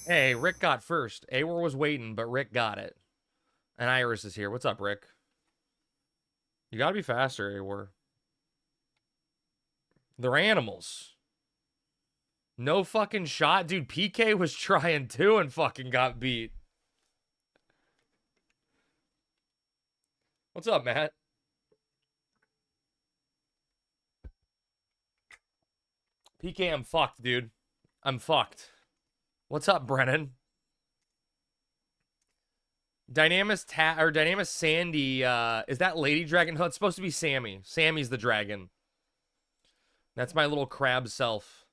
Hey, Rick got first. Awar was waiting, but Rick got it. And Iris is here. What's up, Rick? You gotta be faster, Awar. They're animals. No fucking shot. Dude, PK was trying too and fucking got beat. What's up, Matt? PK, I'm fucked, dude. I'm fucked. What's up, Brennan? Dynamis Sandy, is that Lady Dragon? No, it's supposed to be Sammy. Sammy's the dragon. That's my little crab self.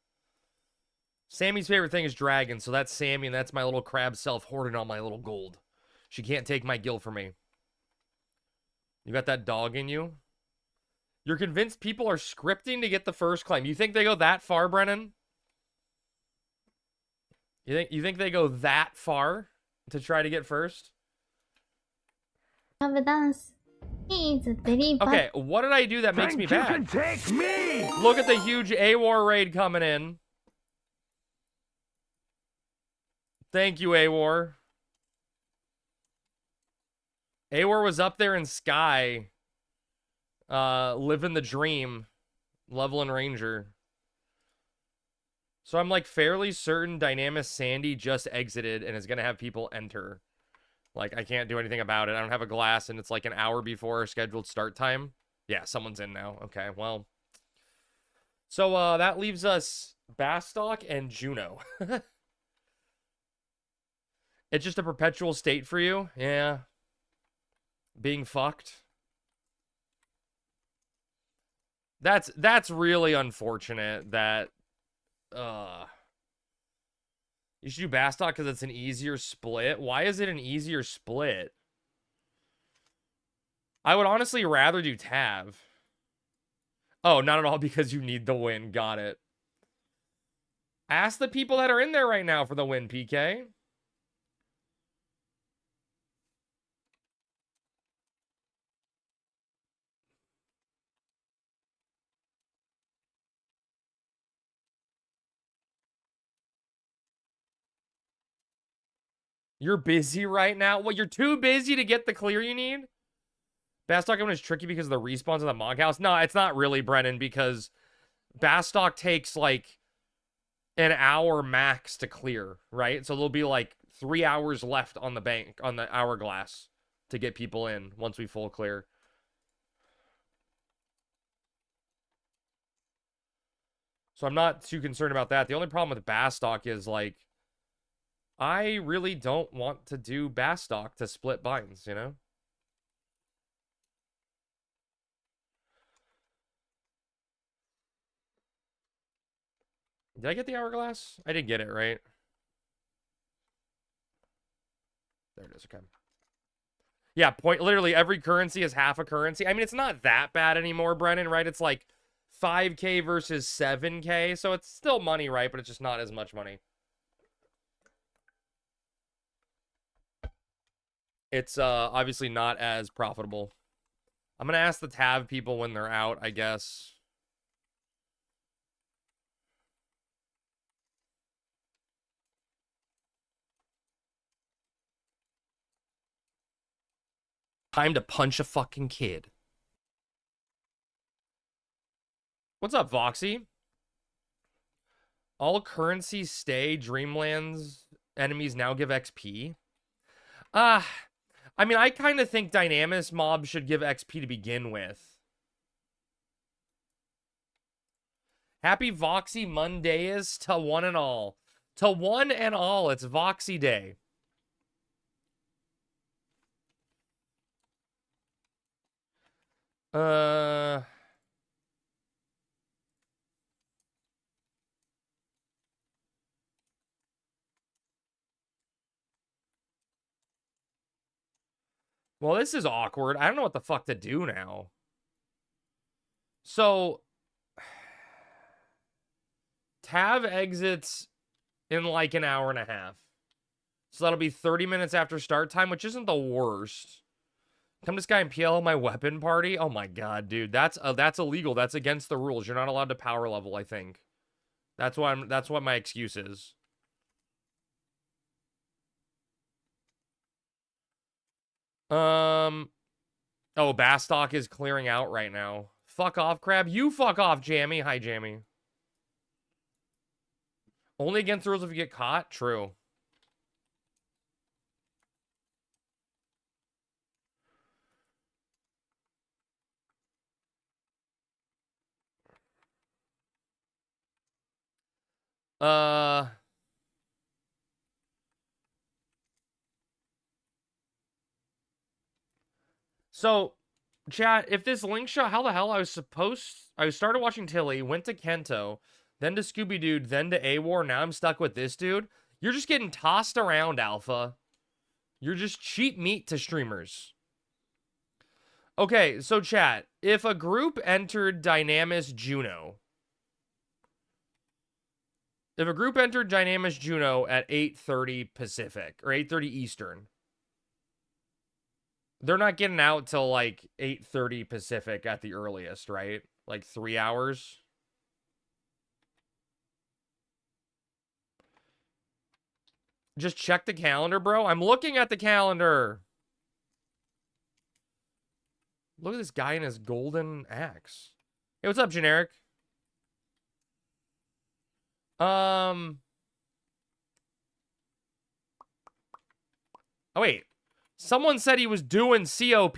Sammy's favorite thing is dragons, so that's Sammy, and that's my little crab self hoarding all my little gold. She can't take my gil from me. You got that dog in you? You're convinced people are scripting to get the first claim. You think they go that far, Brennan? You think they go that far to try to get first? Have a dance. It's a very bad. Okay, what did I do that makes me Think you bad? can take me! Look at the huge Awar raid coming in. Thank you, Awar. Awar was up there in Sky, living the dream, leveling Ranger. So I'm like fairly certain Dynamis Sandy just exited and is gonna have people enter. Like, I can't do anything about it. I don't have a glass, and it's like an hour before our scheduled start time. Yeah, someone's in now. Okay, well. So, that leaves us Bastock and Juno. It's just a perpetual state for you? Yeah. Being fucked. That's really unfortunate that, you should do Bastock because it's an easier split. Why is it an easier split? I would honestly rather do Tav. Oh, not at all because you need the win. Got it. Ask the people that are in there right now for the win, PK. You're busy right now? Well, you're too busy to get the clear you need? Bastock is tricky because of the respawns in the Mog House. No, it's not really, Brennan, because Bastock takes like an hour max to clear, right? So there'll be like 3 hours left on the bank, on the hourglass to get people in once we full clear. So I'm not too concerned about that. The only problem with Bastock is like, I really don't want to do Bastock to split binds, you know? Did I get the hourglass? I did get it, right? There it is, okay. Yeah, literally every currency is half a currency. I mean, it's not that bad anymore, Brennan, right? It's like 5K versus 7K, so it's still money, right? But it's just not as much money. It's obviously not as profitable. I'm going to ask the Tav people when they're out, I guess. Time to punch a fucking kid. What's up, Voxy? All currencies stay. Dreamland's enemies now give XP. I mean, I kind of think Dynamis mobs should give XP to begin with. Happy Voxy Mondays to one and all. To one and all, it's Voxy Day. Well, this is awkward. I don't know what the fuck to do now. So, Tav exits in like an hour and a half. So that'll be 30 minutes after start time, which isn't the worst. Come to Sky and PL my weapon party? Oh my god, dude. That's illegal. That's against the rules. You're not allowed to power level, I think. That's what my excuse is. Oh, Bastock is clearing out right now. Fuck off, Crab. You fuck off, Jammy. Hi, Jammy. Only against the rules if you get caught? True. Uh... So, chat, if this link shot, how the hell I started watching Tilly, went to Kento, then to Scooby Doo, then to A-War, now I'm stuck with this dude. You're just getting tossed around, Alpha. You're just cheap meat to streamers. Okay, so chat, if a group entered Dynamis Juno, at 8:30 Pacific, or 8:30 Eastern, they're not getting out till like 8:30 Pacific at the earliest, right? Like 3 hours. Just check the calendar, bro. I'm looking at the calendar. Look at this guy in his golden axe. Hey, what's up, Generic? Oh, wait. Someone said he was doing COP.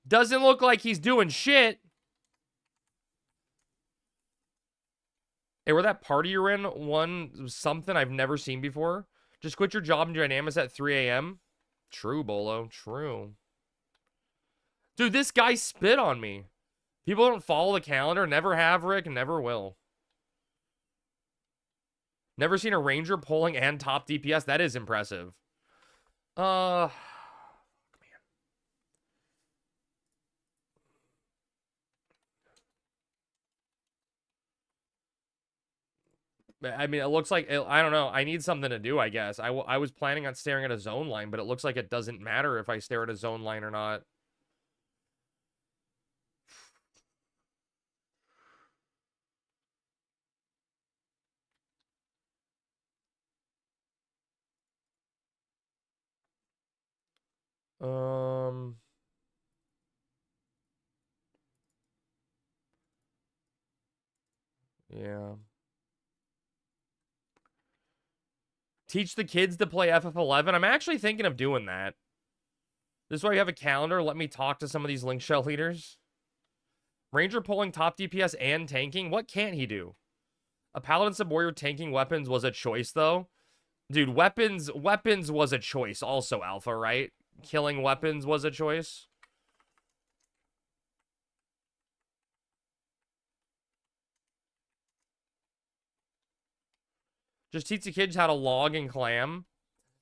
Doesn't look like he's doing shit. Hey, where that party you're in won something I've never seen before? Just quit your job in Dynamis at 3 a.m.? True, Bolo. True. Dude, this guy spit on me. People don't follow the calendar. Never have, Rick. Never will. Never seen a Ranger polling and top DPS. That is impressive. Man. I mean, it looks like, I don't know. I need something to do, I guess. I was planning on staring at a zone line, but it looks like it doesn't matter if I stare at a zone line or not. Yeah. Teach the kids to play FF11. I'm actually thinking of doing that. This is why you have a calendar. Let me talk to some of these link shell leaders. Ranger pulling top DPS and tanking. What can't he do? A paladin sub warrior tanking weapons was a choice, though. Dude, weapons was a choice also, Alpha, right? Killing weapons was a choice. Just teach the kids how to log and clam.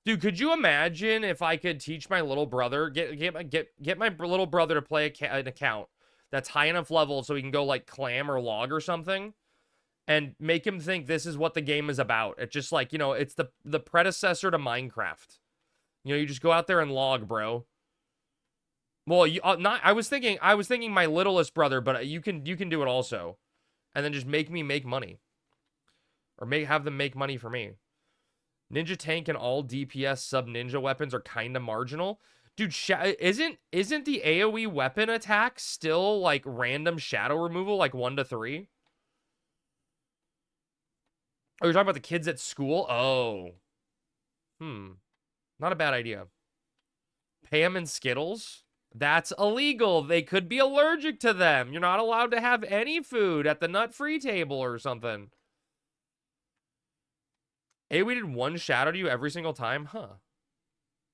Dude, could you imagine if I could teach my little brother, get my little brother to play an account that's high enough level so he can go like clam or log or something, and make him think this is what the game is about. It's just like, you know, it's the predecessor to Minecraft. You know, you just go out there and log, bro. Well, you not. I was thinking my littlest brother, but you can do it also, and then just make me make money, or have them make money for me. Ninja tank and all DPS sub ninja weapons are kind of marginal. Dude, isn't the AoE weapon attack still like random shadow removal, like 1 to 3? Oh, you're talking about the kids at school? Oh. Not a bad idea. Pay them in Skittles? That's illegal. They could be allergic to them. You're not allowed to have any food at the nut-free table or something. We did 1 shadow to you every single time? Huh.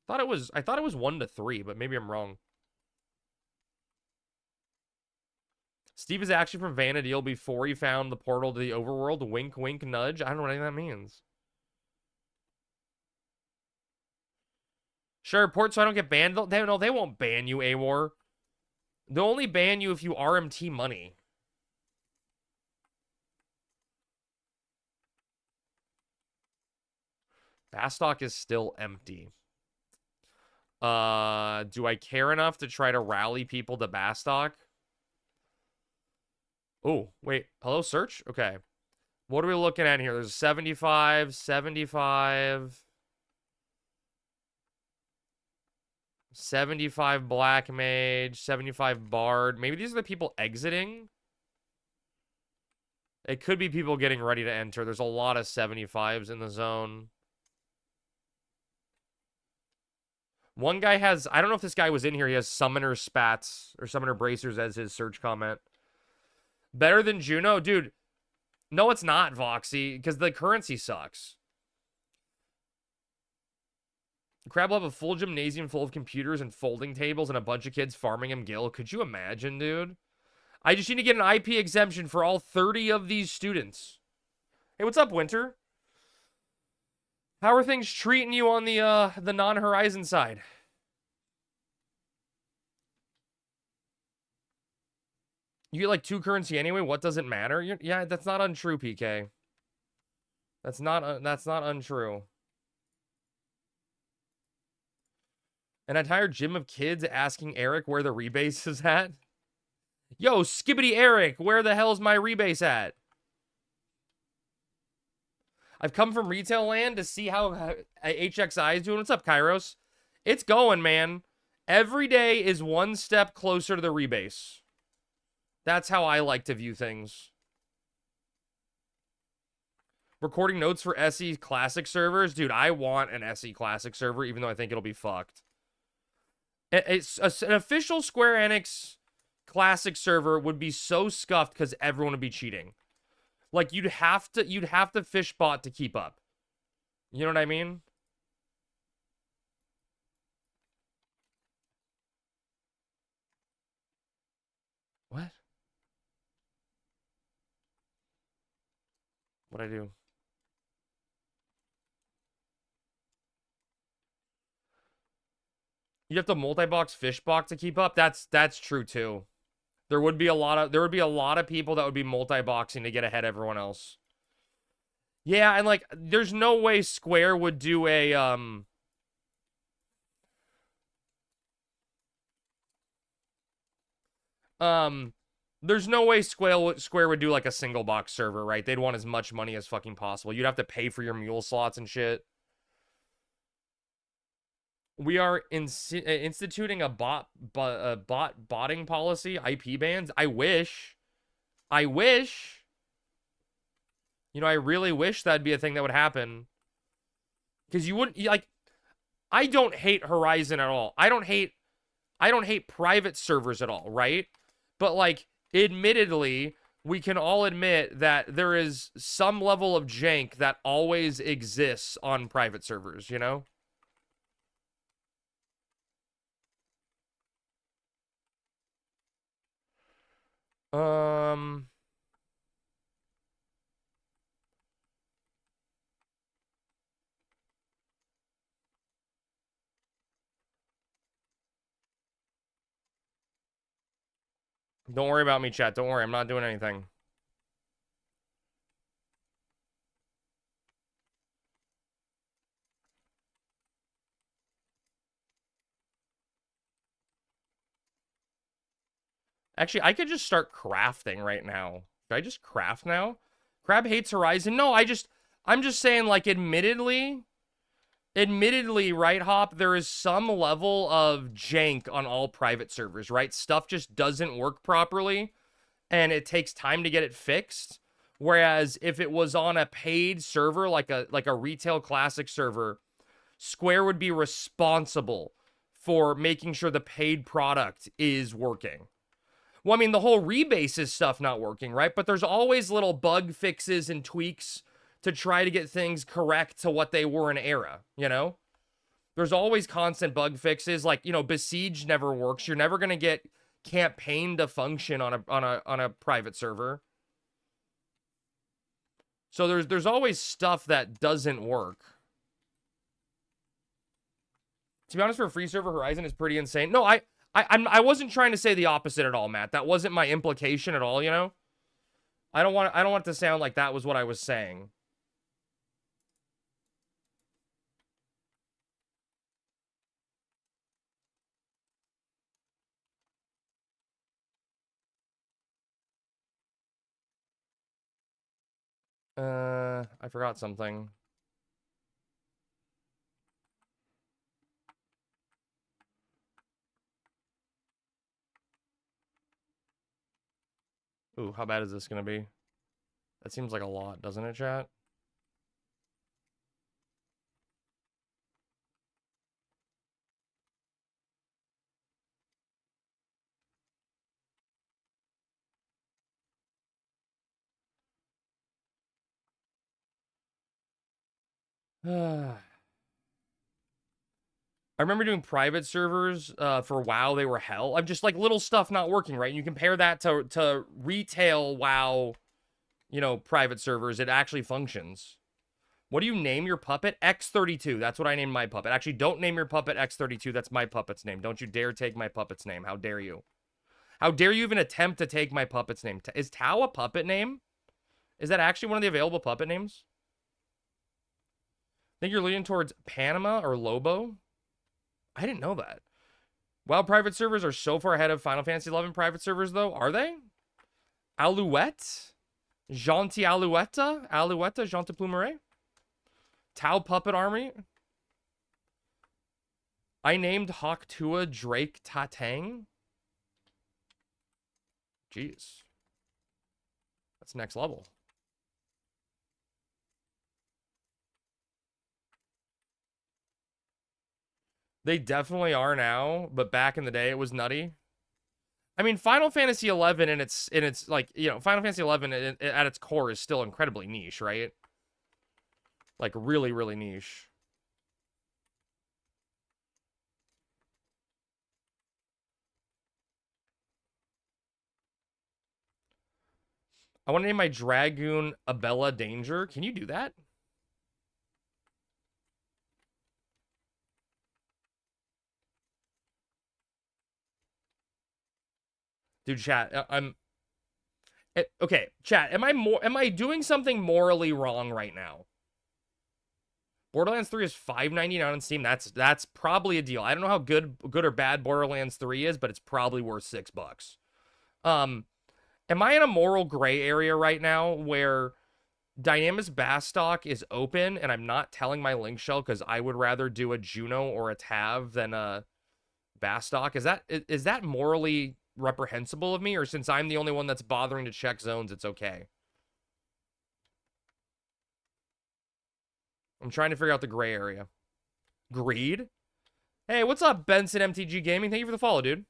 I thought it was 1 to 3, but maybe I'm wrong. Steve is actually from Vanadil before he found the portal to the overworld. Wink, wink, nudge. I don't know what any of that means. Sure, port so I don't get banned. They won't ban you, A-War. They'll only ban you if you RMT money. Bastock is still empty. Do I care enough to try to rally people to Bastock? Oh, wait. Hello, search? Okay. What are we looking at here? There's 75, 75, 75 Black Mage, 75 Bard. Maybe these are the people exiting. It could be people getting ready to enter. There's a lot of 75s in the zone. One guy has, I don't know if this guy was in here, he has Summoner Spats or Summoner Bracers as his search comment. Better than Juno? Dude, no it's not, Voxy, because the currency sucks. Crab will have a full gymnasium full of computers and folding tables and a bunch of kids farming him Gil. Could you imagine, dude? I just need to get an IP exemption for all 30 of these students. Hey, what's up, Winter? How are things treating you on the non-Horizon side? You get like 2 currency anyway. What does it matter? Yeah, that's not untrue, PK. That's not untrue. An entire gym of kids asking Eric where the rebase is at. Yo, Skibbity Eric, where the hell's my rebase at? I've come from retail land to see how HXI is doing. What's up, Kairos? It's going, man. Every day is one step closer to the rebase. That's how I like to view things. Recording notes for SE Classic servers? Dude, I want an SE Classic server, even though I think it'll be fucked. It's an official Square Enix Classic server would be so scuffed because everyone would be cheating. Like, you'd have to fish bot to keep up. You know what I mean? What? What'd I do? You have to multi-box fish box to keep up. That's true too. There would be a lot of people that would be multi-boxing to get ahead of everyone else. Yeah, and like there's no way Square would do a there's no way Square would do like a single box server, right? They'd want as much money as fucking possible. You'd have to pay for your mule slots and shit. We are instituting a botting policy, IP bans. I wish. You know, I really wish that'd be a thing that would happen. Because you wouldn't like. I don't hate Horizon at all. I don't hate private servers at all, right? But like, admittedly, we can all admit that there is some level of jank that always exists on private servers. You know. Um. Don't worry about me, chat. Don't worry. I'm not doing anything. Actually, I could just start crafting right now. Should I just craft now? Crab hates Horizon. No, I'm just saying, like, admittedly, right, Hop, there is some level of jank on all private servers, right? Stuff just doesn't work properly, and it takes time to get it fixed. Whereas if it was on a paid server, like a retail classic server, Square would be responsible for making sure the paid product is working. Well, I mean, the whole rebases stuff not working, right? But there's always little bug fixes and tweaks to try to get things correct to what they were in era, you know? There's always constant bug fixes. Like, you know, Besiege never works. You're never going to get campaign to function on a private server. So there's always stuff that doesn't work. To be honest, for a free server, Horizon is pretty insane. No, I wasn't trying to say the opposite at all, Matt. That wasn't my implication at all, you know? I don't want it to sound like that was what I was saying. I forgot something. Ooh, how bad is this gonna be? That seems like a lot, doesn't it, chat? I remember doing private servers for WoW. They were hell. I'm just like little stuff not working right. And you compare that to retail WoW, you know, private servers. It actually functions. What do you name your puppet? X32. That's what I named my puppet. Actually, don't name your puppet X32. That's my puppet's name. Don't you dare take my puppet's name. How dare you? How dare you even attempt to take my puppet's name? Is Tao a puppet name? Is that actually one of the available puppet names? Think you're leaning towards Panama or Lobo? I didn't know that. WoW private servers are so far ahead of Final Fantasy 11 private servers, though. Are they? Alouette? Gentil Alouette? Alouette? Gentil Plumeret? Tau Puppet Army? I named Hawktua Drake Tatang? Jeez. That's next level. They definitely are now, but back in the day it was nutty. I mean, Final Fantasy 11 and it's like, you know, Final Fantasy 11 at its core is still incredibly niche, right? Like really, really niche. I want to name my Dragoon Abella Danger. Can you do that? Dude, chat, okay, chat, am I doing something morally wrong right now? Borderlands 3 is $5.99 on Steam. That's probably a deal. I don't know how good or bad Borderlands 3 is, but it's probably worth $6. Am I in a moral gray area right now where Dynamis Bastock is open and I'm not telling my link shell because I would rather do a Juno or a Tav than a Bastock? Is that morally reprehensible of me, or since I'm the only one that's bothering to check zones, it's okay? I'm trying to figure out the gray area. Greed? Hey, what's up, Benson MTG Gaming? Thank you for the follow, dude.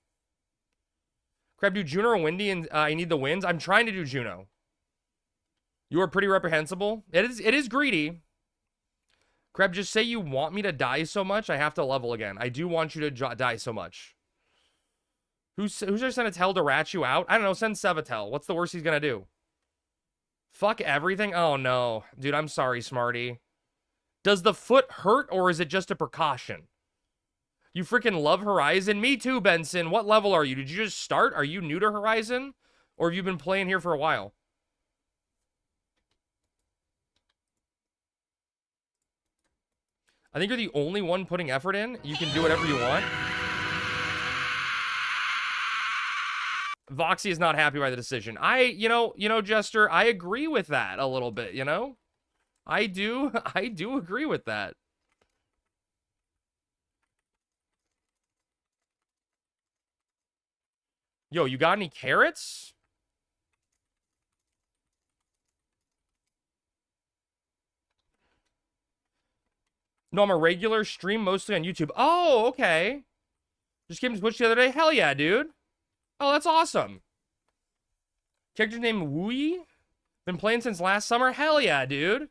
Crab, do Juno or Windy, and I need the wins. I'm trying to do Juno. You are pretty reprehensible. It is greedy. Crab, just say you want me to die so much, I have to level again. I do want you to die so much. Who's just gonna tell to rat you out? I don't know, send Sevatel. What's the worst he's gonna do? Fuck everything? Oh no. Dude, I'm sorry, Smarty. Does the foot hurt, or is it just a precaution? You freaking love Horizon? Me too, Benson. What level are you? Did you just start? Are you new to Horizon? Or have you been playing here for a while? I think you're the only one putting effort in. You can do whatever you want. Voxy is not happy by the decision. You know, Jester, I agree with that a little bit, you know? I do agree with that. Yo, you got any carrots? No, I'm a regular, stream mostly on YouTube. Oh, okay. Just came to Twitch the other day. Hell yeah, dude. Oh, that's awesome. Character name Wooey? Been playing since last summer? Hell yeah, dude.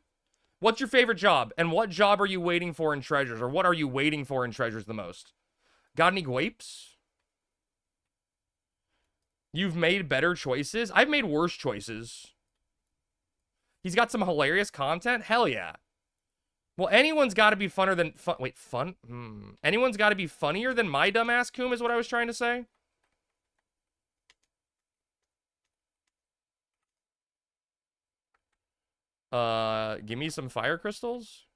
What's your favorite job? And what job are you waiting for in Treasures? Or what are you waiting for in Treasures the most? Got any guapes? You've made better choices? I've made worse choices. He's got some hilarious content? Hell yeah. Well, anyone's got to be funner than... Fun? Anyone's got to be funnier than my dumbass Coom is what I was trying to say? Give me some fire crystals.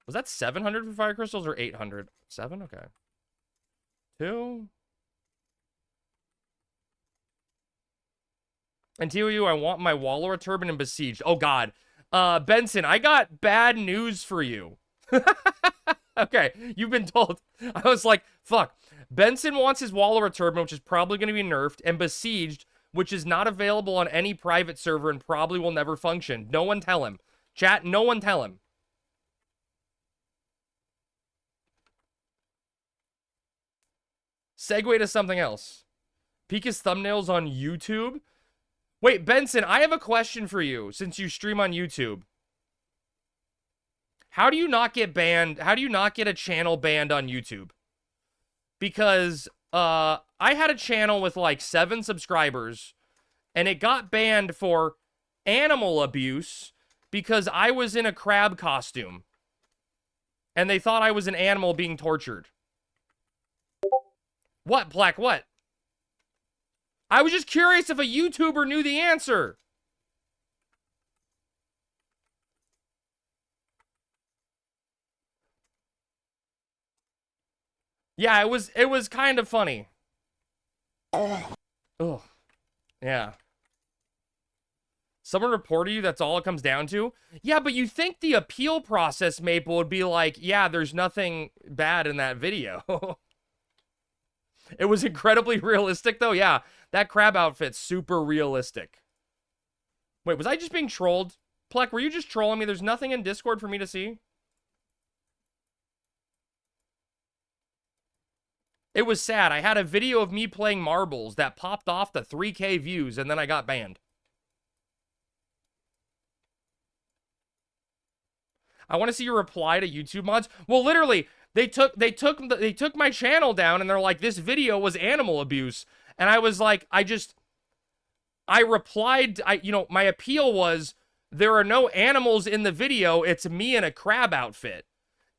Was that 700 for fire crystals or 800? 7? Okay. 2. And TOU, I want my Wallora turban and besieged. Oh, God. Benson, I got bad news for you. Okay, you've been told. I was like, fuck. Benson wants his Wallower Turban, which is probably going to be nerfed, and Besieged, which is not available on any private server and probably will never function. No one tell him. Chat, no one tell him. Segue to something else. Peek his thumbnails on YouTube. Wait, Benson, I have a question for you since you stream on YouTube. How do you not get banned? How do you not get a channel banned on YouTube? Because I had a channel with like 7 subscribers and it got banned for animal abuse because I was in a crab costume. And they thought I was an animal being tortured. What, Black? What? I was just curious if a YouTuber knew the answer. Yeah, it was kind of funny. Ugh. Yeah. Someone reported you, that's all it comes down to? Yeah, but you think the appeal process, Maple, would be like, yeah, there's nothing bad in that video. It was incredibly realistic, though. Yeah, that crab outfit's super realistic. Wait, was I just being trolled? Plek, were you just trolling me? There's nothing in Discord for me to see? It was sad. I had a video of me playing marbles that popped off the 3K views, and then I got banned. I want to see your reply to YouTube mods. Well, literally, they took my channel down, and they're like, this video was animal abuse. And I was like, I replied, my appeal was, there are no animals in the video. It's me in a crab outfit.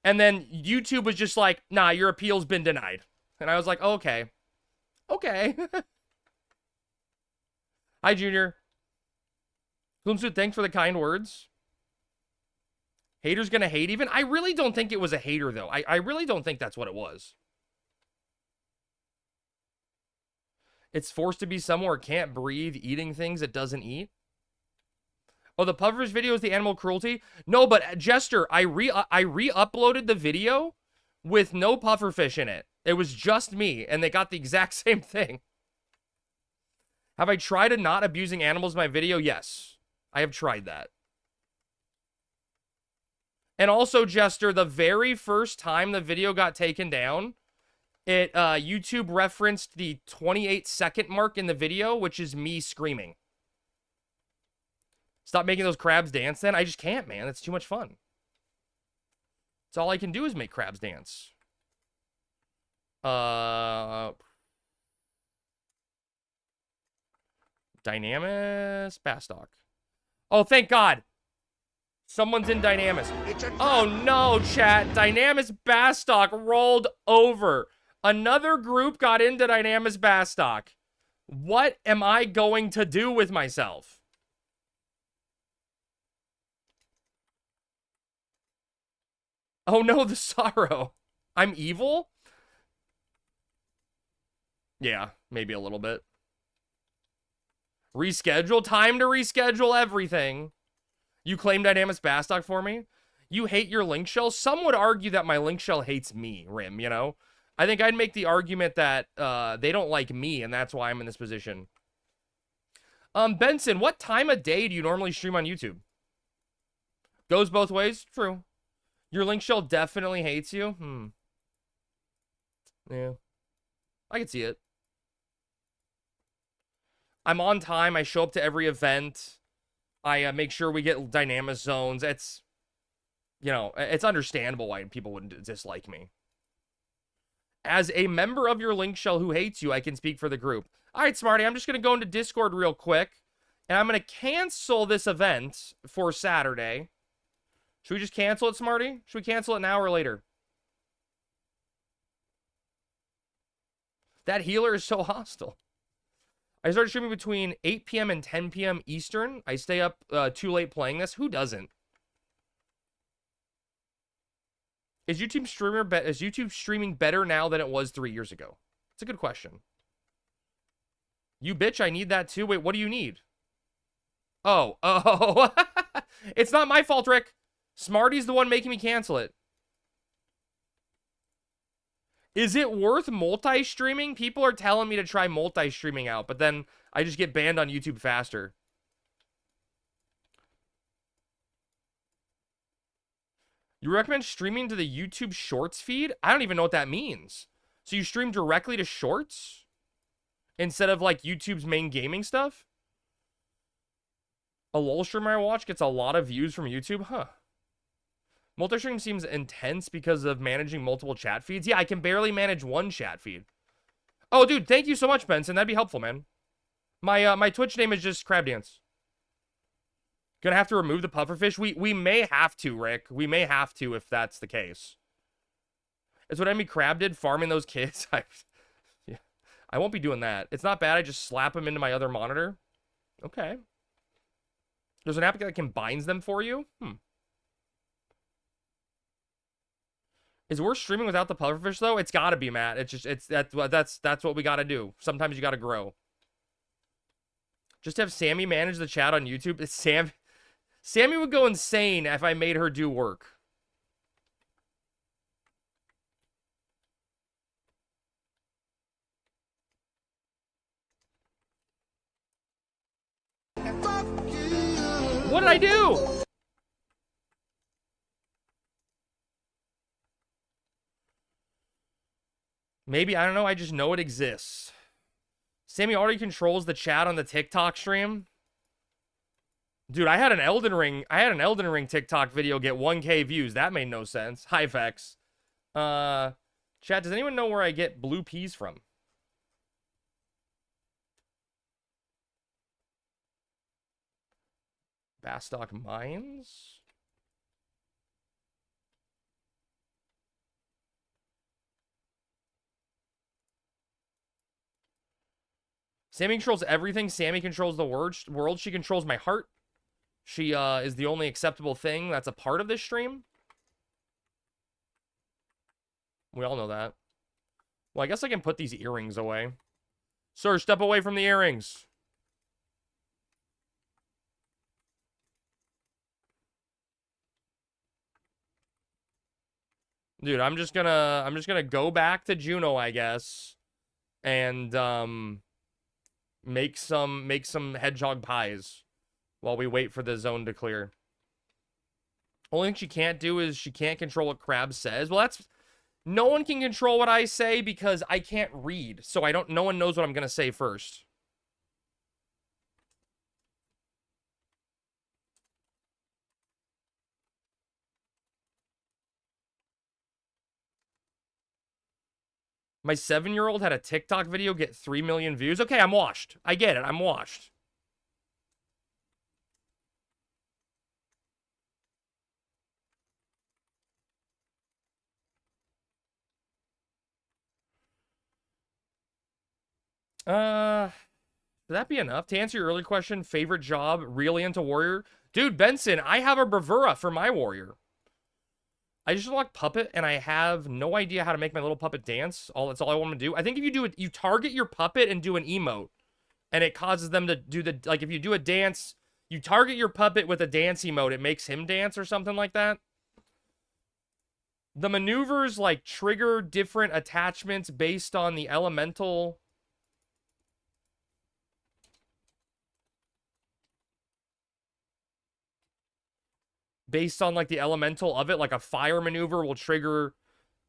And then YouTube was just like, nah, your appeal's been denied. And I was like, okay. Okay. Hi, Junior. Bloomsuit, thanks for the kind words. Haters gonna hate even? I really don't think it was a hater, though. I really don't think that's what it was. It's forced to be somewhere it can't breathe, eating things it doesn't eat. Oh, the Puffers video is the animal cruelty? No, but Jester, I re-uploaded the video with no pufferfish in it. It was just me, and they got the exact same thing. Have I tried to not abusing animals in my video? Yes. I have tried that. And also, Jester, the very first time the video got taken down, YouTube referenced the 28-second mark in the video, which is me screaming. Stop making those crabs dance then. I just can't, man. It's too much fun. That's all I can do is make crabs dance. Dynamis Bastock. Oh, thank God. Someone's in Dynamis. Oh no, chat. Dynamis Bastock rolled over. Another group got into Dynamis Bastock. What am I going to do with myself? Oh no, the sorrow. I'm evil? Yeah, maybe a little bit. Reschedule? Time to reschedule everything. You claim Dynamis Bastock for me? You hate your link shell? Some would argue that my link shell hates me, Rim, you know? I think I'd make the argument that they don't like me, and that's why I'm in this position. Benson, what time of day do you normally stream on YouTube? Goes both ways? True. Your link shell definitely hates you? Yeah. I can see it. I'm on time. I show up to every event. I make sure we get Dynamis zones. It's, it's understandable why people wouldn't dislike me. As a member of your link shell who hates you, I can speak for the group. All right, Smarty, I'm just going to go into Discord real quick, and I'm going to cancel this event for Saturday. Should we just cancel it, Smarty? Should we cancel it now or later? That healer is so hostile. I started streaming between 8 p.m. and 10 p.m. Eastern. I stay up too late playing this. Who doesn't? Is YouTube streaming better now than it was 3 years ago? It's a good question. You bitch, I need that too. Wait, what do you need? Oh. It's not my fault, Rick. Smarty's the one making me cancel it. Is it worth multi-streaming? People are telling me to try multi-streaming out, but then I just get banned on YouTube faster. You recommend streaming to the YouTube Shorts feed? I don't even know what that means. So you stream directly to Shorts? Instead of, like, YouTube's main gaming stuff? A LOL streamer I watch gets a lot of views from YouTube? Huh. Multi-stream seems intense because of managing multiple chat feeds. Yeah, I can barely manage one chat feed. Oh, dude, thank you so much, Benson. That'd be helpful, man. My Twitch name is just Crab Dance. Gonna have to remove the pufferfish? We may have to, Rick. We may have to if that's the case. It's what Emmy Crab did, farming those kids. Yeah, I won't be doing that. It's not bad. I just slap them into my other monitor. Okay. There's an app that combines them for you? Is it worth streaming without the pufferfish, though? It's gotta be, Matt. That's what we gotta do. Sometimes you gotta grow. Just have Sammy manage the chat on YouTube. Sammy would go insane if I made her do work. What did I do? Maybe, I don't know, I just know it exists. Sammy already controls the chat on the TikTok stream. Dude, I had an Elden Ring TikTok video get 1K views. That made no sense. Hi, Vex. Chat, does anyone know where I get blue peas from? Bastock Mines? Sammy controls everything. Sammy controls the world. She controls my heart. She is the only acceptable thing that's a part of this stream. We all know that. Well, I guess I can put these earrings away. Sir, step away from the earrings. Dude, I'm just gonna go back to Juno, I guess, and make some hedgehog pies while we wait for the zone to clear. Only thing she can't do is she can't control what Crab says. Well, that's... No one can control what I say because I can't read. So no one knows what I'm going to say first. My 7-year-old had a TikTok video get 3 million views. Okay, I'm washed. I get it. I'm washed. Would that be enough? To answer your earlier question, favorite job, really into Warrior? Dude, Benson, I have a bravura for my Warrior. I just unlocked Puppet, and I have no idea how to make my little puppet dance. That's all I want to do. I think if you do it, you target your puppet and do an emote, and it causes them to do the... Like, if you do a dance, you target your puppet with a dance emote, it makes him dance or something like that. The maneuvers, like, trigger different attachments based on the elemental... Based on, like, the elemental of it. Like, a fire maneuver will trigger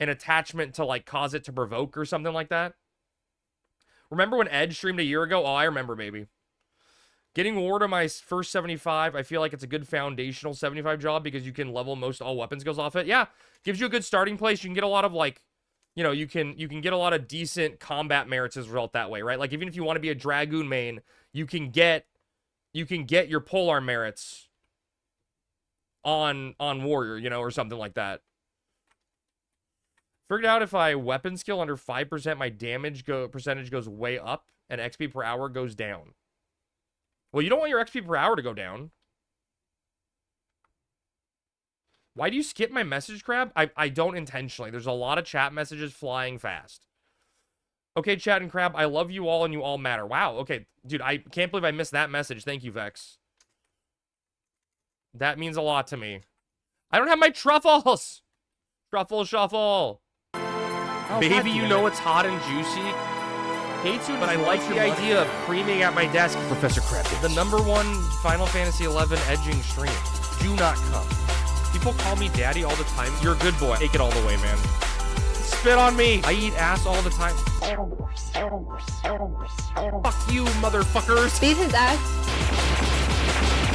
an attachment to, like, cause it to provoke or something like that. Remember when Edge streamed a year ago? Oh, I remember, baby. Getting War to my first 75, I feel like it's a good foundational 75 job because you can level most all weapon skills off it. Yeah, gives you a good starting place. You can get a lot of, like, you know, you can get a lot of decent combat merits as a result that way, right? Like, even if you want to be a Dragoon main, you can get your polearm merits on Warrior, you know, or something like that. Figured out if I weapon skill under 5%, my damage percentage goes way up and XP per hour goes down. Well, you don't want your XP per hour to go down. Why do you skip my message, Crab? I don't intentionally. There's a lot of chat messages flying fast. Okay, chat and Crab, I love you all and you all matter. Wow, okay. Dude, I can't believe I missed that message. Thank you, Vex. That means a lot to me. I don't have my truffles! Truffle shuffle! Oh, Baby, you goddamn know it. it's hot and juicy. Hate to, but I Just like want the your idea of creaming at my desk. Professor Kravitz. The #1 Final Fantasy 11 edging stream. Do not come. People call me daddy all the time. You're a good boy. Take it all the way, man. Spit on me. I eat ass all the time. Fuck you, motherfuckers. Beat his ass.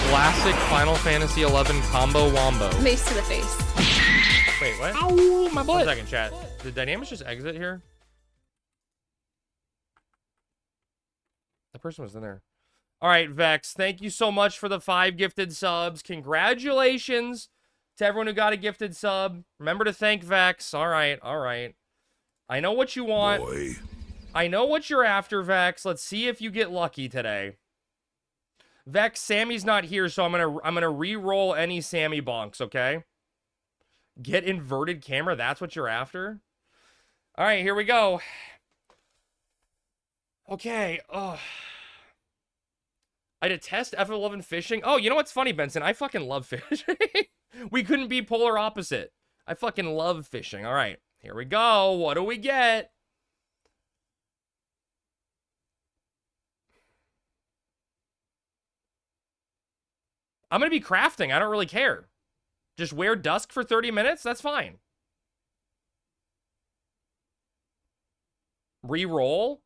Classic Final Fantasy 11 combo wombo. Mace to the face. Wait, what? Ow, my butt. 1 second, chat. Did Dynamis just exit here? That person was in there. All right, Vex, thank you so much for the 5 gifted subs. Congratulations to everyone who got a gifted sub. Remember to thank Vex. All right, all right. I know what you want. Boy. I know what you're after, Vex. Let's see if you get lucky today. Vex, Sammy's not here, so I'm gonna re-roll any Sammy bonks, okay? Get inverted camera, that's what you're after? All right, here we go. Okay, I detest F11 fishing. Oh, you know what's funny, Benson? I fucking love fishing. We couldn't be polar opposite. I fucking love fishing. All right, here we go. What do we get? I'm going to be crafting. I don't really care. Just wear dusk for 30 minutes? That's fine. Reroll?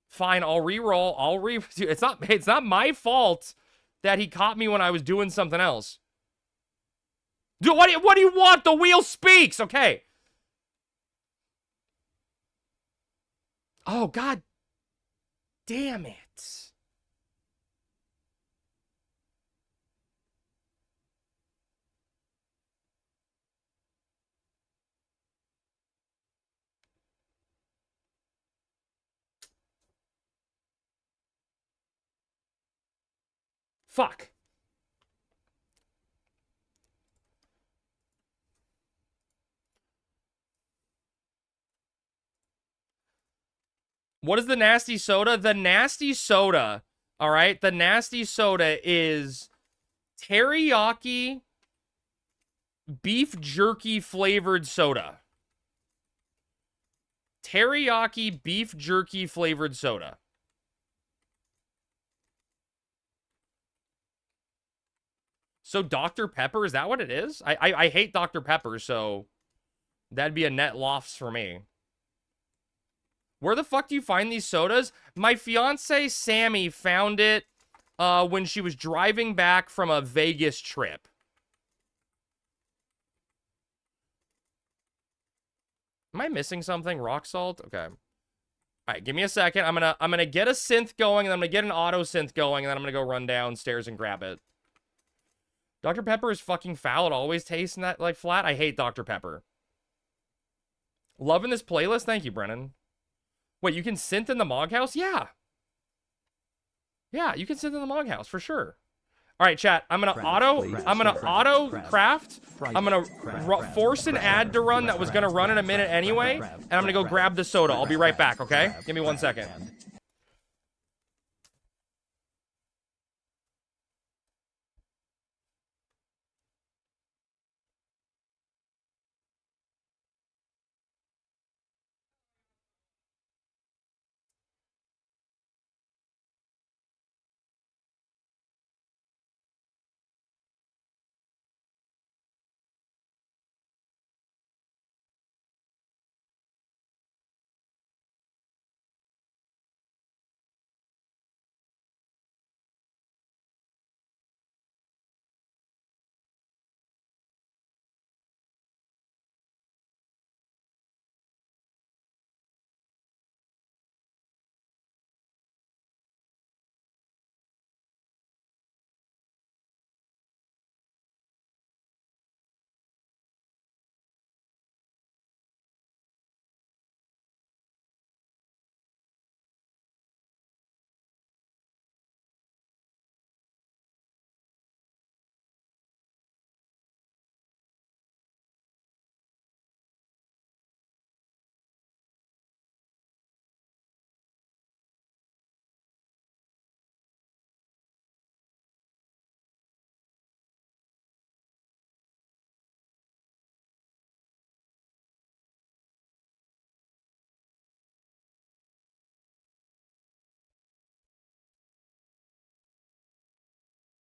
Fine, I'll re-roll. Dude, it's not my fault that he caught me when I was doing something else. Dude, what do you want? The wheel speaks. Okay. Oh, god damn it. Fuck. What is the nasty soda? The nasty soda, all right? The nasty soda is teriyaki beef jerky flavored soda. Teriyaki beef jerky flavored soda. So Dr. Pepper, is that what it is? I hate Dr. Pepper, so that'd be a net loss for me. Where the fuck do you find these sodas? My fiance Sammy found it when she was driving back from a Vegas trip. Am I missing something? Rock salt? Okay. All right, give me a second. I'm gonna get a synth going, and I'm gonna get an auto synth going, and then I'm gonna go run downstairs and grab it. Dr. Pepper is fucking foul. It always tastes that like flat. I hate Dr. Pepper. Loving this playlist. Thank you, Brennan. Wait, you can synth in the Mog House? Yeah. Yeah, you can synth in the Mog House for sure. All right, chat. I'm gonna auto craft. I'm gonna force an ad to run that was gonna run in a minute anyway, and I'm gonna go grab the soda. I'll be right back. Okay? Give me 1 second.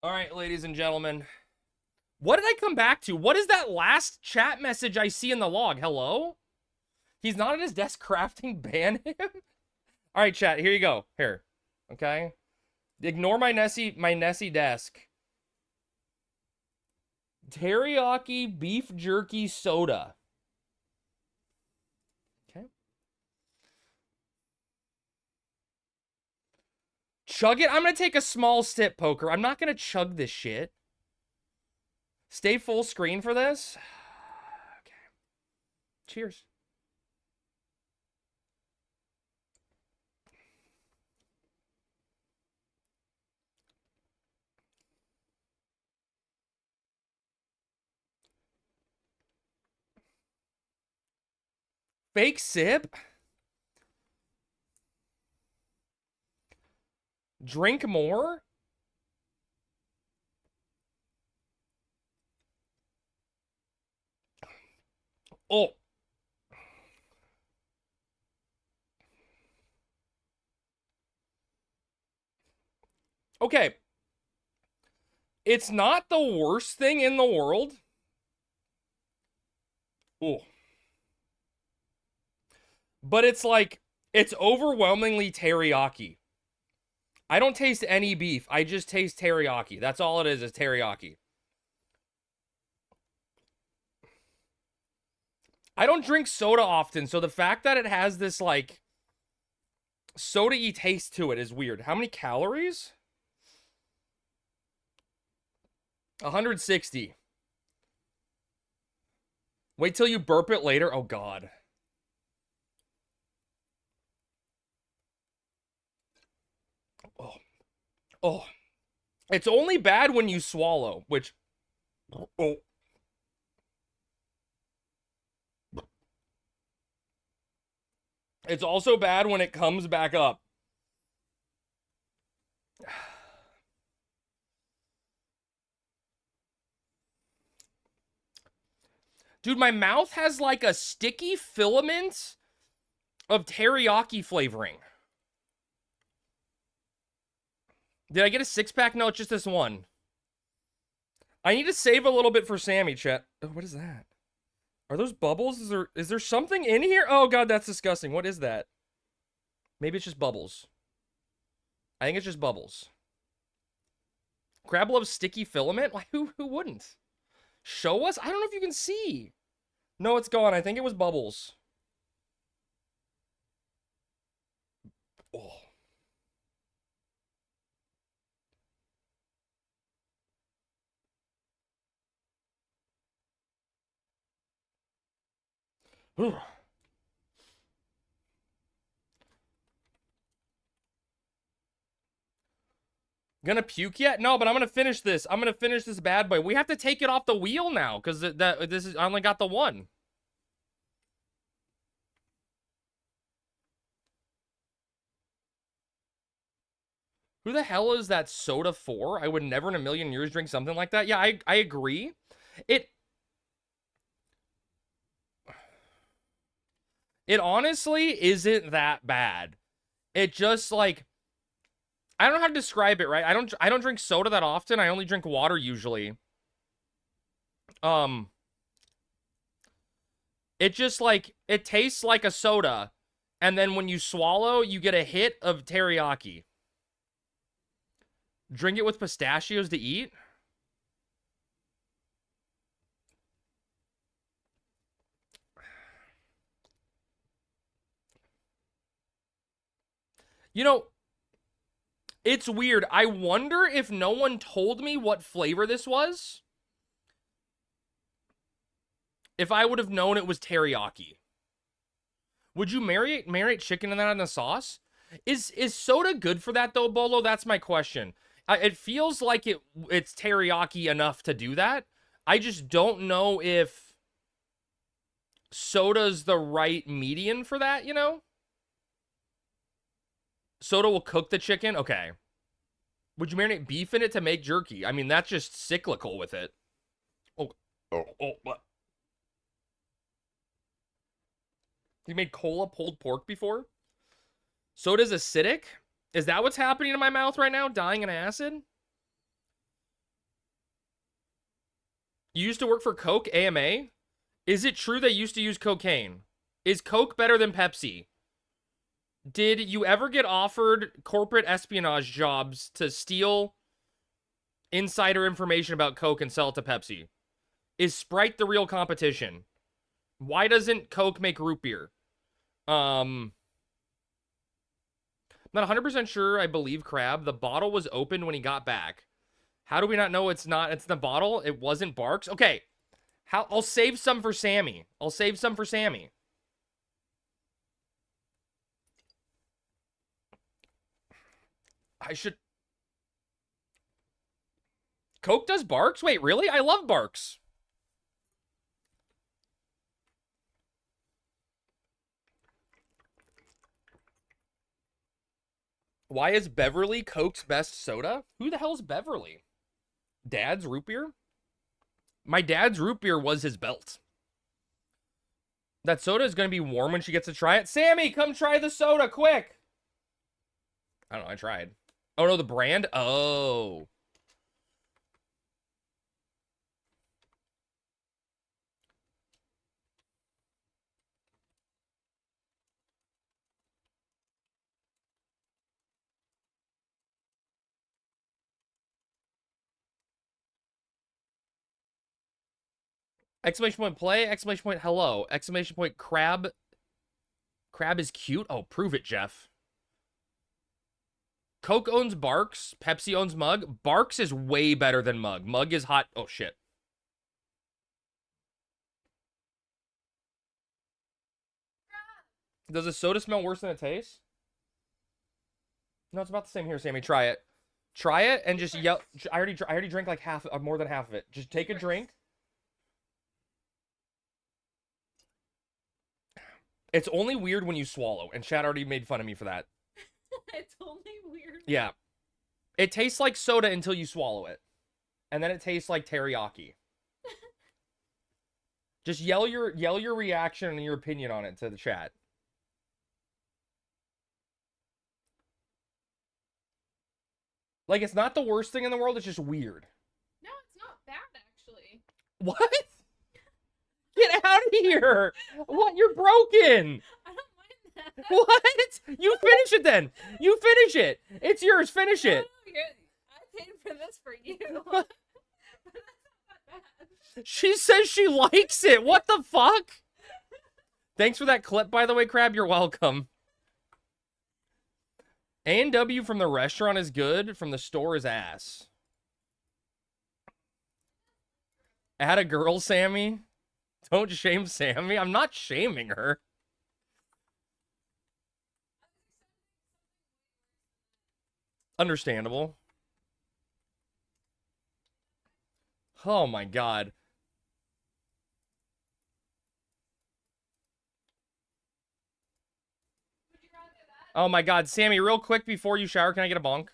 All right, ladies and gentlemen. What did I come back to? What is that last chat message I see in the log? Hello? He's not at his desk crafting. Ban him? All right, chat. Here you go. Here. Okay? Ignore my Nessie desk. Teriyaki beef jerky soda. Okay. Chug it. I'm going to take a small sip, Poker. I'm not going to chug this shit. Stay full screen for this. Okay. Cheers. Fake sip. Drink more. Oh. Okay. It's not the worst thing in the world. Oh. But it's like, it's overwhelmingly teriyaki. I don't taste any beef. I just taste teriyaki. That's all it is teriyaki. I don't drink soda often, so the fact that it has this, like, soda-y taste to it is weird. How many calories? 160. Wait till you burp it later. Oh, God. Oh. Oh. It's only bad when you swallow, which... Oh. It's also bad when it comes back up. Dude, my mouth has like a sticky filament of teriyaki flavoring. Did I get a six-pack? No, it's just this one. I need to save a little bit for Sammy, chat. Oh, what is that? Are those bubbles? Is there something in here? Oh, God, that's disgusting. What is that? Maybe it's just bubbles. I think it's just bubbles. Crab loves sticky filament? Why, who wouldn't? Show us? I don't know if you can see. No, it's gone. I think it was bubbles. Oh. Gonna puke yet? No, but I'm gonna finish this. I'm gonna finish this bad boy. We have to take it off the wheel now, because I only got the one. Who the hell is that soda for? I would never in a million years drink something like that. Yeah, I agree. It honestly isn't that bad. It just, like, I don't know how to describe it, right? I don't drink soda that often. I only drink water usually. It just, like, it tastes like a soda, and then when you swallow, you get a hit of teriyaki. Drink it with pistachios to eat? You know, it's weird. I wonder if no one told me what flavor this was, if I would have known it was teriyaki. Would you marinate chicken in that in the sauce? Is soda good for that though, Bolo? That's my question. It feels like it's teriyaki enough to do that. I just don't know if soda's the right median for that, you know? Soda will cook the chicken? Okay. Would you marinate beef in it to make jerky? I mean, that's just cyclical with it. Oh, what? You made cola pulled pork before? Soda's acidic? Is that what's happening in my mouth right now? Dying in acid? You used to work for Coke, AMA? Is it true they used to use cocaine? Is Coke better than Pepsi? Did you ever get offered corporate espionage jobs to steal insider information about Coke and sell it to Pepsi? Is Sprite the real competition? Why doesn't Coke make root beer? I'm not 100% sure. I believe Crab. The bottle was opened when he got back. How do we not know it's the bottle? It wasn't Barks. Okay. I'll save some for Sammy. I should. Coke does Barks? Wait, really? I love Barks. Why is Beverly Coke's best soda? Who the hell's Beverly? Dad's root beer? My dad's root beer was his belt. That soda is going to be warm when she gets to try it. Sammy, come try the soda, quick. I don't know, I tried. Oh, no, the brand? Oh. Exclamation point play, exclamation point hello, exclamation point crab. Crab is cute? Oh, prove it, Jeff. Coke owns Barks. Pepsi owns Mug. Barks is way better than Mug. Mug is hot. Oh, shit. Does a soda smell worse than it tastes? No, it's about the same here, Sammy. Try it. Try it and just yell. I already drank like half, more than half of it. Just take a drink. It's only weird when you swallow, and Chad already made fun of me for that. It's only weird. Yeah. It tastes like soda until you swallow it. And then it tastes like teriyaki. Just yell your reaction and your opinion on it to the chat. Like, it's not the worst thing in the world, it's just weird. No, it's not bad, actually. What? Get out of here! What? You're broken! I don't mind that. What? You finish it then! You finish it! It's yours, finish it! I paid for this for you. But that's not bad. She says she likes it! What the fuck? Thanks for that clip, by the way, Crab. You're welcome. A&W from the restaurant is good. From the store is ass. Add a girl, Sammy. Don't shame Sammy. I'm not shaming her. Understandable. Oh my god. Oh my god, Sammy, real quick before you shower, can I get a bonk?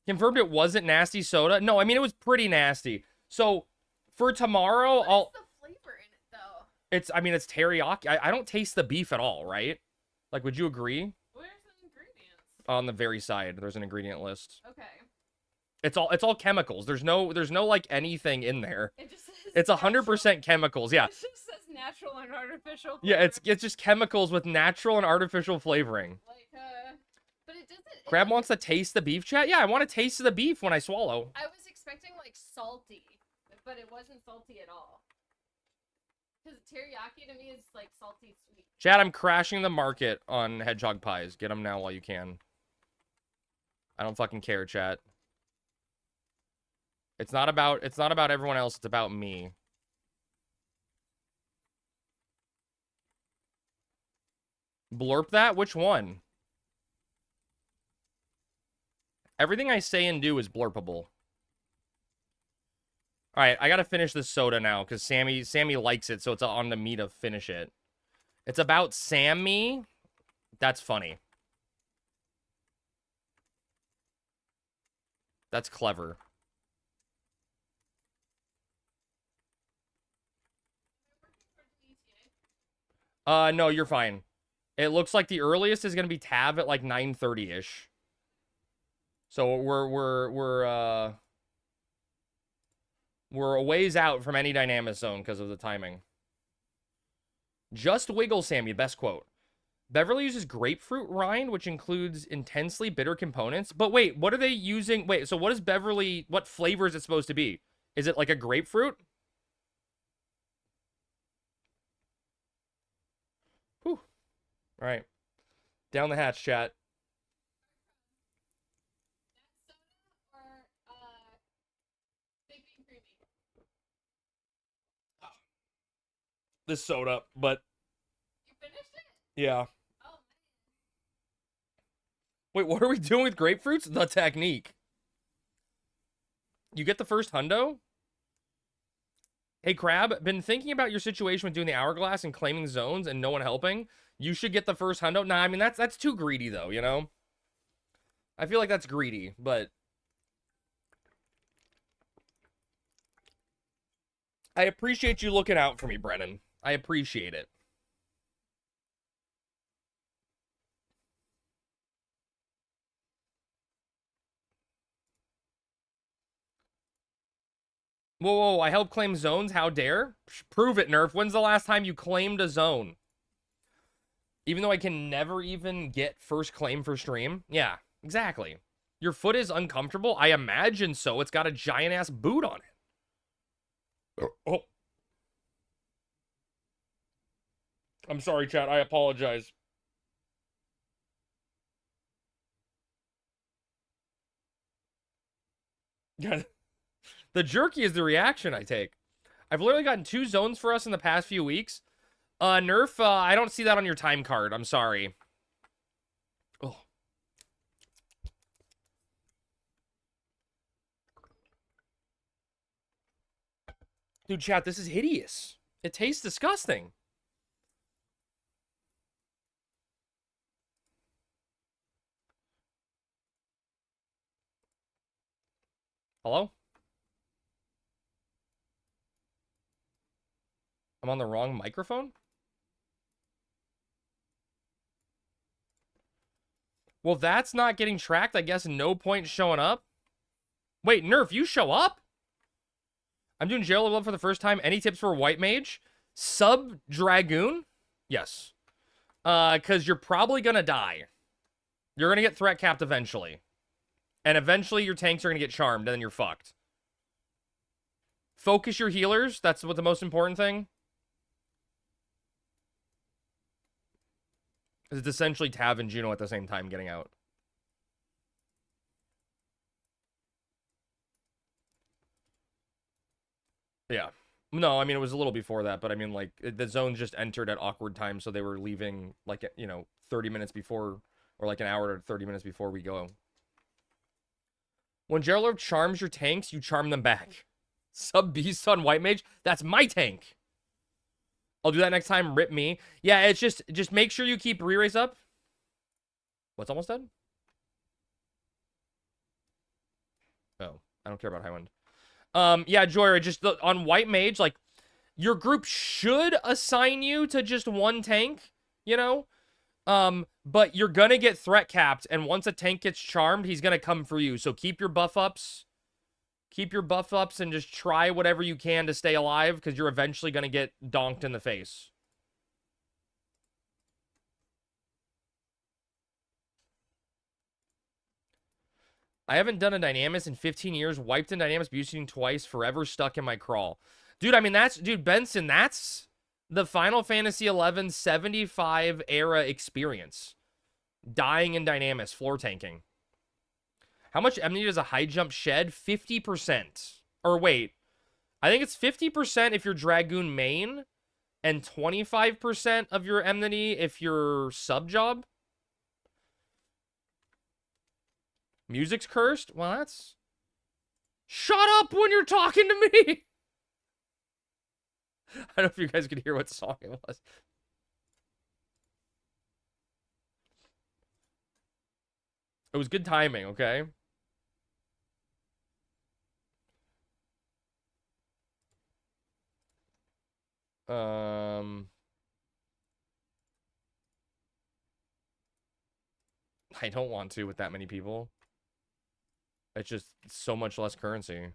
Confirmed it wasn't nasty soda. No, I mean, it was pretty nasty. So, for tomorrow, What's the flavor in it, though? I mean, it's teriyaki. I don't taste the beef at all, right? Like, would you agree? Where's the ingredients? On the very side, there's an ingredient list. Okay. It's all chemicals. There's no like anything in there. It just says It's 100% chemicals. Yeah. It just says natural and artificial. Yeah, flavor. it's just chemicals with natural and artificial flavoring. Like, but it doesn't. Crab wants to taste the beef, chat? Yeah, I want to taste the beef when I swallow. I was expecting like salty, but it wasn't salty at all. Because teriyaki to me is like salty sweet. Chat, I'm crashing the market on hedgehog pies. Get them now while you can. I don't fucking care, chat. It's not about everyone else, it's about me. Blurp that? Which one? Everything I say and do is blurpable. Alright, I gotta finish this soda now, because Sammy likes it, so it's on to me to finish it. It's about Sammy. That's funny. That's clever. No, you're fine. It looks like the earliest is gonna be Tav at like 9:30-ish. So we're We're a ways out from any Dynamis zone because of the timing. Just wiggle, Sammy. Best quote. Beverly uses grapefruit rind, which includes intensely bitter components. But wait, what are they using? Wait, so what is Beverly? What flavor is it supposed to be? Is it like a grapefruit? Whew. All right. Down the hatch, chat. This soda, but You finished it? yeah. Oh, man. Wait, what are we doing with grapefruits? The technique. You get the first hundo? Hey, Crab, been thinking about your situation with doing the hourglass and claiming zones and no one helping. You should get the first hundo. Nah, I mean, that's too greedy, though, you know? I feel like that's greedy, but I appreciate you looking out for me, Brennan. I appreciate it. Whoa, whoa, I help claim zones? How dare? Prove it, Nerf. When's the last time you claimed a zone? Even though I can never even get first claim for stream? Yeah, exactly. Your foot is uncomfortable? I imagine so. It's got a giant-ass boot on it. Oh. I'm sorry, chat. I apologize. The jerky is the reaction I take. I've literally gotten 2 zones for us in the past few weeks. Nerf, I don't see that on your time card. I'm sorry. Oh. Dude, chat, this is hideous. It tastes disgusting. Hello? I'm on the wrong microphone? Well, that's not getting tracked. I guess no point showing up. Wait, Nerf, you show up? I'm doing jail level up for the first time. Any tips for White Mage? Sub Dragoon? Yes. Because you're probably going to die. You're going to get threat capped eventually. And eventually your tanks are going to get charmed, and then you're fucked. Focus your healers. That's what the most important thing. It's essentially Tav and Juno at the same time getting out. Yeah. No, I mean, it was a little before that, but I mean, like, the zone just entered at awkward times, so they were leaving, like, 30 minutes before, or like an hour to 30 minutes before we go. When Gerald charms your tanks, you charm them back. Sub Beast on White Mage? That's my tank. I'll do that next time. Rip me. Yeah, it's just make sure you keep re-race up. What's almost dead? Oh, I don't care about Highwind. Yeah, Joyra, just on White Mage, like, your group should assign you to just one tank, you know? But you're gonna get threat capped, and once a tank gets charmed, he's gonna come for you. So keep your buff ups. Keep your buff ups and just try whatever you can to stay alive, because you're eventually gonna get donked in the face. I haven't done a Dynamis in 15 years. Wiped in Dynamis boosting twice. Forever stuck in my crawl. Dude, I mean, dude, Benson, that's the Final Fantasy XI 75 era experience. Dying in Dynamis, floor tanking. How much enmity does a high jump shed? 50%. Or wait, I think it's 50% if you're Dragoon main, and 25% of your enmity if you're sub job. Music's cursed? Well, that's... Shut up when you're talking to me! I don't know if you guys could hear what song it was. It was good timing, okay? I don't want to with that many people. It's just so much less currency.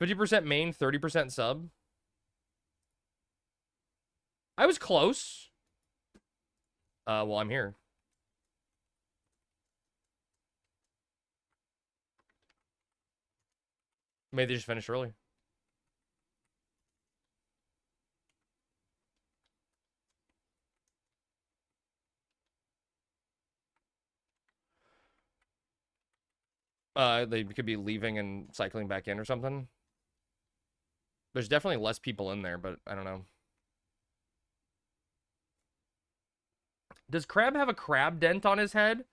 50% main, 30% sub. I was close. Well, I'm here. Maybe they just finished early. They could be leaving and cycling back in or something. There's definitely less people in there, but I don't know. Does Crab have a crab dent on his head?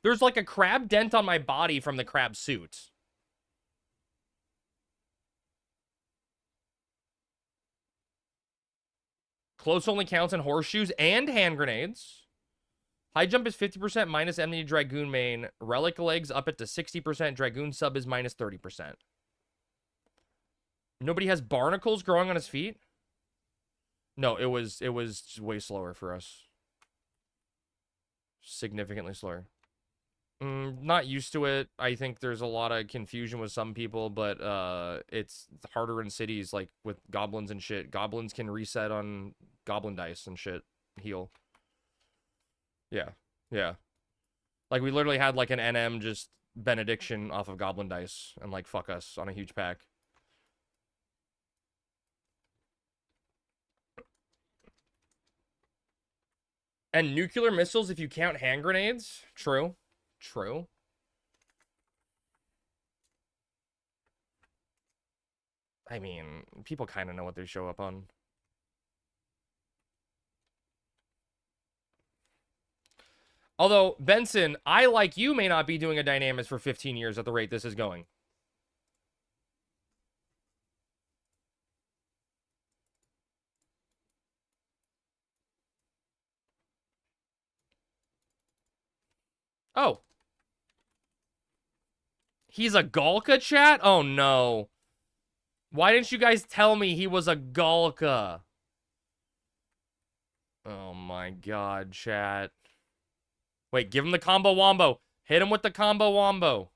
There's like a crab dent on my body from the crab suit. Close only counts in horseshoes and hand grenades. High jump is 50% minus enemy Dragoon main. Relic legs up it to 60%. Dragoon sub is minus 30%. Nobody has barnacles growing on his feet? No, it was way slower for us. Significantly slower. Not used to it. I think there's a lot of confusion with some people, but it's harder in cities, like with goblins and shit. Goblins can reset on goblin dice and shit. Heal. Yeah. Yeah. Like, we literally had, like, an NM just benediction off of goblin dice and, like, fuck us on a huge pack. And nuclear missiles if you count hand grenades? True. True. I mean, people kind of know what they show up on. Although, Benson, I, like you, may not be doing a Dynamis for 15 years at the rate this is going. Oh. He's a Galka, chat? Oh, no. Why didn't you guys tell me he was a Galka? Oh, my God, chat. Wait, give him the combo wombo. Hit him with the combo wombo.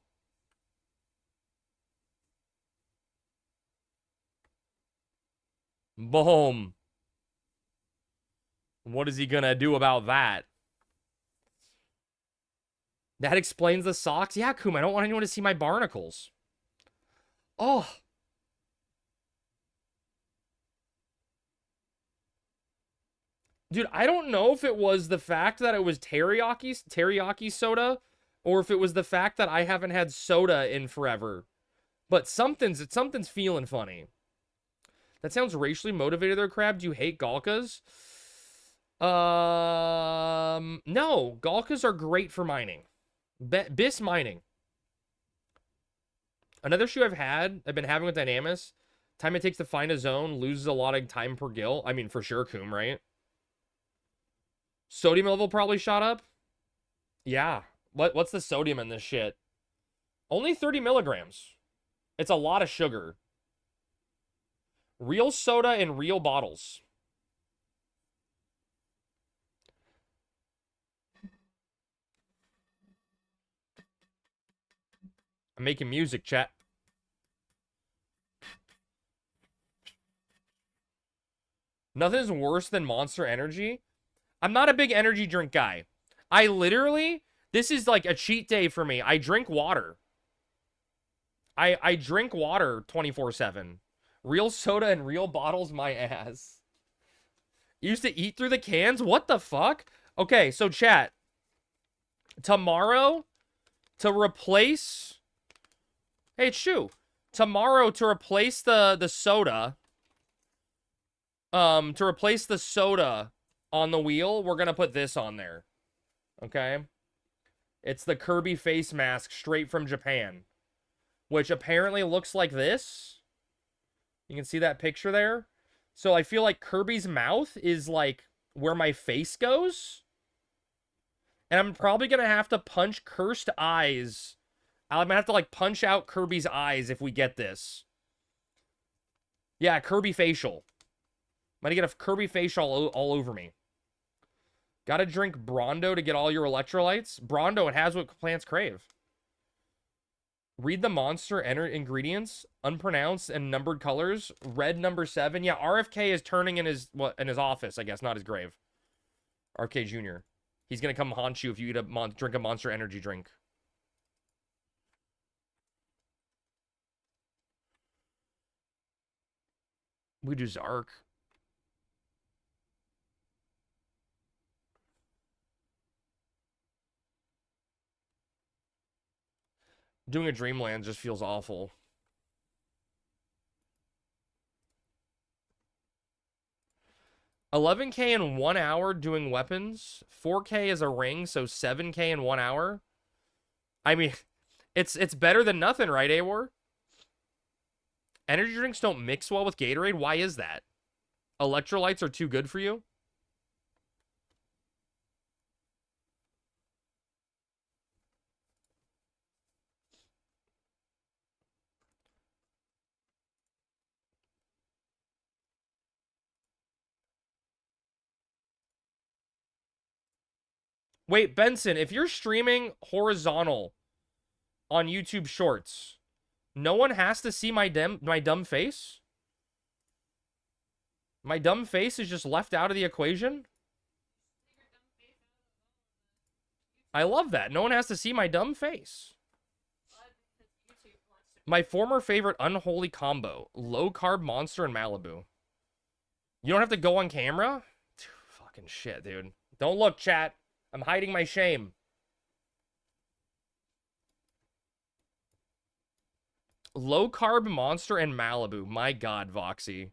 Boom. What is he gonna do about that? That explains the socks? Yeah, Koom, I don't want anyone to see my barnacles. Oh. Dude, I don't know if it was the fact that it was teriyaki soda, or if it was the fact that I haven't had soda in forever. But something's feeling funny. That sounds racially motivated there, Crab. Do you hate Galkas? No. Galkas are great for mining. Bis mining. Another issue I've been having with Dynamis, time it takes to find a zone, loses a lot of time per gil. I mean, for sure, Koom, right? Sodium level probably shot up. Yeah. What's the sodium in this shit? Only 30 milligrams. It's a lot of sugar. Real soda in real bottles. I'm making music, chat. Nothing's worse than Monster Energy. I'm not a big energy drink guy. I literally, this is like a cheat day for me. I drink water. I drink water 24/7. Real soda and real bottles, my ass. Used to eat through the cans? What the fuck? Okay, so chat. Tomorrow, to replace... Hey, it's Shu. Tomorrow, to replace the soda... to replace the soda on the wheel, we're gonna put this on there. Okay? It's the Kirby face mask straight from Japan. Which apparently looks like this. You can see that picture there. So I feel like Kirby's mouth is like where my face goes. And I'm probably gonna have to punch cursed eyes. I'm gonna have to like punch out Kirby's eyes if we get this. Yeah, Kirby facial. I'm gonna get a Kirby facial all over me. Gotta drink Brondo to get all your electrolytes. Brondo, it has what plants crave. Read the monster enter ingredients, unpronounced and numbered colors. Red number 7. Yeah, RFK is turning in his office, I guess, not his grave. RFK Jr. He's gonna come haunt you if you drink a Monster Energy drink. We do Zark. Doing a Dreamland just feels awful. $11K in 1 hour doing weapons. 4K is a ring, so 7K in 1 hour. I mean, it's better than nothing, right, Awar? Energy drinks don't mix well with Gatorade. Why is that? Electrolytes are too good for you? Wait, Benson, if you're streaming horizontal on YouTube Shorts, no one has to see my dumb face? My dumb face is just left out of the equation? I love that. No one has to see my dumb face. My former favorite unholy combo. Low-carb Monster and Malibu. You don't have to go on camera? Fucking shit, dude. Don't look, chat. I'm hiding my shame. Low-carb Monster and Malibu. My god, Voxy.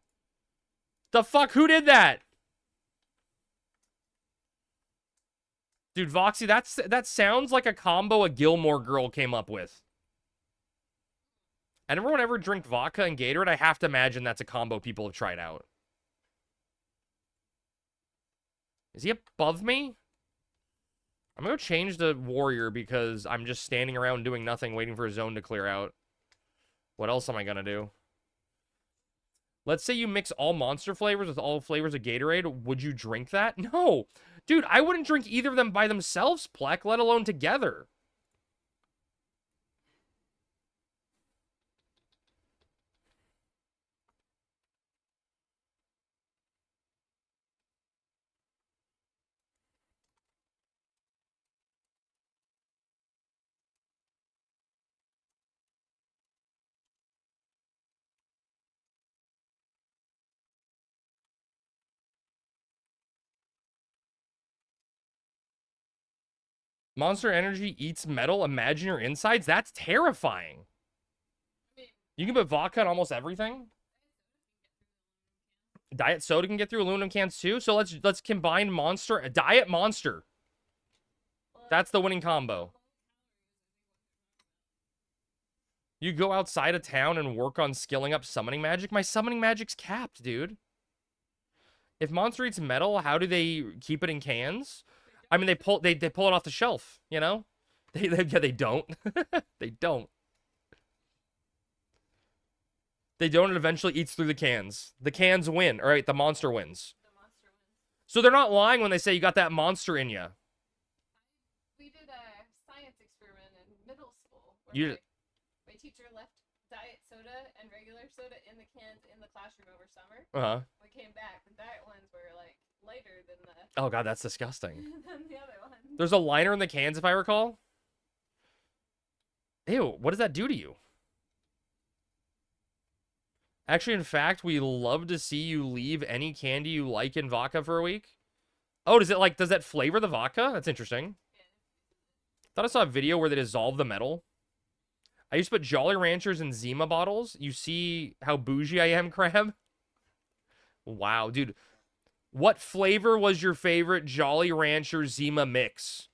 The fuck? Who did that? Dude, Voxy, that sounds like a combo a Gilmore Girl came up with. And everyone ever drink vodka and Gatorade? I have to imagine that's a combo people have tried out. Is he above me? I'm gonna go change the warrior because I'm just standing around doing nothing, waiting for a zone to clear out. What else am I gonna do? Let's say you mix all monster flavors with all flavors of Gatorade. Would you drink that? No. Dude, I wouldn't drink either of them by themselves, Plek, let alone together. Monster Energy eats metal. Imagine your insides. That's terrifying. You can put vodka on almost everything. Diet soda can get through aluminum cans too. So let's combine Monster, Diet Monster. That's the winning combo. You go outside of town and work on skilling up summoning magic. My summoning magic's capped, dude. If Monster eats metal, how do they keep it in cans? I mean, they pull it off the shelf, you know? They don't. They don't. They don't, and eventually eats through the cans. The cans win. All right, the monster wins. So they're not lying when they say you got that monster in you. We did a science experiment in middle school. Where my teacher left diet soda and regular soda in the cans in the classroom over summer. We came back. The diet ones were like lighter than the. Oh god, that's disgusting. than the other one. There's a liner in the cans, if I recall. Ew, what does that do to you? Actually, in fact, we love to see you leave any candy you like in vodka for a week. Oh, does that flavor the vodka? That's interesting. Yeah. Thought I saw a video where they dissolve the metal. I used to put Jolly Ranchers in Zima bottles. You see how bougie I am, Crab? Wow, dude. What flavor was your favorite Jolly Rancher Zima mix?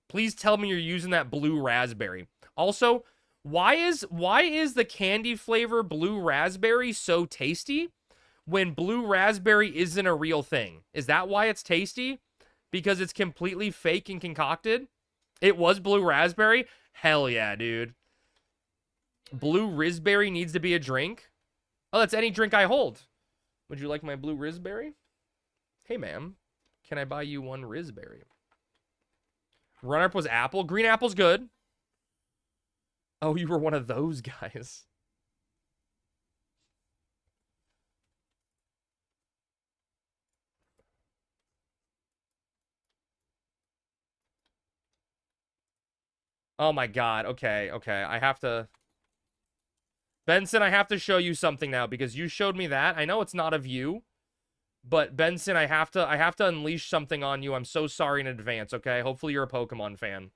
Please tell me you're using that blue raspberry. Also, why is the candy flavor blue raspberry so tasty when blue raspberry isn't a real thing? Is that why it's tasty? Because it's completely fake and concocted? It was blue raspberry? Hell yeah, dude. Blue raspberry needs to be a drink? Oh, that's any drink I hold. Would you like my blue raspberry? Hey, ma'am. Can I buy you one raspberry? Runner-up was apple. Green apple's good. Oh, you were one of those guys. Oh my god. Okay, okay. I have to... Benson, I have to show you something now because you showed me that. I know it's not of you, but Benson, I have to unleash something on you. I'm so sorry in advance, okay? Hopefully you're a Pokemon fan.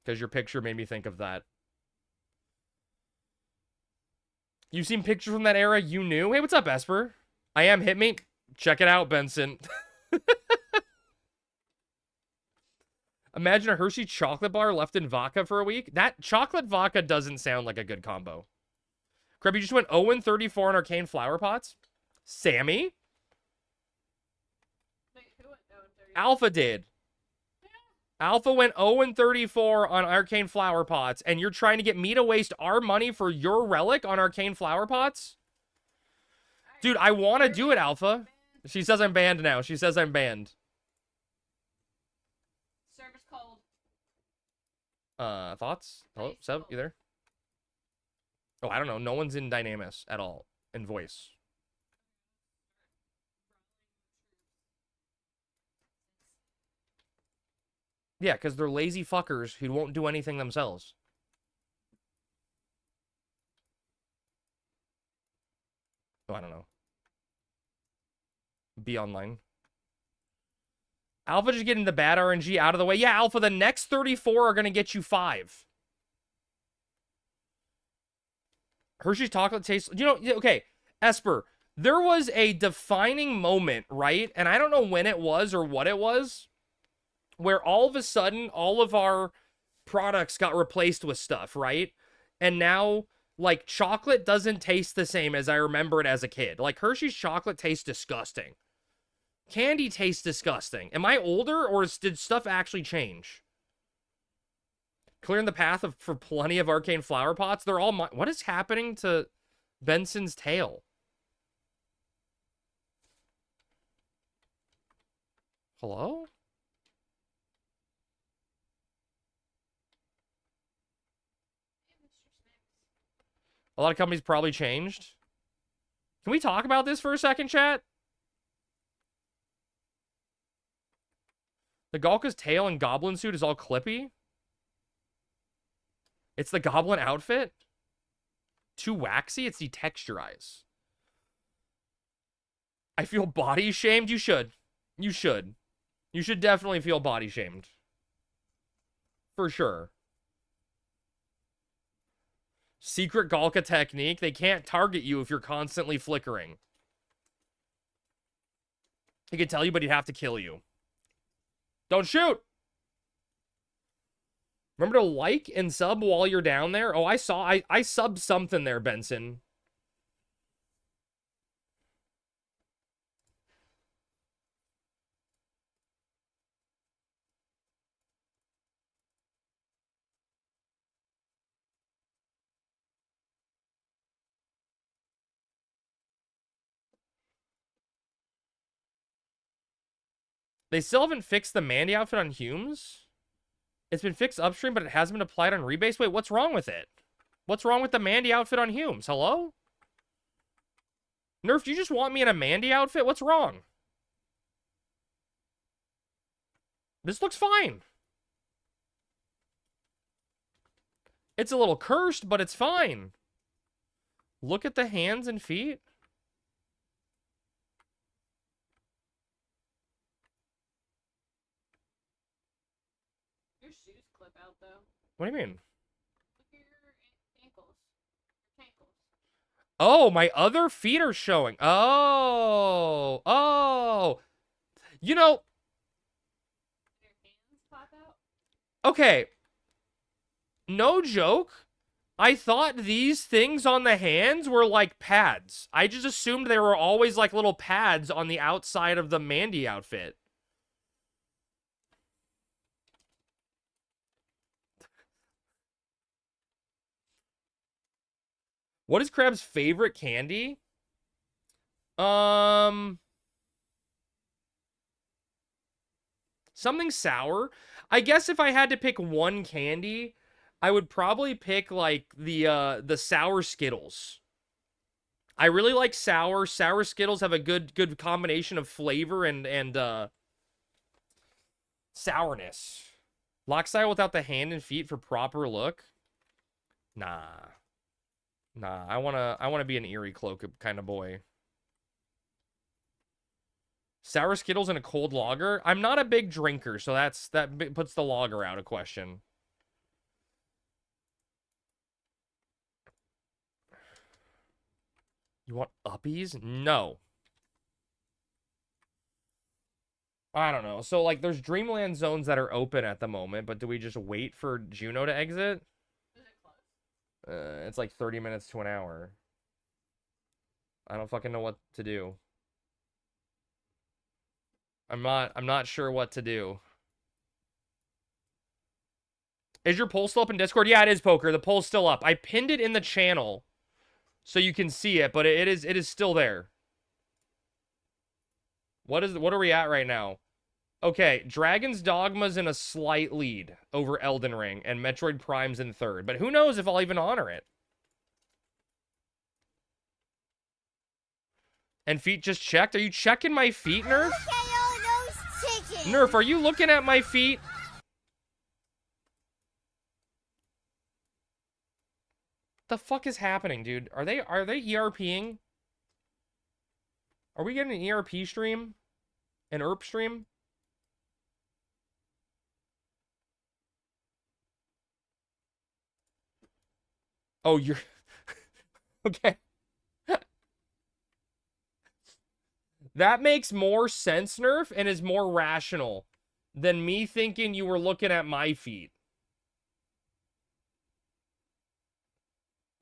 Because your picture made me think of that. You've seen pictures from that era you knew? Hey, what's up, Esper? I am Hit Me. Check it out, Benson. Imagine a Hershey chocolate bar left in vodka for a week. That chocolate vodka doesn't sound like a good combo. Crab, you just went 0-34 on Arcane Flower Pots? Sammy? Wait, who went 0-30? Alpha did. Alpha went 0-34 on Arcane Flower Pots, and you're trying to get me to waste our money for your relic on Arcane Flower Pots? Dude, I want to do it, Alpha. She says I'm banned now. She says I'm banned. Service called. Thoughts? Hello, Seb, you there? Oh, I don't know. No one's in Dynamis at all. In voice. Yeah, because they're lazy fuckers who won't do anything themselves. Oh, I don't know. Be online. Alpha just getting the bad RNG out of the way. Yeah, Alpha, the next 34 are going to get you 5. Hershey's chocolate tastes... You know, okay, Esper, there was a defining moment, right? And I don't know when it was or what it was, where all of a sudden, all of our products got replaced with stuff, right? And now, like, chocolate doesn't taste the same as I remember it as a kid. Like, Hershey's chocolate tastes disgusting. Candy tastes disgusting. Am I older, or did stuff actually change? Clearing the path for plenty of Arcane Flower Pots. They're all... What is happening to Benson's tail? Hello? A lot of companies probably changed. Can we talk about this for a second, chat? The Galka's tail and goblin suit is all clippy. It's the goblin outfit. Too waxy? It's detexturized. I feel body shamed? You should. You should. You should definitely feel body shamed. For sure. Secret Galka technique. They can't target you if you're constantly flickering. He could tell you, but he'd have to kill you. Don't shoot! Remember to like and sub while you're down there? Oh, I saw. I subbed something there, Benson. They still haven't fixed the Mandy outfit on Humes? It's been fixed upstream, but it hasn't been applied on rebase? Wait, what's wrong with it? What's wrong with the Mandy outfit on Humes? Hello? Nerf, do you just want me in a Mandy outfit? What's wrong? This looks fine. It's a little cursed, but it's fine. Look at the hands and feet. Your shoes clip out though. What do you mean? Look at your ankles. Your cankles. Oh, my other feet are showing. Oh. Oh. You know. Your hands pop out. Okay. No joke. I thought these things on the hands were like pads. I just assumed they were always like little pads on the outside of the Mandy outfit. What is Crab's favorite candy? Something sour. I guess if I had to pick one candy, I would probably pick like the sour Skittles. I really like sour. Sour Skittles have a good combination of flavor and sourness. Lock style without the hand and feet for proper look. Nah. Nah, I wanna be an eerie cloak kind of boy. Sour Skittles and a cold lager. I'm not a big drinker, so that puts the lager out of question. You want uppies? No. I don't know. So, like, there's Dreamland zones that are open at the moment, but do we just wait for Juno to exit? It's like 30 minutes to an hour. I don't fucking know what to do. I'm not sure what to do. Is your poll still up in Discord? Yeah, it is, Poker. The poll's still up. I pinned it in the channel so you can see it, but it is still there. What are we at right now? Okay, Dragon's Dogma's in a slight lead over Elden Ring, and Metroid Prime's in third. But who knows if I'll even honor it. And feet just checked? Are you checking my feet, Nerf? Nerf, are you looking at my feet? The fuck is happening, dude? Are they ERPing? Are we getting an ERP stream? An ERP stream? Oh, you're... Okay. That makes more sense, Nerf, and is more rational than me thinking you were looking at my feet.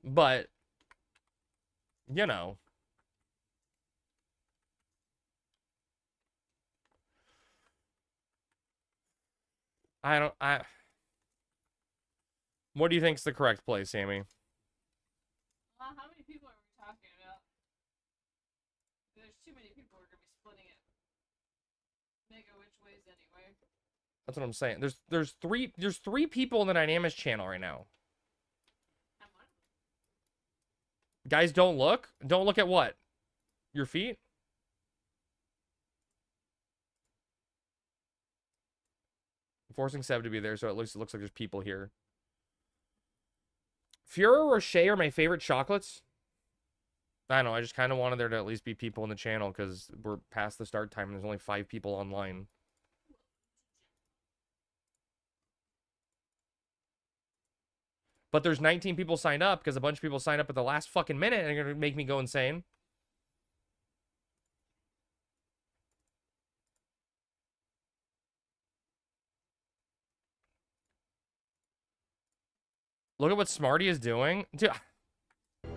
But, you know. What do you think's the correct play, Sammy? How many people are we talking about? There's too many people who are gonna be splitting it. Mega which ways anyway. That's what I'm saying. There's three people in the Dynamis channel right now. Guys, don't look. Don't look at what? Your feet? Forcing Seb to be there, so it looks like there's people here. Ferrero Rocher are my favorite chocolates. I don't know. I just kind of wanted there to at least be people in the channel because we're past the start time and there's only 5 people online. But there's 19 people signed up because a bunch of people signed up at the last fucking minute and they're going to make me go insane. Look at what Smarty is doing. Dude,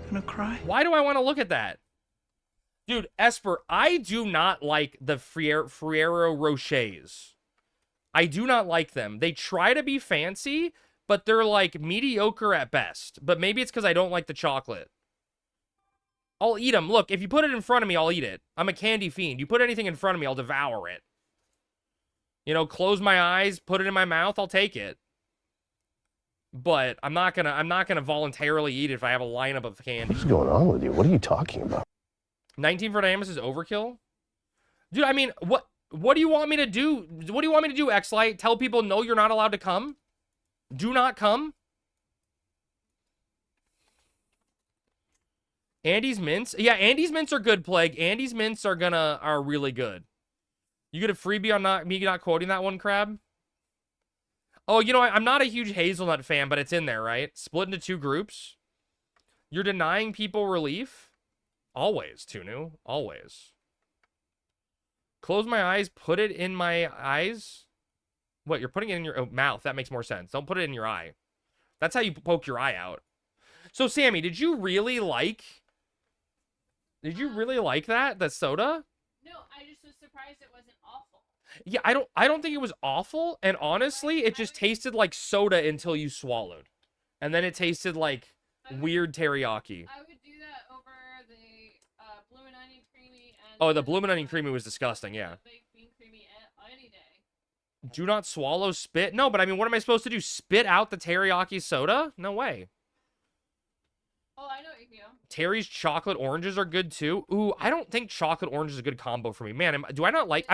gonna cry? why do I want to look at that? Dude, Esper, I do not like the Ferrero Rochers. I do not like them. They try to be fancy, but they're like mediocre at best. But maybe it's because I don't like the chocolate. I'll eat them. Look, if you put it in front of me, I'll eat it. I'm a candy fiend. You put anything in front of me, I'll devour it. You know, close my eyes, put it in my mouth, I'll take it. But I'm not gonna voluntarily eat it if I have a lineup of candy. What's going on with you? What are you talking about? 19 for Dynamis is overkill? Dude, I mean, what do you want me to do? What do you want me to do, X-Lite? Tell people, no, you're not allowed to come? Do not come? Andy's Mints? Yeah, Andy's Mints are good, Plague. Andy's Mints are really good. You get a freebie on me not quoting that one, Crab? Oh, you know, I'm not a huge hazelnut fan, but it's in there, right? Split into 2 groups. You're denying people relief? Always, Tunu. Always. Close my eyes, put it in my eyes? What, you're putting it in your mouth? That makes more sense. Don't put it in your eye. That's how you poke your eye out. So, Sammy, did you really like that? That soda? No, I just was surprised it wasn't awful. Yeah, I don't think it was awful, and honestly, it just tasted like soda until you swallowed. And then it tasted like weird teriyaki. I would do that over the Bloomin' Onion Creamy and Oh, the Bloomin' Onion Creamy was disgusting, yeah. Baked Bean Creamy any day. Do not swallow spit. No, but I mean, what am I supposed to do? Spit out the teriyaki soda? No way. Oh, I know what you mean. Terry's chocolate oranges are good too. Ooh, I don't think chocolate orange is a good combo for me. Man, do I not like...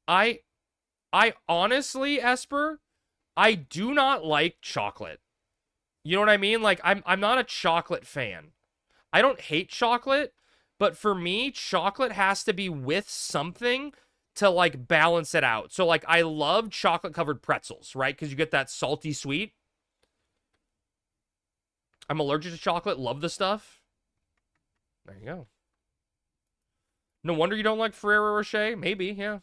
I honestly, Esper, I do not like chocolate. You know what I mean? Like, I'm not a chocolate fan. I don't hate chocolate, but for me, chocolate has to be with something to, like, balance it out. So, like, I love chocolate-covered pretzels, right? Because you get that salty sweet. I'm allergic to chocolate. Love the stuff. There you go. No wonder you don't like Ferrero Rocher. Maybe, yeah.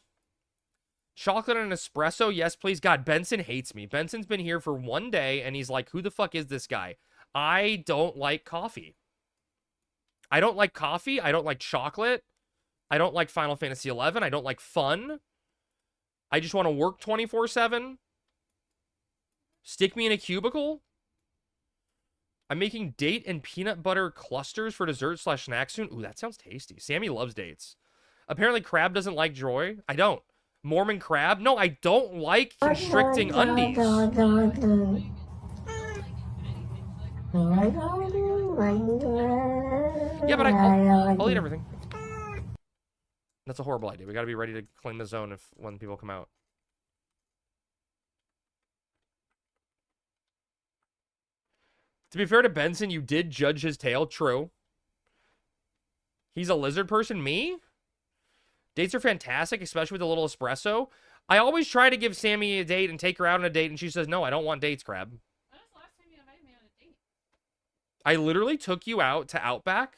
Chocolate and espresso, yes, please. God, Benson hates me. Benson's been here for one day, and he's like, who the fuck is this guy? I don't like coffee. I don't like coffee. I don't like chocolate. I don't like Final Fantasy XI. I don't like fun. I just want to work 24/7. Stick me in a cubicle. I'm making date and peanut butter clusters for dessert/snack soon. Ooh, that sounds tasty. Sammy loves dates. Apparently, Crab doesn't like Joy. I don't. Mormon Crab? No, I don't like constricting undies. Yeah, but I'll eat everything. That's a horrible idea. We gotta be ready to clean the zone when people come out. To be fair to Benson, you did judge his tail. True. He's a lizard person. Me? Dates are fantastic, especially with a little espresso. I always try to give Sammy a date and take her out on a date, and she says, no, I don't want dates, Crab. When was the last time you invited me on a date? I literally took you out to Outback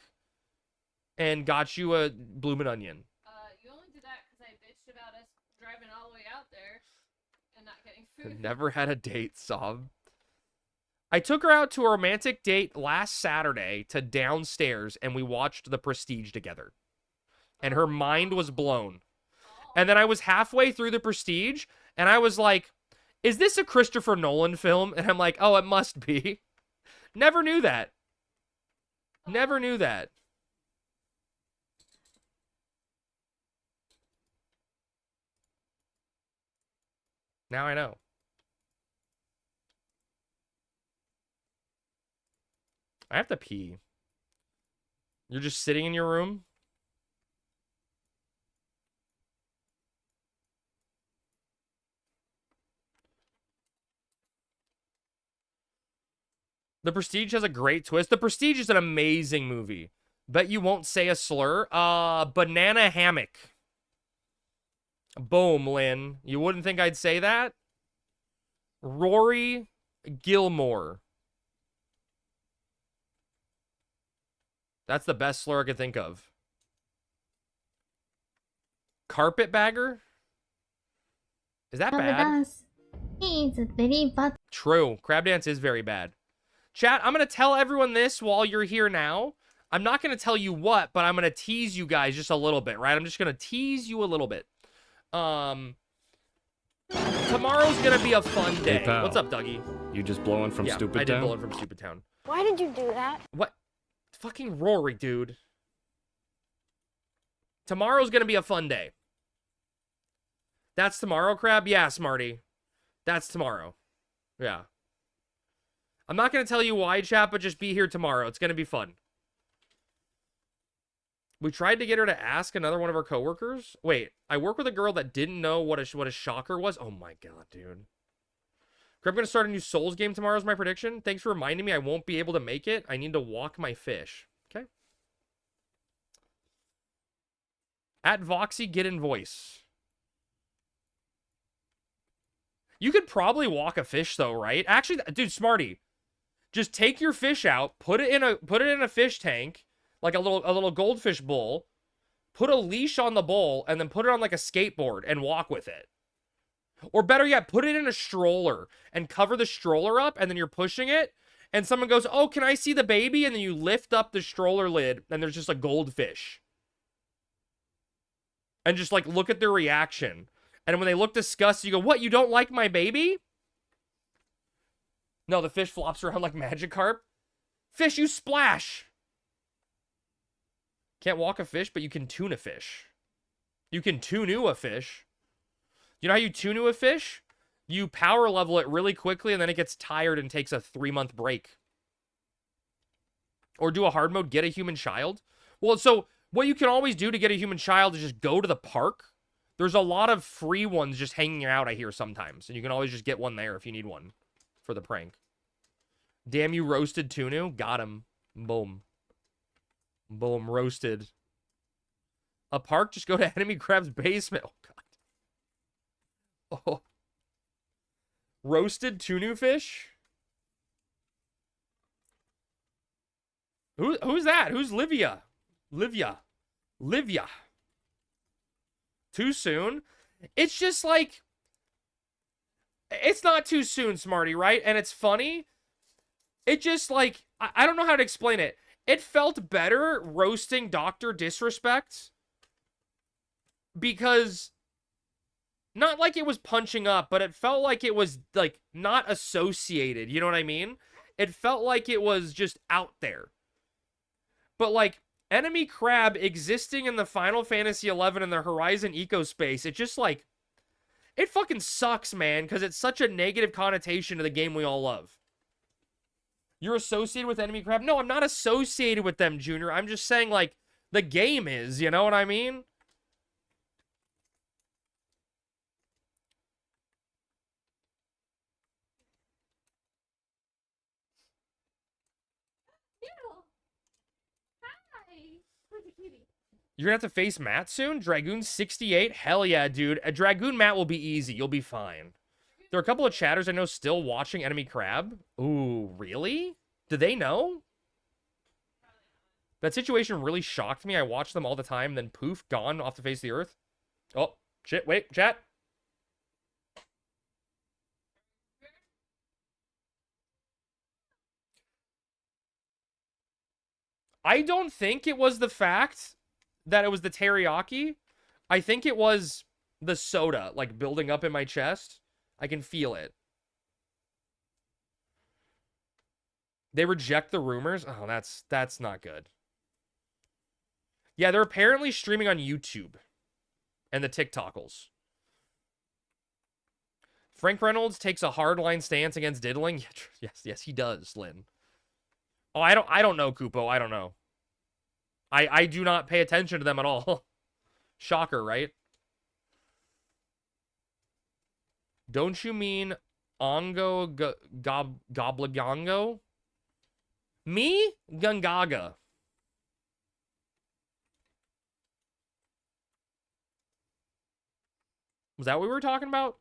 and got you a bloomin' onion. You only did that because I bitched about us driving all the way out there and not getting food. Never had a date, Sob. I took her out to a romantic date last Saturday to downstairs, and we watched The Prestige together. And her mind was blown. And then I was halfway through The Prestige, and I was like, is this a Christopher Nolan film? And I'm like, oh, it must be. Never knew that. Never knew that. Now I know. I have to pee. You're just sitting in your room? The Prestige has a great twist. The Prestige is an amazing movie. Bet you won't say a slur. Banana hammock. Boom, Lynn. You wouldn't think I'd say that? Rory Gilmore. That's the best slur I could think of. Carpetbagger? Is that bad? It's very bad. True. Crab dance is very bad. Chat, I'm going to tell everyone this while you're here now. I'm not going to tell you what, but I'm going to tease you guys just a little bit, right? I'm just going to tease you a little bit. Tomorrow's going to be a fun day. Hey, pal. What's up, Dougie? You just blowing from Stupid I did Town? blow it from Stupid Town. Why did you do that? What? Fucking Rory, dude. Tomorrow's going to be a fun day. That's tomorrow, Crab? Yeah, Smarty. That's tomorrow. Yeah. I'm not going to tell you why, chat, but just be here tomorrow. It's going to be fun. We tried to get her to ask another one of our coworkers. Wait, I work with a girl that didn't know what a shocker was. Oh my god, dude. I'm going to start a new Souls game tomorrow is my prediction. Thanks for reminding me I won't be able to make it. I need to walk my fish. Okay. At Voxy, get in voice. You could probably walk a fish though, right? Actually, dude, Smarty. Just take your fish out, put it in a fish tank, like a little goldfish bowl, put a leash on the bowl, and then put it on like a skateboard and walk with it. Or better yet, put it in a stroller and cover the stroller up, and then you're pushing it, and someone goes, oh, can I see the baby? And then you lift up the stroller lid, and there's just a goldfish. And just like look at their reaction. And when they look disgusted, you go, what, you don't like my baby? No, the fish flops around like Magikarp. Fish, you splash. Can't walk a fish, but you can tune a fish. You can tune a fish. You know how you tunu a fish? You power level it really quickly, and then it gets tired and takes a 3-month break. Or do a hard mode, get a human child. Well, so what you can always do to get a human child is just go to the park. There's a lot of free ones just hanging out, I hear, sometimes. And you can always just get one there if you need one for the prank. Damn you, roasted tunu. Got him. Boom. Boom, roasted. A park? Just go to Enemy Crab's basement. Oh, God. Oh. Roasted tunu fish? Who's that? Who's Livia? Livia. Too soon? It's just like... It's not too soon, Smarty, right? And it's funny. It just like... I don't know how to explain it. It felt better roasting Dr. Disrespect. Because... Not like it was punching up, but it felt like it was, like, not associated. You know what I mean? It felt like it was just out there. But, like, Enemy Crab existing in the Final Fantasy XI in the Horizon ecospace, it just, like... It fucking sucks, man, because it's such a negative connotation to the game we all love. You're associated with Enemy Crab? No, I'm not associated with them, Junior. I'm just saying, like, the game is, you know what I mean? You're gonna have to face Matt soon? Dragoon 68? Hell yeah, dude. A Dragoon Matt will be easy. You'll be fine. There are a couple of chatters I know still watching Enemy Crab. Ooh, really? Do they know? That situation really shocked me. I watched them all the time, then poof, gone off the face of the earth. Oh, shit, wait, chat. I don't think it was the fact that it was the teriyaki. I think it was the soda, like, building up in my chest. I can feel it. They reject the rumors? Oh, that's not good. Yeah, they're apparently streaming on YouTube. And the TikTokals. Frank Reynolds takes a hardline stance against diddling. Yes, he does, Lynn. Oh, I don't know, Kupo. I don't know. I do not pay attention to them at all. Shocker, right? Don't you mean Ongo Goblagongo? Me? Gungaga. Was that what we were talking about?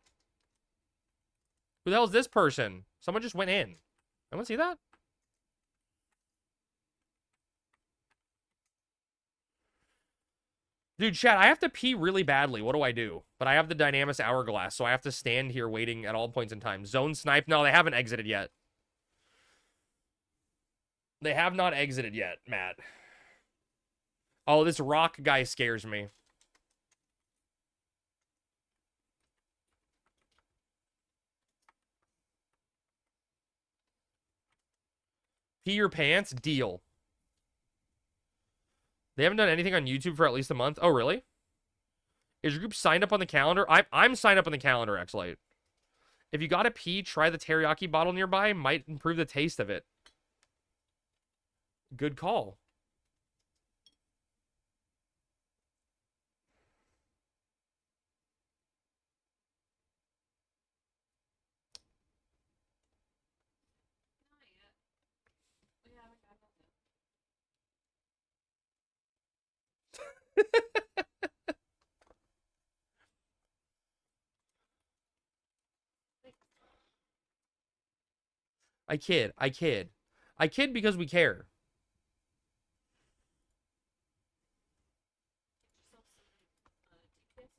Who the hell is this person? Someone just went in. Anyone see that? Dude, chat, I have to pee really badly. What do I do? But I have the Dynamis Hourglass, so I have to stand here waiting at all points in time. Zone snipe? No, they haven't exited yet. They have not exited yet, Matt. Oh, this rock guy scares me. Pee your pants? Deal. They haven't done anything on YouTube for at least a month. Oh, really? Is your group signed up on the calendar? I'm signed up on the calendar, actually. If you gotta pee, try the teriyaki bottle nearby. Might improve the taste of it. Good call. I kid. I kid because we care.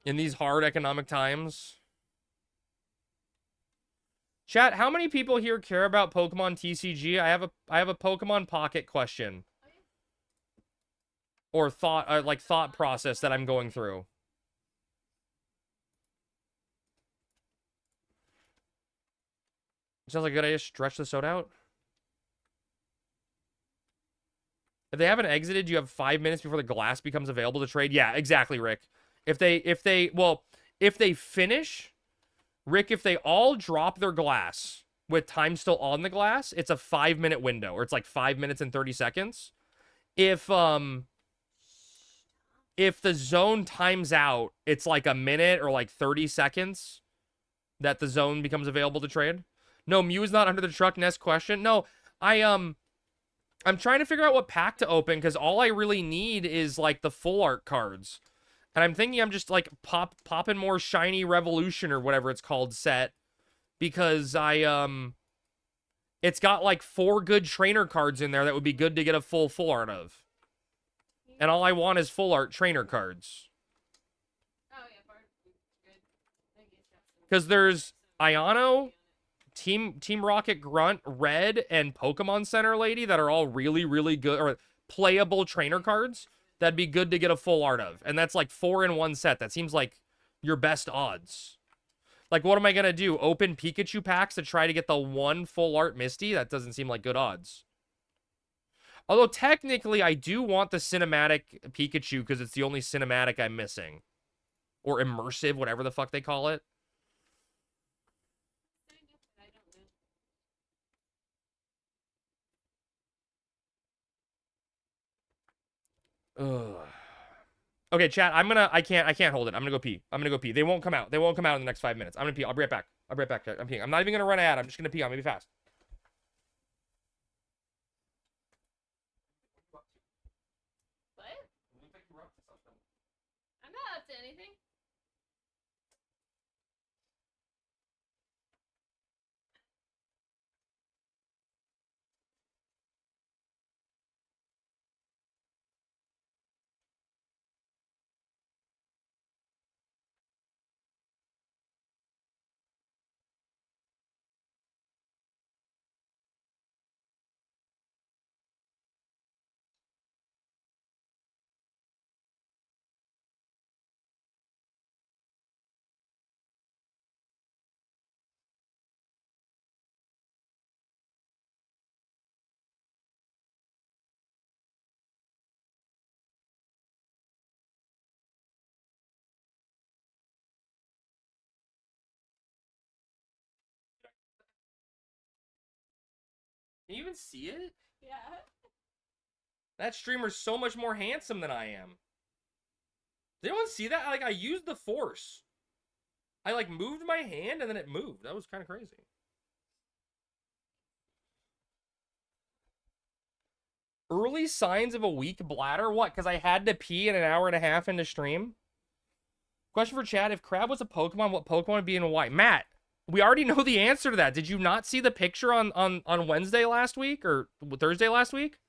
In these hard economic times. Chat, how many people here care about Pokemon TCG? I have a Pokemon Pocket question. Or thought process that I'm going through. Sounds like a good idea. Stretch the soda out. If they haven't exited, you have 5 minutes before the glass becomes available to trade. Yeah, exactly, Rick. If they finish Rick, if they all drop their glass with time still on the glass, it's a 5-minute window, or it's like 5 minutes and 30 seconds. If the zone times out, it's like a minute or like 30 seconds that the zone becomes available to trade. No, Mew is not under the truck. Next question. No, I'm trying to figure out what pack to open because all I really need is like the full art cards. And I'm thinking I'm just like popping more shiny Revolution or whatever it's called set because it's got like 4 good trainer cards in there that would be good to get a full art of. And all I want is full art trainer cards. Oh yeah, Bart, good. Because there's Iono, Team Rocket Grunt, Red, and Pokemon Center Lady that are all really, really good or playable trainer cards that'd be good to get a full art of. And that's like 4 in one set. That seems like your best odds. Like, what am I going to do? Open Pikachu packs to try to get the 1 full art Misty? That doesn't seem like good odds. Although, technically, I do want the cinematic Pikachu because it's the only cinematic I'm missing. Or immersive, whatever the fuck they call it. Ugh. Okay, chat, I can't hold it. I'm gonna go pee. They won't come out. They won't come out in the next 5 minutes. I'm gonna pee. I'll be right back. I'm peeing. I'm not even gonna run an ad. I'm just gonna pee. I'm gonna be fast. What? I'm not up to anything. Can you even see it? Yeah. That streamer's so much more handsome than I am. Did anyone see that? Like, I used the force. I, like, moved my hand and then it moved. That was kind of crazy. Early signs of a weak bladder? What? Because I had to pee in an hour and a half into stream? Question for chat. If Crab was a Pokemon, what Pokemon would be and why? Matt, we already know the answer to that. Did you not see the picture on Wednesday last week? Or Thursday last week?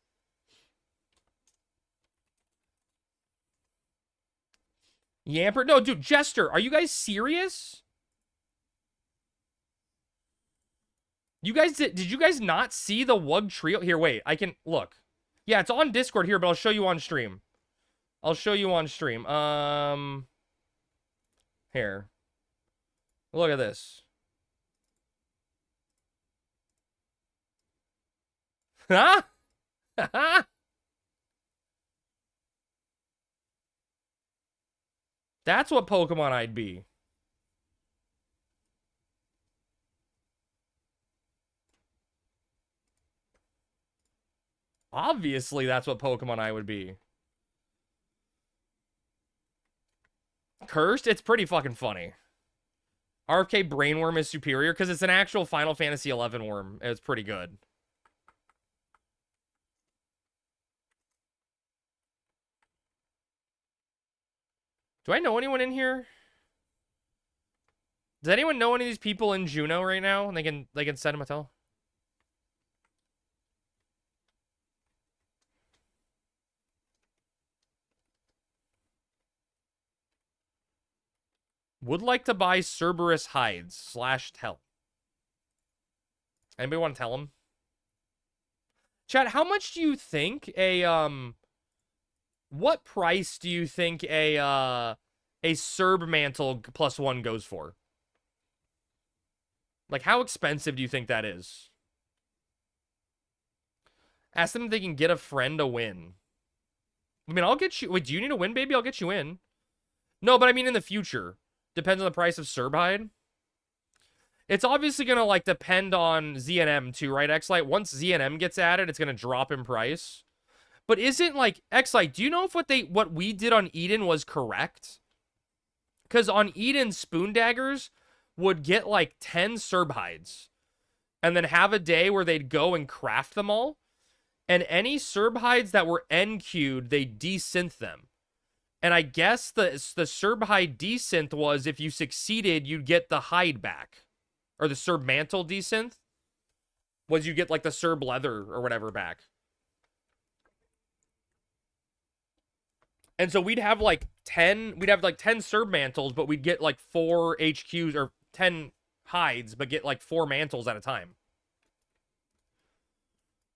Yamper? No, dude, Jester, are you guys serious? You guys, did you guys not see the Wug Trio? Here, wait, I can, look. Yeah, it's on Discord here, but I'll show you on stream. Here. Look at this. Huh? That's what Pokemon I'd be. Obviously, that's what Pokemon I would be. Cursed? It's pretty fucking funny. RFK Brainworm is superior because it's an actual Final Fantasy XI worm. It's pretty good. Do I know anyone in here? Does anyone know any of these people in Juneau right now? And they can send them a tell. Would like to buy Cerberus hides / tell. Anybody want to tell him? Chat, how much do you think what price do you think a Cerb Mantle +1 goes for? Like, how expensive do you think that is? Ask them if they can get a friend a win. I mean, I'll get you... Wait, do you need a win, baby? I'll get you in. No, but I mean in the future. Depends on the price of Cerbhide. It's obviously gonna like depend on ZNM too, right, X-Lite? Once ZNM gets added, it's gonna drop in price. But isn't like X-Lite, do you know if what we did on Eden was correct? Because on Eden, Spoon Daggers would get like 10 Serb hides and then have a day where they'd go and craft them all. And any Serb hides that were NQ'd, they desynth them. And I guess the Serb hide desynth was if you succeeded, you'd get the hide back. Or the Serb mantle desynth was you get like the Serb leather or whatever back. And so we'd have like 10 Serb mantles, but we'd get like 4 HQs or 10 hides, but get like 4 mantles at a time.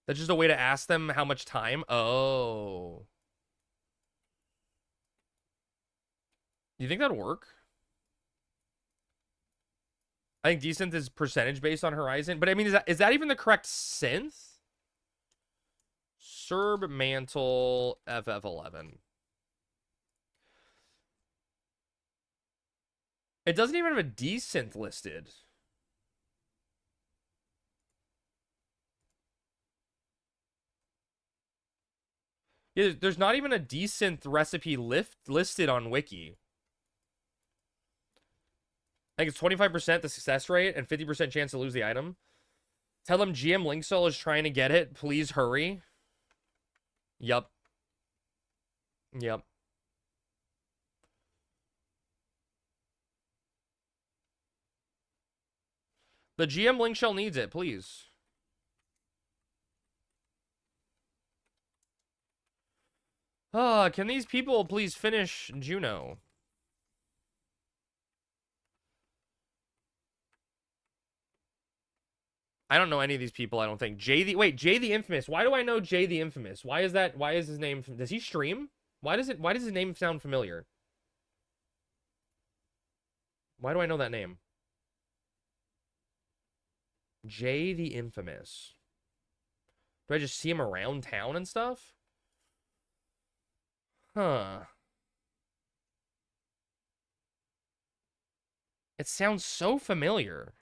That's just a way to ask them how much time. Oh. Do you think that'd work? I think desynth is percentage based on Horizon, but I mean, is that even the correct synth? Serb mantle FF11. It doesn't even have a desynth listed. Yeah, there's not even a desynth recipe listed on Wiki. I think it's 25% the success rate and 50% chance to lose the item. Tell them GM Linksoul is trying to get it. Please hurry. Yup. Yep. The GM Link Shell needs it, please. Can these people please finish Juno? I don't know any of these people, I don't think. Jay the Infamous. Why do I know Jay the Infamous? Why is his name? Does he stream? Why does his name sound familiar? Why do I know that name? Jay the Infamous. Do I just see him around town and stuff? Huh. It sounds so familiar.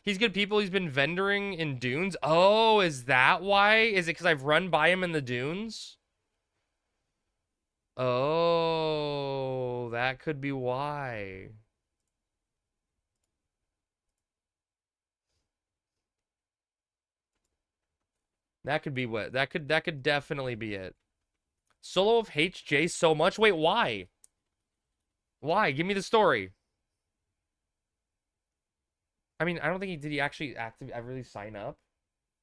He's good people. He's been vendoring in dunes. Oh, is that why? Is it because I've run by him in the dunes? Oh, that could be why. That could be what. That could definitely be it. Solo of hates Jay so much. Wait, why? Why? Give me the story. I mean, I don't think did he actually really sign up?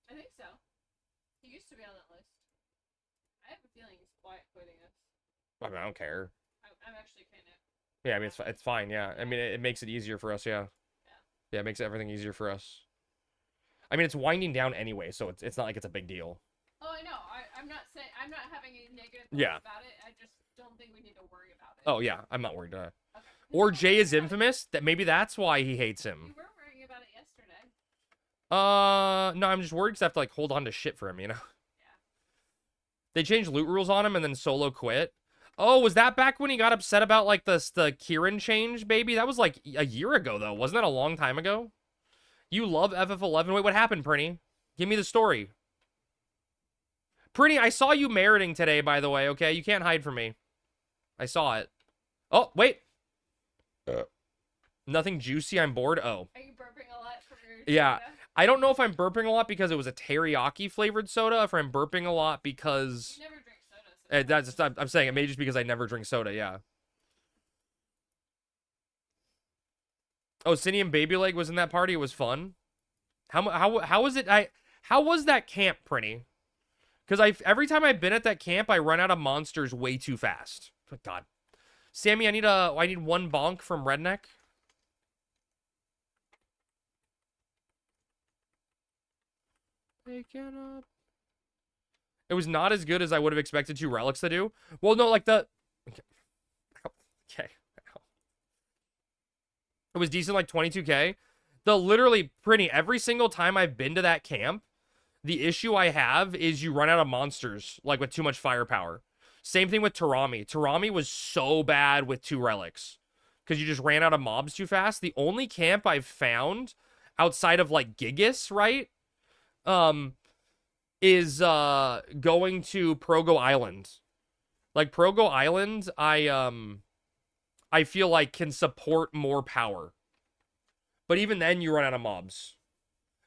I think so. He used to be on that list. I have a feeling he's quitting us. I mean, I don't care. I'm actually kind of. Yeah, I mean, it's fine, yeah. I mean, it makes it easier for us, yeah. Yeah, it makes everything easier for us. I mean, it's winding down anyway, so it's not like it's a big deal. Oh, I know. I'm not saying I'm not having any negative Yeah. thoughts about it. I just don't think we need to worry about it. Oh yeah, I'm not worried. Okay. Or Jay is infamous. That maybe that's why he hates You him. were worrying about it yesterday. No, I'm just worried because I have to like hold on to shit for him, you know. Yeah. They changed loot rules on him and then Solo quit. Oh, was that back when he got upset about like the Kieran change, baby? That was like a year ago though. Wasn't that a long time ago? You love FF11. Wait, what happened, Prinny? Give me the story. Prinny, I saw you meriting today, by the way, okay? You can't hide from me. I saw it. Oh, wait. Nothing juicy. I'm bored. Oh. Are you burping a lot from your Yeah. soda? I don't know if I'm burping a lot because it was a teriyaki flavored soda, if I'm burping a lot because... You never drink soda, so I'm saying it may just because I never drink soda, yeah. Oh, Cineum Baby Leg was in that party. It was fun. How was it? How was that camp, Prinny? Because every time I've been at that camp, I run out of monsters way too fast. Oh, God. Sammy, I need one bonk from Redneck. Waking up. It was not as good as I would have expected 2 relics to do. Well, no, like the... Okay. It was decent, like 22k. Literally, Prinny, every single time I've been to that camp, the issue I have is you run out of monsters, like with too much firepower. Same thing with Tarami. Tarami was so bad with 2 relics. because you just ran out of mobs too fast. The only camp I've found outside of like Gigas, right? Is going to Progo Island. Like Progo Island, I feel like can support more power. But even then you run out of mobs.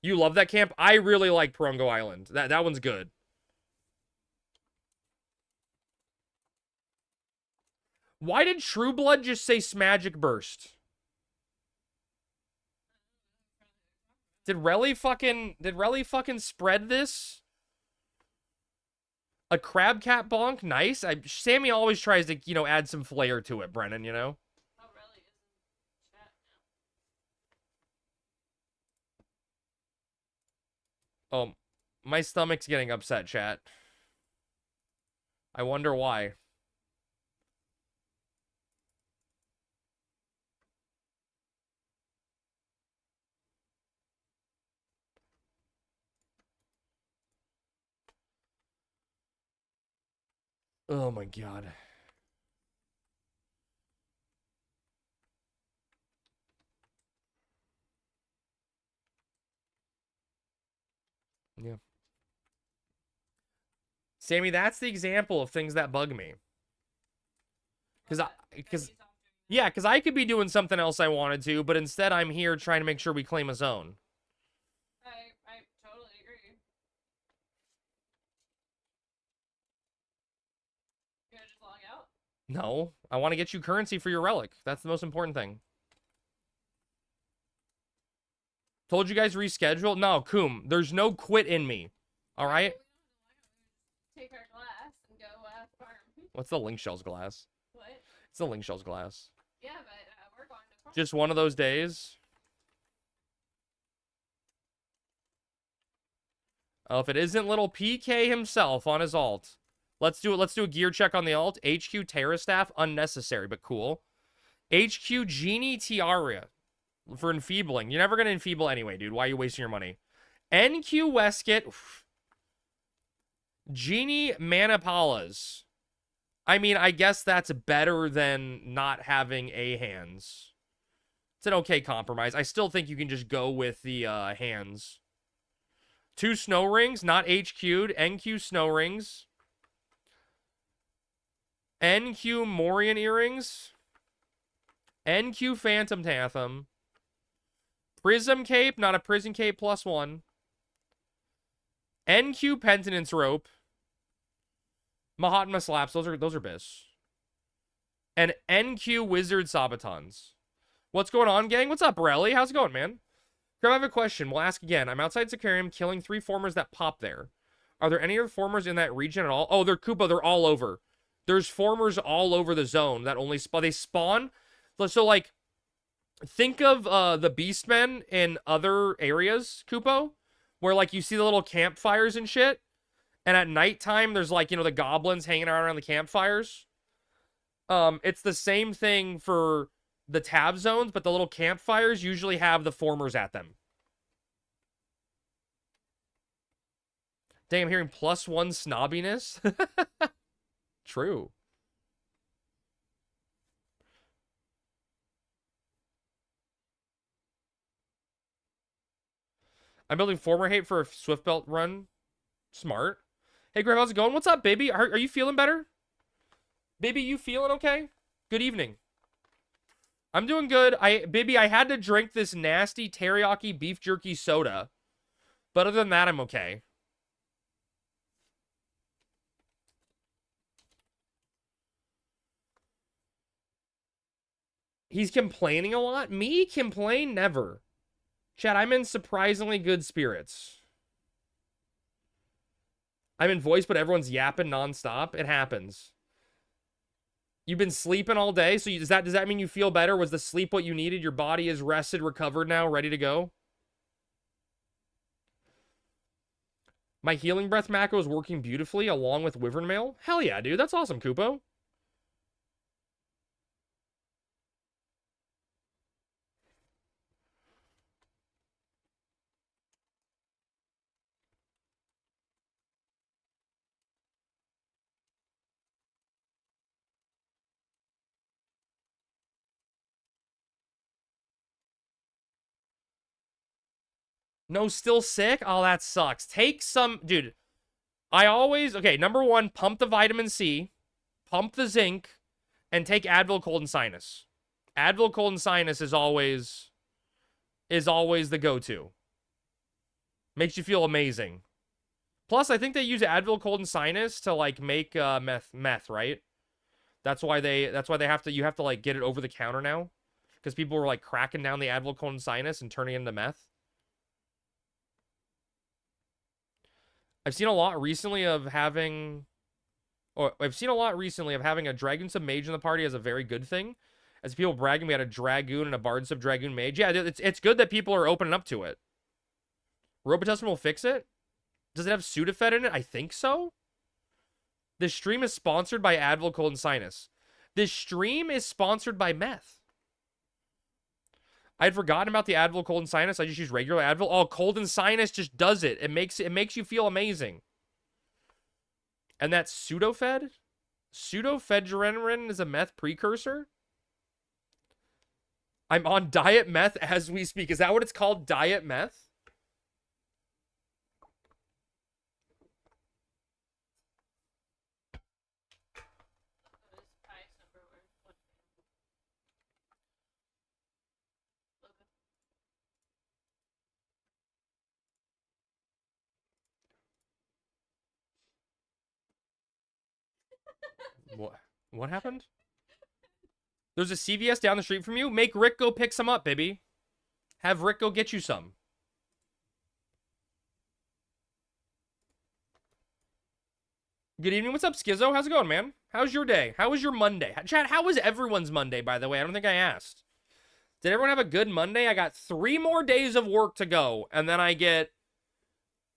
You love that camp? I really like Progo Island. That one's good. Why did True Blood just say Smagic Burst? Did Relly fucking spread this? A crab cat bonk? Nice. Sammy always tries to, you know, add some flair to it, Brennan, you know? Oh, really? Isn't chat now? Oh, my stomach's getting upset, chat. I wonder why. Oh my god. Yeah. Sammy, that's the example of things that bug me. Because I could be doing something else I wanted to, but instead I'm here trying to make sure we claim a zone. I totally agree. You gonna just log out? No, I want to get you currency for your relic. That's the most important thing. Told you guys reschedule? No, Coom, there's no quit in me. All right? Take our glass and go farm. What's the Link Shells glass? What? It's the Link Shells glass. Yeah, but we're going to farm. Just one of those days. Oh, if it isn't little PK himself on his alt. Let's do it. Let's do a gear check on the alt. HQ Terra Staff, unnecessary, but cool. HQ Genie Tiara for enfeebling. You're never going to enfeeble anyway, dude. Why are you wasting your money? NQ Westgate. Oof. Genie Manipalas. I mean, I guess that's better than not having a hands. It's an okay compromise. I still think you can just go with the hands. 2 snow rings, not HQ'd. NQ snow rings. NQ Morian earrings. NQ Phantom Tatham. Prism Cape, not a Prison Cape +1. NQ Penitence Rope. Mahatma Slaps, those are bis. And NQ Wizard Sabatons. What's going on, gang? What's up, Relly? How's it going, man? I have a question. We'll ask again. I'm outside Sakarium killing 3 formers that pop there. Are there any other formers in that region at all? Oh, they're Koopa. They're all over. There's formers all over the zone that only spawn. They spawn. So, like, think of the Beastmen in other areas, Koopo, where, like, you see the little campfires and shit. And at nighttime, there's, like, you know, the goblins hanging around the campfires. It's the same thing for the tab zones, but the little campfires usually have the formers at them. Dang, I'm hearing +1 snobbiness. True. I'm building former hate for a Swift Belt run. Smart. Hey, Greg, how's it going? What's up, baby? Are you feeling better? Baby, you feeling okay? Good evening. I'm doing good. Baby, I had to drink this nasty teriyaki beef jerky soda. But other than that, I'm okay. He's complaining a lot? Me? Complain? Never. Chad, I'm in surprisingly good spirits. I'm in voice, but everyone's yapping nonstop. It happens. You've been sleeping all day, so does that mean you feel better? Was the sleep what you needed? Your body is rested, recovered now, ready to go? My healing breath macro is working beautifully along with Wyvern Mail. Hell yeah, dude. That's awesome, Kupo. No, still sick? Oh, that sucks. Take some... Dude, I always... Okay, number one, pump the vitamin C, pump the zinc, and take Advil cold and sinus. Advil cold and sinus is always the go-to. Makes you feel amazing. Plus, I think they use Advil cold and sinus to, like, make meth, right? That's why they have to... You have to, like, get it over the counter now. Because people were, like, cracking down the Advil cold and sinus and turning it into meth. I've seen a lot recently of having a Dragoon Sub Mage in the party as a very good thing. As people bragging, we had a Dragoon and a Bard Sub Dragoon Mage. Yeah, it's good that people are opening up to it. Robitussin will fix it? Does it have Sudafed in it? I think so. This stream is sponsored by Advil Cold and Sinus. This stream is sponsored by meth. I had forgotten about the Advil Cold and Sinus. I just use regular Advil. Oh, Cold and Sinus just does it. It makes you feel amazing. And that's Sudafed? Pseudoephedrine is a meth precursor? I'm on diet meth as we speak. Is that what it's called? Diet meth? What happened? There's a CVS down the street from you? Make Rick go pick some up, baby. Have Rick go get you some. Good evening. What's up, Skizzo? How's it going, man? How's your day? How was your Monday? Chat, how was everyone's Monday, by the way? I don't think I asked. Did everyone have a good Monday? I got 3 more days of work to go, and then I get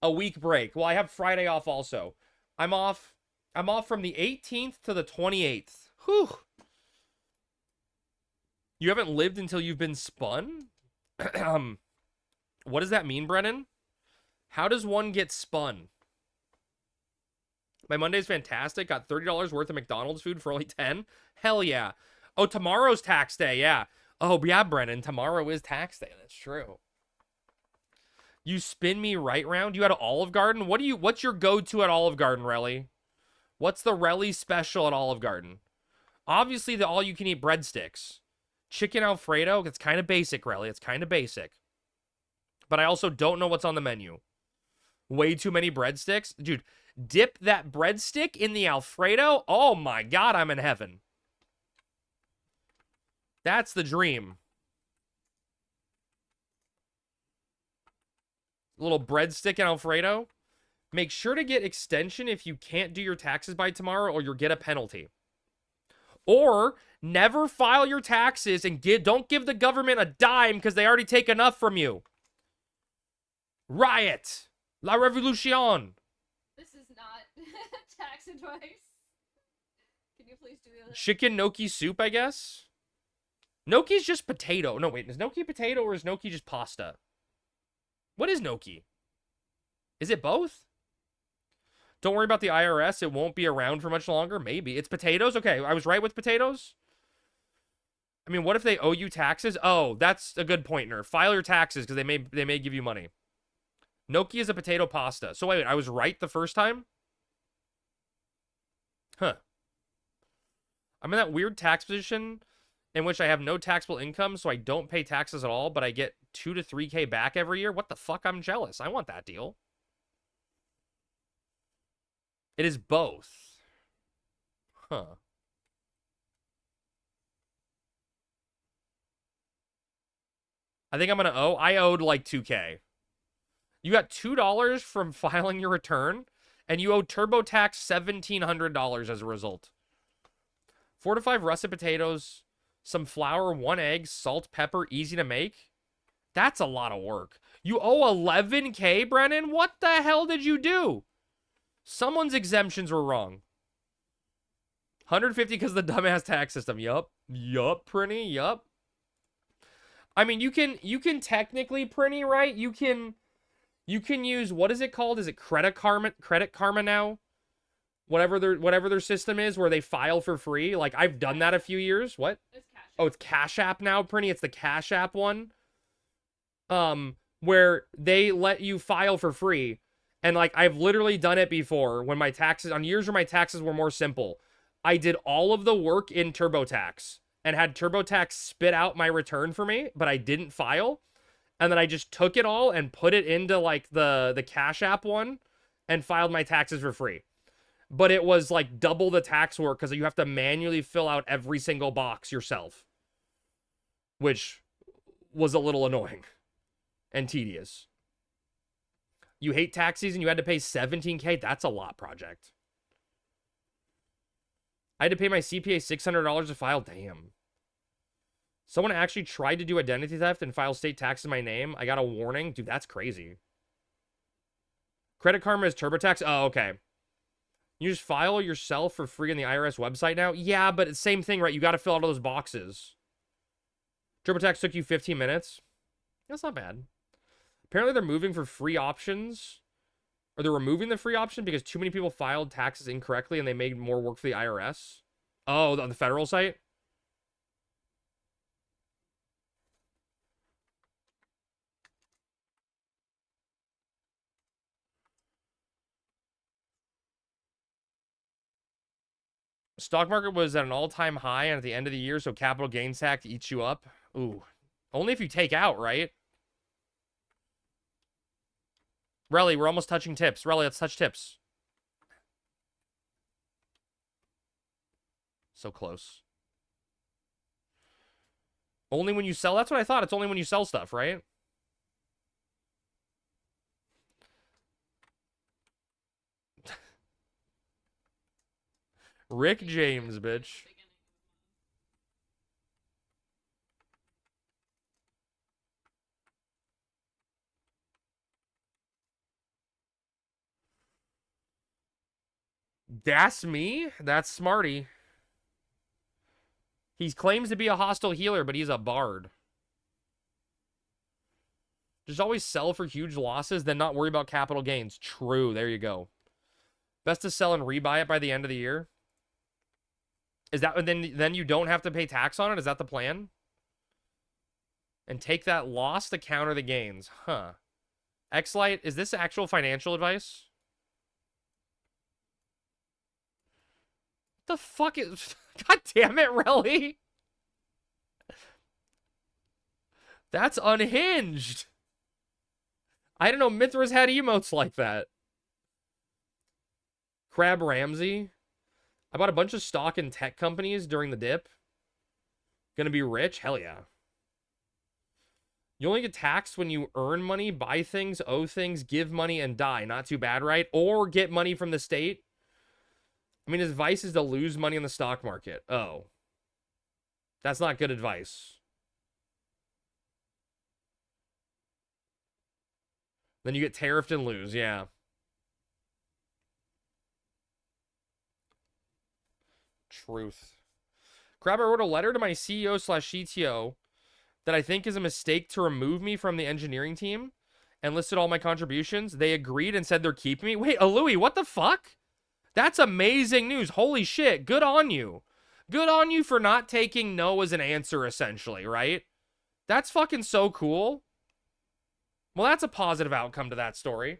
a week break. Well, I have Friday off also. I'm off from the 18th to the 28th. Whew. You haven't lived until you've been spun? What does that mean, Brennan? How does one get spun? My Monday's fantastic. Got $30 worth of McDonald's food for only 10. Hell yeah. Oh, tomorrow's tax day. Yeah. Oh, yeah, Brennan. Tomorrow is tax day. That's true. You spin me right round? You had an Olive Garden? What's your go-to at Olive Garden, Relly? What's the Relly special at Olive Garden? Obviously, the all-you-can-eat breadsticks. Chicken Alfredo, it's kind of basic, Relly. It's kind of basic. But I also don't know what's on the menu. Way too many breadsticks. Dude, dip that breadstick in the Alfredo. Oh my God, I'm in heaven. That's the dream. A little breadstick and Alfredo. Make sure to get extension if you can't do your taxes by tomorrow or you'll get a penalty. Or never file your taxes and don't give the government a dime because they already take enough from you. Riot. La Revolution. This is not tax advice. Can you please do the other? Chicken gnocchi soup, I guess? Gnocchi's just potato. No, wait. Is gnocchi potato or is gnocchi just pasta? What is gnocchi? Is it both? Don't worry about the IRS. It won't be around for much longer. Maybe. It's potatoes? Okay, I was right with potatoes? I mean, what if they owe you taxes? Oh, that's a good point, Nerf. File your taxes because they may give you money. Gnocchi is a potato pasta. So wait, I was right the first time? Huh. I'm in that weird tax position in which I have no taxable income, so I don't pay taxes at all, but I get 2 to 3K back every year. What the fuck? I'm jealous. I want that deal. It is both. Huh. I think I'm going to owe. I owed like 2K. You got $2 from filing your return, and you owe TurboTax $1,700 as a result. 4 to 5 russet potatoes, some flour, 1 egg, salt, pepper, easy to make. That's a lot of work. You owe 11K, Brennan? What the hell did you do? Someone's exemptions were wrong. 150 because of the dumbass tax system. Yup, Prinny, yup. I mean, you can technically, Prinny, right? You can use, what is it called? Is it Credit Karma now? Whatever their system is, where they file for free. Like, I've done that a few years. What? It's Cash App. Oh, it's Cash App now, Prinny. It's the Cash App one. where they let you file for free. And like, I've literally done it before when my taxes, on years where my taxes were more simple. I did all of the work in TurboTax and had TurboTax spit out my return for me, but I didn't file. And then I just took it all and put it into like the Cash App one and filed my taxes for free. But it was like double the tax work because you have to manually fill out every single box yourself, which was a little annoying and tedious. You hate tax season? You had to pay $17K? That's a lot, project. I had to pay my CPA $600 to file. Damn. Someone actually tried to do identity theft and file state tax in my name. I got a warning. Dude, that's crazy. Credit Karma is TurboTax? Oh, okay. You just file yourself for free on the IRS website now? Yeah, but it's the same thing, right? You got to fill out all those boxes. TurboTax took you 15 minutes. That's not bad. Apparently they're moving for free options. Or they're removing the free option because too many people filed taxes incorrectly and they made more work for the IRS. Oh, on the federal site? Stock market was at an all-time high and at the end of the year, so capital gains tax eats you up. Ooh. Only if you take out, right? Relly, we're almost touching tips. Relly, let's touch tips. So close. Only when you sell? That's what I thought. It's only when you sell stuff, right? Rick James, bitch. That's me? That's Smarty. He claims to be a hostile healer, but he's a bard. Just always sell for huge losses, then not worry about capital gains. True, there you go. Best to sell and rebuy it by the end of the year. Is that, then you don't have to pay tax on it? Is that the plan? And take that loss to counter the gains. Huh. X-Lite, is this actual financial advice? What the fuck is... God damn it, really? That's unhinged. I didn't know Mithras had emotes like that. Crab Ramsey. I bought a bunch of stock in tech companies during the dip. Gonna be rich? Hell yeah. You only get taxed when you earn money, buy things, owe things, give money, and die. Not too bad, right? Or get money from the state. I mean, his advice is to lose money in the stock market. Oh. That's not good advice. Then you get tariffed and lose, yeah. Truth. Crab, I wrote a letter to my CEO/CTO that I think is a mistake to remove me from the engineering team and listed all my contributions. They agreed and said they're keeping me. Wait, Louis, what the fuck? That's amazing news. Holy shit. Good on you. Good on you for not taking no as an answer, essentially, right? That's fucking so cool. Well, that's a positive outcome to that story.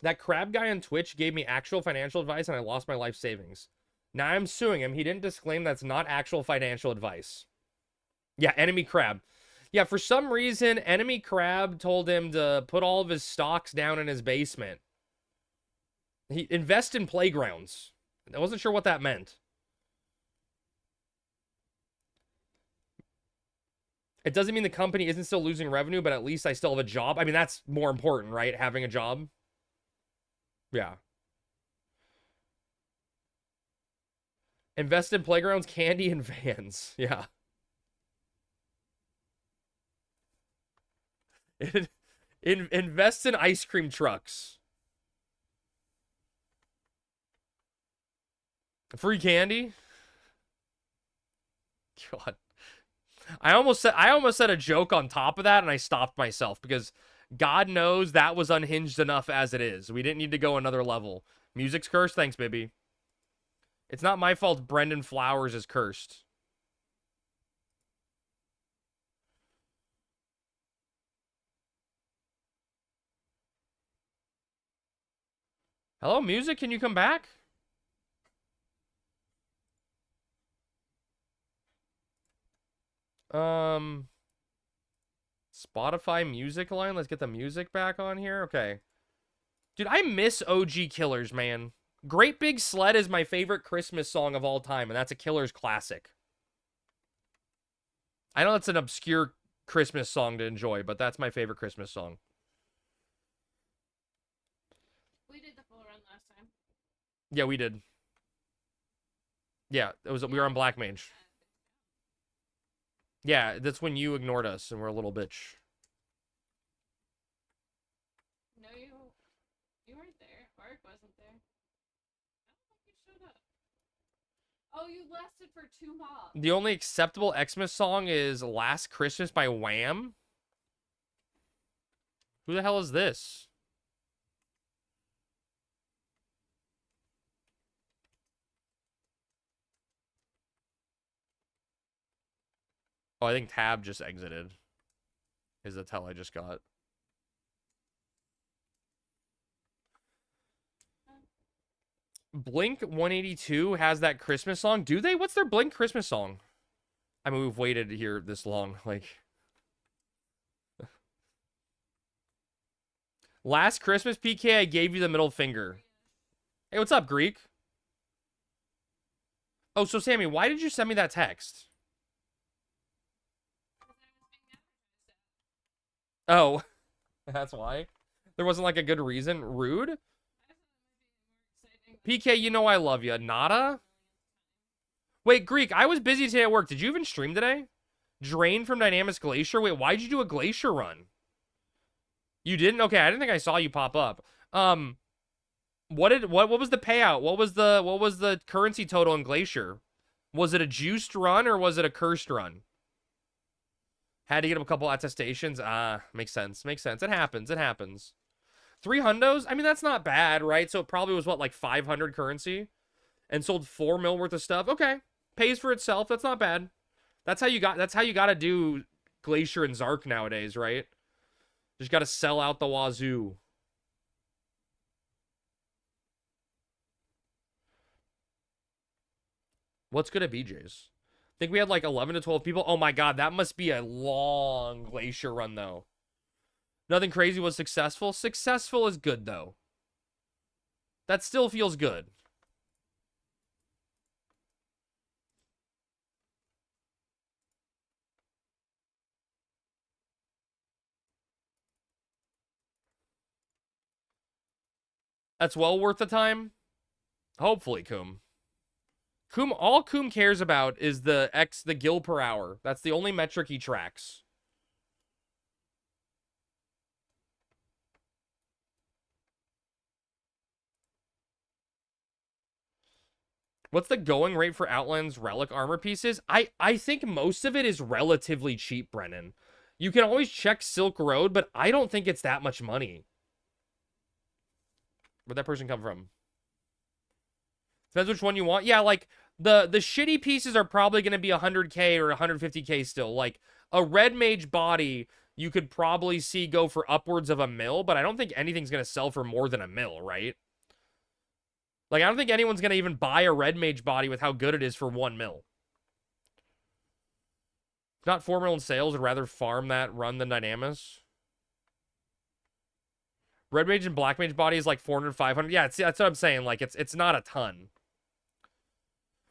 That crab guy on Twitch gave me actual financial advice and I lost my life savings. Now I'm suing him. He didn't disclaim that's not actual financial advice. Yeah, Enemy Crab. Yeah, for some reason, Enemy Crab told him to put all of his stocks down in his basement. He invest in playgrounds. I wasn't sure what that meant. It doesn't mean the company isn't still losing revenue, but at least I still have a job. I mean, that's more important, right? Having a job. Yeah. Invest in playgrounds, candy, and vans. Yeah. Invest in ice cream trucks. Free candy? God. I almost said a joke on top of that and I stopped myself because God knows that was unhinged enough as it is. We didn't need to go another level. Music's cursed? Thanks, baby. It's not my fault Brendan Flowers is cursed. Hello, music, can you come back? Spotify music line. Let's get the music back on here. Okay. Dude, I miss OG Killers, man. Great Big Sled is my favorite Christmas song of all time, and that's a Killers classic. I know it's an obscure Christmas song to enjoy, but that's my favorite Christmas song. We did the full run last time. Yeah, we did. Yeah, we were on Black Mage. Yeah, that's when you ignored us and we're a little bitch. No, you weren't there. Mark wasn't there. I don't think you showed up. Oh, you lasted for 2 mobs. The only acceptable Xmas song is Last Christmas by Wham. Who the hell is this? Oh, I think Tab just exited. Is the tell I just got. Blink 182 has that Christmas song. Do they? What's their Blink Christmas song? I mean, we've waited here this long. Like, Last Christmas, PK, I gave you the middle finger. Hey, what's up, Greek? Oh, so Sammy, why did you send me that text? Oh, that's why. There wasn't like a good reason. Rude. PK, you know I love you. Nada? Wait, Greek, I was busy today at work. Did you even stream today? Drain from Dynamis Glacier? Wait, why'd you do a glacier run? You didn't? Okay, I didn't think I saw you pop up. What was the payout? What was the currency total in Glacier? Was it a juiced run or was it a cursed run? Had to get him a couple attestations. Makes sense. Makes sense. It happens. It happens. 3 hundos? I mean, that's not bad, right? So it probably was, what, like 500 currency? And sold 4 mil worth of stuff? Okay. Pays for itself. That's not bad. That's how you gotta do Glacier and Zark nowadays, right? Just gotta sell out the wazoo. What's good at BJ's? I think we had like 11 to 12 people. Oh my god, that must be a long Glacier run, though. Nothing crazy was successful. Successful is good, though. That still feels good. That's well worth the time. Hopefully, Coom. All Coom cares about is the gil per hour. That's the only metric he tracks. What's the going rate for Outland's relic armor pieces? I think most of it is relatively cheap, Brennan. You can always check Silk Road, but I don't think it's that much money. Where'd that person come from? Depends which one you want. Yeah, like, the shitty pieces are probably going to be 100k or 150k still. Like, a red mage body, you could probably see go for upwards of $1 mil, but I don't think anything's going to sell for more than $1 mil, right? Like, I don't think anyone's going to even buy a red mage body with how good it is for $1 mil. If not 4 mil in sales, I'd rather farm that run than Dynamis. Red mage and black mage body is like 400, 500. Yeah, that's what I'm saying. Like, it's not a ton.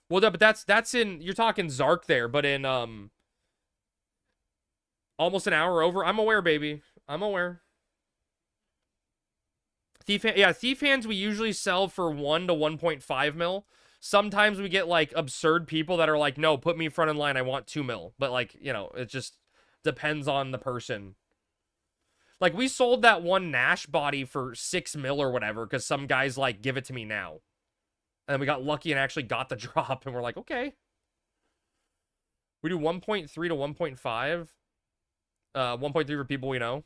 Well, but that's in, you're talking Zark there, but in almost an hour over. I'm aware, baby. I'm aware. Thief hands we usually sell for 1 to 1.5 mil. Sometimes we get like absurd people that are like, no, put me front in line. I want 2 mil. But like, you know, it just depends on the person. Like, we sold that one Nash body for 6 mil or whatever because some guys like, give it to me now. And then we got lucky and actually got the drop, and we're like, okay. We do 1.3 to 1.5. 1.3 for people we know.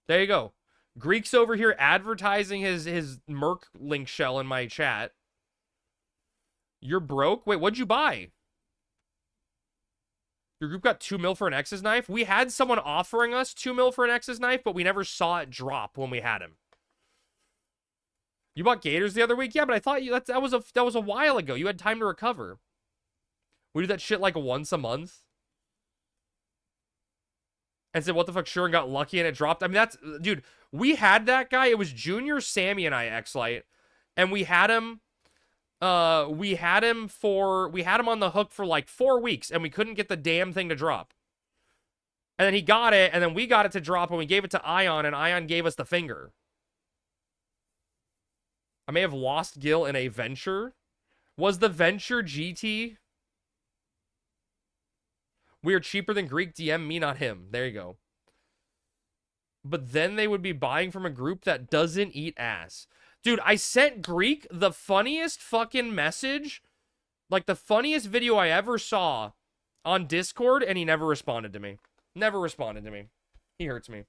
There you go. Greek's over here advertising his Merc link shell in my chat. You're broke? Wait, what'd you buy? Your group got 2 mil for an X's knife? We had someone offering us 2 mil for an X's knife, but we never saw it drop when we had him. You bought gators the other week? Yeah, but I thought that was a while ago. You had time to recover. We do that shit like once a month. And said, what the fuck, sure, and got lucky and it dropped. I mean, that's... Dude, we had that guy. It was Junior, Sammy, and I, X-Lite. And we had him... we had him on the hook for like 4 weeks, and we couldn't get the damn thing to drop. And then he got it, and then we got it to drop, and we gave it to Ion, and Ion gave us the finger. I may have lost Gil in a venture. Was the venture GT? We are cheaper than Greek. DM me, not him. There you go. But then they would be buying from a group that doesn't eat ass. Dude, I sent Greek the funniest fucking message. Like the funniest video I ever saw on Discord, and he never responded to me. Never responded to me. He hurts me.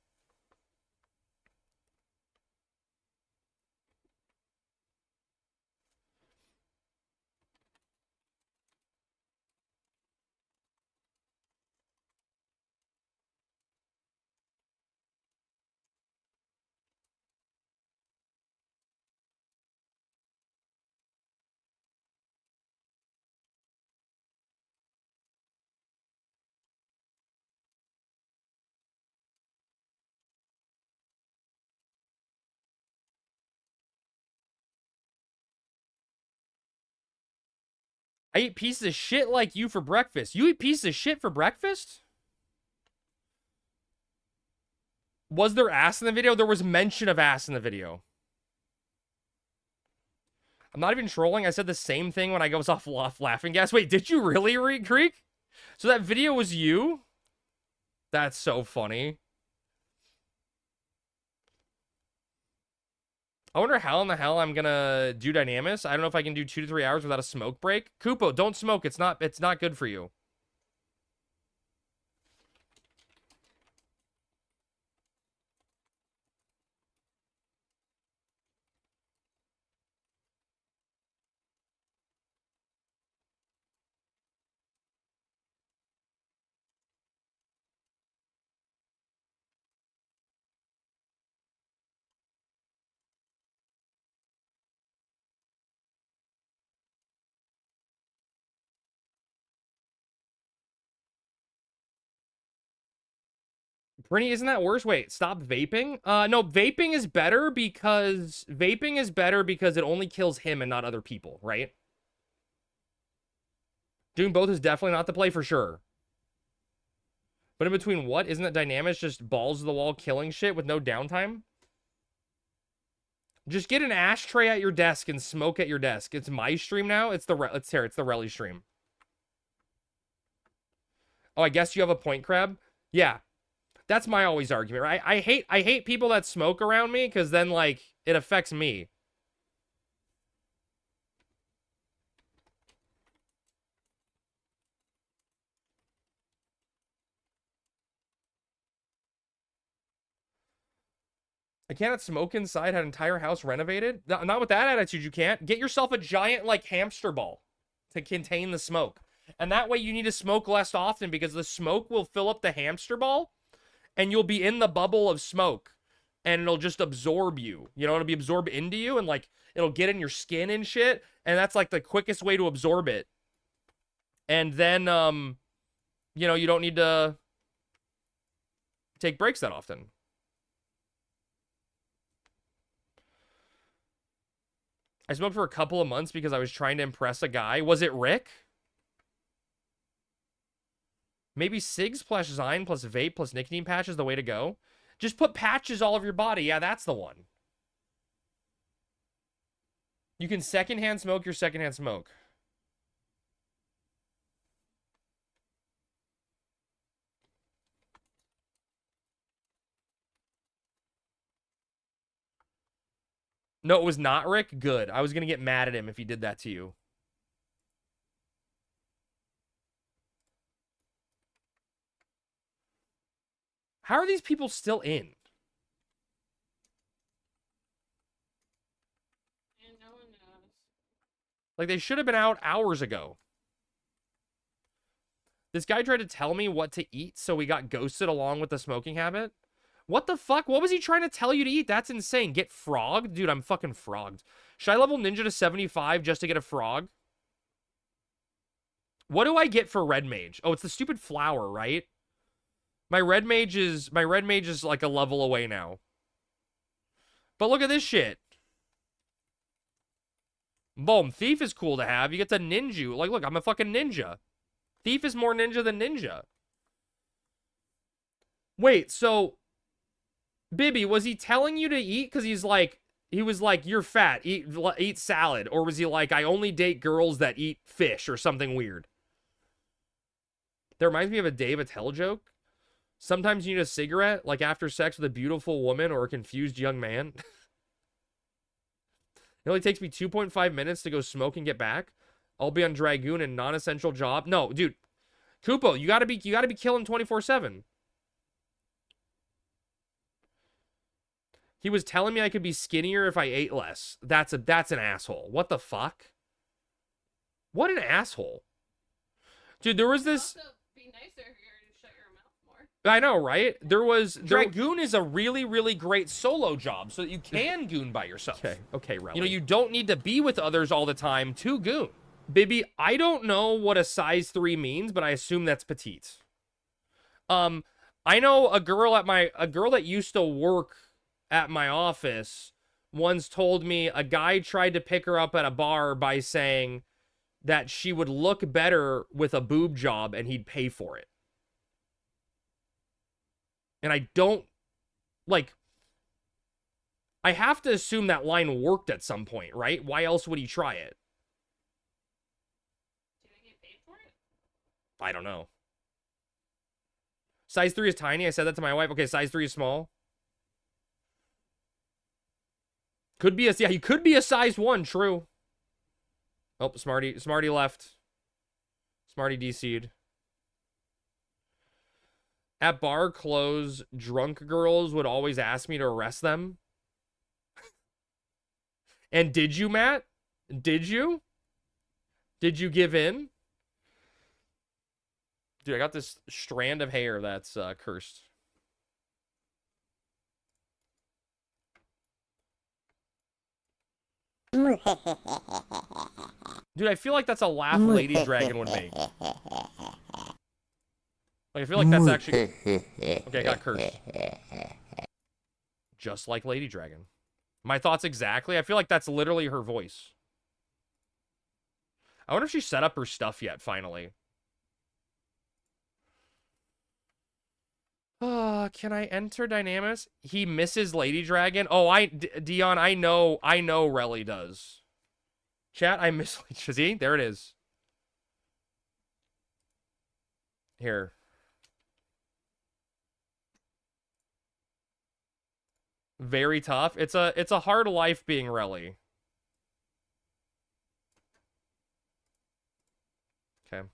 I eat pieces of shit like you for breakfast. You eat pieces of shit for breakfast? Was there ass in the video? There was mention of ass in the video. I'm not even trolling. I said the same thing when I was off laughing gas. Wait, did you really, Greek? So that video was you? That's so funny. I wonder how in the hell I'm gonna do Dynamis. I don't know if I can do 2 to 3 hours without a smoke break. Kupo, don't smoke. It's not good for you. Brinny, isn't that worse? Wait, stop vaping? No, vaping is better because it only kills him and not other people, right? Doing both is definitely not the play for sure. But in between what? Isn't that Dynamis just balls to the wall killing shit with no downtime? Just get an ashtray at your desk and smoke at your desk. It's my stream now. It's the Relly stream. Oh, I guess you have a point, Crab. Yeah. That's my always argument, right? I hate people that smoke around me because then, like, it affects me. I cannot smoke inside, had entire house renovated. Not with that attitude, you can't. Get yourself a giant, like, hamster ball to contain the smoke. And that way you need to smoke less often because the smoke will fill up the hamster ball and you'll be in the bubble of smoke and it'll just absorb you. You know, it'll be absorbed into you and, like, it'll get in your skin and shit. And that's, like, the quickest way to absorb it. And then, you know, you don't need to take breaks that often. I smoked for a couple of months because I was trying to impress a guy. Was it Rick? Maybe cigs plus Zyme plus vape plus nicotine patch is the way to go. Just put patches all over your body. Yeah, that's the one. You can secondhand smoke your secondhand smoke. No, it was not Rick. Good. I was going to get mad at him if he did that to you. How are these people still in? And no one knows. Like, they should have been out hours ago. This guy tried to tell me what to eat, so we got ghosted along with the smoking habit. What the fuck? What was he trying to tell you to eat? That's insane. Get frogged? Dude, I'm fucking frogged. Should I level ninja to 75 just to get a frog? What do I get for red mage? Oh, it's the stupid flower, right? My red mage is like a level away now. But look at this shit. Boom. Thief is cool to have. You get to ninja. Like, look, I'm a fucking ninja. Thief is more ninja than ninja. Wait, so Bibby, was he telling you to eat because he was like, you're fat, eat salad? Or was he like, I only date girls that eat fish or something weird? That reminds me of a Dave Attell joke. Sometimes you need a cigarette, like after sex with a beautiful woman or a confused young man. It only takes me 2.5 minutes to go smoke and get back. I'll be on Dragoon and non-essential job. No, dude. Kupo, you gotta be killing 24/7. He was telling me I could be skinnier if I ate less. That's an asshole. What the fuck? What an asshole. Dude, there was this... Also, be nicer if you were to shut your mouth more. I know, right? Dragoon is a really, really great solo job so that you can goon by yourself. Okay, Relly. You know, you don't need to be with others all the time to goon. Bibby, I don't know what a size 3 means, but I assume that's petite. I know a girl that used to work at my office once told me a guy tried to pick her up at a bar by saying that she would look better with a boob job and he'd pay for it. And I don't, like, I have to assume that line worked at some point, right? Why else would he try it? Do they get paid for it? I don't know. Size 3 is tiny. I said that to my wife. Okay, size 3 is small. Could be he could be a size 1, true. Oh, Smarty left. Smarty DC'd. At bar close, drunk girls would always ask me to arrest them. And did you, Matt? Did you? Did you give in? Dude, I got this strand of hair that's cursed. Dude, I feel like that's a laugh Lady Dragon would make. Like, I feel like that's actually... Okay, I got cursed. Just like Lady Dragon. My thoughts exactly. I feel like that's literally her voice. I wonder if she set up her stuff yet, finally. Can I enter Dynamis? He misses Lady Dragon. Oh, Dion, I know Relly does. Chat, I miss... See? There it is. Here. Very tough. It's a hard life being Relly. Okay.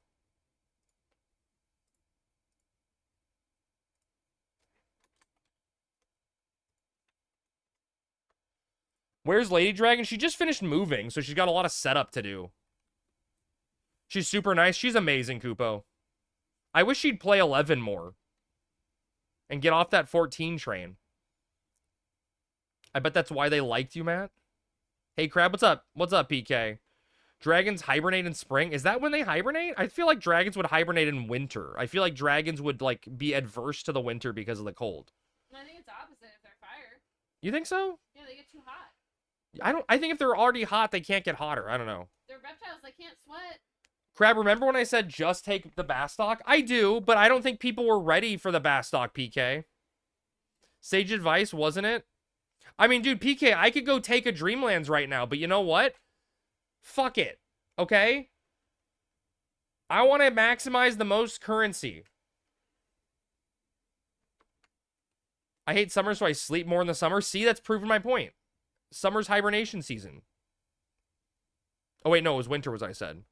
Where's Lady Dragon? She just finished moving, so she's got a lot of setup to do. She's super nice. She's amazing, Kupo. I wish she'd play 11 more. And get off that 14 train. I bet that's why they liked you, Matt. Hey, Crab, what's up? What's up, PK? Dragons hibernate in spring? Is that when they hibernate? I feel like dragons would hibernate in winter. I feel like dragons would, like, be adverse to the winter because of the cold. I think it's opposite if they're fire. You think so? Yeah, they get too hot. I think if they're already hot, they can't get hotter. I don't know. They're reptiles. They can't sweat. Crab, remember when I said just take the Bastock? I do, but I don't think people were ready for the Bastock, PK. Sage advice, wasn't it? I mean, dude, PK, I could go take a Dreamlands right now, but you know what? Fuck it, okay? I want to maximize the most currency. I hate summer, so I sleep more in the summer. See, that's proven my point. Summer's hibernation season. Oh, wait, no, it was winter, was I said.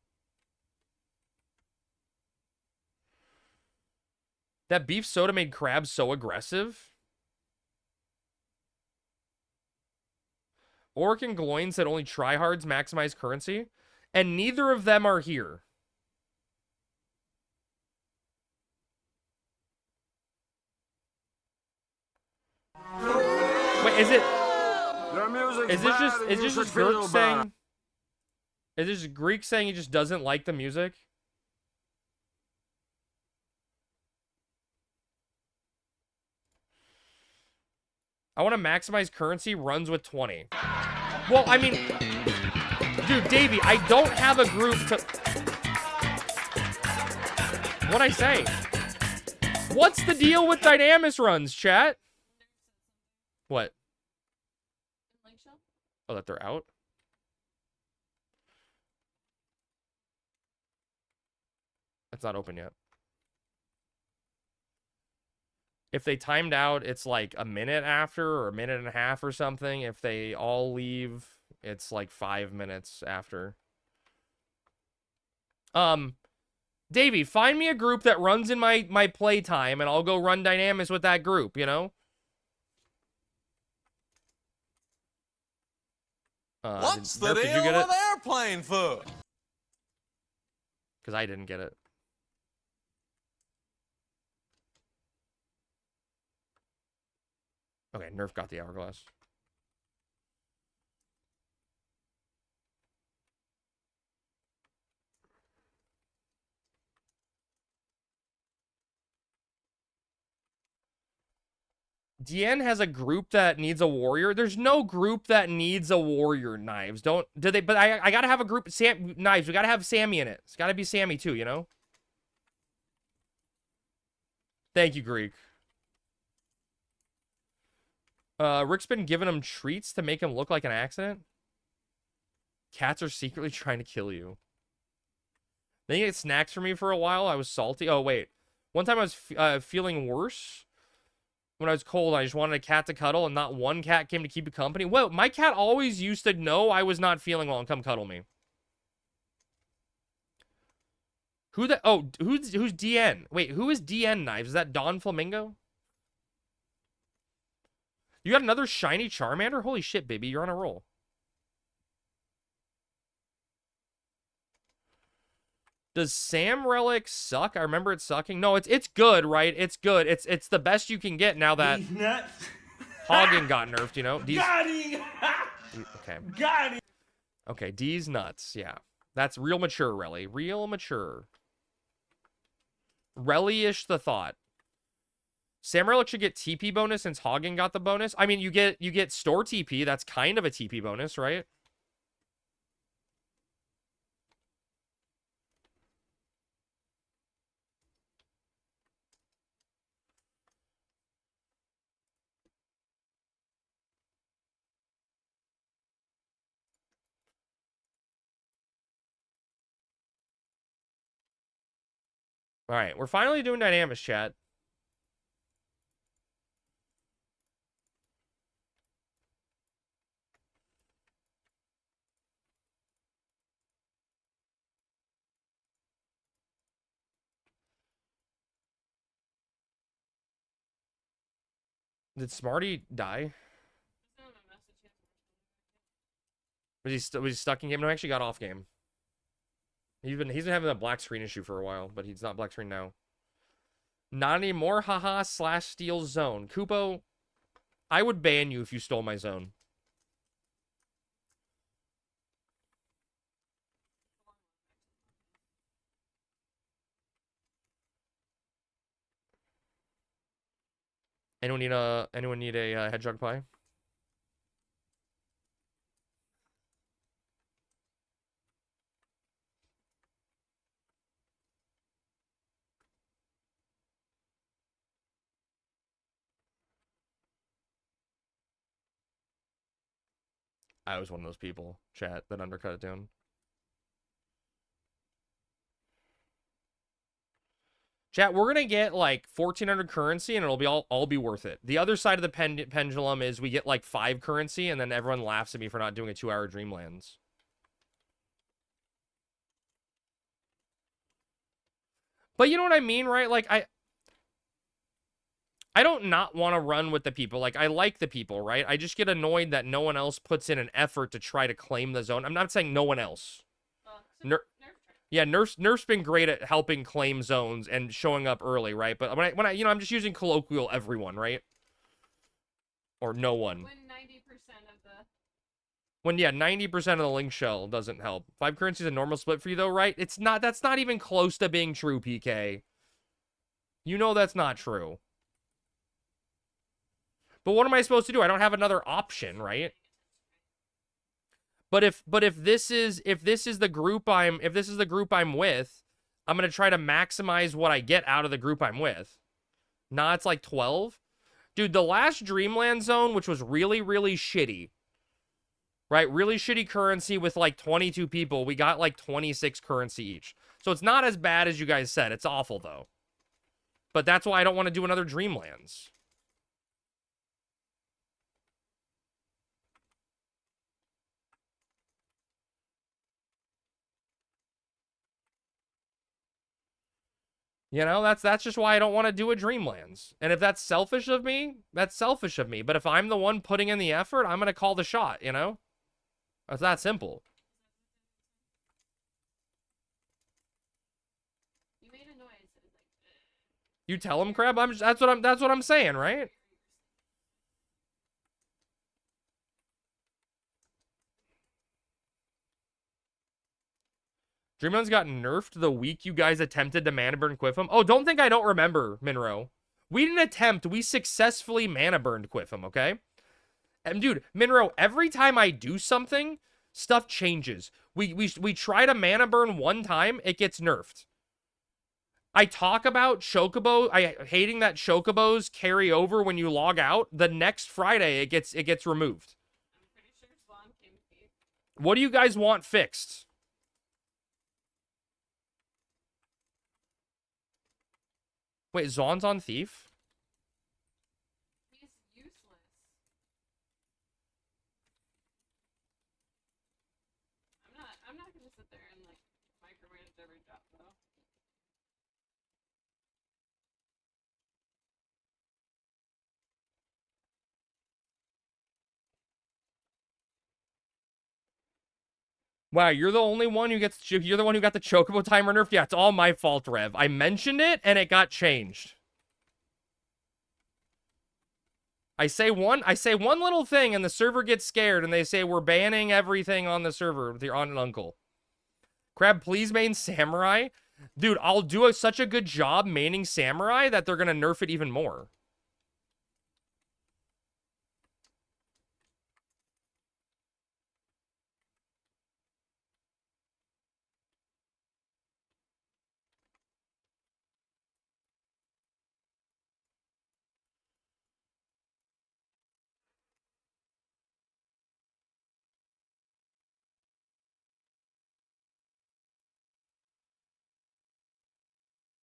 That beef soda made Crab so aggressive. Orc and Gloin said only tryhards maximize currency. And neither of them are here. Wait, is this just Greek saying? Is this Greek saying he just doesn't like the music? I want to maximize currency, runs with 20. Well, I mean, dude, Davey, I don't have a group to... What'd I say? What's the deal with Dynamis runs, chat? What? Oh, that they're out? It's not open yet. If they timed out, it's like a minute after or a minute and a half or something. If they all leave, it's like 5 minutes after. Davey, find me a group that runs in my playtime, and I'll go run Dynamis with that group, you know? What's the deal with airplane food? Because I didn't get it. Okay, Nerf got the hourglass. Dien has a group that needs a warrior. There's no group that needs a warrior, Knives. But I gotta have a group, Knives, we gotta have Sammy in it. It's gotta be Sammy too, you know? Thank you, Greek. Rick's been giving him treats to make him look like an accident. Cats are secretly trying to kill you. They ate snacks for me for a while. I was salty. Oh, wait. One time I was feeling worse. When I was cold, I just wanted a cat to cuddle, and not one cat came to keep me company. Well, my cat always used to know I was not feeling well and come cuddle me. Who's DN? Wait, who is DN Knives? Is that Don Flamingo? You got another shiny Charmander? Holy shit, baby, you're on a roll. Does Sam Relic suck? I remember it sucking. No, it's good, right? It's good. It's the best you can get now that Hagen got nerfed, you know? Got him! Okay. Got him! Okay, D's nuts. Yeah. That's real mature, Relly. Real mature. Relly-ish the thought. Sam Relic should get TP bonus since Hagen got the bonus. I mean, you get store TP. That's kind of a TP bonus, right? All right, we're finally doing Dynamis, chat. Did Smarty die? Was he stuck in game? No, I actually got off game. He's been having a black screen issue for a while, but he's not black screen now. Not anymore, haha, / steal zone. Kupo, I would ban you if you stole my zone. Anyone need a hedgehog pie? I was one of those people, chat, that undercut it down. Chat, we're gonna get like 1,400 currency, and it'll be all be worth it. The other side of the pendulum is we get like 5 currency, and then everyone laughs at me for not doing a 2-hour Dreamlands. But you know what I mean, right? Like I don't not want to run with the people. Like, I like the people, right? I just get annoyed that no one else puts in an effort to try to claim the zone. I'm not saying no one else. Yeah, Nerf's been great at helping claim zones and showing up early, right? But when I you know, I'm just using colloquial everyone, right? Or no one. When 90% of the... When, yeah, 90% of the link shell doesn't help. 5 currency is a normal split for you, though, right? It's not, that's not even close to being true, PK. You know that's not true. But what am I supposed to do? I don't have another option, right? But if this is the group I'm with, I'm gonna try to maximize what I get out of the group I'm with. Nah, it's like 12. Dude, the last Dreamland zone, which was really, really shitty, right? Really shitty currency with like 22 people. We got like 26 currency each. So it's not as bad as you guys said. It's awful, though. But that's why I don't want to do another Dreamlands. You know, that's just why I don't want to do a Dreamlands. And if that's selfish of me, that's selfish of me. But if I'm the one putting in the effort, I'm going to call the shot, you know? It's that simple. You made a noise. It was like... You tell him, Crab? That's what I'm saying, right? Dreamland's got nerfed the week you guys attempted to mana burn Quiffum. Oh, don't think I don't remember, Minro. We didn't attempt. We successfully mana burned Quiffum, okay? And dude, Minro, every time I do something, stuff changes. We try to mana burn one time, it gets nerfed. I talk about Chocobo, hating that Chocobos carry over when you log out. The next Friday, it gets removed. I'm pretty sure Spawn came to be... What do you guys want fixed? Wait, Zon's on Thief? He's useless. I'm not gonna sit there and like micromanage every drop though. Wow, you're the only one who gets... You're the one who got the Chocobo timer nerfed? Yeah, it's all my fault, Rev. I mentioned it, and it got changed. I say one little thing, and the server gets scared, and they say, we're banning everything on the server with your aunt and uncle. Crab, please main Samurai. Dude, I'll do such a good job maining Samurai that they're gonna nerf it even more.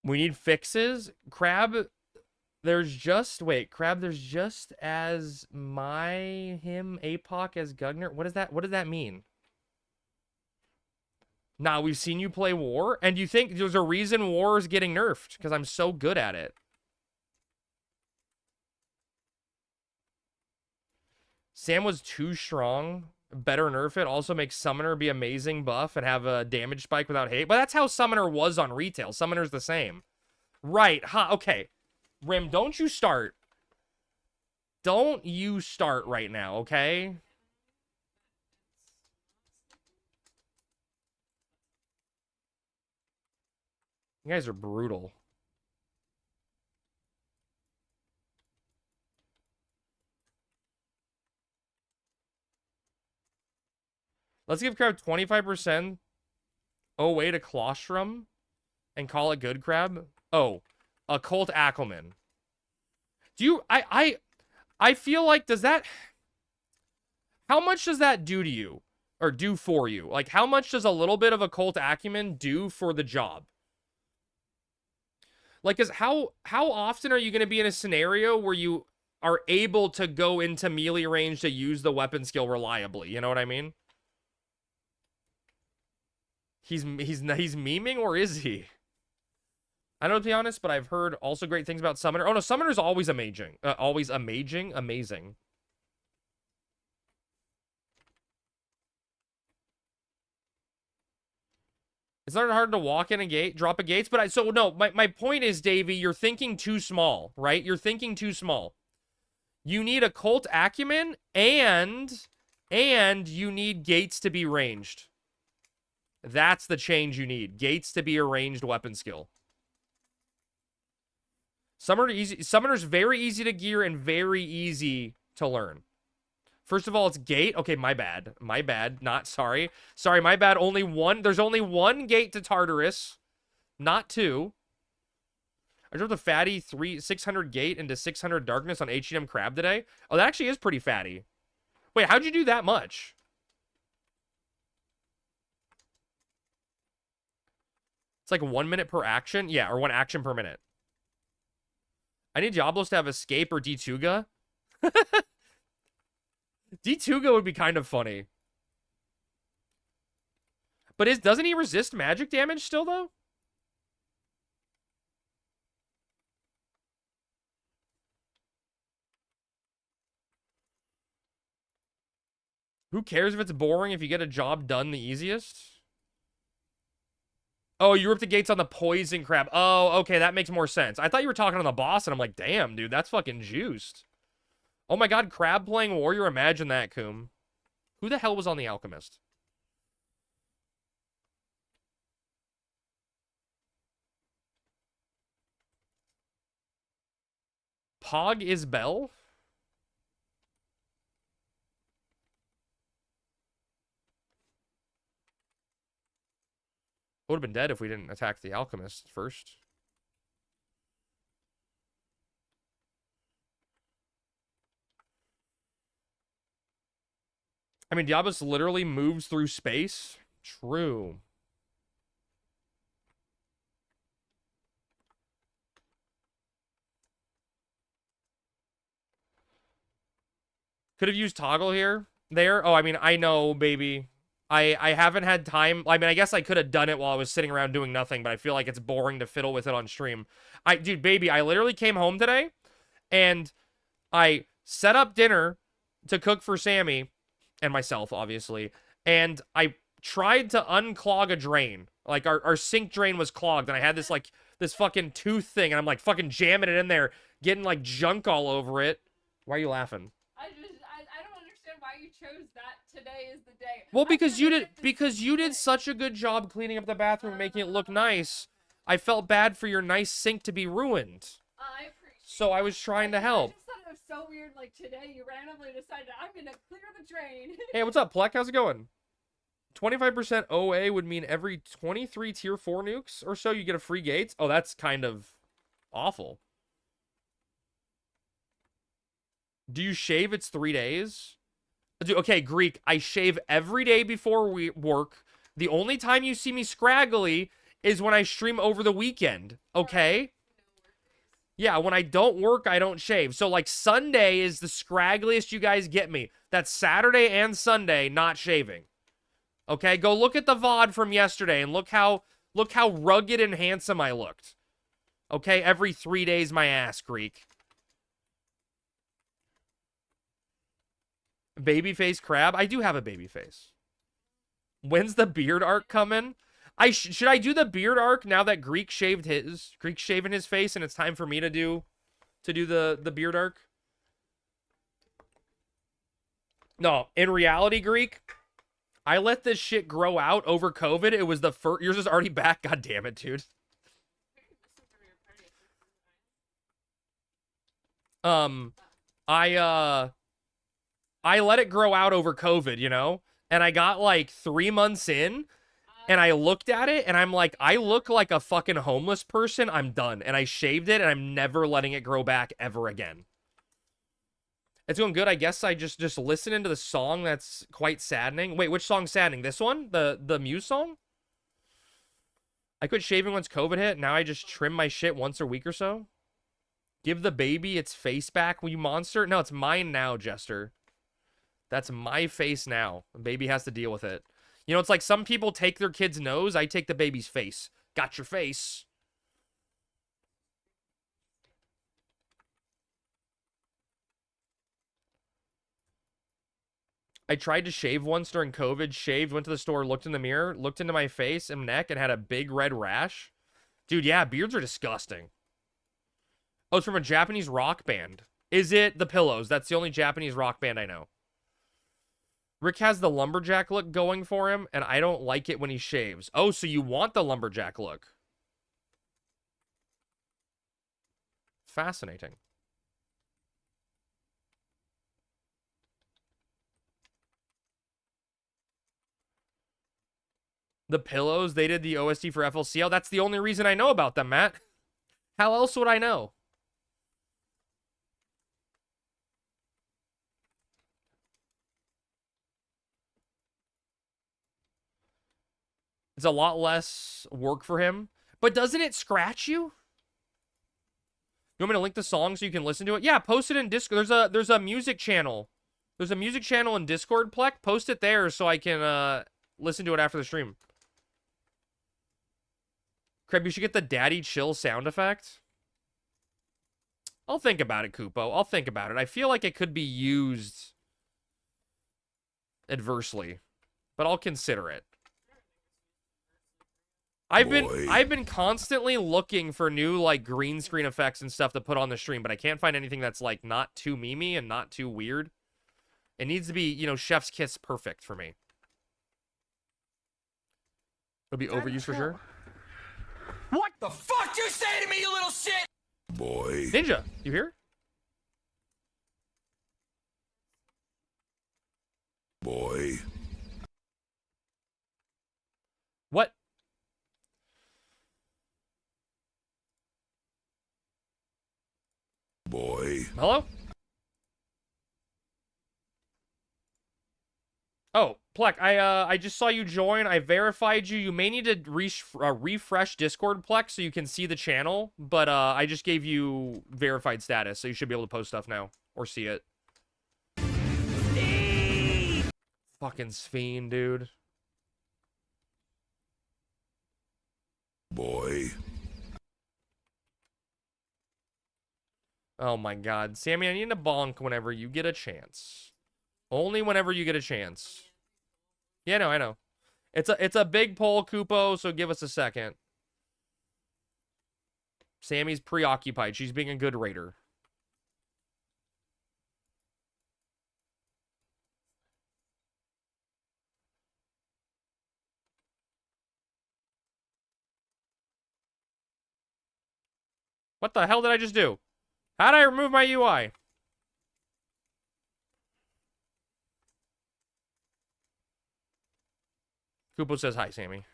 We need fixes. Crab, there's just... Wait, Crab, there's just as him, APOC as Gugner. What does that mean? Nah, we've seen you play War, and you think there's a reason War is getting nerfed? Because I'm so good at it. Sam was too strong. Better nerf it. Also make Summoner be amazing buff and have a damage spike without hate. But that's how Summoner was on retail. Summoner's the same. Right. Huh. Okay. Rim, don't you start. Don't you start right now, okay? You guys are brutal. Let's give Crab 25% away to Colostrum and call it good, Crab. Oh, Occult Ackelman. Do you... I feel like, does that... How much does that do to you? Or do for you? Like, how much does a little bit of Occult Acumen do for the job? Like, how often are you going to be in a scenario where you are able to go into melee range to use the weapon skill reliably? You know what I mean? He's memeing, or is he? I don't know, to be honest, but I've heard also great things about Summoner. Oh no, Summoner's always amazing. Amazing. It's not hard to walk in a gate, drop a gates, but so no, my point is, Davey, you're thinking too small, right? You're thinking too small. You need occult acumen and you need gates to be ranged. That's the change you need. Gates to be a ranged weapon skill. Summoner's very easy to gear and very easy to learn. First of all, it's gate. Okay, my bad. My bad. Not sorry. Sorry, my bad. There's only one gate to Tartarus, not two. I dropped a fatty 600 gate into 600 darkness on H&M Crab today. Oh, that actually is pretty fatty. Wait, how'd you do that much? It's like 1 minute per action? Yeah, or 1 action per minute. I need Diablos to have escape or D2ga. D2ga would be kind of funny. But doesn't he resist magic damage still, though? Who cares if it's boring if you get a job done the easiest? Oh, you ripped the gates on the poison crab. Oh, okay, that makes more sense. I thought you were talking on the boss, and I'm like, damn, dude, that's fucking juiced. Oh my god, crab playing warrior. Imagine that, Coom. Who the hell was on the alchemist? Pog is Bell? Would have been dead if we didn't attack the alchemist first. I mean, Diablos literally moves through space. True. Could have used toggle here. There. Oh, I mean, I know, baby. I haven't had time. I mean, I guess I could have done it while I was sitting around doing nothing, but I feel like it's boring to fiddle with it on stream. Dude, baby, I literally came home today, and I set up dinner to cook for Sammy, and myself, obviously, and I tried to unclog a drain. Like, our sink drain was clogged, and I had this, like, this fucking tooth thing, and I'm, like, fucking jamming it in there, getting, like, junk all over it. Why are you laughing? I don't understand why you chose that today is the day. Well, because you did such a good job cleaning up the bathroom and making it look nice. I felt bad for your nice sink to be ruined. I appreciate So I was trying to help. I just thought it was so weird, like today you randomly decided I'm gonna clear the drain. Hey, what's up, Plek? How's it going? 25% OA would mean every 23 tier 4 nukes or so you get a free gates. Oh, that's kind of awful. Do you shave? It's 3 days. Dude, okay, Greek, I shave every day before we work. The only time you see me scraggly is when I stream over the weekend, okay? Yeah, when I don't work, I don't shave. So, like, Sunday is the scraggliest you guys get me. That's Saturday and Sunday not shaving. Okay, go look at the VOD from yesterday and look how rugged and handsome I looked. Okay, every 3 days my ass, Greek. Babyface crab? I do have a baby face. When's the beard arc coming? Should I do the beard arc now that Greek's shaving his face and it's time for me to do the beard arc? No, in reality, Greek, I let this shit grow out over COVID. It was the first. Yours is already back. God damn it, dude. I let it grow out over COVID, you know? And I got like 3 months in and I looked at it and I'm like, I look like a fucking homeless person. I'm done. And I shaved it and I'm never letting it grow back ever again. It's going good. I guess I just listening to the song that's quite saddening. Wait, which song's saddening? This one? The Muse song? I quit shaving once COVID hit. Now I just trim my shit once a week or so. Give the baby its face back, you monster. No, it's mine now, Jester. That's my face now. The baby has to deal with it. You know, it's like some people take their kid's nose. I take the baby's face. Got your face. I tried to shave once during COVID, shaved, went to the store, looked in the mirror, looked into my face and neck, and had a big red rash. Dude, yeah, beards are disgusting. Oh, it's from a Japanese rock band. Is it The Pillows? That's the only Japanese rock band I know. Rick has the lumberjack look going for him, and I don't like it when he shaves. Oh, so you want the lumberjack look. Fascinating. The Pillows, they did the OST for FLCL. That's the only reason I know about them, Matt. How else would I know? It's a lot less work for him. But doesn't it scratch you? You want me to link the song so you can listen to it? Yeah, post it in Discord. There's a music channel. There's a music channel in Discord, Plek. Post it there so I can listen to it after the stream. Kreb, you should get the daddy chill sound effect. I'll think about it, Kupo. I'll think about it. I feel like it could be used adversely, but I'll consider it. I've been constantly looking for new like green screen effects and stuff to put on the stream, but I can't find anything that's like not too memey and not too weird. It needs to be, you know, chef's kiss perfect for me. It'll be overused for sure. What the fuck you say to me, you little shit? Boy. Ninja, you here? Boy. What? Boy. Hello? Oh, Plek, I just saw you join. I verified you. You may need to refresh Discord, Plek, so you can see the channel. But I just gave you verified status, so you should be able to post stuff now. Or see it. Fucking Sphene, dude. Boy. Oh my god. Sammy, I need to bonk whenever you get a chance. Only whenever you get a chance. Yeah, no, I know. It's a big poll, Kupo, so give us a second. Sammy's preoccupied. She's being a good raider. What the hell did I just do? How did I remove my UI? Kupo says hi, Sammy.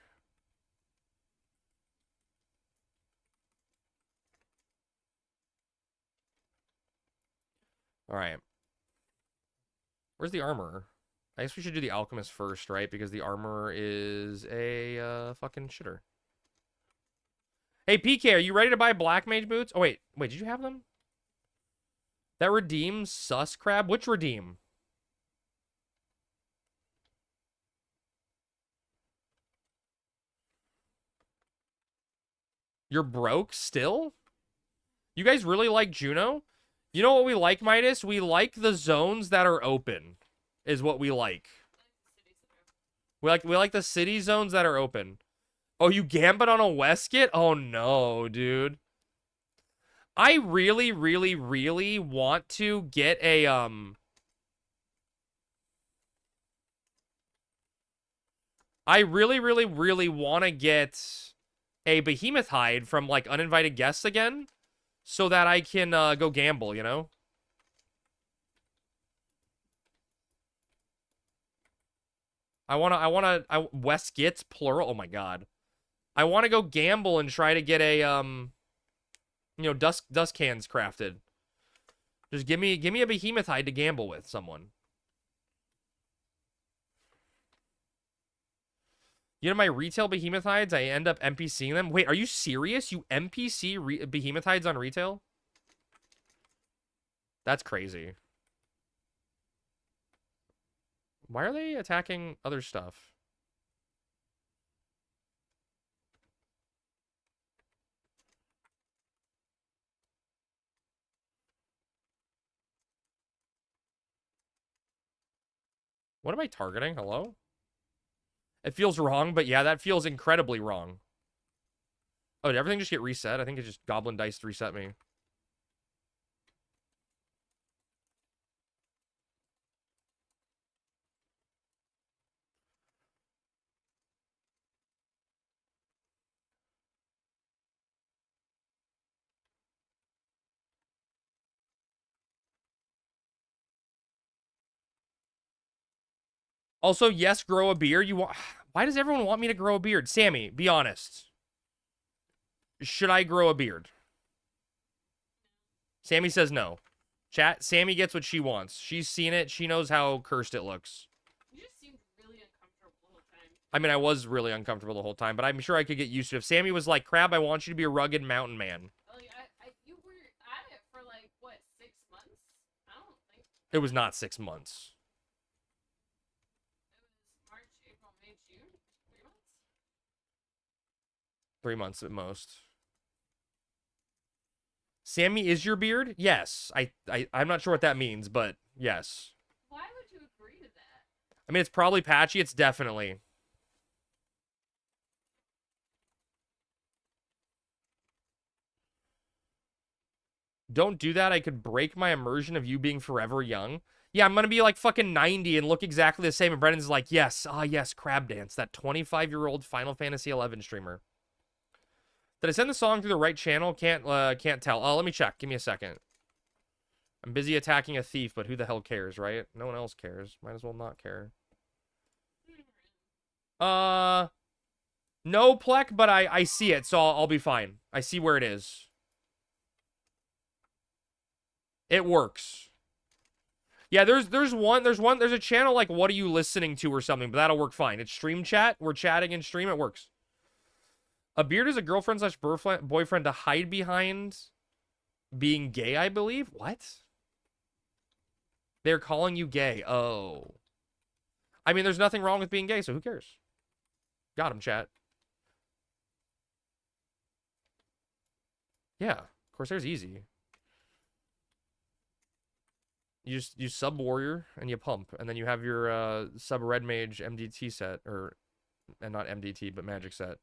Alright. Where's the armor? I guess we should do the alchemist first, right? Because the armor is a fucking shitter. Hey, PK, are you ready to buy Black Mage boots? Oh, wait. Wait, did you have them? That redeems Sus Crab? Which redeem? You're broke still? You guys really like Juno? You know what we like, Midas? We like the zones that are open. Is what we like. We like the city zones that are open. Oh, you gambit on a Westgate? Oh no, dude. I really, really, really want to get a I really, really, really want to get a behemoth hide from like uninvited guests again, so that I can go gamble, you know? Westgates plural. Oh my god. I want to go gamble and try to get a you know, dust cans crafted. Just give me a behemoth hide to gamble with someone. You know my retail behemoth hides, I end up NPCing them. Wait, are you serious? You NPC behemoth hides on retail? That's crazy. Why are they attacking other stuff? What am I targeting? Hello? It feels wrong, but yeah, that feels incredibly wrong. Oh, did everything just get reset? I think it just Goblin Dice reset me. Also, yes, grow a beard. You want? Why does everyone want me to grow a beard? Sammy, be honest. Should I grow a beard? Sammy says no. Chat, Sammy gets what she wants. She's seen it. She knows how cursed it looks. You just seemed really uncomfortable the whole time. I mean, I was really uncomfortable the whole time, but I'm sure I could get used to it. If Sammy was like, Crab, I want you to be a rugged mountain man. Like, you were at it for like, what, 6 months? I don't think. It was not 6 months. It was March, April, May, June? 3 months? 3 months at most. Sammy is your beard? Yes. I'm not sure what that means, but yes. Why would you agree to that? I mean, it's probably patchy. It's definitely. Don't do that. I could break my immersion of you being forever young. Yeah, I'm going to be like fucking 90 and look exactly the same. And Brendan's like, yes. Ah, yes, Crab Dance. That 25-year-old Final Fantasy 11 streamer. Did I send the song through the right channel? Can't tell. Oh, let me check. Give me a second. I'm busy attacking a thief, but who the hell cares, right? No one else cares. Might as well not care. No, Plek, but I see it, so I'll be fine. I see where it is. It works. Yeah, there's a channel like What Are You Listening To or something, but that'll work fine. It's stream chat. We're chatting in stream. It works. A beard is a girlfriend / boyfriend to hide behind being gay, I believe. What? They're calling you gay. Oh. I mean, there's nothing wrong with being gay, so who cares? Got him, chat. Yeah, Corsair's easy. You sub warrior and you pump, and then you have your sub red mage MDT set, and not MDT but magic set.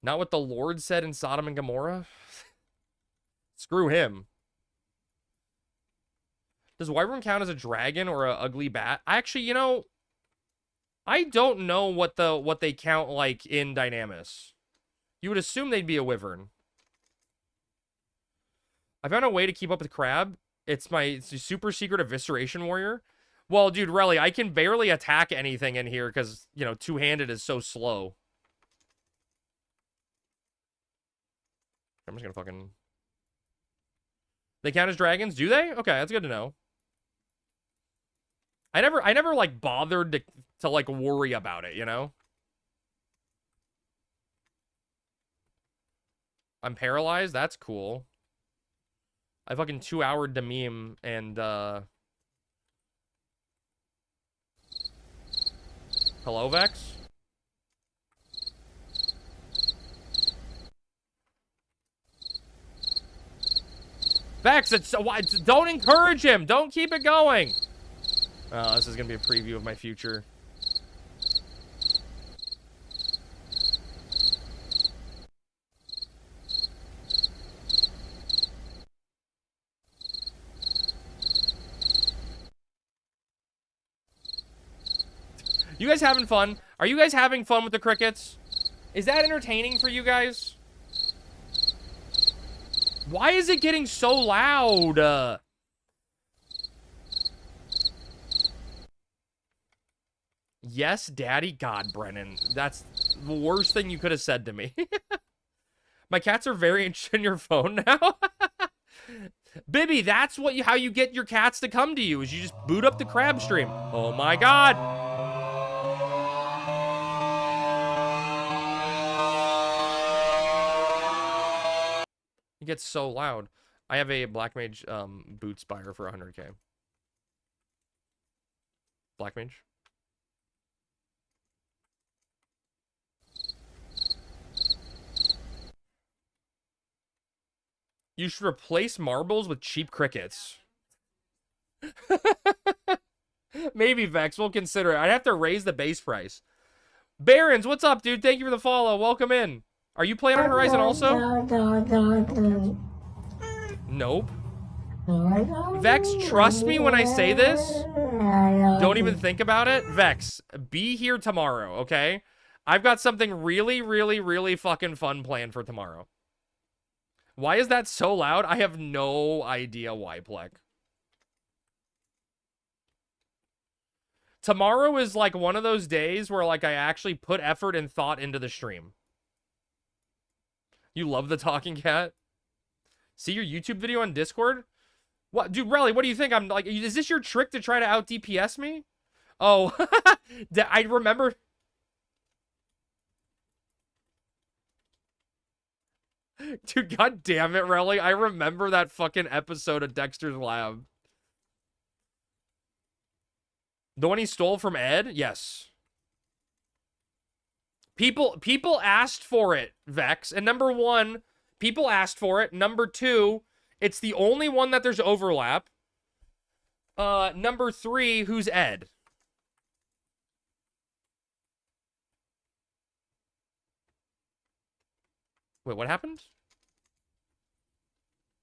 Not what the Lord said in Sodom and Gomorrah. Screw him. Does Wyvern count as a dragon or a ugly bat? Actually, you know, I don't know what they count like in Dynamis. You would assume they'd be a wyvern. I found a way to keep up with Crab. It's a super secret evisceration warrior. Well, dude, really, I can barely attack anything in here because, you know, two-handed is so slow. I'm just gonna fucking... They count as dragons? Do they? Okay, that's good to know. I never like bothered to like worry about it, you know? I'm paralyzed? That's cool. I fucking 2-houred the meme and hello, Vex? Vex, don't encourage him. Don't keep it going. Oh, this is going to be a preview of my future. You guys having fun? Are you guys having fun with the crickets? Is that entertaining for you guys? Why is it getting so loud? Yes, Daddy. God, Brennan. That's the worst thing you could have said to me. My cats are very interested in your phone now. Bibby, that's how you get your cats to come to you, is you just boot up the crab stream. Oh my God. It gets so loud. I have a Black Mage boot spire for 100k. Black Mage. You should replace marbles with cheap crickets. Maybe, Vex. We'll consider it. I'd have to raise the base price. Barons, what's up, dude? Thank you for the follow. Welcome in. Are you playing on Horizon also? Nope. Vex, trust me when I say this. Don't even think about it. Vex, be here tomorrow, okay? I've got something really, really, really fucking fun planned for tomorrow. Why is that so loud? I have no idea why, Plek. Tomorrow is like one of those days where like I actually put effort and thought into the stream. You love the talking cat? See your YouTube video on Discord? What, dude, Relly, what do you think? I'm like, is this your trick to try to out DPS me? Oh, I remember. Dude, god damn it, Relly. I remember that fucking episode of Dexter's Lab. The one he stole from Ed? Yes. People asked for it, Vex. And number one, people asked for it. Number two, it's the only one that there's overlap. Number three, who's Ed? Wait, what happened?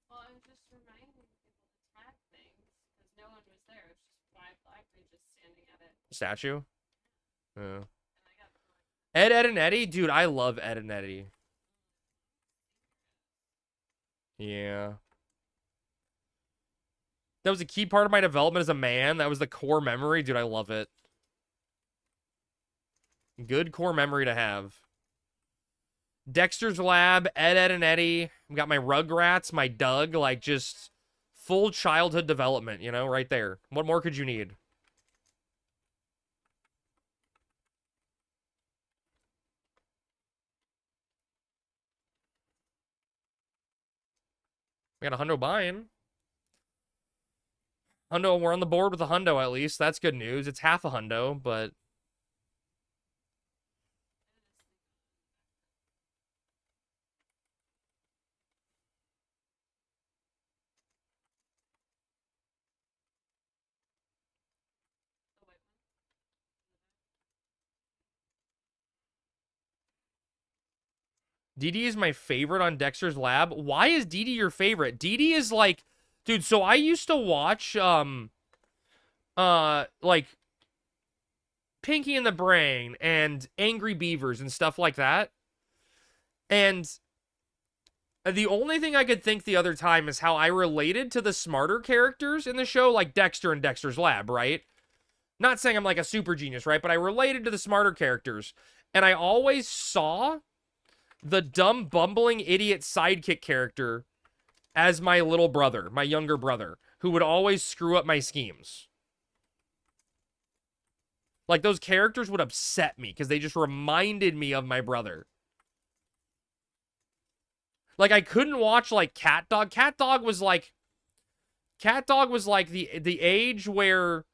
Well, I'm just reminding people to tag things because no one was there. It was just 5 Black Mages standing at it. Statue? Yeah. And I got Ed, and Eddie? Dude, I love Ed and Eddie. Yeah. That was a key part of my development as a man. That was the core memory. Dude, I love it. Good core memory to have. Dexter's Lab, Ed, and Eddie. I've got my Rugrats, my Doug, like just full childhood development, you know, right there. What more could you need? We got a hundo buying. Hundo, we're on the board with a hundo at least. That's good news. It's half a hundo, but... DD is my favorite on Dexter's Lab. Why is DD your favorite? DD is like, dude, so I used to watch, like, Pinky and the Brain and Angry Beavers and stuff like that. And the only thing I could think the other time is how I related to the smarter characters in the show, like Dexter and Dexter's Lab, right? Not saying I'm like a super genius, right? But I related to the smarter characters. And I always saw the dumb, bumbling, idiot sidekick character as my little brother, my younger brother, who would always screw up my schemes. Like, those characters would upset me because they just reminded me of my brother. Like, I couldn't watch, like, Cat Dog. Cat Dog was like the age where...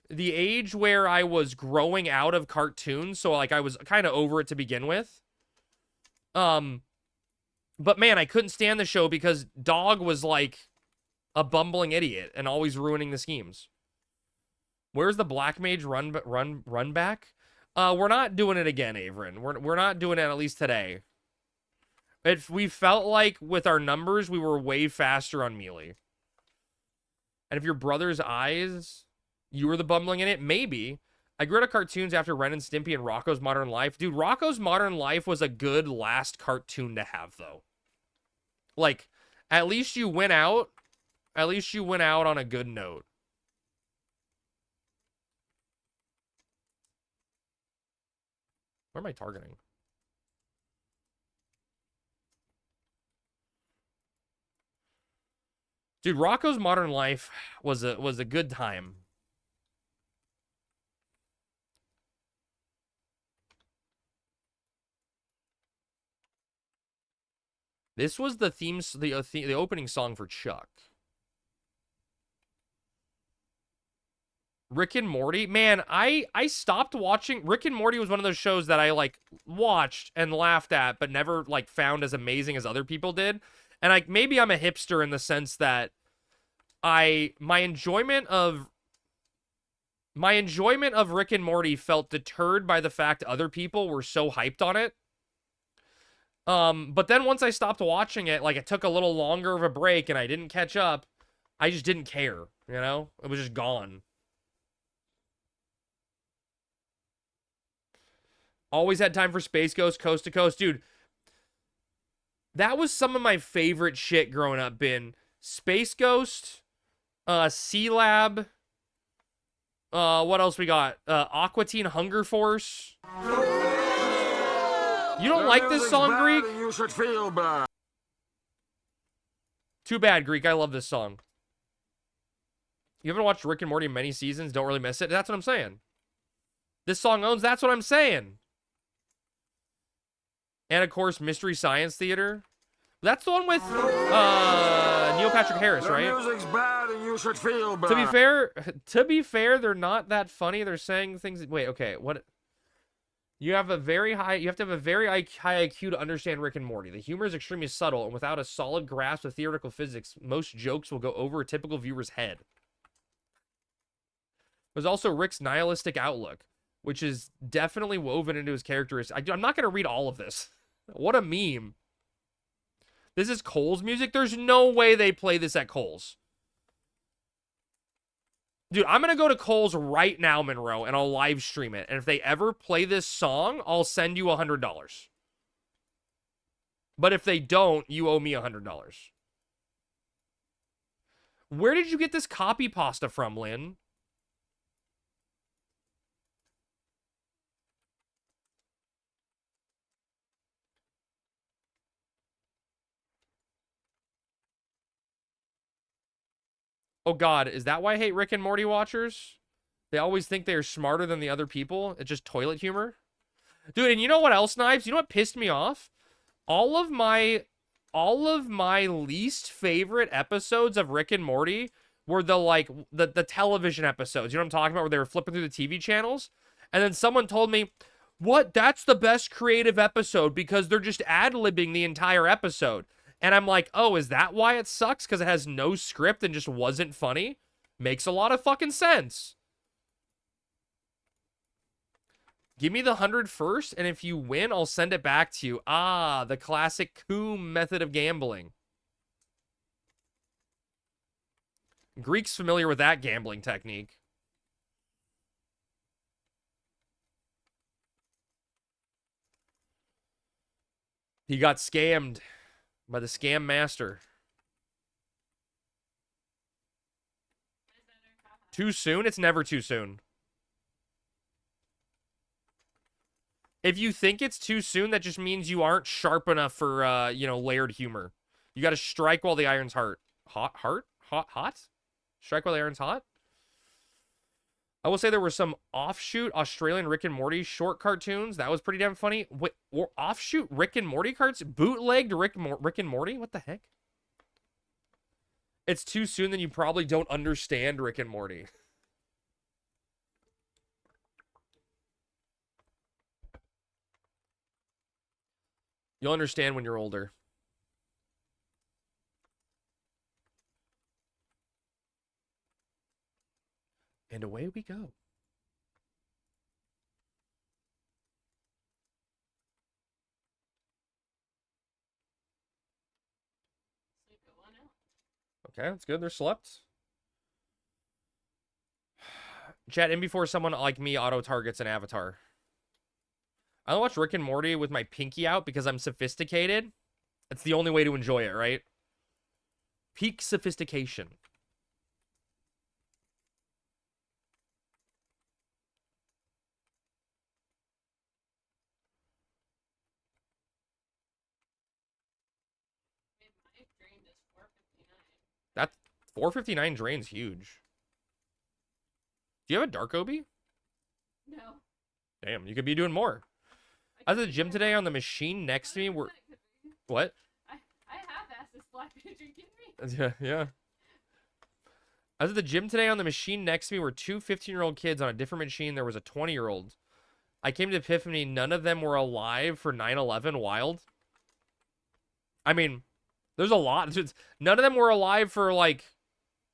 The age where I was growing out of cartoons, so, like, I was kind of over it to begin with. But man, I couldn't stand the show because Dog was like a bumbling idiot and always ruining the schemes. Where's the Black Mage run back? We're not doing it again, Averin. We're not doing it at least today. We felt like with our numbers, we were way faster on melee. And if your brother's eyes, you were the bumbling in it, maybe. I grew out of cartoons after Ren and Stimpy and Rocko's Modern Life. Dude, Rocko's Modern Life was a good last cartoon to have, though. Like, at least you went out. At least you went out on a good note. Where am I targeting? Dude, Rocko's Modern Life was a good time. This was the the opening song for Chuck. Rick and Morty, man, I stopped watching. Rick and Morty was one of those shows that I like watched and laughed at, but never like found as amazing as other people did. And maybe I'm a hipster in the sense that my enjoyment of Rick and Morty felt deterred by the fact other people were so hyped on it. But then once I stopped watching it, like it took a little longer of a break and I didn't catch up, I just didn't care, you know? It was just gone. Always had time for Space Ghost, Coast to Coast. Dude, that was some of my favorite shit growing up, been Space Ghost, C-Lab, what else we got? Aqua Teen Hunger Force. You don't like this song, Greek? You should feel bad. Too bad, Greek. I love this song. You haven't watched Rick and Morty in many seasons, don't really miss it. That's what I'm saying. This song owns, that's what I'm saying. And, of course, Mystery Science Theater. That's the one with Neil Patrick Harris, right? The music's bad and you should feel bad. To be fair, they're not that funny. They're saying things. Wait, okay, what? You have to have a very high IQ to understand Rick and Morty. The humor is extremely subtle, and without a solid grasp of theoretical physics, most jokes will go over a typical viewer's head. There's also Rick's nihilistic outlook, which is definitely woven into his characteristics. I'm not going to read all of this. What a meme. This is Cole's music? There's no way they play this at Cole's. Dude, I'm going to go to Cole's right now, Monroe, and I'll live stream it. And if they ever play this song, I'll send you $100. But if they don't, you owe me $100. Where did you get this copy pasta from, Lynn? Oh, God, is that why I hate Rick and Morty watchers? They always think they're smarter than the other people. It's just toilet humor. Dude, and you know what else, Knives? You know what pissed me off? All of my least favorite episodes of Rick and Morty were the television episodes. You know what I'm talking about? Where they were flipping through the TV channels. And then someone told me, what? That's the best creative episode because they're just ad-libbing the entire episode. And I'm like, oh, is that why it sucks? Because it has no script and just wasn't funny? Makes a lot of fucking sense. Give me the 100 first, and if you win, I'll send it back to you. Ah, the classic Coombe method of gambling. Greek's familiar with that gambling technique. He got scammed by the scam master. Too soon? It's never too soon. If you think it's too soon, that just means you aren't sharp enough for, layered humor. You got to strike while the iron's hot. Hot? Strike while the iron's hot? I will say there were some offshoot Australian Rick and Morty short cartoons. That was pretty damn funny. Wait, or offshoot Rick and Morty cards? Bootlegged Rick and Morty? What the heck? It's too soon, then you probably don't understand Rick and Morty. You'll understand when you're older. And away we go. Okay, that's good. They're slept. Chat, in before someone like me auto-targets an avatar. I don't watch Rick and Morty with my pinky out because I'm sophisticated. It's the only way to enjoy it, right? Peak sophistication. That 459 drain's huge. Do you have a dark Obi? No. Damn, you could be doing more. I was at the gym today on the machine next to me. What? I have asked this black bitch. Are you kidding me? Yeah. I was at the gym today on the machine next to me were two 15-year-old kids. On a different machine, there was a 20-year-old. I came to Epiphany. None of them were alive for 9/11. Wild. I mean, There's a lot. None of them were alive for, like,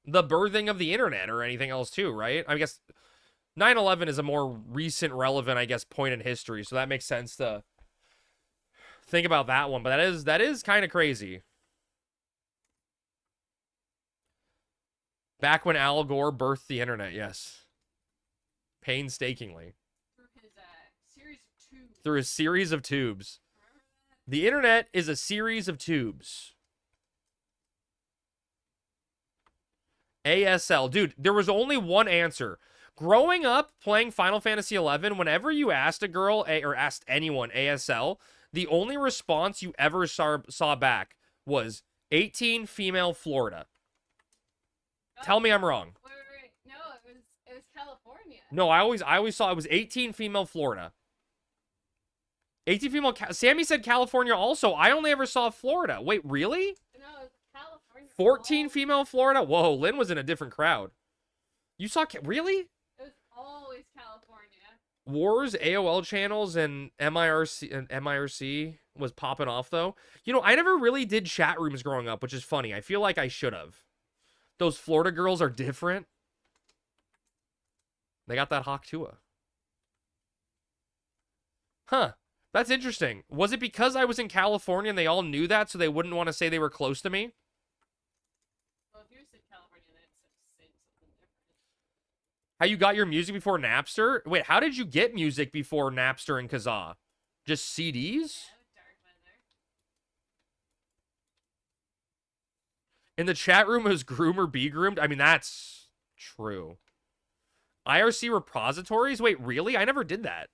the birthing of the internet or anything else, too, right? I guess 9/11 is a more recent, relevant, I guess, point in history, so that makes sense to think about that one. But that is kind of crazy. Back when Al Gore birthed the internet, yes. Painstakingly. Through a series of tubes. The internet is a series of tubes. ASL. Dude, there was only one answer. Growing up playing Final Fantasy XI, whenever you asked a girl or asked anyone ASL, the only response you ever saw back was 18 female Florida. Oh, tell me I'm wrong. Wait. No, it was California. No, I always saw it was 18 female Florida. 18 female. Sammy said California also. I only ever saw Florida. Wait, really? No, it was California. 14 female Florida? Whoa, Lynn was in a different crowd. You saw... Really? It was always California. Wars, AOL channels, and MIRC was popping off, though. You know, I never really did chat rooms growing up, which is funny. I feel like I should have. Those Florida girls are different. They got that Hawk-Tua. Huh. That's interesting. Was it because I was in California and they all knew that, so they wouldn't want to say they were close to me? Well, if you said California, then it's saying something different. How you got your music before Napster? Wait, how did you get music before Napster and Kazaa? Just CDs? In the chat room, it was groom or be groomed? I mean, that's true. IRC repositories? Wait, really? I never did that.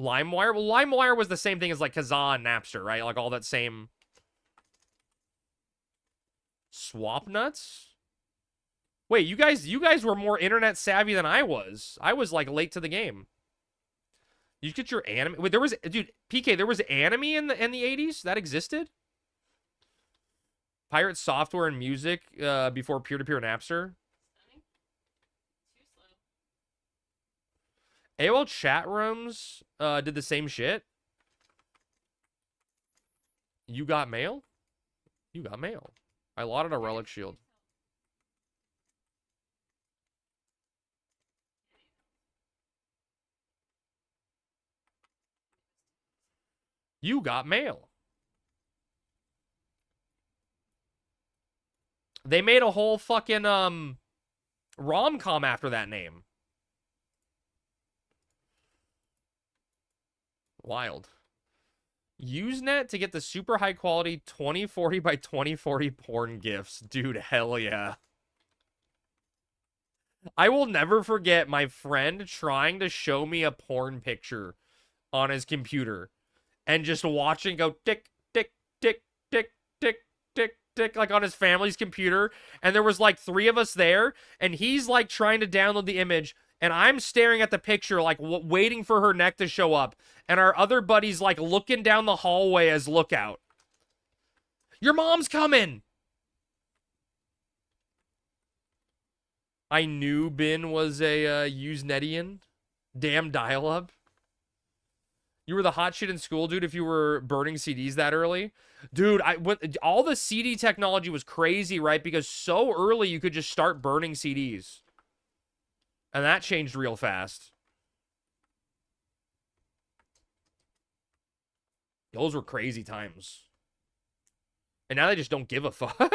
LimeWire? Well, LimeWire was the same thing as, like, Kazaa and Napster, right? Like, all that same... Swap nuts? Wait, you guys were more internet savvy than I was. I was, like, late to the game. You get your anime... Wait, there was... Dude, PK, there was anime in the 80s? That existed? Pirate software and music before peer-to-peer Napster? AOL chat rooms did the same shit. You got mail? You got mail. I lauded a relic shield. You got mail. They made a whole fucking rom-com after that name. Wild. Usenet to get the super high quality 2040 by 2040 porn gifs. Dude, hell yeah. I will never forget my friend trying to show me a porn picture on his computer and just watching go tick, tick, tick, tick, tick, tick, tick, like on his family's computer. And there was like 3 of us there, and he's like trying to download the image, and I'm staring at the picture like waiting for her neck to show up. And our other buddy's like looking down the hallway as lookout. Your mom's coming! I knew Bin was a Usenetian. Damn dial-up. You were the hot shit in school, dude, if you were burning CDs that early. Dude, all the CD technology was crazy, right? Because so early you could just start burning CDs. And that changed real fast. Those were crazy times. And now they just don't give a fuck.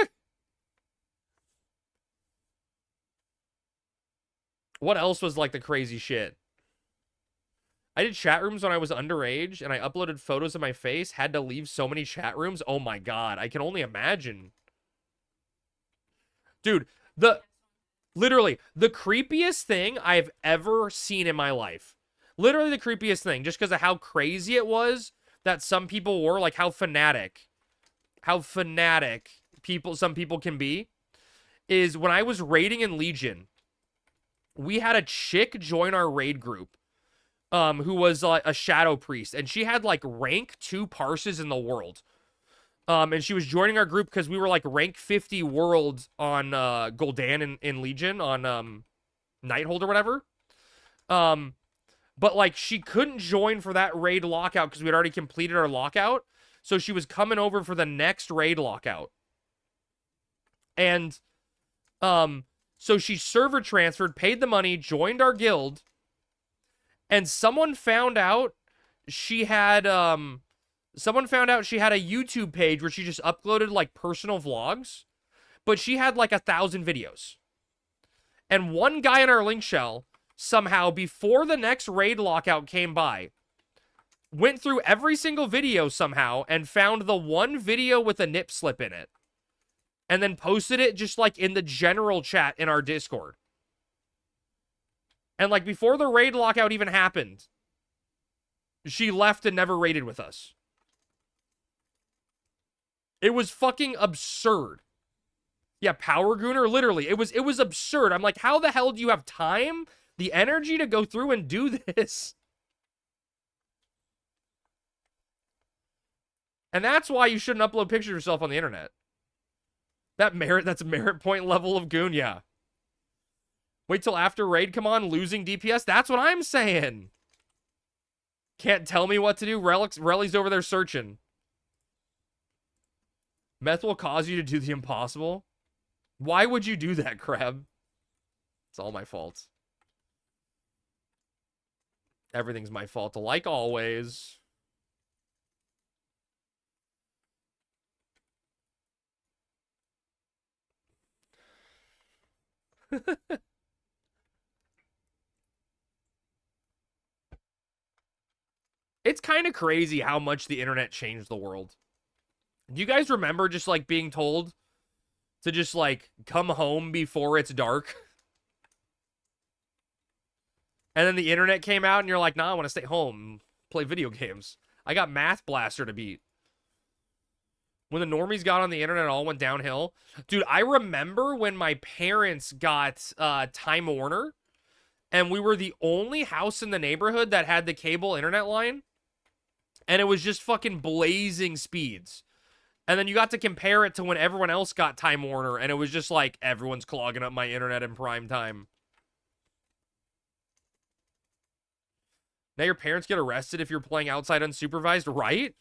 What else was like the crazy shit? I did chat rooms when I was underage, and I uploaded photos of my face. Had to leave so many chat rooms. Oh my god, I can only imagine. Dude, literally, the creepiest thing I've ever seen in my life. Literally the creepiest thing, just because of how crazy it was that some people were, like how fanatic some people can be, is when I was raiding in Legion, we had a chick join our raid group, who was like a shadow priest, and she had like rank 2 parses in the world. And she was joining our group because we were like rank 50 world on Gul'dan in Legion on Nighthold or whatever. But like she couldn't join for that raid lockout because we had already completed our lockout. So she was coming over for the next raid lockout. And so she server transferred, paid the money, joined our guild, and someone found out she had a YouTube page where she just uploaded like personal vlogs, but she had like 1,000 videos. And one guy in our link shell somehow, before the next raid lockout came by, went through every single video somehow and found the one video with a nip slip in it. And then posted it just like in the general chat in our Discord. And like before the raid lockout even happened, she left and never raided with us. It was fucking absurd. Yeah, Power Gooner, literally. It was absurd. I'm like, how the hell do you have time, the energy to go through and do this? And that's why you shouldn't upload pictures of yourself on the internet. That's merit point level of goon, yeah. Wait till after raid, come on, losing DPS? That's what I'm saying. Can't tell me what to do. Relly's over there searching. Meth will cause you to do the impossible. Why would you do that, Crab? It's all my fault. Everything's my fault, like always. It's kind of crazy how much the internet changed the world. Do you guys remember just like being told to just like come home before it's dark? And then the internet came out and you're like, nah, I want to stay home, play video games. I got Math Blaster to beat. When the normies got on the internet, it all went downhill. Dude, I remember when my parents got Time Warner, and we were the only house in the neighborhood that had the cable internet line, and it was just fucking blazing speeds. And then you got to compare it to when everyone else got Time Warner, and it was just like, everyone's clogging up my internet in prime time. Now your parents get arrested if you're playing outside unsupervised, right?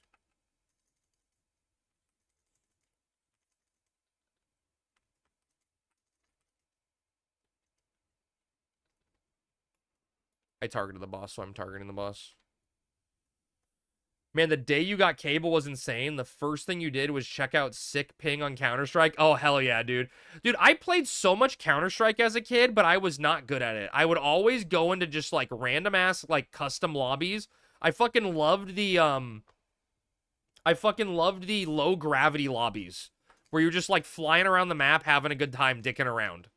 I targeted the boss, so I'm targeting the boss. Man, the day you got cable was insane. The first thing you did was check out Sick Ping on Counter-Strike. Oh, hell yeah, dude. Dude, I played so much Counter-Strike as a kid, but I was not good at it. I would always go into just, like, random-ass, like, custom lobbies. I fucking loved the low-gravity lobbies, where you're just, like, flying around the map, having a good time, dicking around.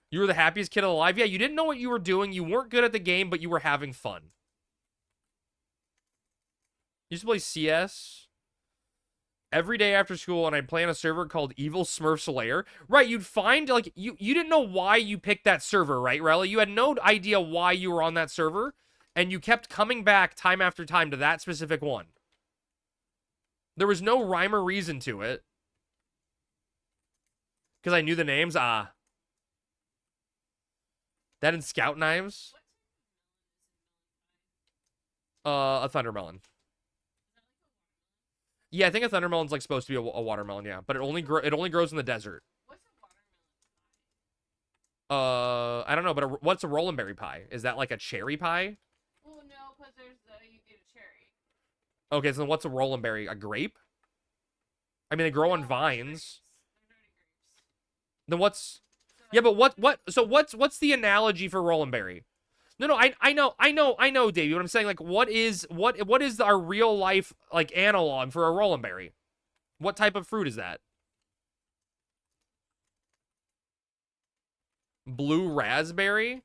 You were the happiest kid alive? Yeah, you didn't know what you were doing. You weren't good at the game, but you were having fun. Used to play CS every day after school, and I'd play on a server called Evil Smurfs Lair. Right, you'd find, like, you didn't know why you picked that server, right, Relly? You had no idea why you were on that server, and you kept coming back time after time to that specific one. There was no rhyme or reason to it. Because I knew the names? That and Scout Knives? A Thundermelon. Yeah, I think a Thundermelon's like supposed to be a watermelon, yeah. But it only grows in the desert. What's a watermelon pie? I don't know, but what's a Roland Berry pie? Is that like a cherry pie? Well, no, because you get a cherry. Okay, so then what's a Roland Berry? A grape? I mean, they grow on vines. They're grapes. Then what's... Yeah, but what's the analogy for Roland Berry? No, I know, Davey. What I'm saying, like, what is our real life, like, analog for a Roland Berry? What type of fruit is that? Blue raspberry?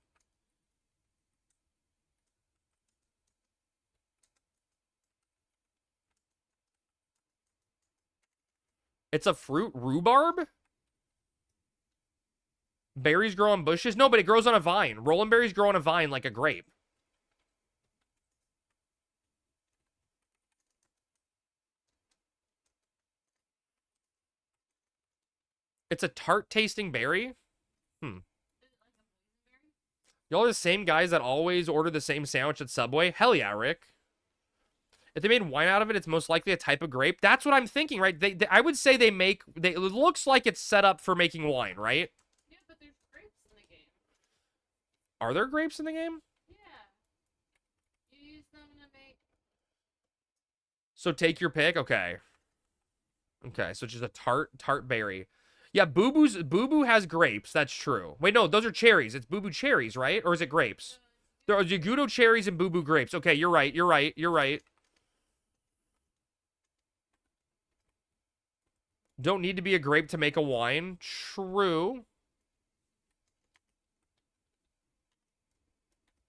It's a fruit? Rhubarb? Berries grow on bushes? No, but it grows on a vine. Roland berries grow on a vine like a grape. It's a tart-tasting berry? Y'all are the same guys that always order the same sandwich at Subway? Hell yeah, Rick. If they made wine out of it, it's most likely a type of grape. That's what I'm thinking, right? I would say they make... it looks like it's set up for making wine, right? Yeah, but there's grapes in the game. Are there grapes in the game? Yeah. You use them to make... So take your pick? Okay. Okay, so just a tart berry. Yeah, Boo Boo has grapes. That's true. Wait, no, those are cherries. It's Boo Boo cherries, right? Or is it grapes? There are Yagudo cherries and Boo Boo grapes. Okay, you're right. You're right. You're right. Don't need to be a grape to make a wine. True.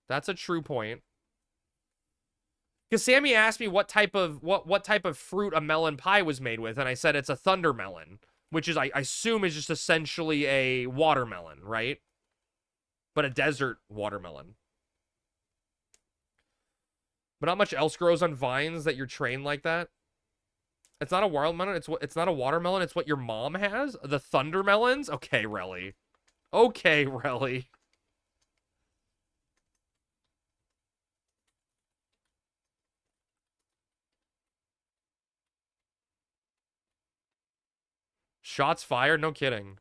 That's a true point. Because Sammy asked me what type of fruit a melon pie was made with, and I said it's a thunder melon, which is I assume is just essentially a watermelon, right? But a desert watermelon. But not much else grows on vines that you're trained like that. It's not a watermelon. It's not a watermelon. It's what your mom has. The thunder melons. Okay, Relly. Okay, Relly. Shots fired? No kidding.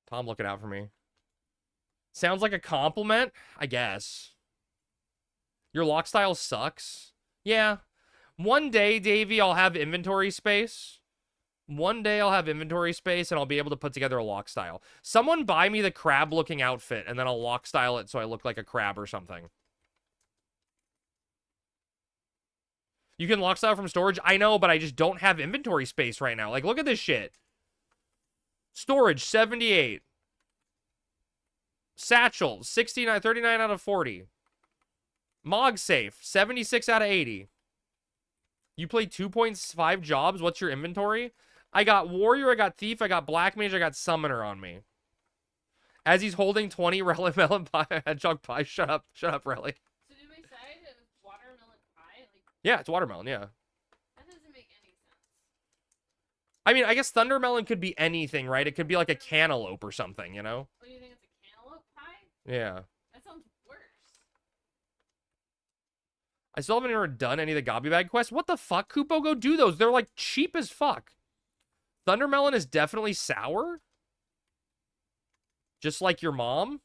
Tom looking out for me. Sounds like a compliment, I guess. Your lock style sucks. Yeah. One day, Davey, I'll have inventory space. One day I'll have inventory space and I'll be able to put together a lock style. Someone buy me the crab looking outfit and then I'll lock style it so I look like a crab or something. You can lock style from storage? I know, but I just don't have inventory space right now. Like, look at this shit. Storage, 78. Satchel, 69, 39 out of 40. Mog safe, 76 out of 80. You play 2.5 jobs? What's your inventory? I got Warrior, I got Thief, I got Black Mage, I got Summoner on me. As he's holding 20 Melon Pie, Hedgehog Pie. Shut up, Relly. So did we decide it was watermelon pie? Like, yeah, it's watermelon, yeah. that doesn't make any sense. I mean, I guess Thundermelon could be anything, right? It could be like a cantaloupe or something, you know? What do you think, it's a cantaloupe pie? Yeah. That sounds worse. I still haven't ever done any of the Gobby Bag quests. What the fuck, Kupo? Go do those. They're like cheap as fuck. Thundermelon is definitely sour. Just like your mom.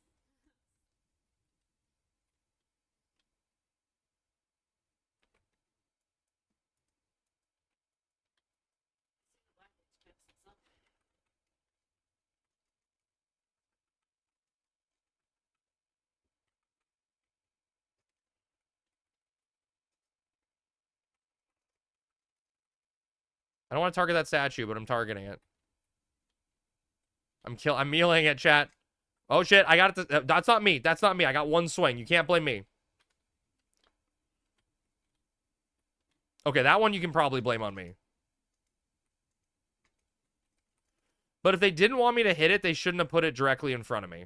I don't want to target that statue, but I'm targeting it. I'm mealing it, chat. Oh shit, I got it. That's not me. That's not me. I got one swing. You can't blame me. Okay, that one you can probably blame on me. But if they didn't want me to hit it, they shouldn't have put it directly in front of me.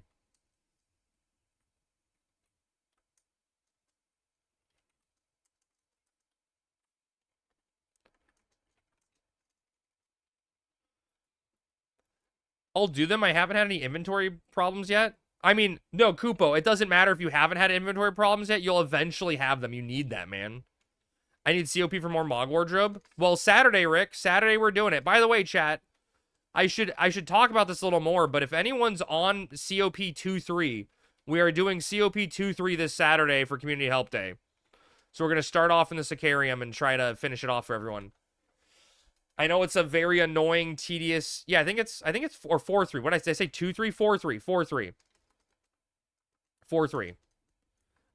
I'll do them. I haven't had any inventory problems yet. I mean, no, Kupo, it doesn't matter if you haven't had inventory problems yet. You'll eventually have them. You need that, man. I need COP for more Mog Wardrobe. Well, Saturday, Rick. Saturday, we're doing it. By the way, chat, I should talk about this a little more, but if anyone's on COP 2-3, we are doing COP 2-3 this Saturday for Community Help Day. So we're going to start off in the Sicarium and try to finish it off for everyone. I know it's a very annoying, tedious... Yeah, I think it's or 4-3. What did I say? 2-3? 4-3. 4-3. 4-3.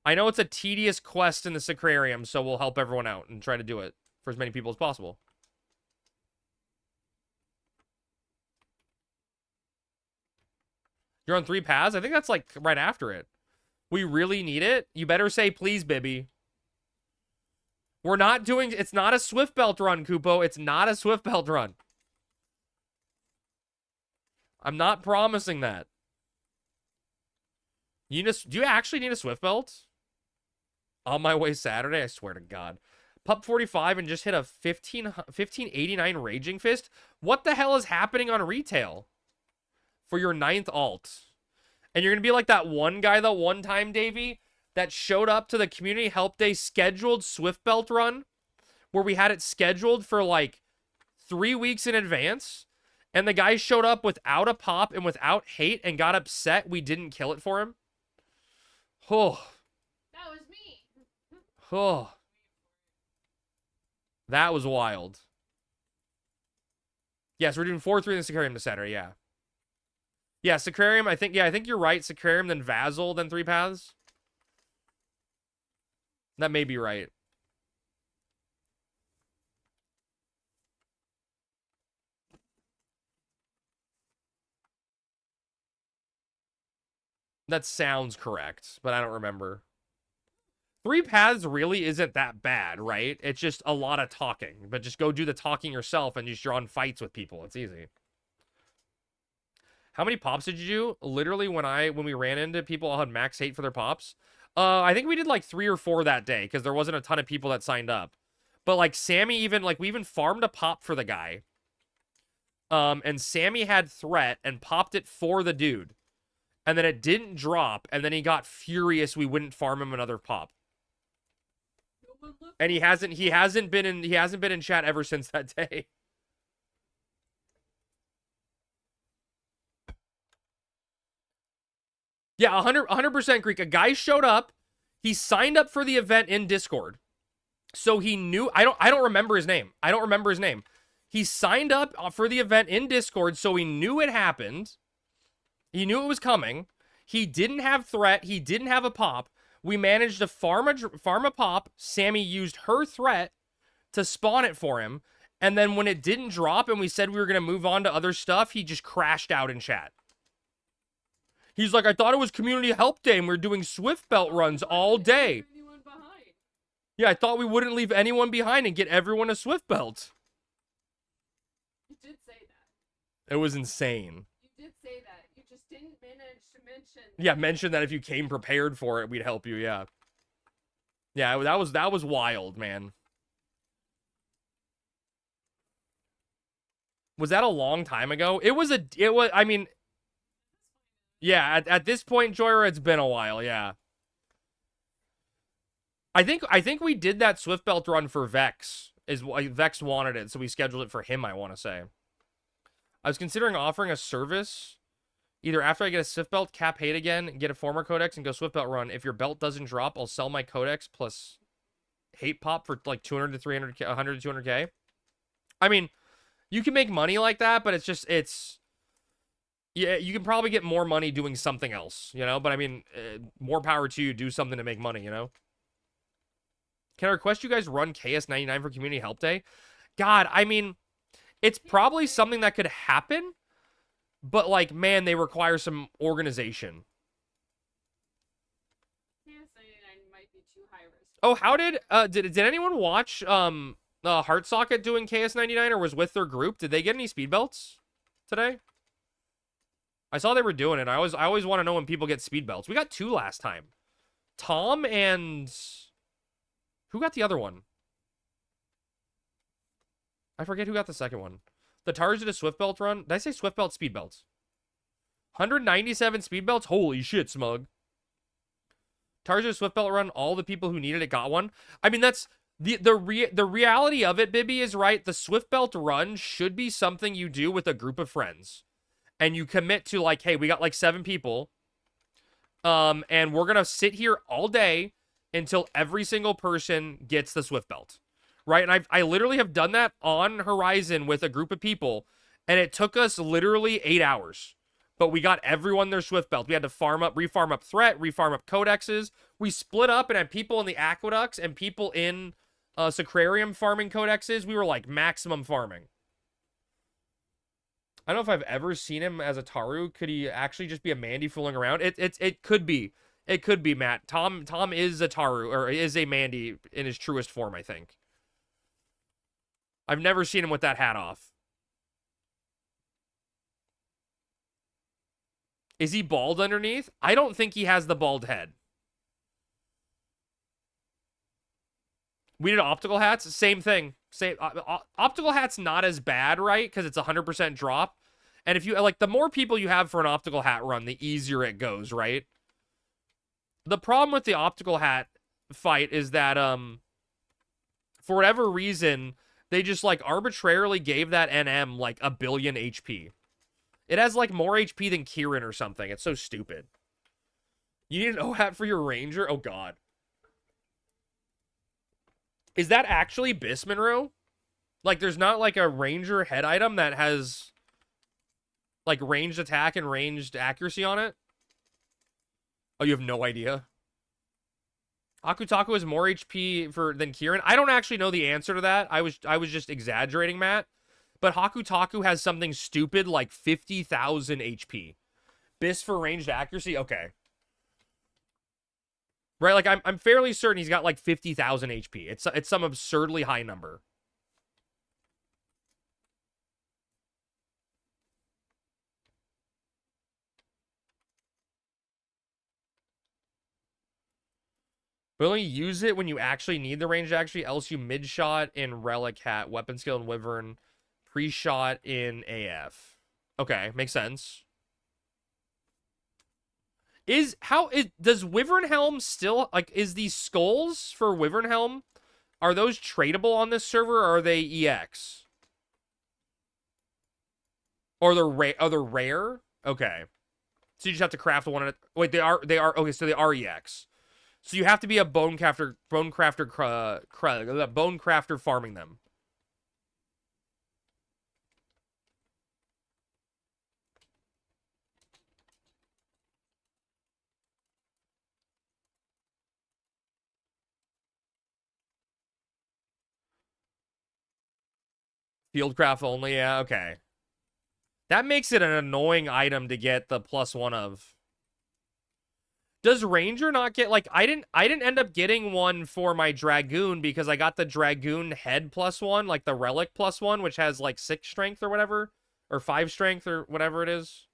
I know it's a tedious quest in the Sacrarium, so we'll help everyone out and try to do it for as many people as possible. You're on 3 paths? I think that's like right after it. We really need it? You better say please, Bibby. We're not doing... It's not a Swift Belt run, Kupo. It's not a Swift Belt run. I'm not promising that. Do you actually need a Swift Belt? On my way Saturday? I swear to God. Pup 45 and just hit a 1589 Raging Fist? What the hell is happening on retail for your 9th alt? And you're going to be like that one guy the one time, Davey, that showed up to the Community Help Day scheduled Swift Belt run where we had it scheduled for like 3 weeks in advance. And the guy showed up without a pop and without hate and got upset we didn't kill it for him. Oh. That was me. Oh. That was wild. Yes, we're doing 4-3 in the Sacrarium to Saturday, yeah. Yeah, Sacrarium, I think you're right. Sacrarium, then Vassal, then 3 paths. That may be right. That sounds correct, but I don't remember. 3 paths really isn't that bad, right? It's just a lot of talking. But just go do the talking yourself and just draw in fights with people. It's easy. How many pops did you do? Literally, when we ran into people all had max hate for their pops. I think we did like 3 or 4 that day because there wasn't a ton of people that signed up. But like Sammy even, like we even farmed a pop for the guy. And Sammy had threat and popped it for the dude. And then it didn't drop, and then he got furious we wouldn't farm him another pop. And he hasn't been in chat ever since that day. Yeah, 100% Greek. A guy showed up, he signed up for the event in Discord. So he knew I don't remember his name. I don't remember his name. He signed up for the event in Discord, so he knew it happened. He knew it was coming. He didn't have threat. He didn't have a pop. We managed to farm a pop. Sammy used her threat to spawn it for him. And then when it didn't drop and we said we were going to move on to other stuff, he just crashed out in chat. He's like, I thought it was Community Help Day and we were doing Swift Belt runs all day. Yeah, I thought we wouldn't leave anyone behind and get everyone a Swift Belt. You did say that. It was insane. You did say that. You just didn't manage to mention. Yeah, mention that if you came prepared for it, we'd help you. Yeah. Yeah, that was wild, man. Was that a long time ago? I mean, yeah, at this point, Joyra, it's been a while, yeah. I think we did that Swift Belt run for Vex. Vex wanted it, so we scheduled it for him, I want to say. I was considering offering a service either after I get a Swift Belt, cap hate again, get a former codex, and go Swift Belt run. If your belt doesn't drop, I'll sell my codex plus hate pop for like 200 to 300, 100 to 200k. I mean, you can make money like that, but yeah, you can probably get more money doing something else, you know? But I mean, more power to you. Do something to make money, you know? Can I request you guys run KS99 for Community Help Day? God, I mean, it's probably something that could happen, but like, man, they require some organization. KS99 might be too high risk. Oh, how did anyone watch Heart Socket doing KS99 or was with their group? Did they get any speed belts today? I saw they were doing it. I always want to know when people get speed belts. We got 2 last time. Tom and who got the other one? I forget who got the second one. The Tars did a Swift Belt run. Did I say Swift Belt speed belts? 197 speed belts? Holy shit, Smug. Tars did a Swift Belt run. All the people who needed it got one. I mean, that's the reality of it, Bibby, is right. The Swift Belt run should be something you do with a group of friends. And you commit to like, hey, we got like 7 people. And we're going to sit here all day until every single person gets the Swift Belt. Right? And I literally have done that on Horizon with a group of people. And it took us literally 8 hours. But we got everyone their Swift Belt. We had to refarm up threat, refarm up codexes. We split up and had people in the aqueducts and people in Sacrarium farming codexes. We were like maximum farming. I don't know if I've ever seen him as a Taru. Could he actually just be a Mandy fooling around? It could be. It could be, Matt. Tom is a Taru, or is a Mandy in his truest form, I think. I've never seen him with that hat off. Is he bald underneath? I don't think he has the bald head. We did optical hats, same thing. Same optical hats not as bad, right? Because it's 100% drop. And if you like, the more people you have for an optical hat run, the easier it goes, right? The problem with the optical hat fight is that for whatever reason, they just like arbitrarily gave that NM like 1 billion HP. It has like more HP than Kieran or something. It's so stupid. You need an O hat for your Ranger? Oh god. Is that actually Bismonroe? Like, there's not, like, a Ranger head item that has, like, ranged attack and ranged accuracy on it? Oh, you have no idea? Akutaku has more HP than Kieran? I don't actually know the answer to that. I was just exaggerating, Matt. But Hakutaku has something stupid like 50,000 HP. Bis for ranged accuracy? Okay. Right, like, I'm fairly certain he's got, like, 50,000 HP. It's some absurdly high number. But only use it when you actually need the ranged accuracy, else you mid-shot in Relic Hat, weapon skill in Wyvern, pre-shot in AF. Okay, makes sense. Does Wyvern Helm still, like, is these skulls for Wyvern Helm, are those tradable on this server, or are they EX? Or are they rare? Okay. So you just have to craft one at a, wait, they are, okay, so they are EX. So you have to be a bone crafter farming them. Fieldcraft only, yeah, okay. That makes it an annoying item to get the +1 of. Does Ranger not get, like, I didn't end up getting one for my Dragoon because I got the Dragoon head +1, like the Relic +1, which has like 6 strength or whatever, or 5 strength or whatever it is.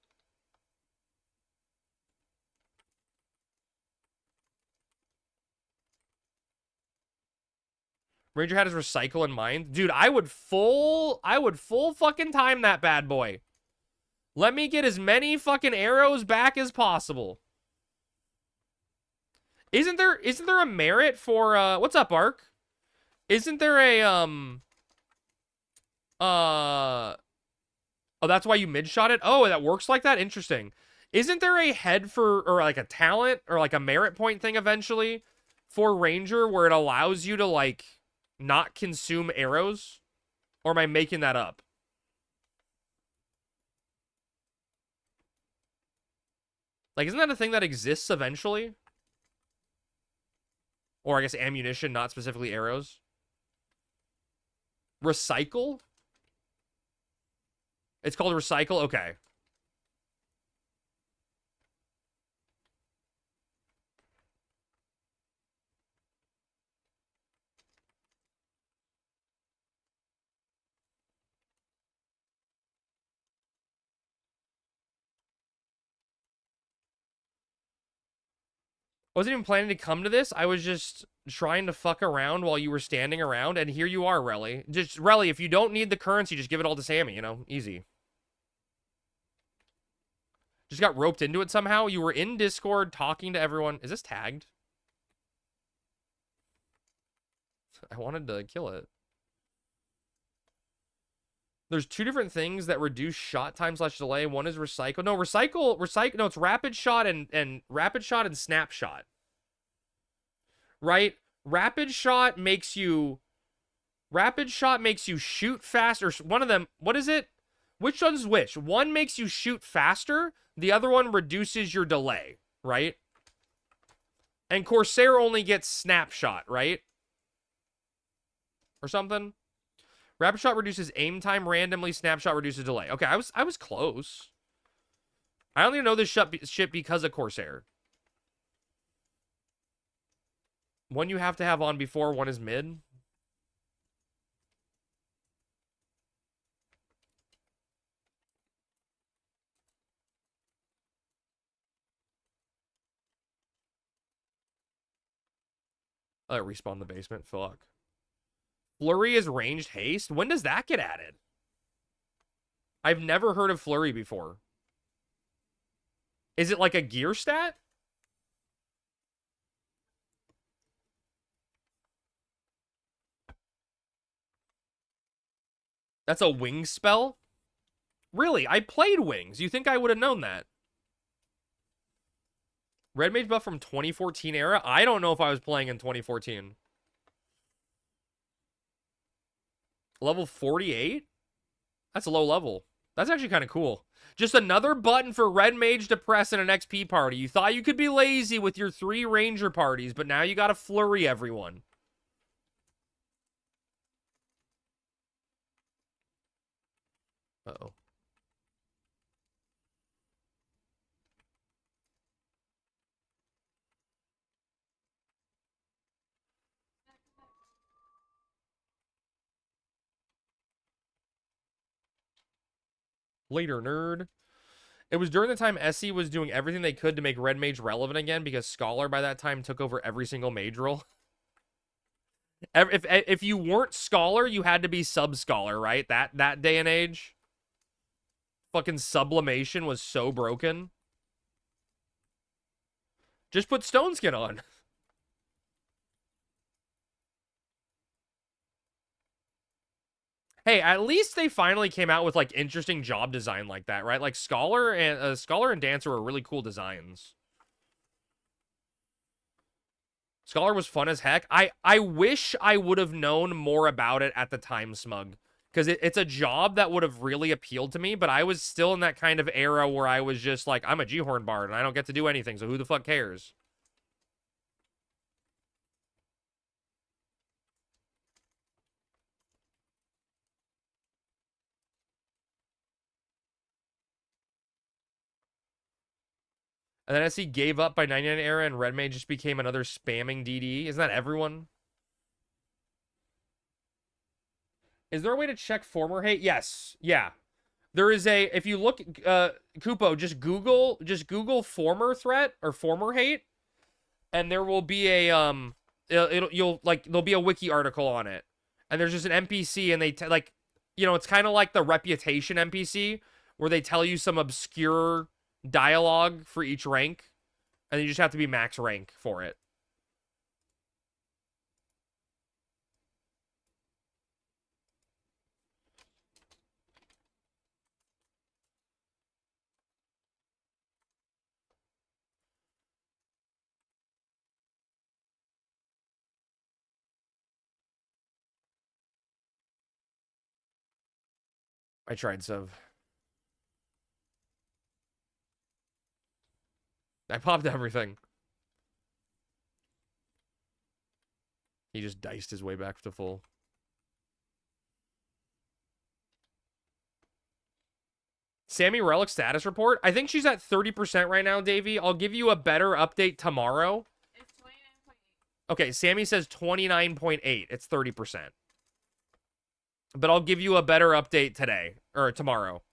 Ranger had his recycle in mind. Dude, I would full fucking time that bad boy. Let me get as many fucking arrows back as possible. Isn't there a merit for what's up, Ark? Isn't there a oh, that's why you mid-shot it? Oh, that works like that? Interesting. Isn't there a head for, or like a talent or like a merit point thing eventually for Ranger where it allows you to like not consume arrows? Or am I making that up? Like, isn't that a thing that exists eventually? Or I guess ammunition, not specifically arrows. Recycle? It's called recycle? Okay. I wasn't even planning to come to this. I was just trying to fuck around while you were standing around, and here you are, Relly. Just, Relly, if you don't need the currency, just give it all to Sammy, you know? Easy. Just got roped into it somehow. You were in Discord talking to everyone. Is this tagged? I wanted to kill it. There's 2 different things that reduce shot time / delay. One is recycle. No, recycle. No, it's rapid shot and rapid shot and snapshot. Right? Rapid shot makes you shoot faster. One of them, what is it? Which one's which? One makes you shoot faster. The other one reduces your delay, right? And Corsair only gets snapshot, right? Or something. Rapid shot reduces aim time randomly. Snapshot reduces delay. Okay, I was close. I only know this shit because of Corsair. One you have to have on before, one is mid. Respawn the basement. Fuck. Flurry is ranged haste? When does that get added? I've never heard of Flurry before. Is it like a gear stat? That's a wing spell? Really? I played wings. You think I would have known that? Red Mage buff from 2014 era? I don't know if I was playing in 2014. Level 48? That's a low level. That's actually kind of cool. Just another button for Red Mage to press in an XP party. You thought you could be lazy with your 3 Ranger parties, but now you gotta flurry everyone. Uh-oh. Later, nerd. It was during the time SE was doing everything they could to make Red Mage relevant again because Scholar by that time took over every single mage role. If you weren't Scholar, you had to be Sub-Scholar, right? That day and age. Fucking sublimation was so broken. Just put Stone Skin on. Hey, at least they finally came out with, like, interesting job design like that, right? Like, Scholar and Dancer were really cool designs. Scholar was fun as heck. I wish I would have known more about it at the time, Smug. Because it's a job that would have really appealed to me, but I was still in that kind of era where I was just like, I'm a G-Horn Bard, and I don't get to do anything, so who the fuck cares? And then SE gave up by 99 era, and Red Mage just became another spamming DD. Isn't that everyone? Is there a way to check former hate? Yes. Yeah. There is a, if you look, Kupo, just Google former threat or former hate, and there will be a, there'll be a wiki article on it. And there's just an NPC, and they, like, you know, it's kind of like the reputation NPC, where they tell you some obscure dialogue for each rank, and you just have to be max rank for it. I tried sub. I popped everything. He just diced his way back to full. Sammy Relic status report. I think she's at 30% right now, Davey. I'll give you a better update tomorrow. It's 29.8. Okay, Sammy says 29.8. It's 30%. But I'll give you a better update today. Or tomorrow.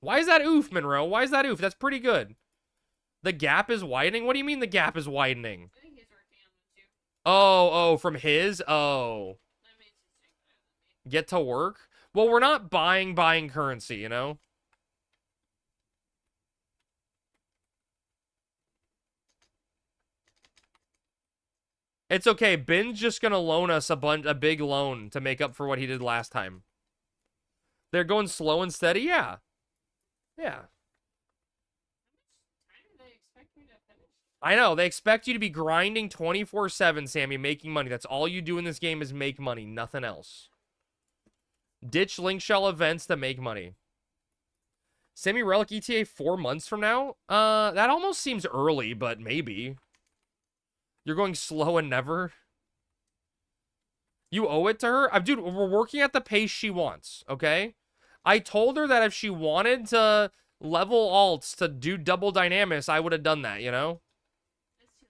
Why is that oof, Monroe? Why is that oof? That's pretty good. The gap is widening? What do you mean the gap is widening? I think he's working on them too. Oh, from his? Oh. That means he's doing better than me. Get to work? Well, we're not buying currency, you know? It's okay. Ben's just gonna loan us a big loan to make up for what he did last time. They're going slow and steady? Yeah. Yeah. How much time do they expect me to finish? I know. They expect you to be grinding 24/7, Sammy, making money. That's all you do in this game is make money. Nothing else. Ditch link shell events to make money. Sammy Relic ETA 4 months from now? That almost seems early, but maybe. You're going slow and never? You owe it to her? Dude, we're working at the pace she wants, okay? I told her that if she wanted to level alts to do double Dynamis, I would have done that, you know? It's too late now.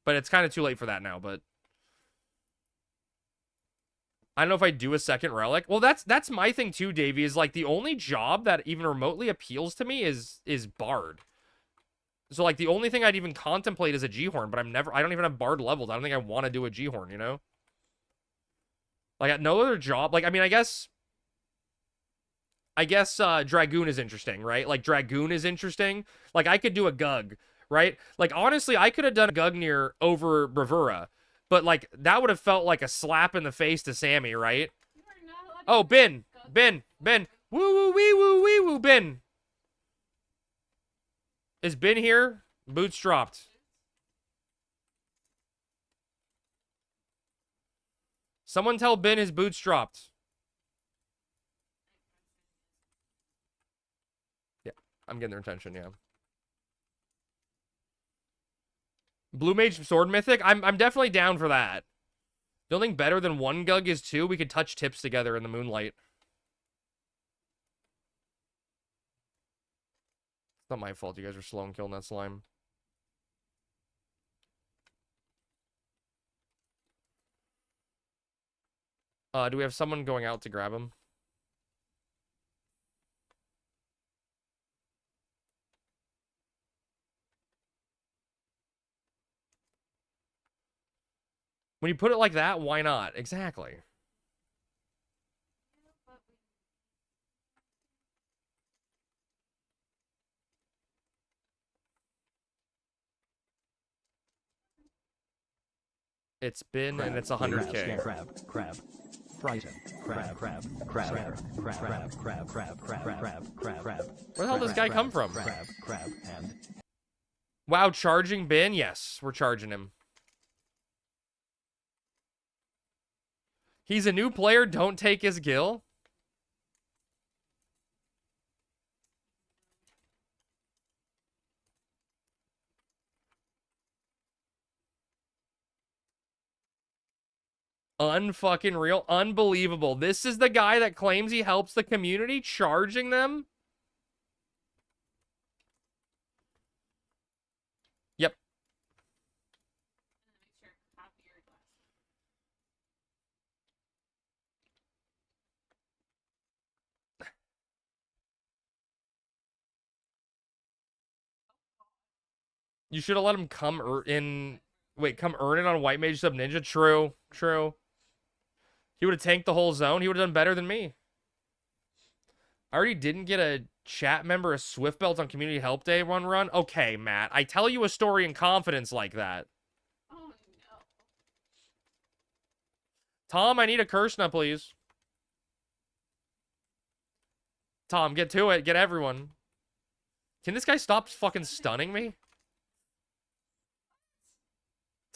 But it's kind of too late for that now, but... I don't know if I do a second Relic. Well, that's my thing too, Davey, is like the only job that even remotely appeals to me is Bard. So like the only thing I'd even contemplate is a G-Horn, but I don't even have Bard leveled. I don't think I want to do a G-Horn, you know? Like, I got no other job. Like, I mean, I guess Dragoon is interesting, right? Like, Dragoon is interesting. Like, I could do a Gug, right? Like, honestly, I could have done a Gugnir over Bravura, but, like, that would have felt like a slap in the face to Sammy, right? You are not allowed to Oh, use Ben. Gug. Woo, woo, wee, woo, wee, woo, Ben. Is Ben here? Boots dropped. Someone tell Ben his boots dropped. Yeah, I'm getting their attention, yeah. Blue Mage Sword Mythic? I'm definitely down for that. The only thing better than one Gug is two. We could touch tips together in the moonlight. It's not my fault you guys are slow in killing that slime. Do we have someone going out to grab him? When you put it like that, why not? Exactly. It's been and it's 100K. Crab. Frighten. Crab. Where the hell does this guy come from? Crab, and... Wow, charging Ben? Yes, we're charging him. He's a new player, don't take his gil. Unfucking real. Unbelievable. This is the guy that claims he helps the community, charging them? Yep. Make sure copy your glasses. You should have let him come in... Wait, come earn it on White Mage Sub Ninja? True. True. He would have tanked the whole zone. He would have done better than me. I already didn't get a chat member a Swift Belt on Community Help Day run. Okay, Matt. I tell you a story in confidence like that. Oh no. Tom, I need a Kurshna, please. Tom, get to it. Get everyone. Can this guy stop fucking stunning me?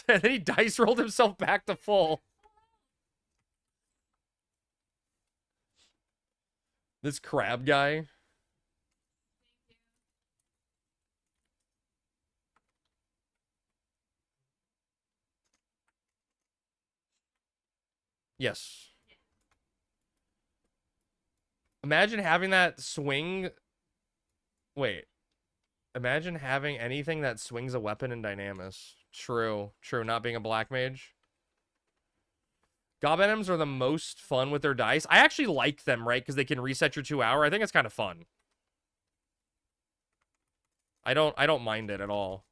And then he dice rolled himself back to full. This crab guy. Yes. Imagine having that swing. Wait. Imagine having anything that swings a weapon in Dynamis. True. True. Not being a black mage. Gob-Enims are the most fun with their dice. I actually like them, right? Because they can reset your 2-hour. I think it's kind of fun. I don't mind it at all.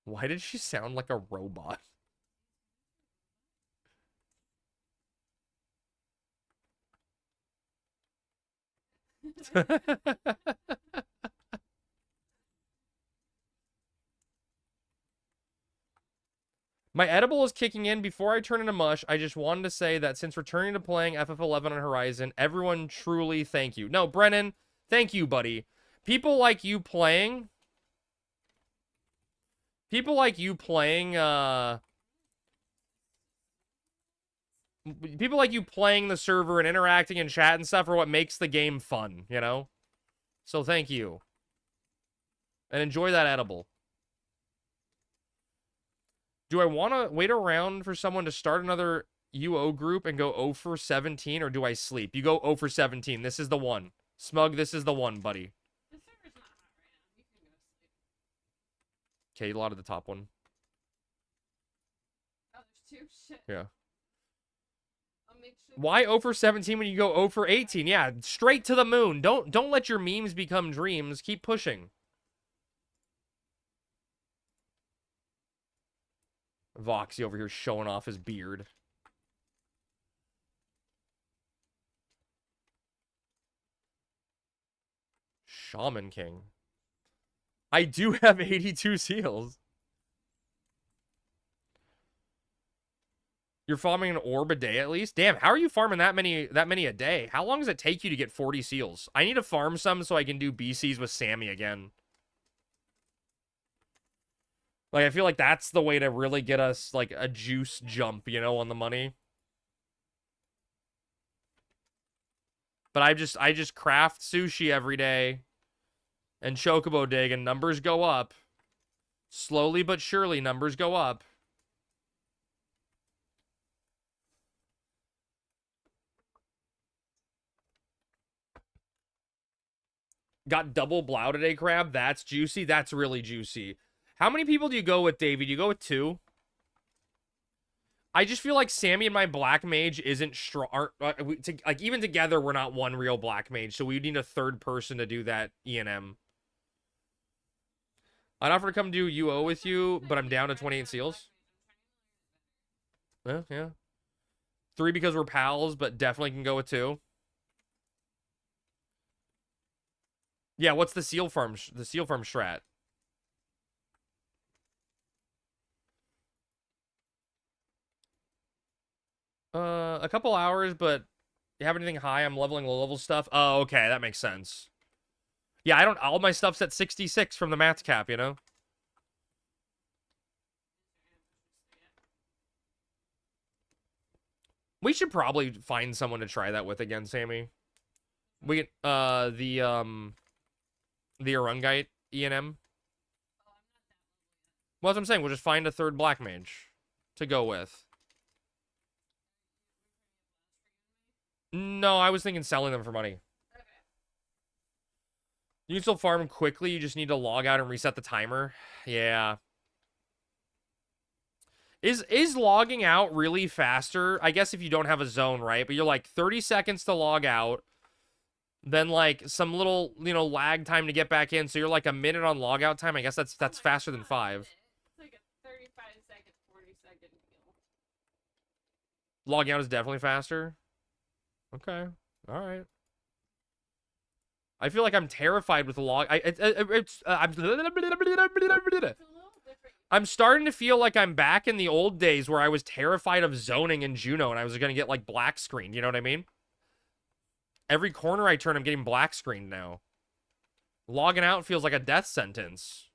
Why did she sound like a robot? My edible is kicking in. Before I turn into mush, I just wanted to say that since returning to playing FF11 on Horizon, everyone truly thank you. No, Brennan, thank you, buddy. People like you playing the server and interacting in chat and stuff are what makes the game fun, you know? So thank you. And enjoy that edible. Do I want to wait around for someone to start another UO group and go 0 for 17, or do I sleep? You go 0 for 17. This is the one. Smug, this is the one, buddy. The server's not hot right now. You can go sleep. Okay, a lot of the top one. Oh, there's two? Shit. Yeah. I'll make Why 0 for 17 when you go 0 for 18? Yeah, straight to the moon. Don't let your memes become dreams. Keep pushing. Voxy over here showing off his beard. Shaman King. I do have 82 seals. You're farming an orb a day at least? Damn, how are you farming that many a day? How long does it take you to get 40 seals? I need to farm some so I can do BCs with Sammy again. Like, I feel like that's the way to really get us, like, a juice jump, you know, on the money. But I just craft sushi every day and chocobo dig, and numbers go up. Slowly but surely, numbers go up. Got double blow today, Crab. That's juicy. That's really juicy. How many people do you go with, Davey? Do you go with 2? I just feel like Sammy and my black mage isn't strong. Like, even together, we're not one real black mage, so we need a third person to do that E&M. I'd offer to come do UO with you, but I'm down to 28 seals. Yeah. 3 because we're pals, but definitely can go with 2. Yeah, what's the seal farm strat? A couple hours, but you have anything high? I'm leveling low level stuff. Oh, okay, that makes sense. Yeah, all my stuff's at 66 from the math cap, you know? We should probably find someone to try that with again, Sammy. We get the Arungite E&M. Well, that's what I'm saying. We'll just find a third black mage to go with. No, I was thinking selling them for money. Okay. You can still farm quickly. You just need to log out and reset the timer. Yeah. Is logging out really faster? I guess if you don't have a zone, right? But you're like 30 seconds to log out. Then like some little, lag time to get back in. So you're like a minute on logout time. I guess that's faster than 5. It's like a 35-second, 40-second deal. Logging out is definitely faster. Okay. All right. I feel like I'm terrified with the log. I'm starting to feel like I'm back in the old days where I was terrified of zoning in Juno and I was going to get like black screened. You know what I mean? Every corner I turn, I'm getting black screened now. Logging out feels like a death sentence.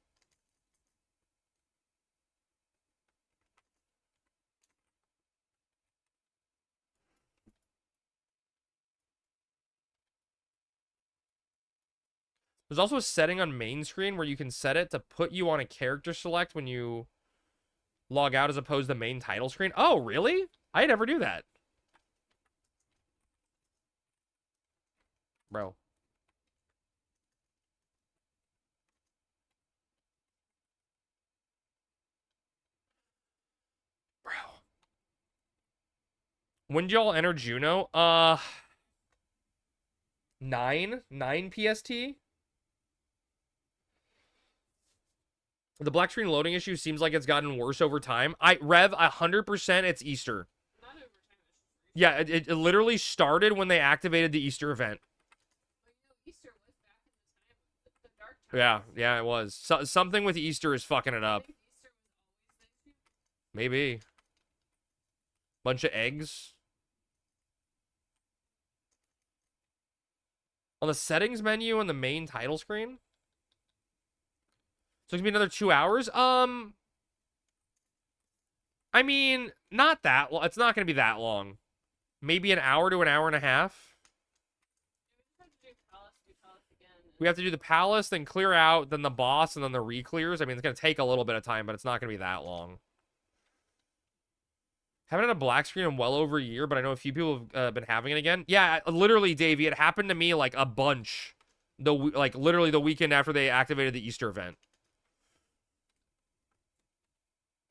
There's also a setting on main screen where you can set it to put you on a character select when you log out as opposed to main title screen. Oh, really? I never do that. Bro. When did y'all enter Juno? 9 PST? The black screen loading issue seems like it's gotten worse over time. Rev, 100% it's Easter. Not over time. Yeah, it literally started when they activated the Easter event. Well, Easter was back in the dark time. Yeah, it was. Something with Easter is fucking it up. I think Easter was always there too. Maybe. Bunch of eggs. On the settings menu on the main title screen? So it's gonna be another 2 hours? I mean, not that long. It's not gonna be that long. Maybe an hour to an hour and a half. We have to do the palace, then clear out, then the boss, and then the re-clears. I mean, it's gonna take a little bit of time, but it's not gonna be that long. Haven't had a black screen in well over a year, but I know a few people have been having it again. Yeah, literally, Davey, it happened to me like a bunch. Literally the weekend after they activated the Easter event.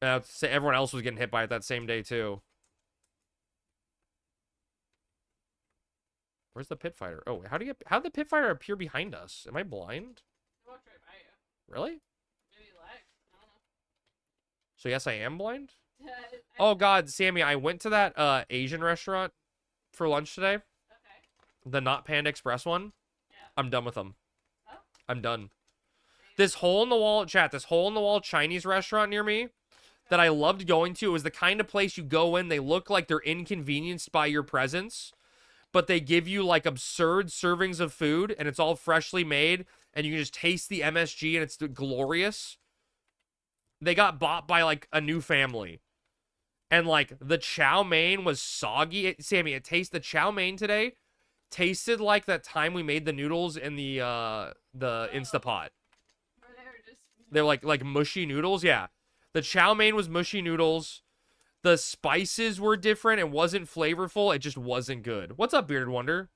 Everyone else was getting hit by it that same day, too. Where's the pit fighter? Oh, how'd the pit fighter appear behind us? Am I blind? I walked right by you. Really? Maybe you lagged. I don't know. So yes, I am blind? I- Oh god, Sammy, I went to that Asian restaurant for lunch today. Okay. The Not Panda Express one. Yeah. I'm done with them. Oh. I'm done. This hole in the wall, chat, this hole in the wall Chinese restaurant near me that I loved going to, it was the kind of place you go in, they look like they're inconvenienced by your presence, but they give you like absurd servings of food and it's all freshly made and you can just taste the MSG and it's glorious. They got bought by like a new family. And like the chow mein was soggy. Sammy, the chow mein today tasted like that time we made the noodles in the Instapot. Where they were just. They're like mushy noodles. Yeah. The chow mein was mushy noodles. The spices were different. It wasn't flavorful. It just wasn't good. What's up, Bearded Wonder?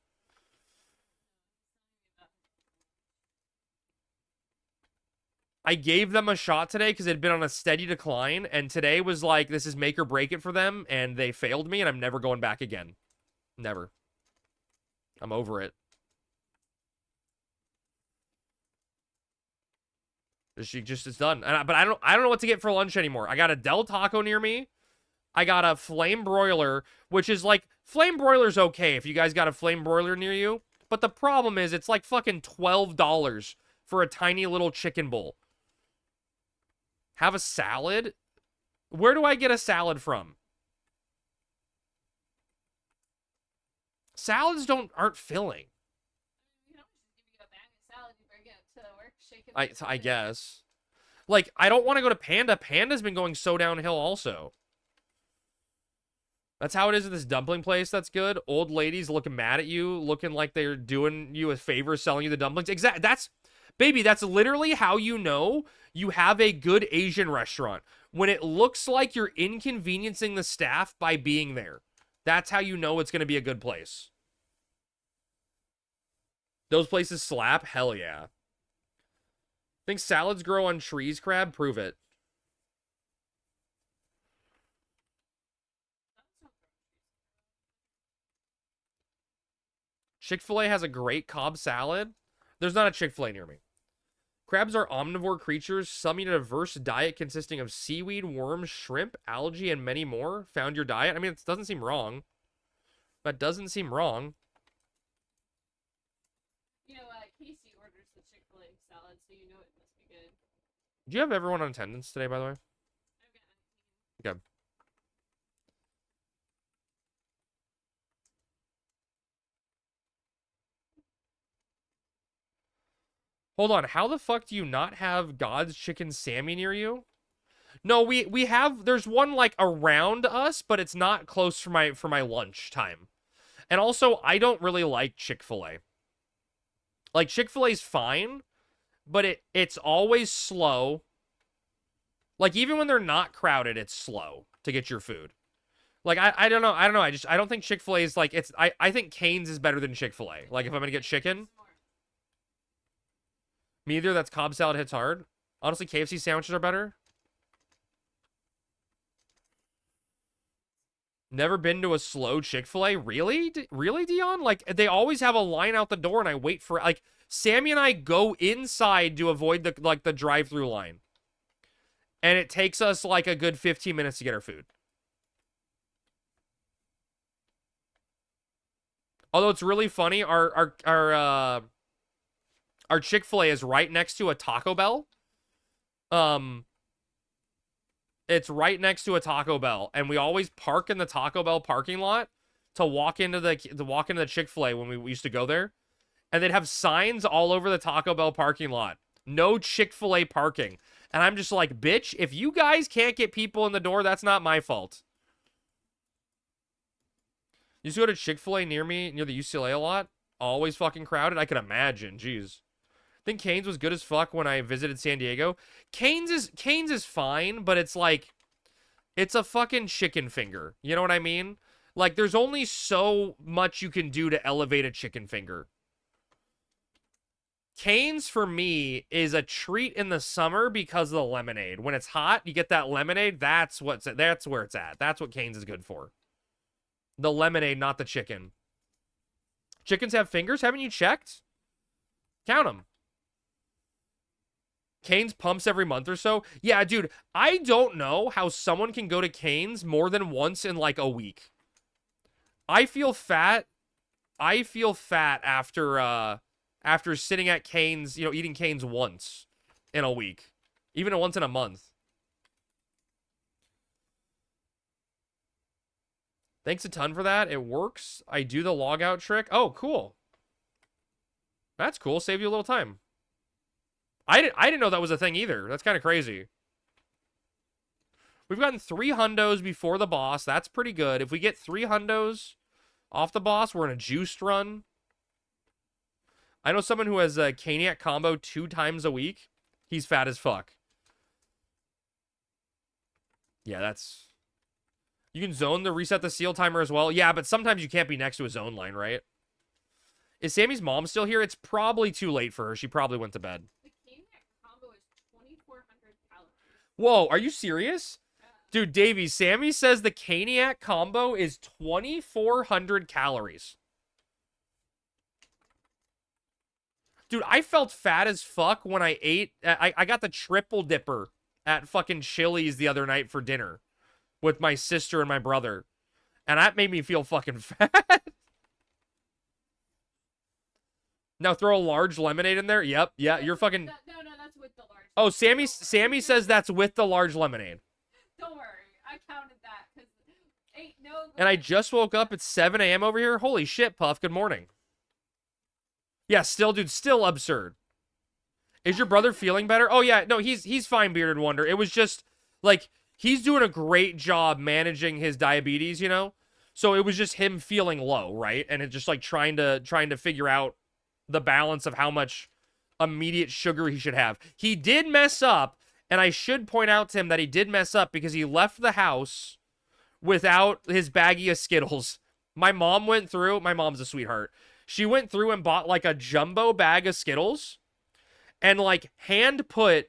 I gave them a shot today because it had been on a steady decline. And today was like, this is make or break it for them. And they failed me and I'm never going back again. Never. I'm over it. It's done. But I don't know what to get for lunch anymore. I got a Del Taco near me. I got a flame broiler, which is like, flame broiler's okay if you guys got a flame broiler near you. But the problem is it's like fucking $12 for a tiny little chicken bowl. Have a salad? Where do I get a salad from? Salads aren't filling. You know, just give you a bag of salad, you bring it to work, shake it. I guess. Like, I don't want to go to Panda. Panda's been going so downhill also. That's how it is at this dumpling place that's good. Old ladies looking mad at you, looking like they're doing you a favor selling you the dumplings. Exactly. That's literally how you know you have a good Asian restaurant. When it looks like you're inconveniencing the staff by being there. That's how you know it's going to be a good place. Those places slap? Hell yeah. Think salads grow on trees, Crab? Prove it. Chick-fil-A has a great Cobb salad. There's not a Chick-fil-A near me. Crabs are omnivore creatures. Some eat a diverse diet consisting of seaweed, worms, shrimp, algae, and many more. Found your diet? I mean, it doesn't seem wrong. That doesn't seem wrong. You know, Casey orders the Chick-fil-A salad, so you know it must be good. Do you have everyone on attendance today, by the way? Okay. Hold on, how the fuck do you not have God's Chicken Sammy near you? No, we have, there's one like around us, but it's not close for my lunch time. And also, I don't really like Chick-fil-A. Like, Chick-fil-A's fine, but it's always slow. Like, even when they're not crowded, it's slow to get your food. Like, I don't know. I don't think Chick-fil-A is like, I think Cane's is better than Chick-fil-A. Like, if I'm gonna get chicken. Me either, that's Cobb salad hits hard. Honestly, KFC sandwiches are better. Never been to a slow Chick-fil-A? Really? Really, Dion? Like, they always have a line out the door and I wait for, like, Sammy and I go inside to avoid the drive-thru line. And it takes us like a good 15 minutes to get our food. Although it's really funny, our Chick-fil-A is right next to a Taco Bell. It's right next to a Taco Bell, and we always park in the Taco Bell parking lot to walk into the Chick-fil-A when we used to go there. And they'd have signs all over the Taco Bell parking lot. No Chick-fil-A parking. And I'm just like, bitch, if you guys can't get people in the door, that's not my fault. You used to go to Chick-fil-A near me, near the UCLA a lot. Always fucking crowded. I could imagine. Jeez. I think Cane's was good as fuck when I visited San Diego. Cane's is fine, but it's like, it's a fucking chicken finger. You know what I mean? Like, there's only so much you can do to elevate a chicken finger. Cane's, for me, is a treat in the summer because of the lemonade. When it's hot, you get that lemonade. That's where it's at. That's what Cane's is good for. The lemonade, not the chicken. Chickens have fingers? Haven't you checked? Count them. Cane's pumps every month or so. Yeah, dude, I don't know how someone can go to Cane's more than once in like a week. I feel fat. I feel fat after sitting at Cane's, you know, eating Cane's once in a week. Even once in a month. Thanks a ton for that. It works. I do the logout trick. Oh, cool. That's cool. Save you a little time. I didn't know that was a thing either. That's kind of crazy. We've gotten 3 hundos before the boss. That's pretty good. If we get 3 hundos off the boss, we're in a juiced run. I know someone who has a Caniac combo 2 times a week. He's fat as fuck. Yeah, that's... You can zone the reset the seal timer as well. Yeah, but sometimes you can't be next to a zone line, right? Is Sammy's mom still here? It's probably too late for her. She probably went to bed. The Caniac combo is 2,400 calories. Whoa, are you serious? Dude, Davey, Sammy says the Caniac combo is 2,400 calories. Dude, I felt fat as fuck when I ate... I got the triple dipper at fucking Chili's the other night for dinner with my sister and my brother. And that made me feel fucking fat. Now throw a large lemonade in there. Yep, yeah, you're fucking... No, that's with the large. Oh, Sammy says that's with the large lemonade. Don't worry, I counted that because ain't no. And I just woke up at 7 a.m. over here. Holy shit, Puff. Good morning. Yeah, still, dude, still absurd. Is your brother feeling better? Oh, yeah, no, he's fine, Bearded Wonder. It was just, like, he's doing a great job managing his diabetes, you know? So it was just him feeling low, right? And it just, like, trying to figure out the balance of how much immediate sugar he should have. He did mess up, and I should point out to him that he did mess up because he left the house without his baggie of Skittles. My mom went through. My mom's a sweetheart. She went through and bought, like, a jumbo bag of Skittles and, like, hand put,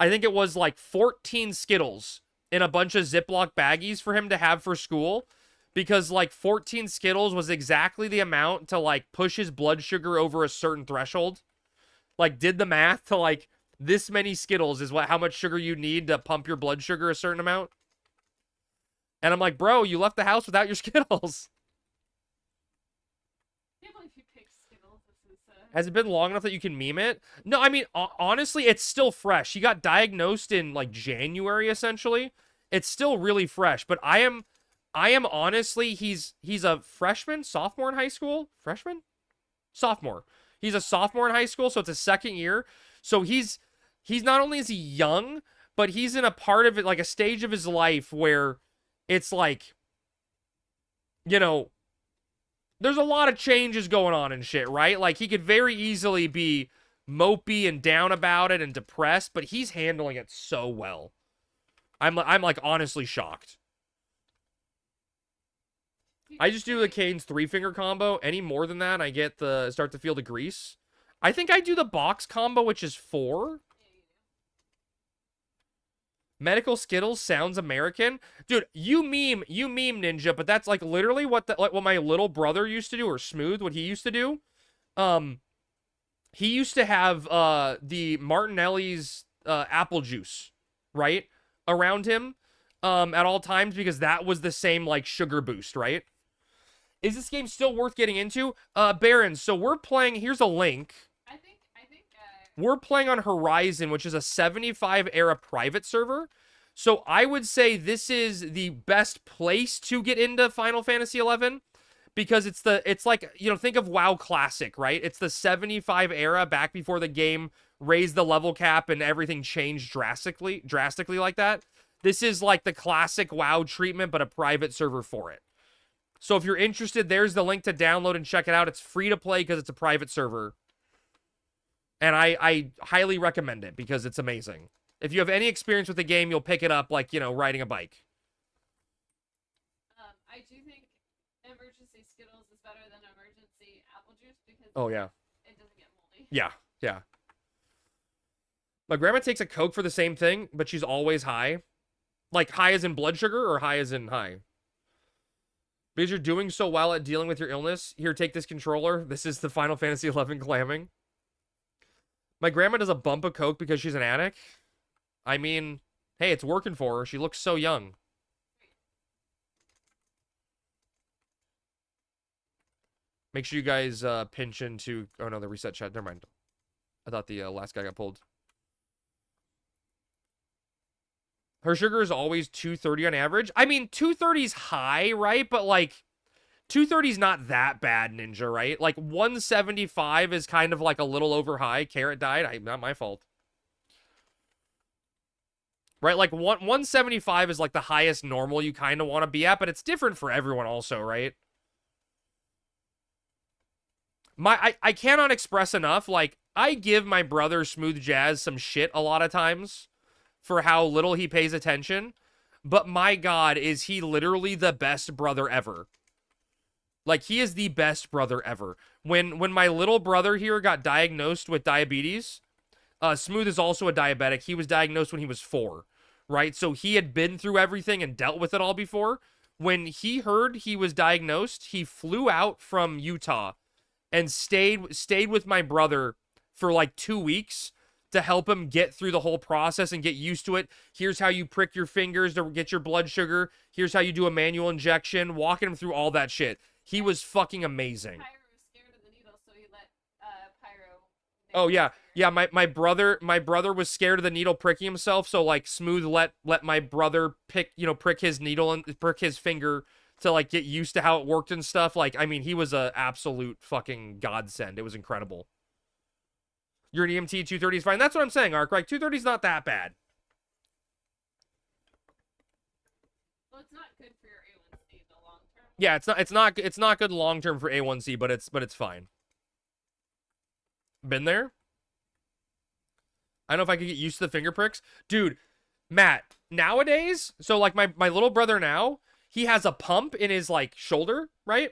I think it was, like, 14 Skittles in a bunch of Ziploc baggies for him to have for school because, like, 14 Skittles was exactly the amount to, like, push his blood sugar over a certain threshold. Like, did the math to, like, this many Skittles is how much sugar you need to pump your blood sugar a certain amount. And I'm like, bro, you left the house without your Skittles. I can't believe you picked Skittles. This is, Has it been long enough that you can meme it? No, I mean, honestly, it's still fresh. He got diagnosed in, like, January, essentially. It's still really fresh, but I am honestly, he's a freshman, sophomore in high school? Freshman? Sophomore. He's a sophomore in high school, so it's a second year. So he's not only is he young, but he's in a part of it, like a stage of his life where it's like, you know, there's a lot of changes going on and shit, right? Like, he could very easily be mopey and down about it and depressed, but he's handling it so well. I'm like honestly shocked. I just do the Kane's 3-finger combo. Any more than that, I get start to feel the grease. I think I do the box combo, which is 4. Medical Skittles sounds American. Dude, you meme Ninja, but that's like literally what my little brother used to do, or Smooth, what he used to do. He used to have the Martinelli's apple juice, right? Around him at all times because that was the same like sugar boost, right? Is this game still worth getting into? Baron, so we're playing, here's a link. I think we're playing on Horizon, which is a 75 era private server. So I would say this is the best place to get into Final Fantasy 11 because it's like, you know, think of WoW Classic, right? It's the 75 era back before the game raised the level cap and everything changed drastically like that. This is like the classic WoW treatment, but a private server for it. So if you're interested, there's the link to download and check it out. It's free to play because it's a private server. And I highly recommend it because it's amazing. If you have any experience with the game, you'll pick it up like, you know, riding a bike. I do think emergency Skittles is better than emergency apple juice because Oh, yeah. it doesn't get moldy. Yeah. My grandma takes a Coke for the same thing, but she's always high. Like high as in blood sugar or high as in high? Because you're doing so well at dealing with your illness. Here, take this controller. This is the Final Fantasy XI clamming. My grandma does a bump of coke because she's an addict. I mean, hey, it's working for her. She looks so young. Make sure you guys pinch into... Oh, no, the reset chat. Never mind. I thought the last guy got pulled. Her sugar is always 230 on average. I mean, 230 is high, right? But, like, 230 is not that bad, Ninja, right? Like, 175 is kind of, like, a little over high. Carrot died. Not my fault. Right? Like, 175 is, like, the highest normal you kind of want to be at. But it's different for everyone also, right? I cannot express enough, like, I give my brother Smooth Jazz some shit a lot of times for how little he pays attention, but my God, is he literally the best brother ever. Like, he is the best brother ever. When my little brother here got diagnosed with diabetes, Smooth is also a diabetic. He was diagnosed when he was 4, right? So he had been through everything and dealt with it all before. When he heard he was diagnosed, he flew out from Utah and stayed with my brother for like 2 weeks to help him get through the whole process and get used to it. Here's how you prick your fingers to get your blood sugar. Here's how you do a manual injection. Walking him through all that shit. He was fucking amazing. Pyro was scared of the needle, so he let Pyro. Oh yeah, yeah. My brother was scared of the needle pricking himself, so like Smooth let my brother prick his needle and prick his finger to like get used to how it worked and stuff. Like, I mean, he was a absolute fucking godsend. It was incredible. Your EMT 230 is fine. That's what I'm saying, Ark. Right? 230 is not that bad. Well, it's not good for your A1C in the long term. Yeah, it's not good long term for A1C, but it's fine. Been there? I don't know if I could get used to the finger pricks. Dude, Matt, nowadays, so like my little brother now, he has a pump in his like shoulder, right?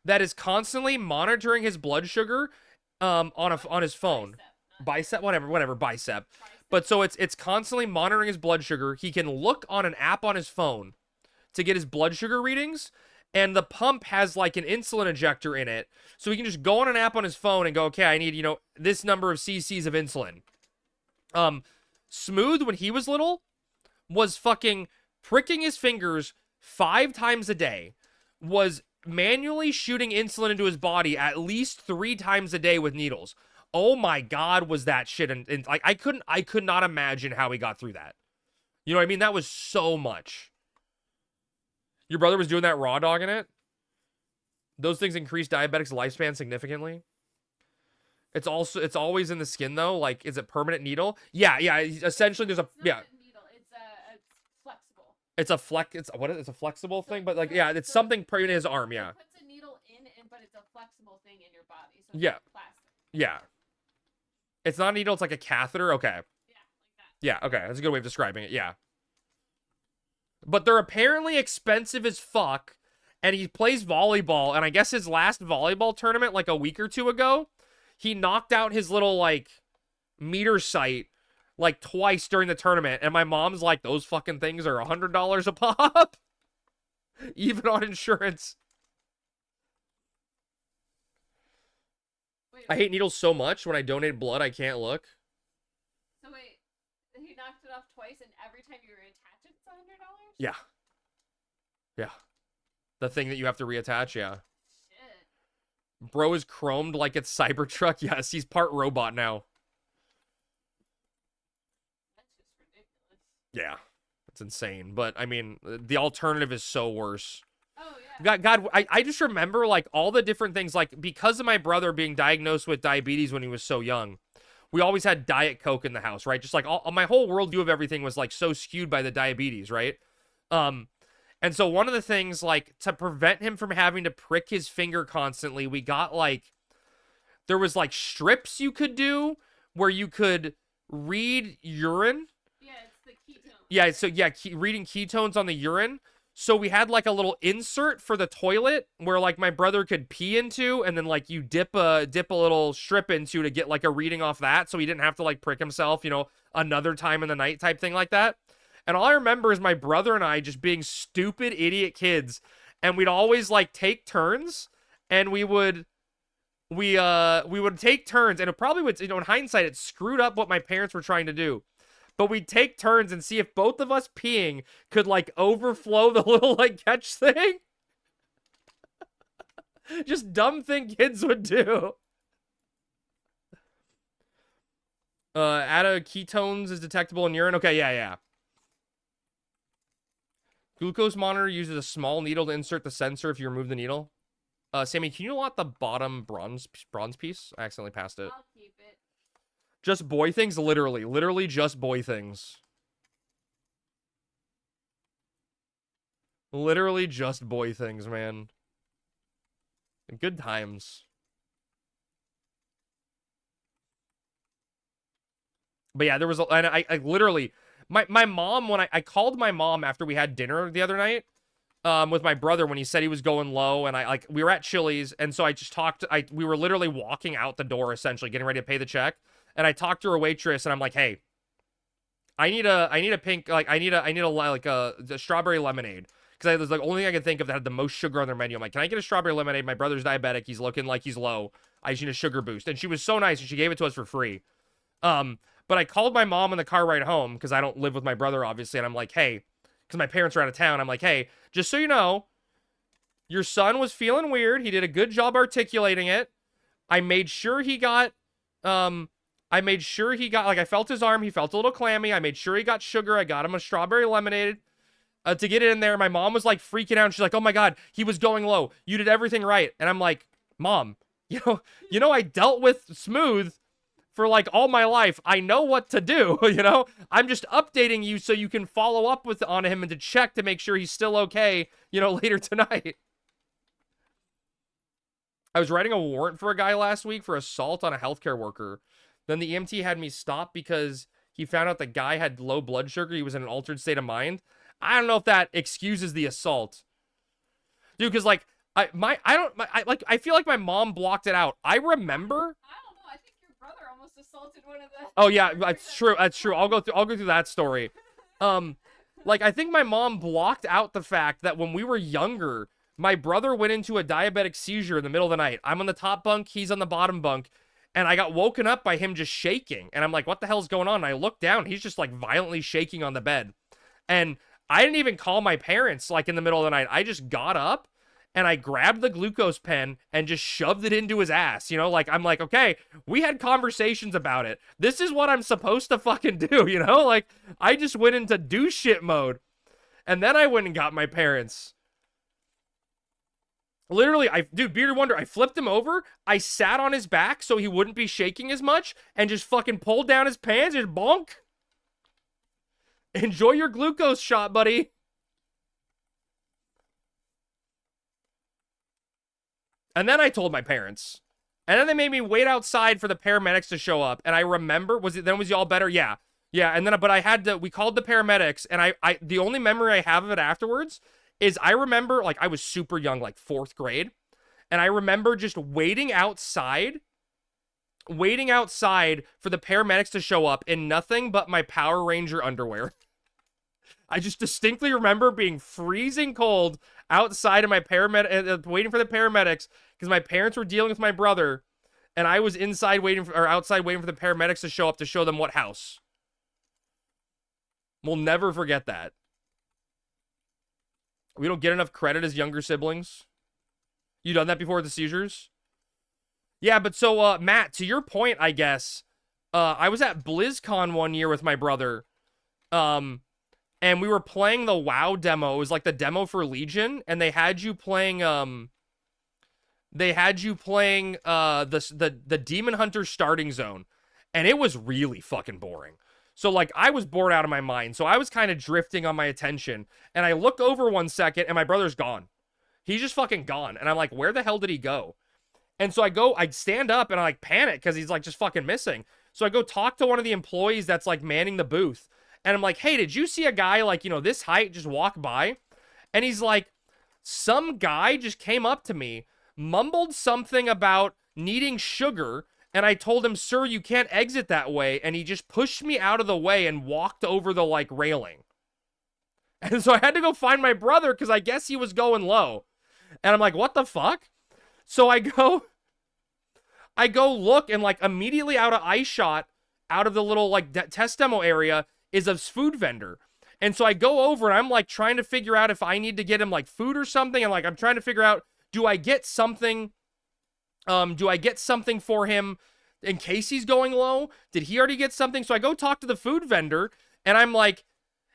That is constantly monitoring his blood sugar on his phone. Bicep, whatever, bicep. But so it's constantly monitoring his blood sugar. He can look on an app on his phone to get his blood sugar readings, and the pump has like an insulin injector in it. So he can just go on an app on his phone and go, okay, I need, this number of cc's of insulin. Smooth, when he was little, was fucking pricking his fingers 5 times a day, was manually shooting insulin into his body at least 3 times a day with needles. Oh my God, was that shit. And like, I could not imagine how he got through that. You know what I mean? That was so much. Your brother was doing that raw dogging it? Those things increase diabetics' lifespan significantly. It's always in the skin though. Like, is it permanent needle? Yeah. Essentially, there's It's not a needle. It's flexible. It's a flexible thing, but like, yeah, it's something in his arm. Yeah. It puts a needle in, but it's a flexible thing in your body. So Yeah. It's like plastic. Yeah. It's not a needle. It's like a catheter. Okay. Yeah, like that. Yeah. Okay. That's a good way of describing it. Yeah. But they're apparently expensive as fuck. And he plays volleyball. And I guess his last volleyball tournament, like a week or 2 ago, he knocked out his little, like, meter sight, like, twice during the tournament. And my mom's like, those fucking things are $100 a pop. Even on insurance. Wait, I hate needles so much. When I donate blood, I can't look. So wait, he knocked it off twice, and every time you reattach it, it's $100? Yeah. Yeah. The thing that you have to reattach, yeah. Shit. Bro is chromed like it's Cybertruck. Yes, he's part robot now. That's just ridiculous. Yeah. It's insane. But, I mean, the alternative is so worse. Oh, yeah. God, I just remember, like, all the different things, like, because of my brother being diagnosed with diabetes when he was so young, we always had Diet Coke in the house, right? Just, like, my whole worldview of everything was, like, so skewed by the diabetes, right? And so one of the things, like, to prevent him from having to prick his finger constantly, we got, like, there was, like, strips you could do where you could read urine. Yeah, it's the ketone. Yeah, so, yeah, reading ketones on the urine. So we had, like, a little insert for the toilet where, like, my brother could pee into, and then, like, you dip a little strip into to get, like, a reading off that, so he didn't have to, like, prick himself, another time in the night type thing like that. And all I remember is my brother and I just being stupid idiot kids and we'd always like take turns, and we would take turns, and it probably would, in hindsight, it screwed up what my parents were trying to do. But we'd take turns and see if both of us peeing could like overflow the little like catch thing. Just dumb thing kids would do. Ketones is detectable in urine. Okay, yeah. Glucose monitor uses a small needle to insert the sensor if you remove the needle. Sammy, can you lot the bottom bronze piece? I accidentally passed it. I'll keep it. Just boy things? Literally just boy things. Literally just boy things, man. Good times. But yeah, there was and I literally my mom, when I called my mom after we had dinner the other night with my brother when he said he was going low, and we were at Chili's, and so I just talked we were literally walking out the door, essentially getting ready to pay the check, and I talked to her waitress, and I'm like, "Hey, I need a pink, like I need a strawberry lemonade." Because it was the only thing I could think of that had the most sugar on their menu. I'm like, can I get a strawberry lemonade? My brother's diabetic. He's looking like he's low. I just need a sugar boost. And she was so nice, and she gave it to us for free. But I called my mom in the car ride home, because I don't live with my brother, obviously. And I'm like, hey, because my parents are out of town. I'm like, hey, just so you know, your son was feeling weird. He did a good job articulating it. I made sure he got, like, I felt his arm. He felt a little clammy. I made sure he got sugar. I got him a strawberry lemonade. To get it in there. My mom was like freaking out. She's like, oh my God, he was going low. You did everything right. And I'm like, Mom, you know, I dealt with Smooth for like all my life. I know what to do. I'm just updating you so you can follow up on him and to check to make sure he's still okay, later tonight. I was writing a warrant for a guy last week for assault on a healthcare worker. Then the EMT had me stop because he found out the guy had low blood sugar. He was in an altered state of mind. I don't know if that excuses the assault, dude. Because like I feel like my mom blocked it out. I remember. I don't know. I think your brother almost assaulted one of the. Oh yeah, that's true. That's true. I'll go through that story. Like I think my mom blocked out the fact that when we were younger, my brother went into a diabetic seizure in the middle of the night. I'm on the top bunk. He's on the bottom bunk. And I got woken up by him just shaking. And I'm like, what the hell's going on? And I look down. He's just like violently shaking on the bed. And I didn't even call my parents like in the middle of the night. I just got up and I grabbed the glucose pen and just shoved it into his ass. Like I'm like, okay, we had conversations about it. This is what I'm supposed to fucking do, Like I just went into do shit mode. And then I went and got my parents. Literally, dude, Bearded Wonder, I flipped him over. I sat on his back so he wouldn't be shaking as much and just fucking pulled down his pants and just bonk. Enjoy your glucose shot, buddy. And then I told my parents. And then they made me wait outside for the paramedics to show up. And I remember, was y'all better? Yeah. Yeah, and then, but I had to, we called the paramedics, and the only memory I have of it afterwards is I remember, like, I was super young, like 4th grade. And I remember just waiting outside for the paramedics to show up in nothing but my Power Ranger underwear. I just distinctly remember being freezing cold outside of my waiting for the paramedics because my parents were dealing with my brother, and I was outside waiting for the paramedics to show up to show them what house. We'll never forget that. We don't get enough credit as younger siblings. You done that before with the seizures? Yeah, but so, Matt, to your point, I guess, I was at BlizzCon one year with my brother, and we were playing the WoW demo. It was like the demo for Legion, and they had you playing, the Demon Hunter starting zone, and it was really fucking boring. So, like, I was bored out of my mind, so I was kind of drifting on my attention, and I look over 1 second, and my brother's gone. He's just fucking gone, and I'm like, where the hell did he go? And so I stand up, and I, like, panic, because he's, like, just fucking missing. So I go talk to one of the employees that's, like, manning the booth, and I'm like, hey, did you see a guy, like, this height just walk by? And he's like, some guy just came up to me, mumbled something about needing sugar, and I told him, sir, you can't exit that way. And he just pushed me out of the way and walked over the, like, railing. And so I had to go find my brother because I guess he was going low. And I'm like, what the fuck? So I go look, and like immediately out of eye shot, out of the little like test demo area is a food vendor. And so I go over and I'm like trying to figure out if I need to get him like food or something. And like, I'm trying to figure out, do I get something for him in case he's going low? Did he already get something? So I go talk to the food vendor and I'm like,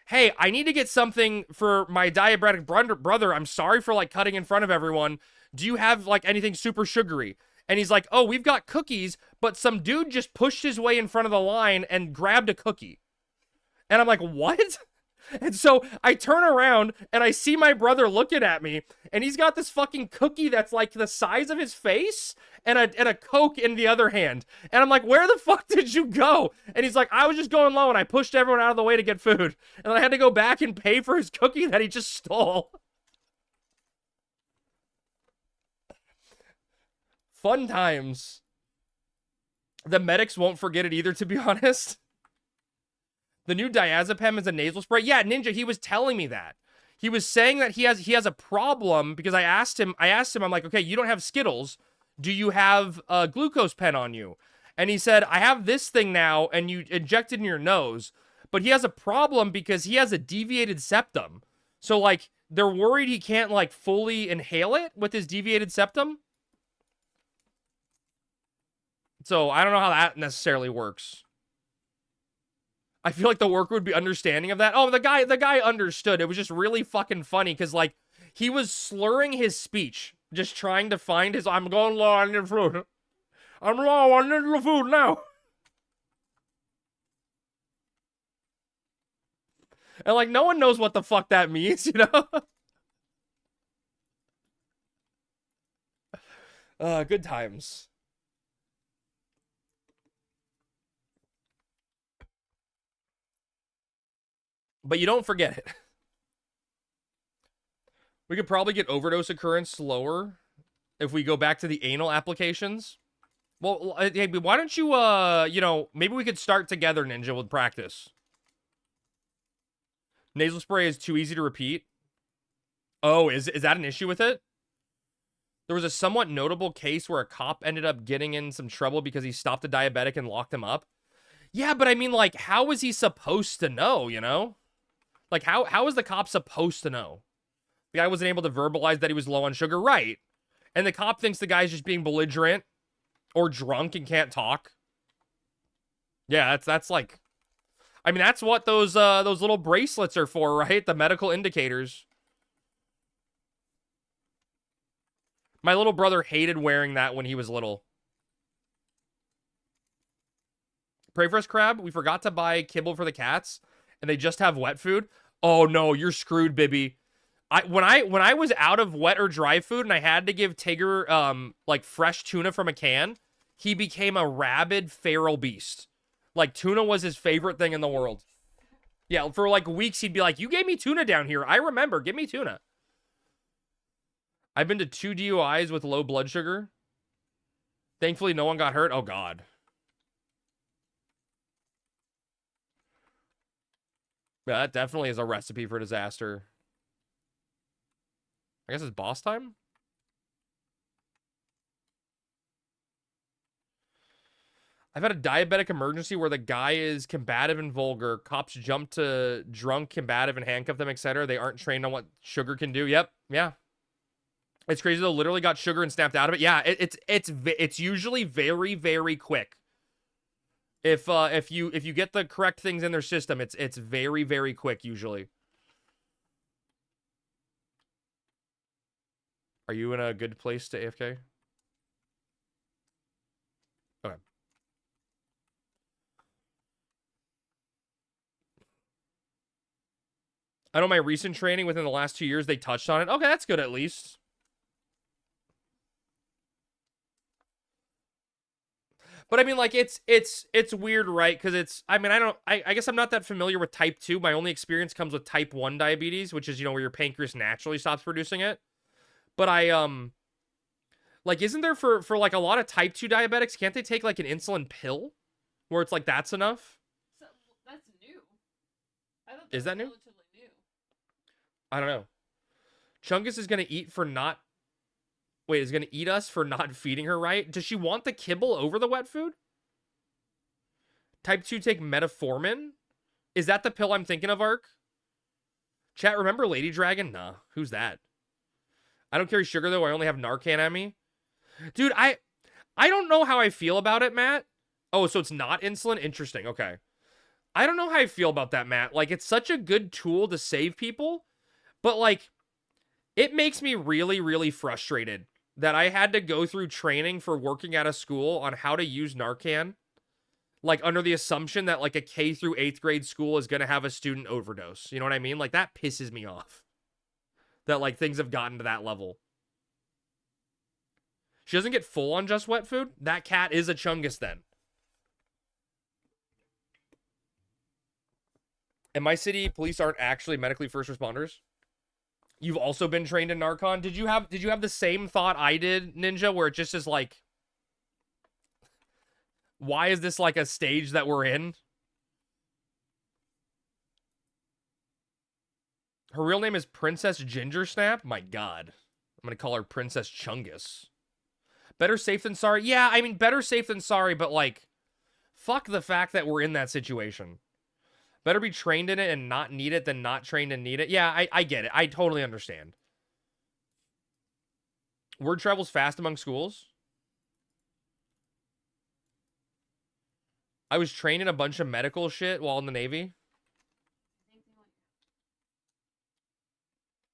hey, I need to get something for my diabetic brother. I'm sorry for like cutting in front of everyone. Do you have like anything super sugary? And he's like, oh, we've got cookies, but some dude just pushed his way in front of the line and grabbed a cookie. And I'm like, what? And so I turn around and I see my brother looking at me, and he's got this fucking cookie that's like the size of his face and a Coke in the other hand. And I'm like, where the fuck did you go? And he's like, I was just going low and I pushed everyone out of the way to get food. And then I had to go back and pay for his cookie that he just stole. Fun times. The medics won't forget it either, to be honest. The new diazepam is a nasal spray. Yeah, Ninja, he was telling me that. He was saying that he has a problem because I asked him, I'm like, okay, you don't have Skittles. Do you have a glucose pen on you? And he said, I have this thing now, and you inject it in your nose. But he has a problem because he has a deviated septum. So, like, they're worried he can't, like, fully inhale it with his deviated septum. So, I don't know how that necessarily works. I feel like the worker would be understanding of that. Oh, the guy understood. It was just really fucking funny because, like, he was slurring his speech, just trying to find his, I'm going low on the food. I'm low on the food now. And, like, no one knows what the fuck that means, you know? Good times. But you don't forget it. We could probably get overdose occurrence slower if we go back to the anal applications. Well, hey, why don't you, you know, maybe we could start together, Ninja, with practice. Nasal spray is too easy to repeat. Oh, is that an issue with it? There was a somewhat notable case where a cop ended up getting in some trouble because he stopped a diabetic and locked him up. Yeah, but I mean, like, how was he supposed to know, you know? Like, how is the cop supposed to know? The guy wasn't able to verbalize that he was low on sugar, right? And the cop thinks the guy's just being belligerent or drunk and can't talk. Yeah, that's like, I mean, that's what those little bracelets are for, right? The medical indicators. My little brother hated wearing that when he was little. Pray for us, Crab. We forgot to buy kibble for the cats, and they just have wet food. Oh no, you're screwed, Bibby. When I was out of wet or dry food and I had to give Tigger like fresh tuna from a can, he became a rabid feral beast. Like, tuna was his favorite thing in the world. Yeah, for like weeks he'd be like, "You gave me tuna down here. I remember. Give me tuna." I've been to 2 DUIs with low blood sugar. Thankfully, no one got hurt. Oh God. Yeah, that definitely is a recipe for disaster. I guess it's boss time? I've had a diabetic emergency where the guy is combative and vulgar. Cops jump to drunk, combative, and handcuff them, etc. They aren't trained on what sugar can do. Yep, yeah. It's crazy though. Literally got sugar and snapped out of it. Yeah, it's usually very, very quick. If you get the correct things in their system, it's very, very quick usually. Are you in a good place to AFK? Okay. I know my recent training within the last 2 years, they touched on it. Okay, that's good at least. But I mean, like, it's weird, right? Because it's, I mean, I guess I'm not that familiar with type 2. My only experience comes with type 1 diabetes, which is, you know, where your pancreas naturally stops producing it. But like, isn't there for like a lot of type 2 diabetics, can't they take like an insulin pill where it's like, that's enough? So, that's new. I thought is that new? Relatively new. I don't know. Chungus is going to eat for not Wait, is gonna eat us for not feeding her right? Does she want the kibble over the wet food? Type 2 take metformin? Is that the pill I'm thinking of, Ark? Chat, remember Lady Dragon? Nah, who's that? I don't carry sugar, though. I only have Narcan on me. Dude, I don't know how I feel about it, Matt. Oh, so it's not insulin? Interesting, okay. I don't know how I feel about that, Matt. Like, it's such a good tool to save people, but, like, it makes me really, really frustrated that I had to go through training for working at a school on how to use Narcan, like, under the assumption that, like, a K through 8th grade school is going to have a student overdose. You know what I mean? Like, that pisses me off. That, like, things have gotten to that level. She doesn't get full on just wet food? That cat is a chungus then. In my city, police aren't actually medically first responders. You've also been trained in Narcon. Did you have the same thought I did, Ninja, where it just is like, why is this like a stage that we're in? Her real name is Princess Ginger Snap? My God. I'm going to call her Princess Chungus. Better safe than sorry? Yeah, I mean, better safe than sorry, but like, fuck the fact that we're in that situation. Better be trained in it and not need it than not trained and need it. Yeah, I get it. I totally understand. Word travels fast among schools. I was trained in a bunch of medical shit while in the Navy.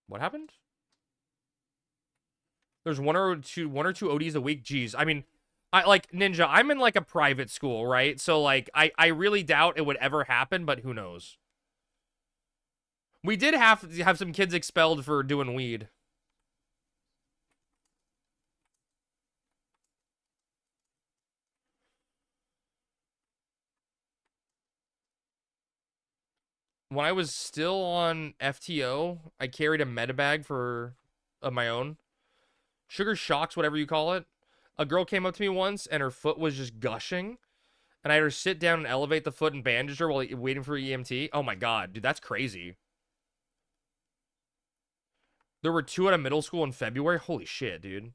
What happened? There's one or two ODs a week. Jeez. I mean, I like Ninja, I'm in like a private school, right? So like I really doubt it would ever happen, but who knows? We did have some kids expelled for doing weed. When I was still on FTO, I carried a medibag of my own. Sugar shocks, whatever you call it. A girl came up to me once and her foot was just gushing. And I had her sit down and elevate the foot and bandage her while waiting for EMT. Oh my God, dude, that's crazy. There were 2 at a middle school in February. Holy shit, dude.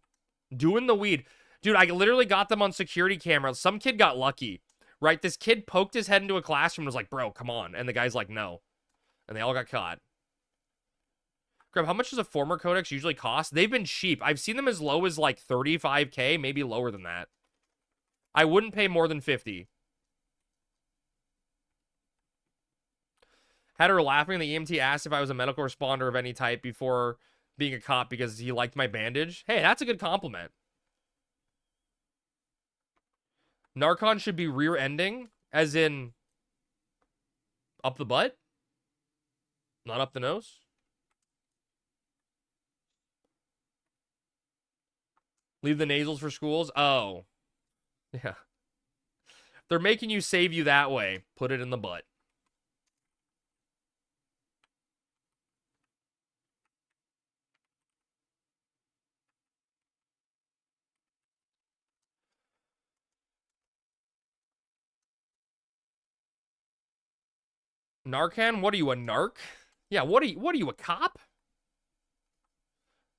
Doing the weed. Dude, I literally got them on security camera. Some kid got lucky, right? This kid poked his head into a classroom and was like, bro, come on. And the guy's like, no. And they all got caught. Grab, how much does a former codex usually cost? They've been cheap. I've seen them as low as like 35K, maybe lower than that. I wouldn't pay more than 50. Had her laughing. The EMT asked if I was a medical responder of any type before being a cop because he liked my bandage. Hey, that's a good compliment. Narcon should be rear-ending, as in up the butt, not up the nose. Leave the nasals for schools. Oh, yeah. They're making you save you that way. Put it in the butt. Narcan? What are you, a narc? Yeah, what are you, a cop?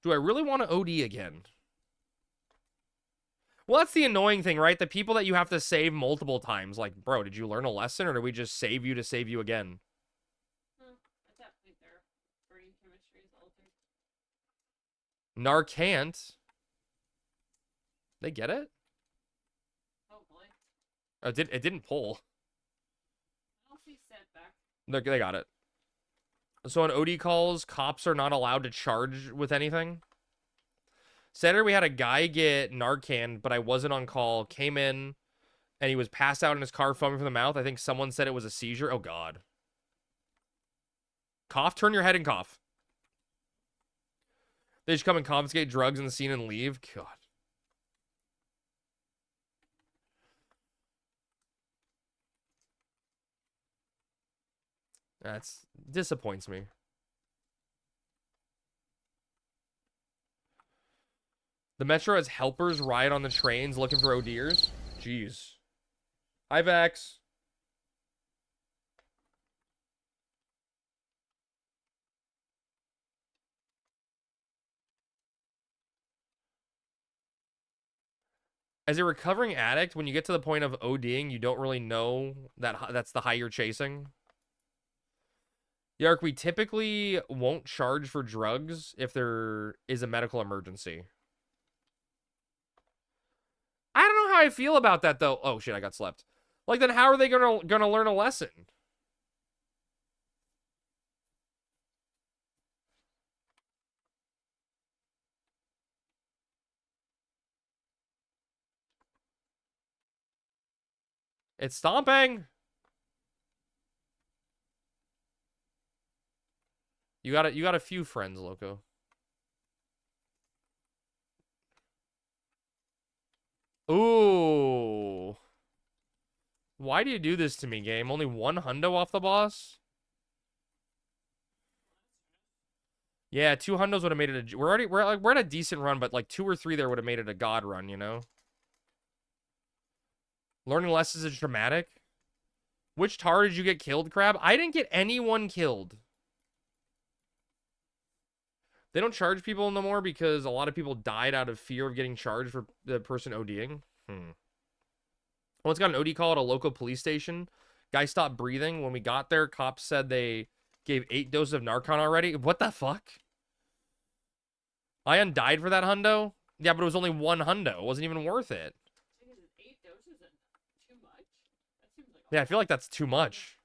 Do I really want to OD again? Well, that's the annoying thing, right? The people that you have to save multiple times. Like, bro, did you learn a lesson or did we just save you to save you again? At that point, their brain chemistry is altered. Narcant. They get it? Oh boy. Oh, it didn't pull. I don't see setback. They got it. So on OD calls, cops are not allowed to charge with anything. Saturday, we had a guy get Narcan, but I wasn't on call. Came in, and he was passed out in his car, foaming from the mouth. I think someone said it was a seizure. Oh, God. Cough? Turn your head and cough. They just come and confiscate drugs in the scene and leave? God. That's disappoints me. The Metro has helpers ride on the trains looking for ODers. Jeez. Hi, Vax. As a recovering addict, when you get to the point of ODing, you don't really know that that's the high you're chasing. Yark, we typically won't charge for drugs if there is a medical emergency. I don't know how I feel about that, though. Oh, shit, I got slept. Like, then how are they gonna learn a lesson? It's stomping. You got a few friends, Loco. Ooh. Why do you do this to me, game? Only one hundo off the boss? Yeah, 2 hundos would have made it a... We're at a decent run, but like 2 or 3 there would have made it a god run, you know? Learning lessons is dramatic. Which tar did you get killed, Crab? I didn't get anyone killed. They don't charge people no more because a lot of people died out of fear of getting charged for the person ODing. Once got an OD call at a local police station. Guy stopped breathing. When we got there, cops said they gave 8 doses of Narcan already. What the fuck? Ion died for that hundo? Yeah, but it was only 1 hundo. It wasn't even worth it. Yeah, I feel like that's too much.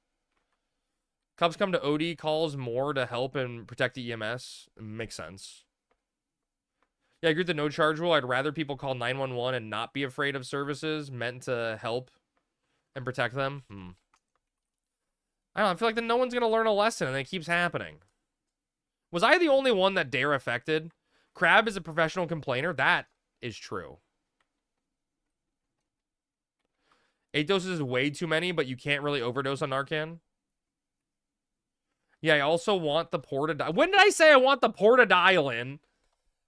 Cops come to OD calls more to help and protect the EMS. Makes sense. Yeah, I agree with the no charge rule. I'd rather people call 911 and not be afraid of services meant to help and protect them. I don't know. I feel like that no one's going to learn a lesson and it keeps happening. Was I the only one that dare affected? Crab is a professional complainer. That is true. 8 doses is way too many, but you can't really overdose on Narcan. Yeah, I also want the Portadial. When did I say I want the Portadial in?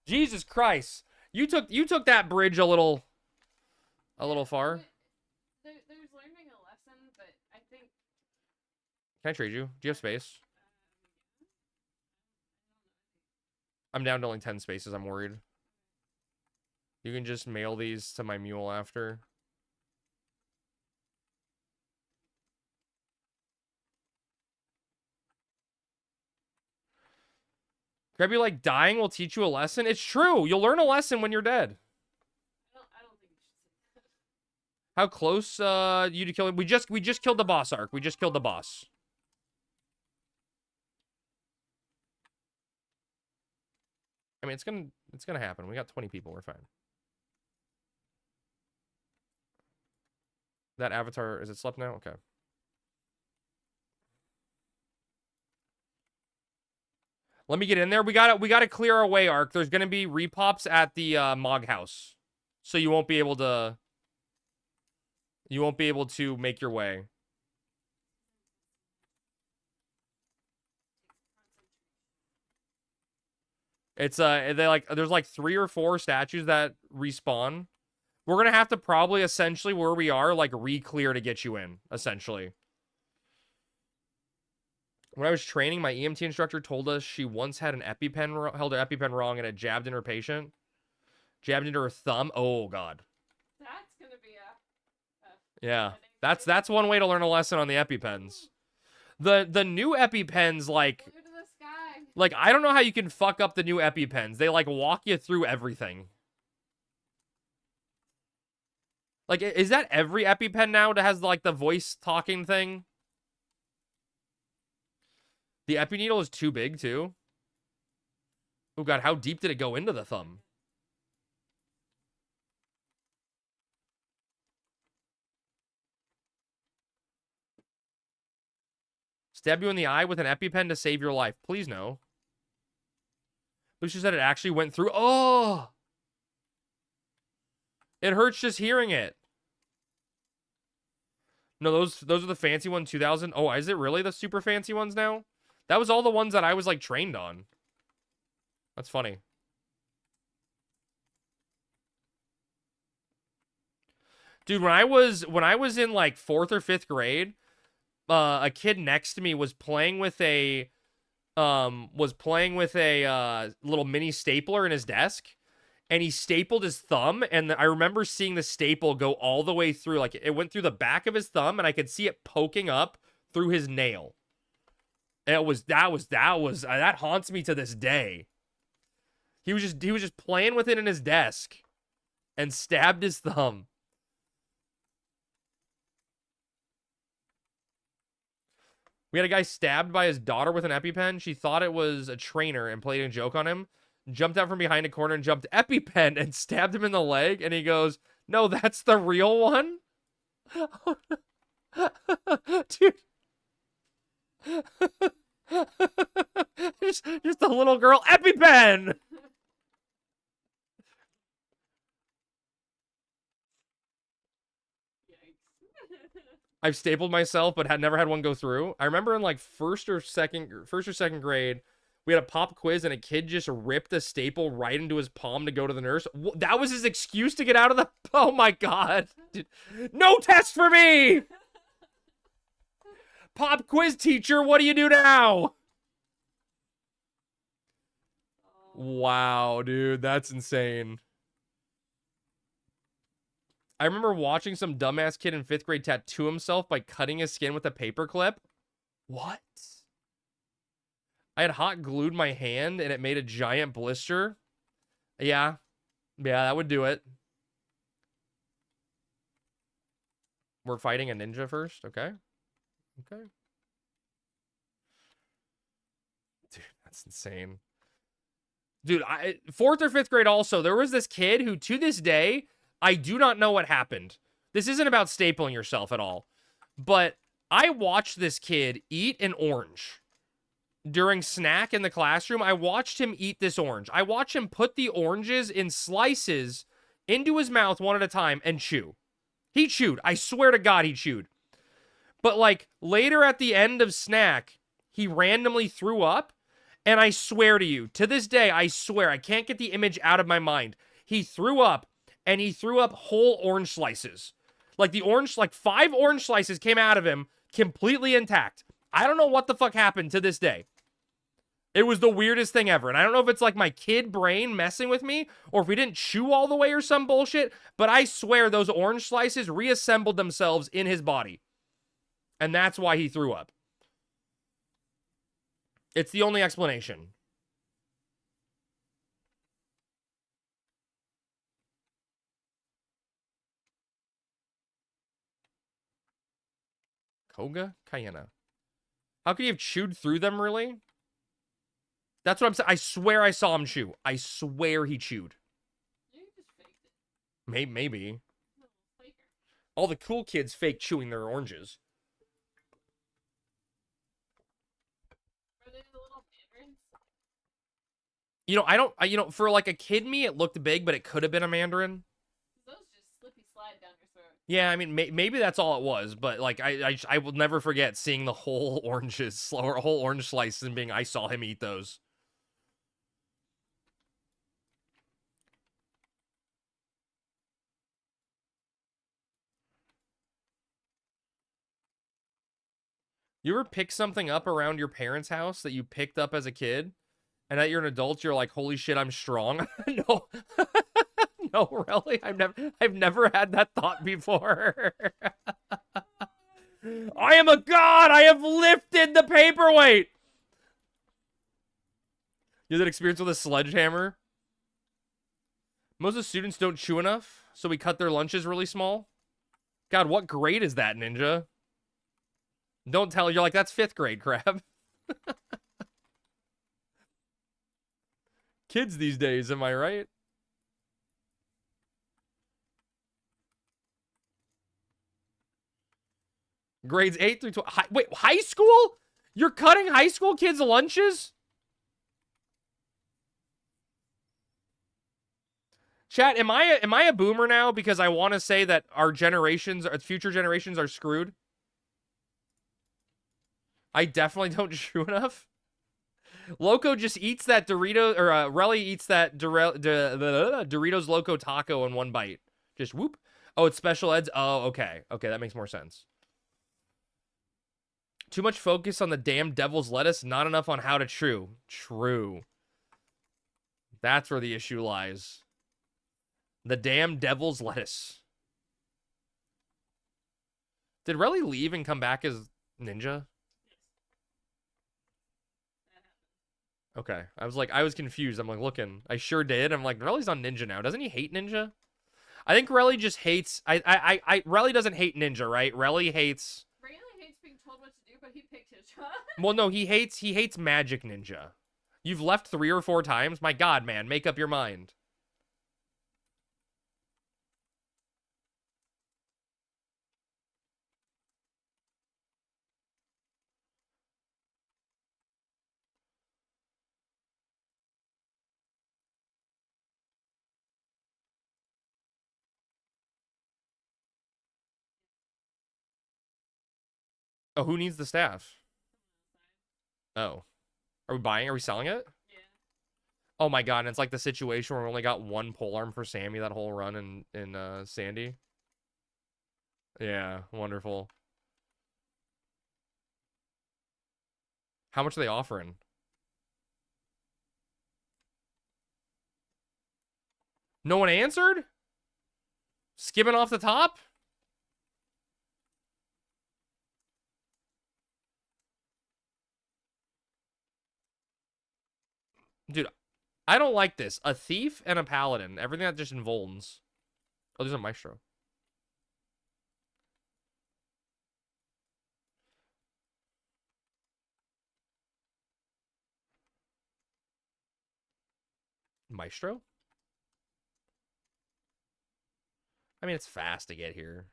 Jesus Christ. You took that bridge a little far. There's learning a lesson, but I think... Can I trade you? Do you have space? I'm down to only 10 spaces. I'm worried. You can just mail these to my mule after. Grab you like dying will teach you a lesson. It's true. You'll learn a lesson when you're dead. I don't think you should say that. How close you to killing? We just killed the boss, Ark. We just killed the boss. I mean, it's gonna happen. We got 20 people. We're fine. That avatar, is it slept now? Okay. Let me get in there. We gotta clear our way, Ark. There's gonna be repops at the Mog house. So you won't be able to make your way. It's there's like 3 or 4 statues that respawn. We're gonna have to probably essentially where we are like re-clear to get you in, essentially. When I was training, my EMT instructor told us she once had an EpiPen, held her EpiPen wrong and it jabbed in her patient. Jabbed into her thumb. Oh, God. That's going to be yeah, that's one way to learn a lesson on the EpiPens. The new EpiPens, like I don't know how you can fuck up the new EpiPens. They, like, walk you through everything. Like, is that every EpiPen now that has, like, the voice talking thing? The epi needle is too big, too. Oh, God, how deep did it go into the thumb? Stab you in the eye with an EpiPen to save your life. Please, no. Lucia said it actually went through. Oh! It hurts just hearing it. No, those are the fancy ones, 2000. Oh, is it really the super fancy ones now? That was all the ones that I was, like, trained on. That's funny. Dude, when I was in, like, 4th or 5th grade, a kid next to me was playing with a little mini stapler in his desk, and he stapled his thumb, and I remember seeing the staple go all the way through, like it went through the back of his thumb, and I could see it poking up through his nail. And that haunts me to this day. He was just playing with it in his desk and stabbed his thumb. We had a guy stabbed by his daughter with an EpiPen. She thought it was a trainer and played a joke on him. Jumped out from behind a corner and jumped EpiPen and stabbed him in the leg. And he goes, "No, that's the real one?" Dude. just a little girl. EpiPen! I've stapled myself, but had never had one go through. I remember in like first or second grade, we had a pop quiz and a kid just ripped a staple right into his palm to go to the nurse. That was his excuse to get out of the... Oh my God. Dude. No test for me! Pop quiz teacher, what do you do now? Wow, dude, that's insane. I remember watching some dumbass kid in 5th grade tattoo himself by cutting his skin with a paperclip. What? I had hot glued my hand and it made a giant blister. Yeah. Yeah, that would do it. We're fighting a ninja first, okay? Okay. Dude, that's insane. Dude, 4th or 5th grade also, there was this kid who, to this day, I do not know what happened. This isn't about stapling yourself at all. But I watched this kid eat an orange. During snack in the classroom, I watched him eat this orange. I watched him put the oranges in slices into his mouth one at a time and chew. He chewed. I swear to God, he chewed. But like later at the end of snack, he randomly threw up. And I swear to you, to this day, I swear, I can't get the image out of my mind. He threw up, and he threw up whole orange slices. Like the orange, like 5 orange slices came out of him completely intact. I don't know what the fuck happened to this day. It was the weirdest thing ever. And I don't know if it's like my kid brain messing with me or if we didn't chew all the way or some bullshit, but I swear those orange slices reassembled themselves in his body. And that's why he threw up. It's the only explanation. Koga? Cayena. How could he have chewed through them, really? That's what I'm saying. I swear I saw him chew. I swear he chewed. You just faked it. Maybe. No, faker. All the cool kids fake chewing their oranges. Are they the little mandarins? You know, for like a kid me, it looked big, but it could have been a mandarin. Those just slippy slide down your throat. Yeah, I mean, maybe that's all it was, but like, I will never forget seeing the whole oranges, or whole orange slice and being, I saw him eat those. You ever pick something up around your parents' house that you picked up as a kid, and that you're an adult, you're like, holy shit, I'm strong? No. No, really? I've never had that thought before. I am a god! I have lifted the paperweight! You had that experience with a sledgehammer? Most of the students don't chew enough, so we cut their lunches really small. God, what grade is that, Ninja? Don't tell. You're like, that's 5th grade, crap. Kids these days, am I right? Grades 8 through 12. Wait, high school? You're cutting high school kids' lunches? Chat, am I a boomer now because I want to say that our generations, our future generations are screwed? I definitely don't chew enough. Loco just eats that Dorito, or Relly eats that Doritos Loco taco in one bite. Just whoop. Oh, it's special eds? Oh, okay. Okay, that makes more sense. Too much focus on the damn devil's lettuce, not enough on how to chew. True. That's where the issue lies. The damn devil's lettuce. Did Relly leave and come back as ninja? Okay. I was confused. I'm like, looking. I sure did. I'm like, Relly's on ninja now. Doesn't he hate ninja? I think Relly just hates... Relly doesn't hate ninja, right? Relly hates... Relly hates being told what to do, but he picked his job. Well, no, he hates magic ninja. You've left 3 or 4 times? My god, man. Make up your mind. Oh, who needs the staff? Oh. Are we buying? Are we selling it? Yeah. Oh my god, and it's like the situation where we only got 1 polearm for Sammy that whole run in Sandy. Yeah, wonderful. How much are they offering? No one answered? Skimming off the top? Dude, I don't like this. A thief and a paladin. Everything that just involves. Oh, there's a maestro. Maestro? I mean, it's fast to get here.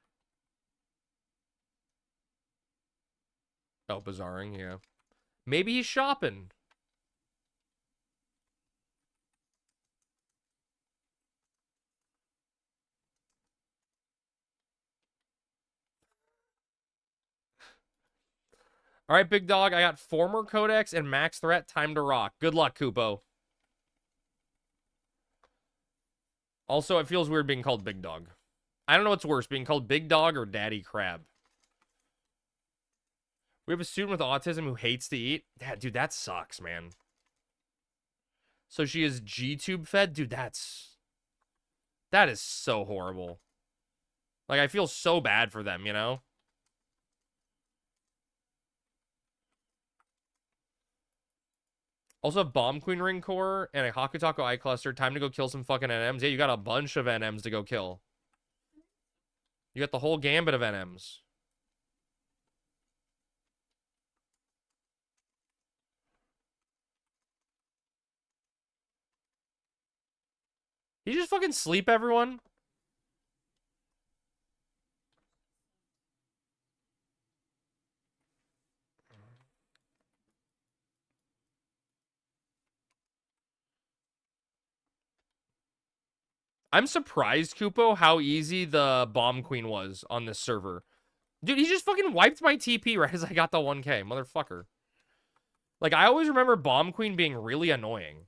Oh, bazaring, yeah. Maybe he's shopping. All right, big dog. I got former codex and max threat. Time to rock. Good luck, Kupo. Also, it feels weird being called big dog. I don't know what's worse, being called big dog or daddy crab. We have a student with autism who hates to eat. Dude, that sucks, man. So she is G-tube fed? Dude, that is so horrible. Like, I feel so bad for them, you know? Also have Bomb Queen Ring Core and a Hakutako Eye Cluster. Time to go kill some fucking NMs. Yeah, you got a bunch of NMs to go kill. You got the whole gambit of NMs. You just fucking sleep, everyone? I'm surprised, Kupo, how easy the Bomb Queen was on this server. Dude, he just fucking wiped my TP right as I got the 1K. Motherfucker. Like, I always remember Bomb Queen being really annoying.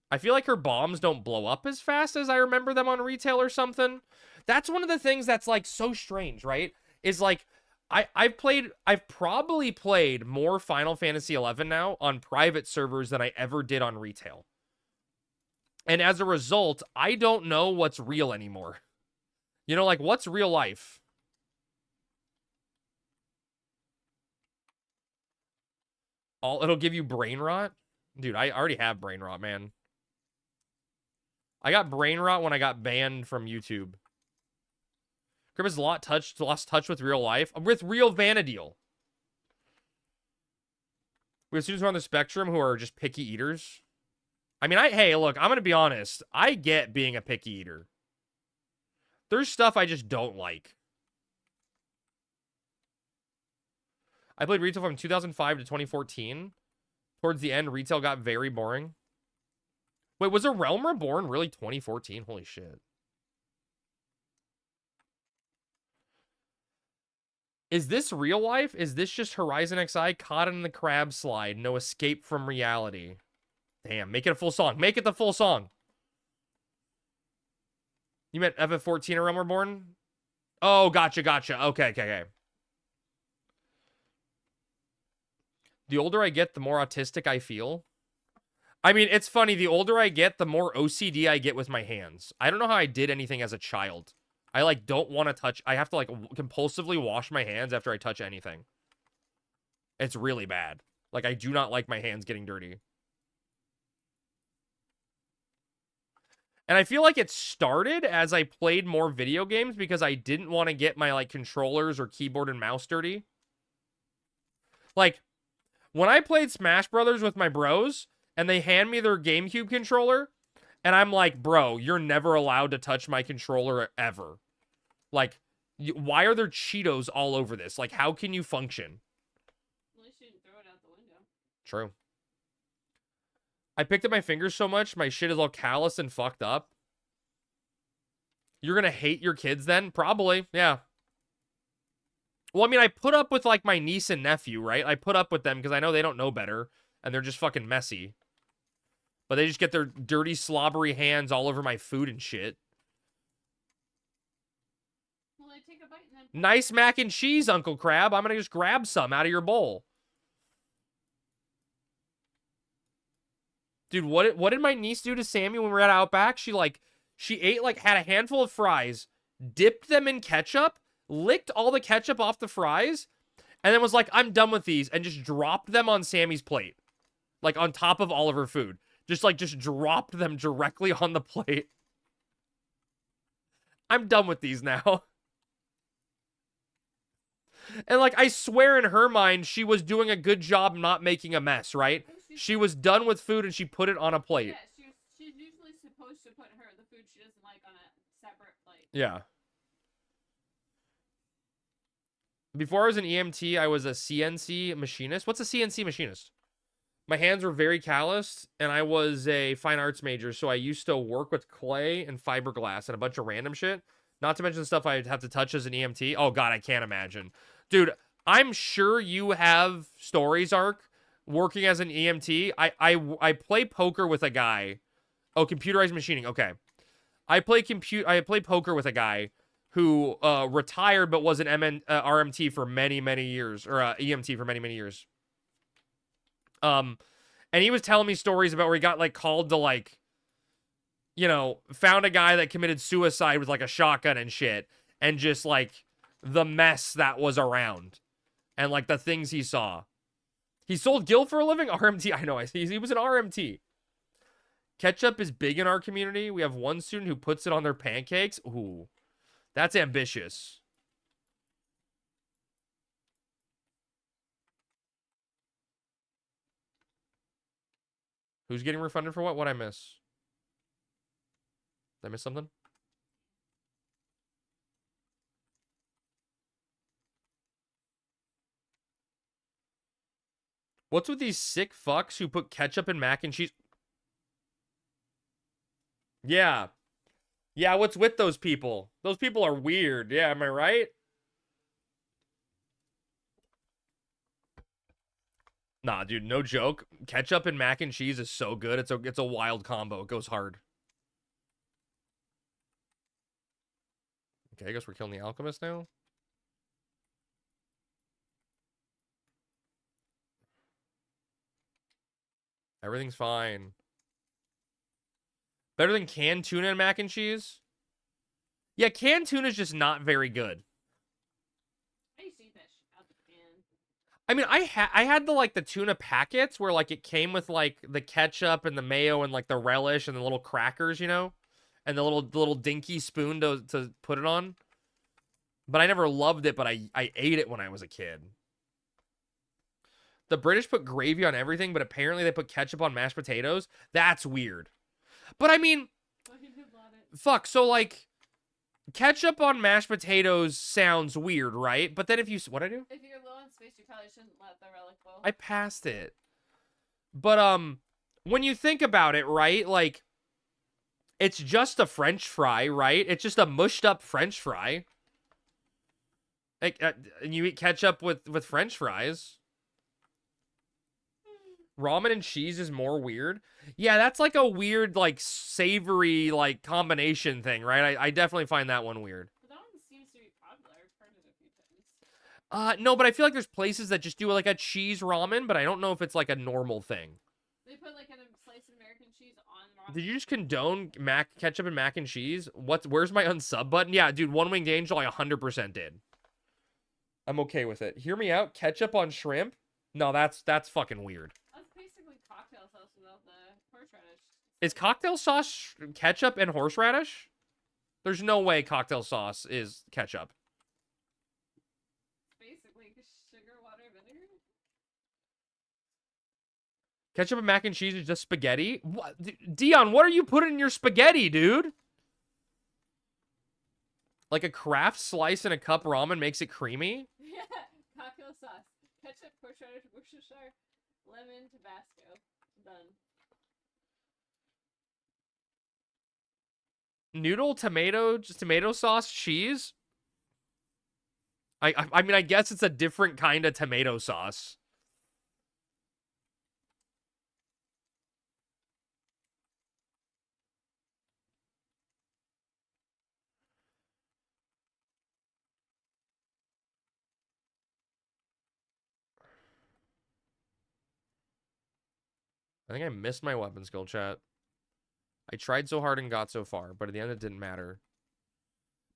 I feel like her bombs don't blow up as fast as I remember them on retail or something. That's one of the things that's, like, so strange, right? Is, like, I've probably played more Final Fantasy XI now on private servers than I ever did on retail. And as a result, I don't know what's real anymore. You know, like, what's real life? It'll give you brain rot? Dude, I already have brain rot, man. I got brain rot when I got banned from YouTube. Crib has lost touch with real life. With real Vanadil. We have students who are on the spectrum who are just picky eaters. I mean, hey, look, I'm going to be honest. I get being a picky eater. There's stuff I just don't like. I played retail from 2005 to 2014. Towards the end, retail got very boring. Wait, was A Realm Reborn really 2014? Holy shit. Is this real life? Is this just Horizon XI caught in the crab slide? No escape from reality. Damn, make it a full song. Make it the full song. You meant FF14 A Realm Reborn? Oh, gotcha. Okay. The older I get, the more autistic I feel. I mean, it's funny. The older I get, the more OCD I get with my hands. I don't know how I did anything as a child. I, like, don't want to touch. I have to, like, compulsively wash my hands after I touch anything. It's really bad. Like, I do not like my hands getting dirty. And I feel like it started as I played more video games because I didn't want to get my, like, controllers or keyboard and mouse dirty. Like, when I played Smash Brothers with my bros, and they hand me their GameCube controller, and I'm like, bro, you're never allowed to touch my controller ever. Like, why are there Cheetos all over this? Like, how can you function? At least you didn't throw it out the window. True. I picked up my fingers so much, my shit is all callous and fucked up. You're gonna hate your kids then? Probably, yeah. Well, I mean, I put up with, like, my niece and nephew, right? I put up with them because I know they don't know better, and they're just fucking messy. But they just get their dirty, slobbery hands all over my food and shit. Well, I take a bite and then... Nice mac and cheese, Uncle Crab. I'm gonna just grab some out of your bowl. Dude, what did my niece do to Sammy when we were at Outback? She ate, like, had a handful of fries, dipped them in ketchup, licked all the ketchup off the fries, and then was like, I'm done with these, and just dropped them on Sammy's plate. Like, on top of all of her food. Just dropped them directly on the plate. I'm done with these now. And, like, I swear in her mind, she was doing a good job not making a mess, right? She was done with food and she put it on a plate. Yeah, she's usually supposed to put the food she doesn't like on a separate plate. Yeah. Before I was an EMT, I was a CNC machinist. What's a CNC machinist? My hands were very calloused, and I was a fine arts major, so I used to work with clay and fiberglass and a bunch of random shit. Not to mention the stuff I'd have to touch as an EMT. Oh, God, I can't imagine. Dude, I'm sure you have stories, Ark, working as an EMT. I play poker with a guy. Oh, computerized machining. Okay. I play poker with a guy who retired but was an RMT for many, many years, or EMT for many, many years. And he was telling me stories about where he got, like, called to, like, you know, found a guy that committed suicide with, like, a shotgun and shit, and just, like, the mess that was around, and, like, the things he saw. He sold Gil for a living? RMT, I know, he was an RMT. Ketchup is big in our community. We have one student who puts it on their pancakes. Ooh, that's ambitious. Who's getting refunded for what? What'd I miss? Did I miss something? What's with these sick fucks who put ketchup in mac and cheese? Yeah. Yeah, what's with those people? Those people are weird. Yeah, am I right? Nah, dude, no joke. Ketchup and mac and cheese is so good. It's a wild combo. It goes hard. Okay, I guess we're killing the alchemist now. Everything's fine. Better than canned tuna and mac and cheese? Yeah, canned tuna is just not very good. I used to eat that shit out the can. I mean, I had the tuna packets where, like, it came with, like, the ketchup and the mayo and, like, the relish and the little crackers, you know? And the little dinky spoon to put it on. But I never loved it, but I ate it when I was a kid. The British put gravy on everything, but apparently they put ketchup on mashed potatoes. That's weird. But I mean, fuck, so, like, ketchup on mashed potatoes sounds weird, right? But then if you... What'd I do? If you're low on space, you probably shouldn't let the relic bowl. I passed it. But, when you think about it, right, like, it's just a French fry, right? It's just a mushed up French fry. Like, and you eat ketchup with French fries. Ramen and cheese is more weird. Yeah, that's like a weird, like, savory, like, combination thing, right? I definitely find that one weird. But that one seems to be popular. I've heard it a few times. No, but I feel like there's places that just do, like, a cheese ramen, but I don't know if it's, like, a normal thing. They put, like, a slice of Did you just condone ketchup and mac and cheese? Where's my unsub button? Yeah, dude, One Winged Angel, I 100% did. I'm okay with it. Hear me out. Ketchup on shrimp? No, that's fucking weird. That's basically cocktail sauce without the horseradish. Is cocktail sauce ketchup and horseradish? There's no way cocktail sauce is ketchup. Basically sugar, water, vinegar. Ketchup and mac and cheese is just spaghetti? What? Dion, what are you putting in your spaghetti, dude? Like a Kraft slice in a cup ramen makes it creamy? Yeah, cocktail sauce. Ketchup, horseradish, Worcestershire, lemon, Tabasco. Done. Noodle, tomato sauce, cheese? I mean, I guess it's a different kind of tomato sauce. I think I missed my weapon skill, chat. I tried so hard and got so far, but at the end it didn't matter.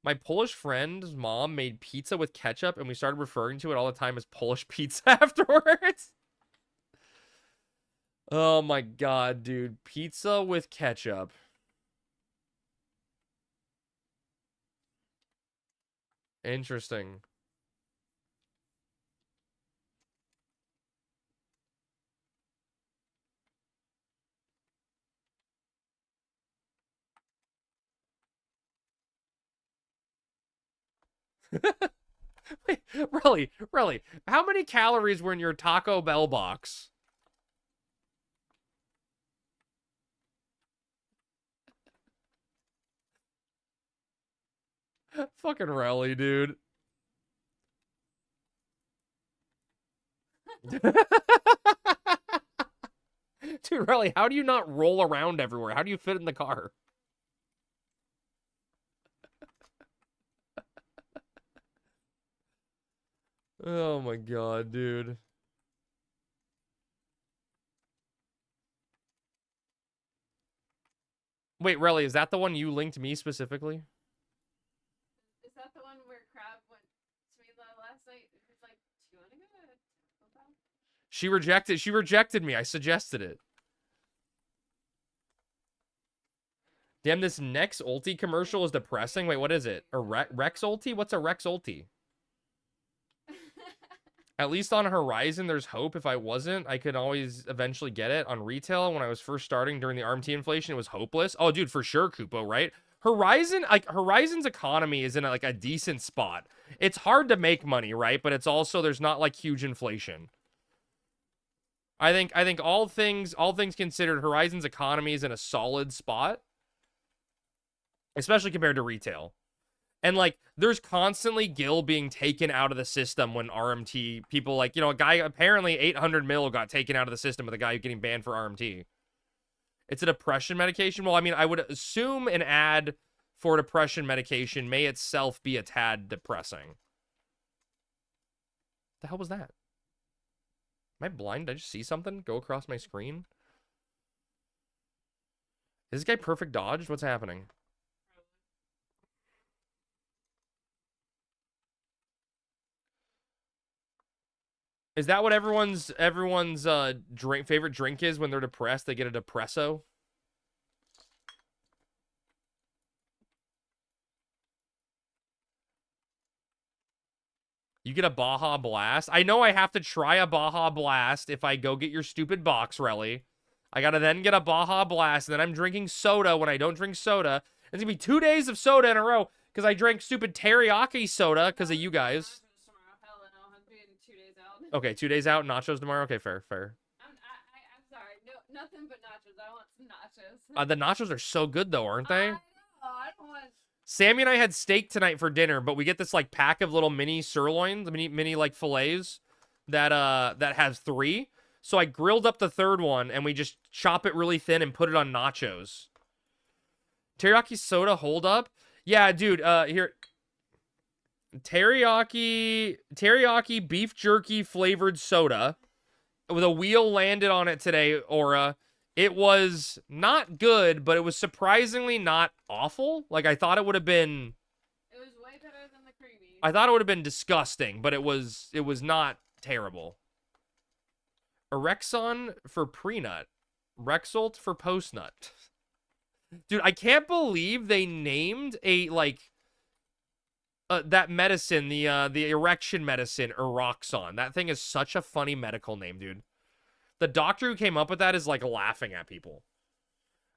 My Polish friend's mom made pizza with ketchup, and we started referring to it all the time as Polish pizza afterwards. Oh my god, dude. Pizza with ketchup. Interesting. Wait, really, how many calories were in your Taco Bell box? Fucking rally, dude. Dude, really, how do you not roll around everywhere? How do you fit in the car? Oh my god, dude. Wait, really, is that the one you linked me specifically? Is that the one where Crab went to me last night? He was like, "Do you want to go to Taco Bell?" She rejected me. I suggested it. Damn, this next ulti commercial is depressing. Wait, what is it? A Rex ulti? What's a Rex ulti? At least on Horizon, there's hope. If I wasn't, I could always eventually get it. On retail, when I was first starting during the RMT inflation, it was hopeless. Oh, dude, for sure, Kupo, right? Horizon's economy is in a decent spot. It's hard to make money, right? But it's also, there's not like huge inflation. I think all things considered, Horizon's economy is in a solid spot, especially compared to retail. And, like, there's constantly Gil being taken out of the system when RMT, people like, you know, a guy, apparently 800 mil got taken out of the system with a guy getting banned for RMT. It's a depression medication. Well, I mean, I would assume an ad for depression medication may itself be a tad depressing. The hell was that? Am I blind? Did I just see something go across my screen? Is this guy perfect dodged? What's happening? Is that what everyone's favorite drink is when they're depressed? They get a depresso? You get a Baja Blast? I know I have to try a Baja Blast if I go get your stupid box, Relly. I gotta then get a Baja Blast, and then I'm drinking soda when I don't drink soda. It's gonna be 2 days of soda in a row because I drank stupid teriyaki soda because of you guys. Okay, 2 days out, nachos tomorrow. Okay, fair. I'm sorry. No, nothing but nachos. I want some nachos. The nachos are so good though, aren't they? I don't want. Sammy and I had steak tonight for dinner, but we get this like pack of little mini sirloins, mini like fillets that has 3. So I grilled up the third one and we just chop it really thin and put it on nachos. Teriyaki soda hold up? Yeah, dude, here. Teriyaki beef jerky flavored soda with a wheel landed on it today, Aura. It was not good, but it was surprisingly not awful. Like, I thought it would have been... It was way better than the creamy. I thought it would have been disgusting, but it was not terrible. Erexon for prenut. Rexult for postnut. Dude, I can't believe they named a, like... that medicine, the erection medicine, Eroxon. That thing is such a funny medical name, dude. The doctor who came up with that is, like, laughing at people.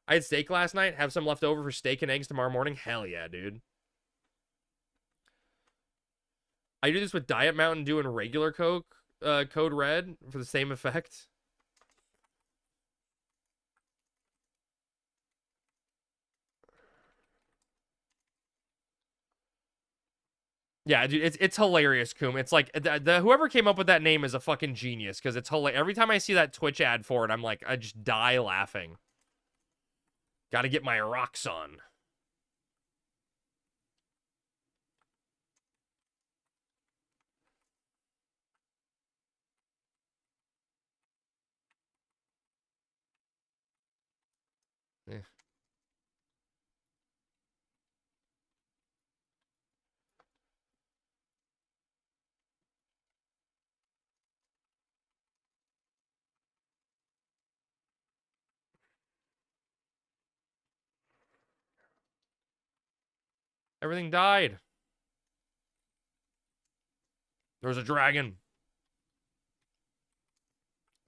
I had steak last night. Have some left over for steak and eggs tomorrow morning. Hell yeah, dude. I do this with Diet Mountain Dew and regular Coke, Code Red, for the same effect. Yeah, dude, it's hilarious, Koom. It's like, whoever came up with that name is a fucking genius, because it's hilarious. Every time I see that Twitch ad for it, I'm like, I just die laughing. Gotta get my rocks on. Eh. Everything died. There was a dragon.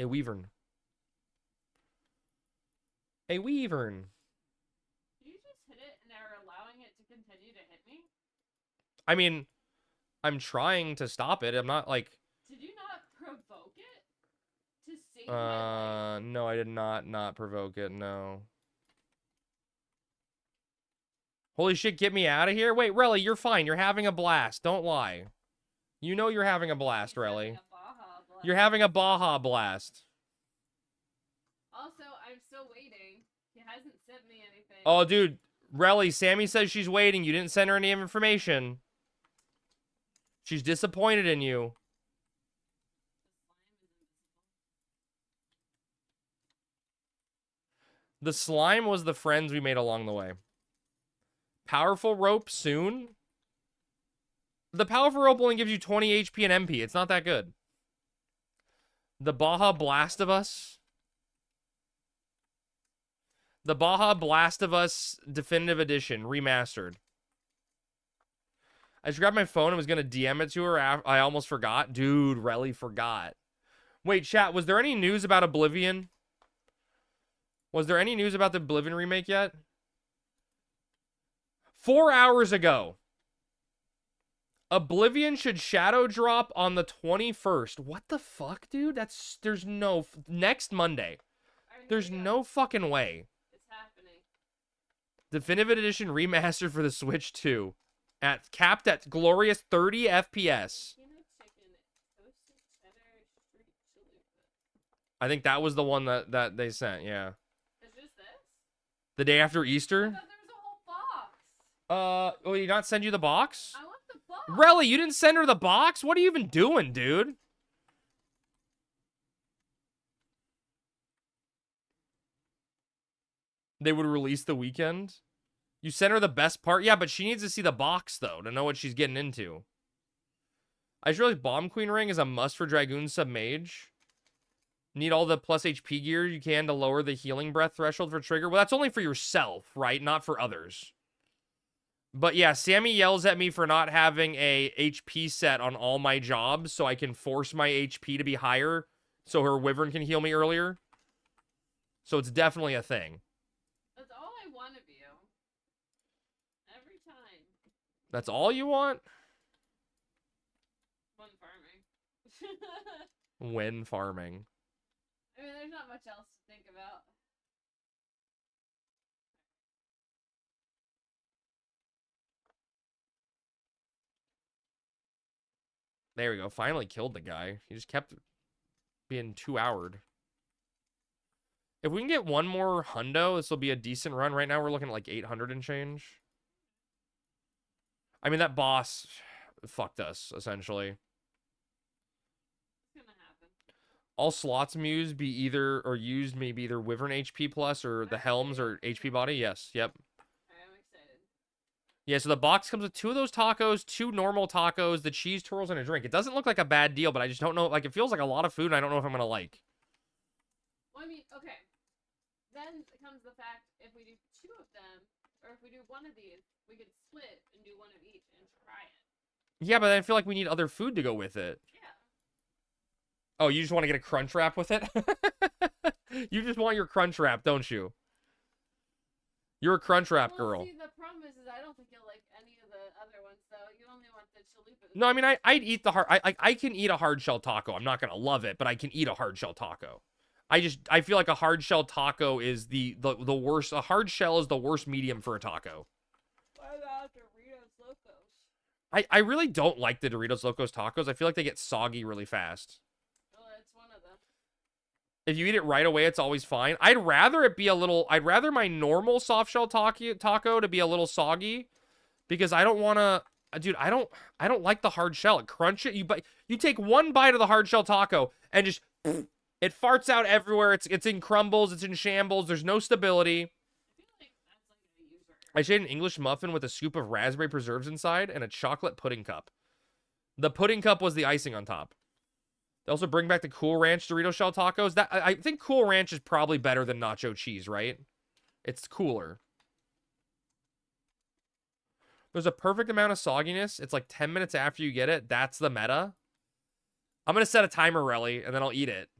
A wyvern. A wyvern. You just hit it and are allowing it to continue to hit me? I mean, I'm trying to stop it. I'm not like... Did you not provoke it? To save my life? No, I did not provoke it, no. Holy shit, get me out of here? Wait, Relly, you're fine. You're having a blast. Don't lie. You know you're having a blast, Relly. You're having a Baja blast. Also, I'm still waiting. He hasn't sent me anything. Oh, dude. Relly, Sammy says she's waiting. You didn't send her any information. She's disappointed in you. The slime was the friends we made along the way. Powerful rope soon? The powerful rope only gives you 20 HP and MP. It's not that good. The Baja Blast of Us. The Baja Blast of Us Definitive Edition, remastered. I just grabbed my phone and was going to DM it to her. I almost forgot. Dude, Relly forgot. Wait, chat, was there any news about Oblivion? Was there any news about the Oblivion remake yet? 4 hours ago. Oblivion should shadow drop on the 21st. What the fuck, dude? There's no... Next Monday. There's no fucking way. It's happening. Definitive Edition remastered for the Switch 2. Capped at glorious 30 FPS. I think that was the one that they sent, yeah. Is just this? The day after Easter? I thought there was a whole box. Did he not send you the box? I want the box. Relly, you didn't send her the box? What are you even doing, dude? They would release the weekend? You sent her the best part? Yeah, but she needs to see the box, though, to know what she's getting into. I just realized Bomb Queen Ring is a must for Dragoon Submage. Need all the plus HP gear you can to lower the healing breath threshold for trigger. Well, that's only for yourself, right? Not for others. But yeah, Sammy yells at me for not having a HP set on all my jobs so I can force my HP to be higher so her Wyvern can heal me earlier. So it's definitely a thing. That's all I want of you. Every time. That's all you want? When farming. When farming. I mean, there's not much else to think about. There we go. Finally killed the guy. He just kept being 2-houred. If we can get one more hundo, this will be a decent run. Right now, we're looking at like 800 and change. I mean, that boss fucked us, essentially. It's gonna happen. All slots used be either or used may be either Wyvern HP plus or the Helms or HP body. Yes. Yep. I'm excited. Yeah, so the box comes with 2 of those tacos, 2 normal tacos, the cheese twirls, and a drink. It doesn't look like a bad deal, but I just don't know. Like, it feels like a lot of food, and I don't know if I'm going to like. Well, I mean, okay. Then comes the fact, if we do 2 of them, or if we do 1 of these, we could split and do 1 of each and try it. Yeah, but I feel like we need other food to go with it. Yeah. Oh, you just want to get a crunch wrap with it? You just want your crunch wrap, don't you? You're a crunch wrap girl. See, the problem is I don't think you'll like any of the other ones, though. You only want the chalupas. No, I mean, I'd eat the hard... I can eat a hard shell taco. I'm not going to love it, but I can eat a hard shell taco. I feel like a hard shell taco is the worst. A hard shell is the worst medium for a taco. What about Doritos Locos? I really don't like the Doritos Locos tacos. I feel like they get soggy really fast. Well, that's one of them. If you eat it right away, it's always fine. I'd rather it be a little... I'd rather my normal soft shell taco to be a little soggy, because I don't want to... Dude, I don't like the hard shell. Crunch it. You take 1 bite of the hard shell taco and just... It farts out everywhere. It's in crumbles. It's in shambles. There's no stability. I feel like that's like a user. I shared an English muffin with a scoop of raspberry preserves inside and a chocolate pudding cup. The pudding cup was the icing on top. They also bring back the Cool Ranch Dorito shell tacos. I think Cool Ranch is probably better than nacho cheese, right? It's cooler. There's a perfect amount of sogginess. It's like 10 minutes after you get it. That's the meta. I'm going to set a timer, Relly, and then I'll eat it.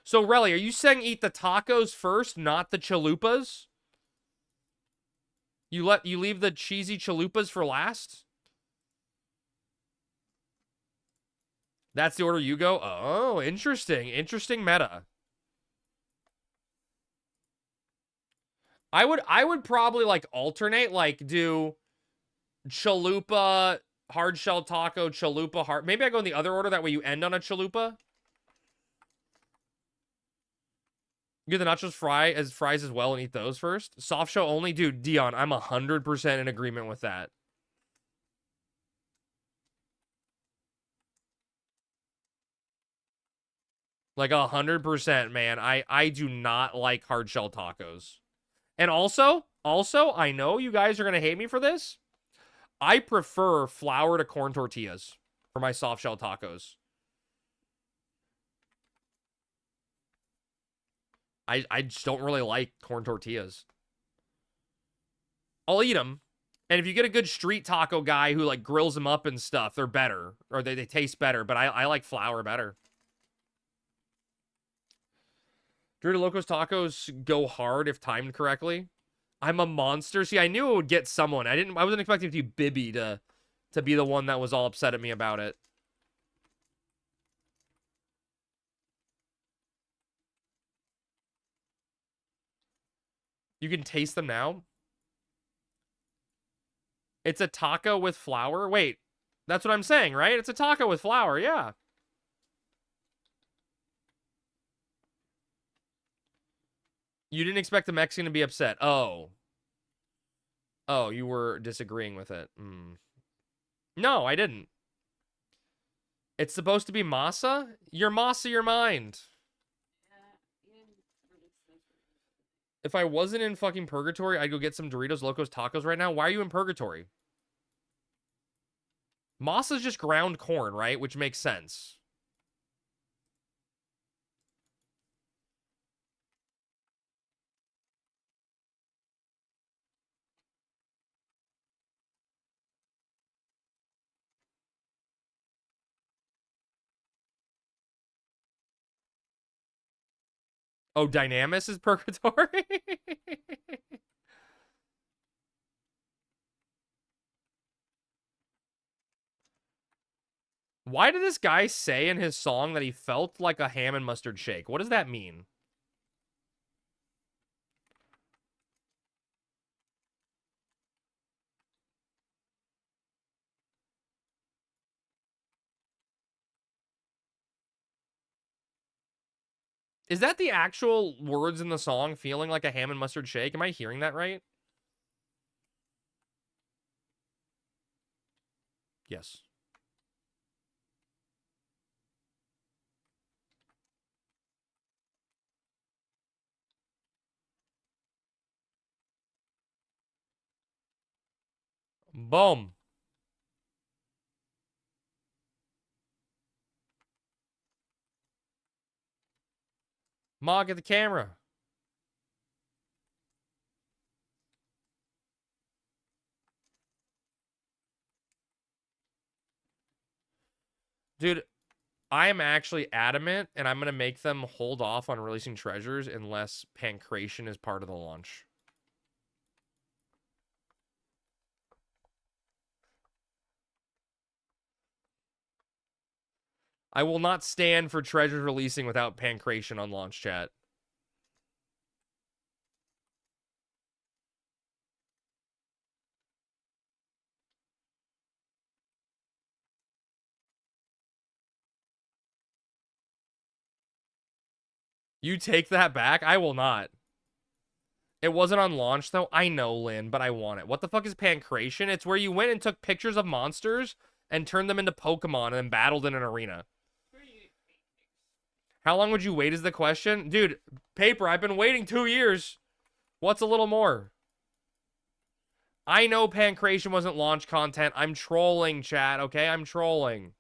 So, Relly, are you saying eat the tacos first, not the chalupas? You leave the cheesy chalupas for last? That's the order you go? Oh, interesting. Interesting meta. I would probably like alternate, like do chalupa, hard shell taco, chalupa, hard. Maybe I go in the other order, that way you end on a chalupa. You get the nachos fries as well and eat those first. Soft shell only, dude. Dion, I'm 100% in agreement with that. Like 100%, man. I do not like hard shell tacos. And also, I know you guys are gonna hate me for this. I prefer flour to corn tortillas for my soft shell tacos. I just don't really like corn tortillas. I'll eat them. And if you get a good street taco guy who like grills them up and stuff, they're better. Or they taste better. But I like flour better. Dorito Locos tacos go hard if timed correctly. I'm a monster. See, I knew it would get someone. I wasn't expecting it to be Bibby to be the one that was all upset at me about it. You can taste them now. It's a taco with flour. Wait, that's what I'm saying, right? It's a taco with flour, yeah. You didn't expect the Mexican to be upset. Oh. Oh, you were disagreeing with it. No, I didn't. It's supposed to be masa? You're masa your mind. If I wasn't in fucking purgatory, I'd go get some Doritos Locos tacos right now. Why are you in purgatory? Masa's just ground corn, right? Which makes sense. Oh, Dynamis is purgatory? Why did this guy say in his song that he felt like a ham and mustard shake? What does that mean? Is that the actual words in the song, feeling like a ham and mustard shake? Am I hearing that right? Yes. Boom. Ma, get the camera. Dude, I am actually adamant, and I'm going to make them hold off on releasing treasures unless Pancration is part of the launch. I will not stand for treasures releasing without Pancration on launch, chat. You take that back? I will not. It wasn't on launch, though. I know, Lynn, but I want it. What the fuck is Pancration? It's where you went and took pictures of monsters and turned them into Pokemon and then battled in an arena. How long would you wait is the question? Dude, Paper, I've been waiting 2 years. What's a little more? I know Pancration wasn't launch content. I'm trolling, chat, okay? I'm trolling.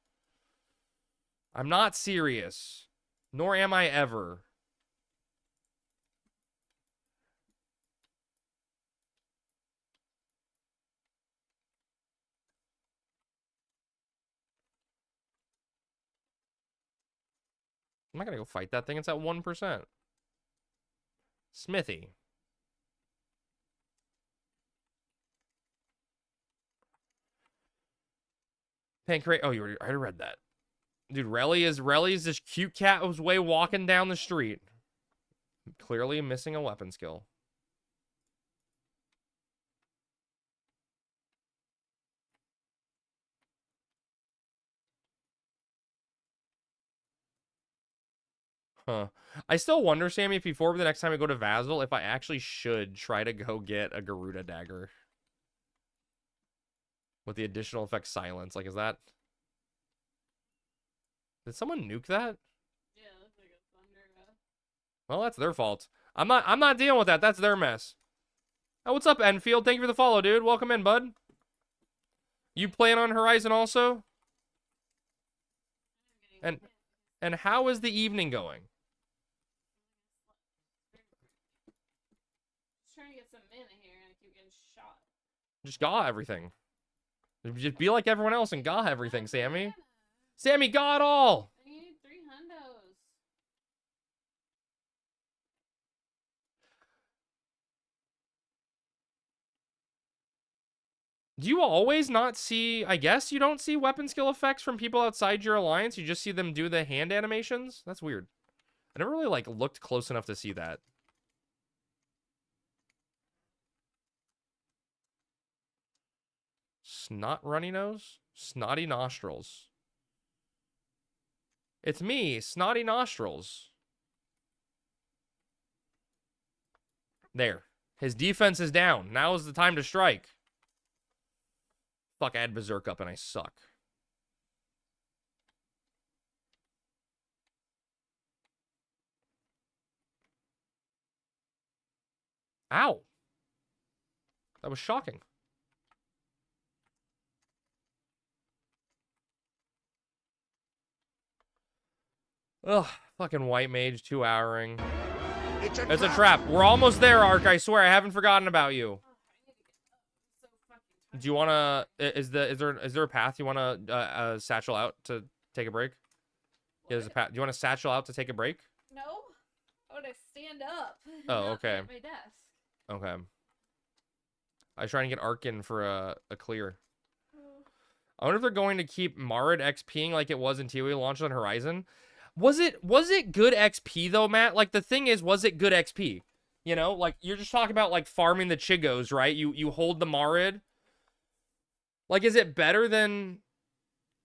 I'm not serious. Nor am I ever. I'm not gonna go fight that thing. It's at 1%. Smithy. Pancrate. Oh, I already read that. Dude, Relly is this cute cat who's way walking down the street. Clearly missing a weapon skill. Huh. I still wonder, Sammy, if before the next time I go to Vassal, if I actually should try to go get a Garuda dagger. With the additional effect silence. Like, is that... Did someone nuke that? Yeah, that's like a thunder. Well, that's their fault. I'm not dealing with that. That's their mess. Oh, what's up, Enfield? Thank you for the follow, dude. Welcome in, bud. You playing on Horizon also? And how is the evening going? Just trying to get some mana here and I keep getting shot. Just gaw everything. Just be like everyone else and gaw everything, Sammy. Sammy, gaw it all! I need 3 hundos. Do you always not see... I guess you don't see weapon skill effects from people outside your alliance? You just see them do the hand animations? That's weird. I never really, like, looked close enough to see that. Snot runny nose? Snotty nostrils. It's me, Snotty Nostrils. There. His defense is down. Now is the time to strike. Fuck, I had Berserk up and I suck. Ow. That was shocking. Ugh, fucking white mage, 2-houring. It's a trap. We're almost there, Ark. I swear, I haven't forgotten about you. Do you wanna? Is there a path you wanna satchel out to take a break? Yeah, there's a path. Do you wanna satchel out to take a break? No, I want to stand up. Oh, okay. At my desk. Okay. I was trying to get Ark in for a clear. I wonder if they're going to keep Marid XPing like it was in ToE launched on Horizon. Was it good XP though, Matt? Like the thing is, was it good XP? You know, like you're just talking about like farming the Chigos, right? You hold the Marid. Like, is it better than...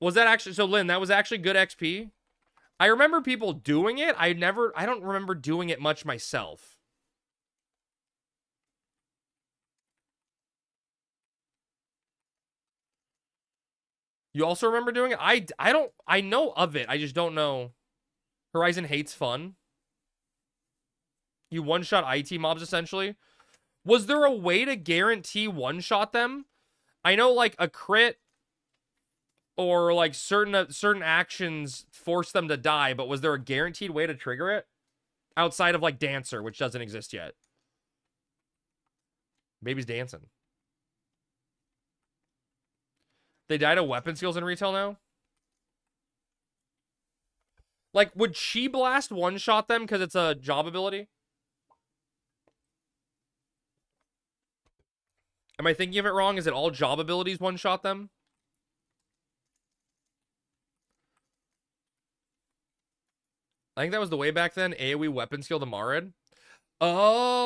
Was that actually... So, Lynn, that was actually good XP? I remember people doing it. I don't remember doing it much myself. You also remember doing it? I know of it. I just don't know. Horizon hates fun. You one-shot IT mobs, essentially. Was there a way to guarantee one-shot them? I know like a crit or like certain actions force them to die, but was there a guaranteed way to trigger it? Outside of like Dancer, which doesn't exist yet. Baby's dancing. They died of weapon skills in retail now? Like, would Chi Blast one-shot them because it's a job ability? Am I thinking of it wrong? Is it all job abilities one-shot them? I think that was the way back then. AoE weapon skill to Marid. Oh.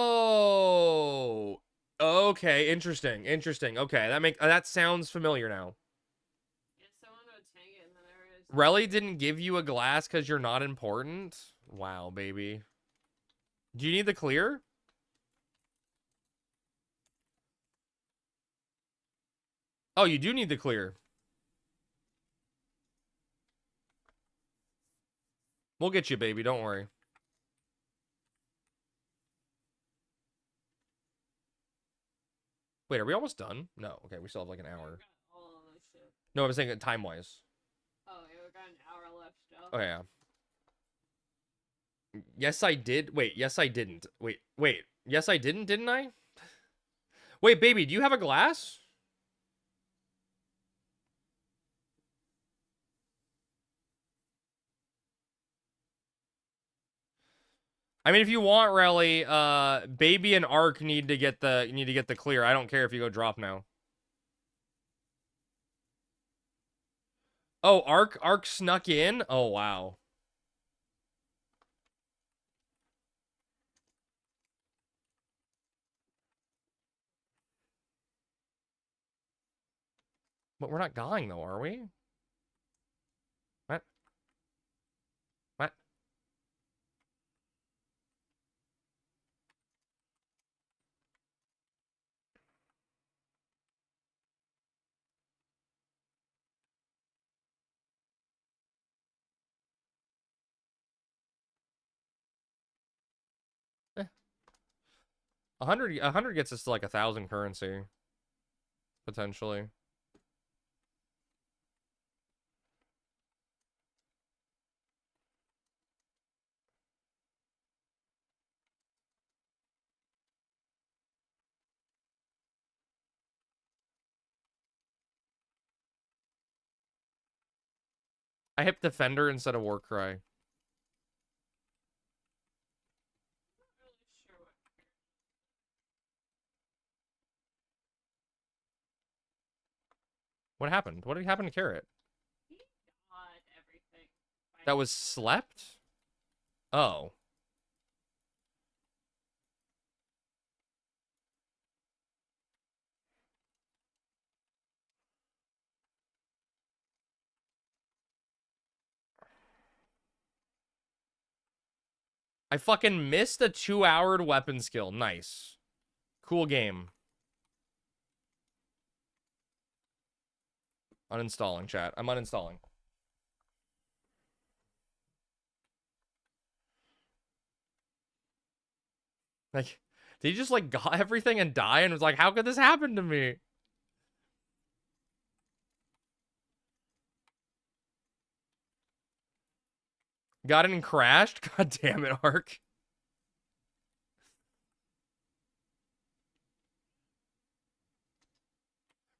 Okay, interesting. Interesting. Okay, that sounds familiar now. Relly didn't give you a glass because you're not important? Wow, baby. Do you need the clear? Oh, you do need the clear. We'll get you, baby. Don't worry. Wait, are we almost done? No. Okay, we still have like an hour. No, I was saying time-wise. Oh, yeah, we got an hour left still. Oh, yeah. Yes, I did. Wait, yes, I didn't. Wait. Yes, I didn't I? Wait, baby, do you have a glass? I mean, if you want, Relly, Baby and Ark need to get the clear. I don't care if you go drop now. Oh, Ark snuck in? Oh, wow. But we're not dying, though, are we? What? What? Eh. 100 gets us to like 1,000 currency. Potentially. I hit Defender instead of Warcry. What happened? What did happen to Carrot? That was slept? Oh. I fucking missed a 2-hour weapon skill. Nice. Cool game. Uninstalling, chat. I'm uninstalling. Like, did he just, like, got everything and die and was like, how could this happen to me? Got it and crashed? God damn it, Ark.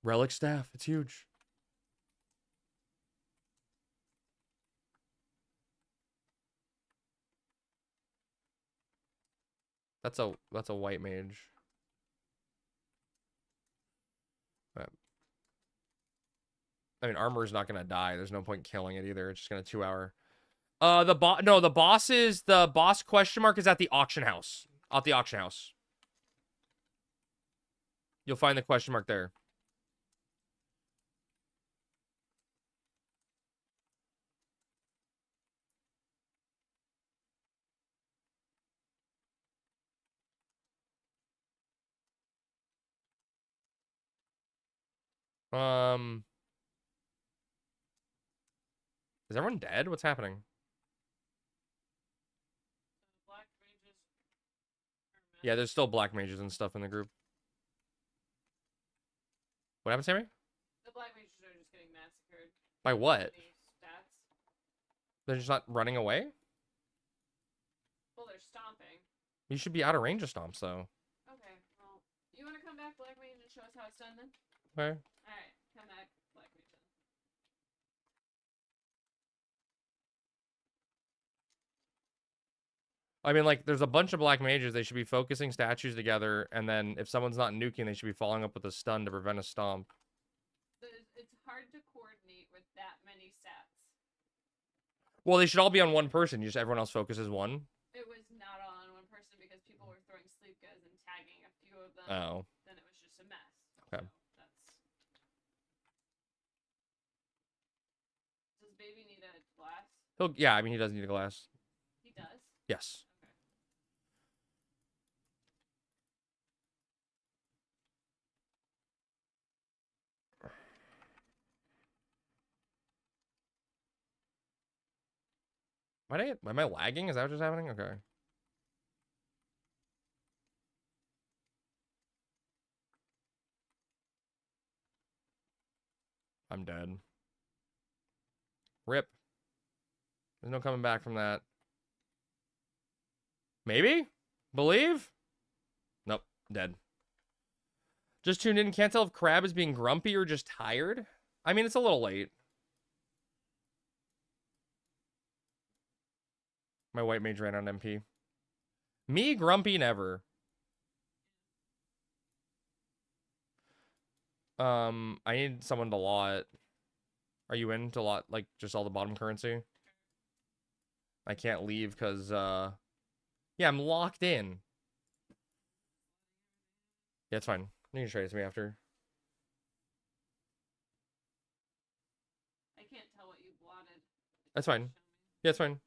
Relic staff. It's huge. That's a white mage. I mean, armor's not gonna die. There's no point killing it either. It's just gonna 2-hour. The boss question mark is at the auction house. At the auction house. You'll find the question mark there. Is everyone dead? What's happening? Yeah, there's still black mages and stuff in the group. What happened, Sammy? The black mages are just getting massacred. By what? The stats. They're just not running away? Well, they're stomping. You should be out of range of stomps, though. Okay, well, you want to come back, black mage, and show us how it's done then? Okay. Alright, come back, black mage. I mean, like, there's a bunch of black mages. They should be focusing statues together, and then if someone's not nuking, they should be following up with a stun to prevent a stomp. It's hard to coordinate with that many stats. Well, they should all be on one person. Just everyone else focuses one. It was not all on one person because people were throwing sleep guns and tagging a few of them. Oh. Then it was just a mess. Okay. So does baby need a glass? Yeah, I mean, he does need a glass. He does? Yes. Okay. Am I lagging? Is that what's just happening? Okay. I'm dead. Rip. There's no coming back from that. Maybe? Believe? Nope. Dead. Just tuned in. Can't tell if Crab is being grumpy or just tired. I mean, it's a little late. My white mage ran on MP. Me, grumpy, never. I need someone to law it. Are you in to law, like, just all the bottom currency? I can't leave because, yeah, I'm locked in. Yeah, it's fine. You can trade it to me after. I can't tell what you blotted. That's fine. Yeah, it's fine.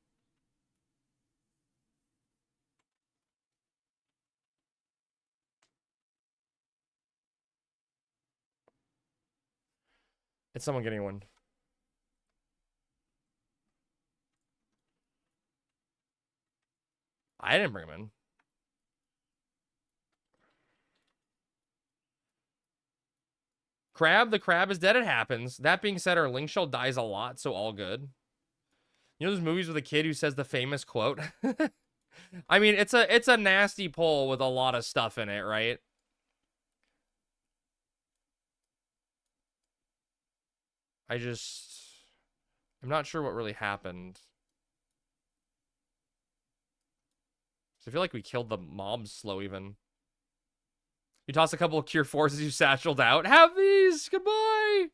It's someone getting one. I didn't bring him in. Crab, the crab is dead. It happens. That being said, our link shell dies a lot, so all good. You know those movies with a kid who says the famous quote? I mean, it's a nasty poll with a lot of stuff in it, right? I'm not sure what really happened. So I feel like we killed the mobs slow even. You tossed a couple of Cure 4s as you satcheled out. Have these! Goodbye!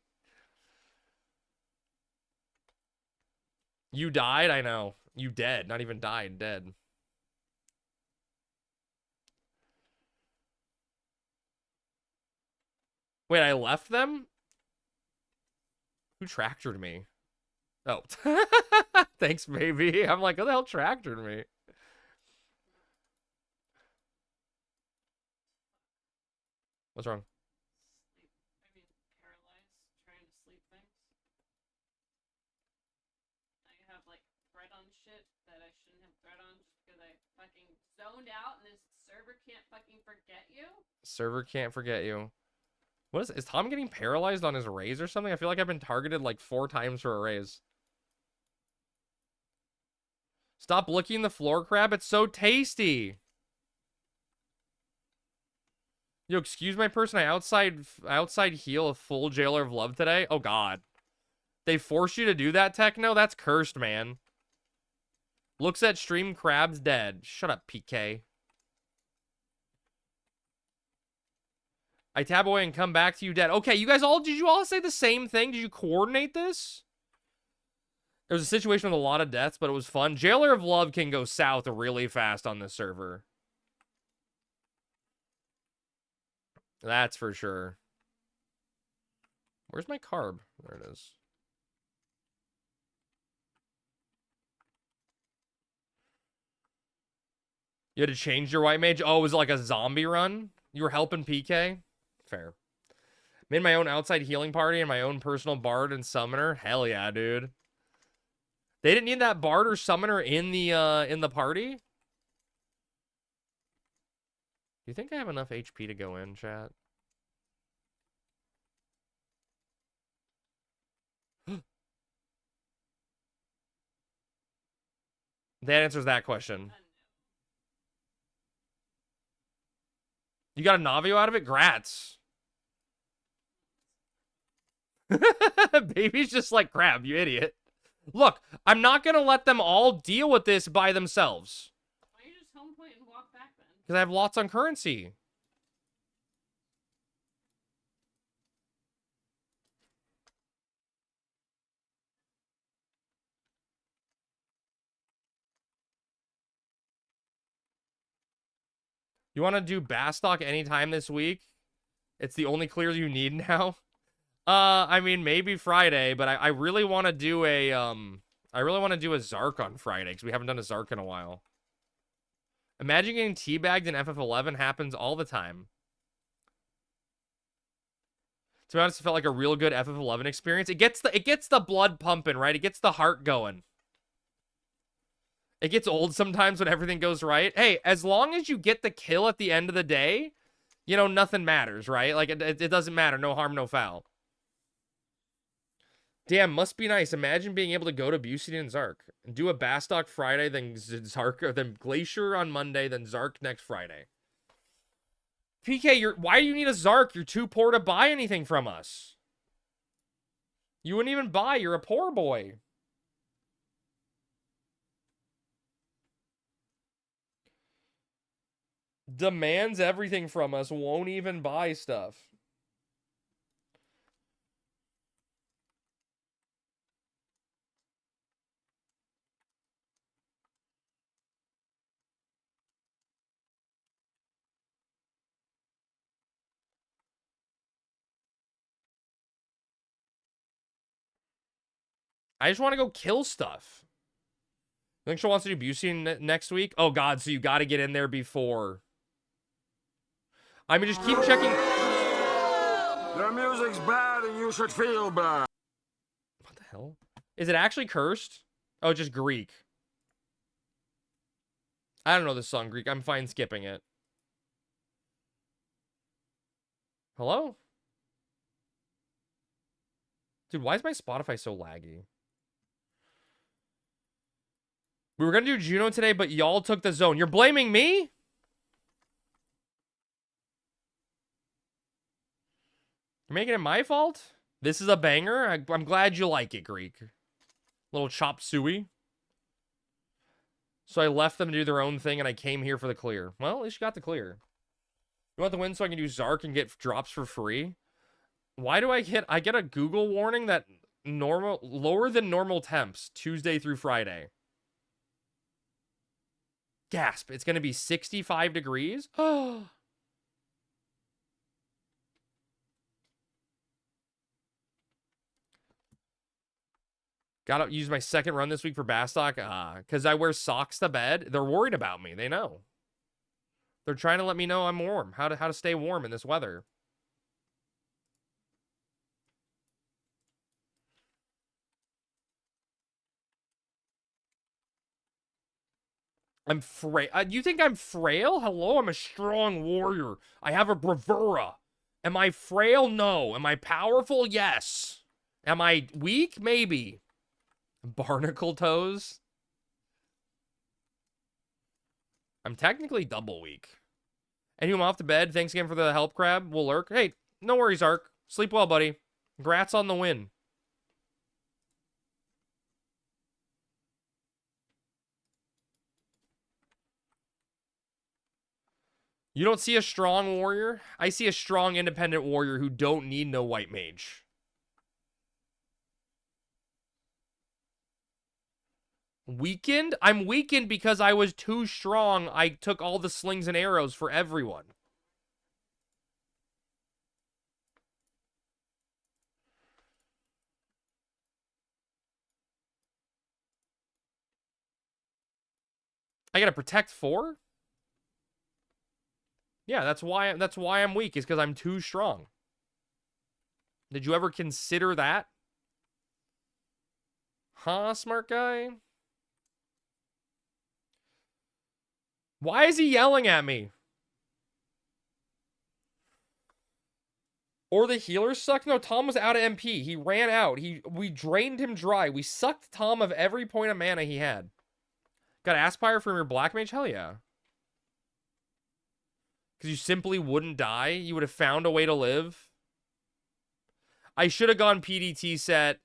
You died? I know. You dead. Not even died. Dead. Wait, I left them? Who tractored me? Oh. Thanks, baby. I'm like, who the hell tractored me? What's wrong? Paralyzed, trying to sleep things. I have like thread on shit that I shouldn't have thread on just because I fucking zoned out and this server can't fucking forget you. Server can't forget you. What is Tom getting paralyzed on his raise or something? I feel like I've been targeted like 4 times for a raise. Stop licking the floor, Crab. It's so tasty. Yo, excuse my person. I outside heal a full Jailer of Love today. Oh God, they force you to do that, Techno? That's cursed, man. Looks at stream. Crab's dead. Shut up, PK. I tab away and come back to you dead. Okay, did you all say the same thing? Did you coordinate this? There was a situation with a lot of deaths, but it was fun. Jailer of Love can go south really fast on this server. That's for sure. Where's my carb? There it is. You had to change your white mage? Oh, was it like a zombie run? You were helping PK? Fair. Made my own outside healing party and my own personal bard and summoner. Hell yeah, dude. They didn't need that bard or summoner in the party? Do you think I have enough HP to go in, chat? That answers that question. You got a Navio out of it? Grats. Baby's just like, crab, you idiot. Look, I'm not going to let them all deal with this by themselves. Why don't you just home point and walk back then? Because I have lots on currency. You want to do Bastock anytime this week? It's the only clear you need now. I mean, maybe Friday, but I really want to do a, I really want to do a Zark on Friday, because we haven't done a Zark in a while. Imagine getting teabagged in FF11 happens all the time. To be honest, it felt like a real good FF11 experience. It gets the blood pumping, right? It gets the heart going. It gets old sometimes when everything goes right. Hey, as long as you get the kill at the end of the day, you know, nothing matters, right? Like, it doesn't matter. No harm, no foul. Damn, must be nice. Imagine being able to go to Busey and Zark. And do a Bastock Friday, then Zark, or then Glacier on Monday, then Zark next Friday. PK, why do you need a Zark? You're too poor to buy anything from us. You wouldn't even buy. You're a poor boy. Demands everything from us. Won't even buy stuff. I just want to go kill stuff. I think she wants to do Busey next week. Oh, God, so you got to get in there before. I mean, just keep checking. Your music's bad and you should feel bad. What the hell? Is it actually cursed? Oh, just Greek. I don't know this song, Greek. I'm fine skipping it. Hello? Dude, why is my Spotify so laggy? We were going to do Juno today, but y'all took the zone. You're blaming me? You're making it my fault? This is a banger. I'm glad you like it, Greek. Little chop suey. So I left them to do their own thing, and I came here for the clear. Well, at least you got the clear. You want the win so I can do Zark and get drops for free? Why do I get a Google warning that lower than normal temps Tuesday through Friday? Gasp. It's going to be 65 degrees? Oh. Gotta use my second run this week for Bastock. Because I wear socks to bed. They're worried about me. They know. They're trying to let me know I'm warm. How to stay warm in this weather. I'm frail. You think I'm frail? Hello, I'm a strong warrior. I have a bravura. Am I frail? No. Am I powerful? Yes. Am I weak? Maybe. Barnacle toes? I'm technically double weak. Anyone off to bed? Thanks again for the help, Crab. We'll lurk. Hey, no worries, Ark. Sleep well, buddy. Congrats on the win. You don't see a strong warrior? I see a strong independent warrior who don't need no white mage. Weakened? I'm weakened because I was too strong. I took all the slings and arrows for everyone. I gotta protect 4? Yeah, that's why I'm weak, is because I'm too strong. Did you ever consider that? Huh, smart guy? Why is he yelling at me? Or the healers suck? No, Tom was out of MP. He ran out. We drained him dry. We sucked Tom of every point of mana he had. Got Aspire from your Black Mage? Hell yeah. Because you simply wouldn't die. You would have found a way to live. I should have gone PDT set.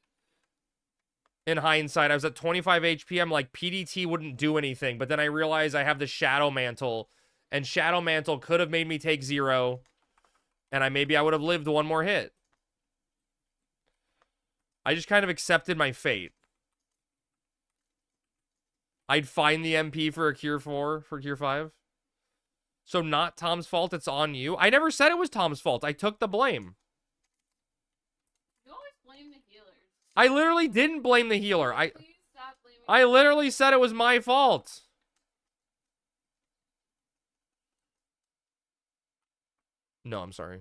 In hindsight, I was at 25 HP. I'm like, PDT wouldn't do anything. But then I realized I have the Shadow Mantle. And Shadow Mantle could have made me take 0. And maybe I would have lived one more hit. I just kind of accepted my fate. I'd find the MP for a Cure 4, for Cure 5. So not Tom's fault, it's on you. I never said it was Tom's fault. I took the blame. You always blame the healers. I literally didn't blame the healer. Please stop blaming I literally said it was my fault. No, I'm sorry.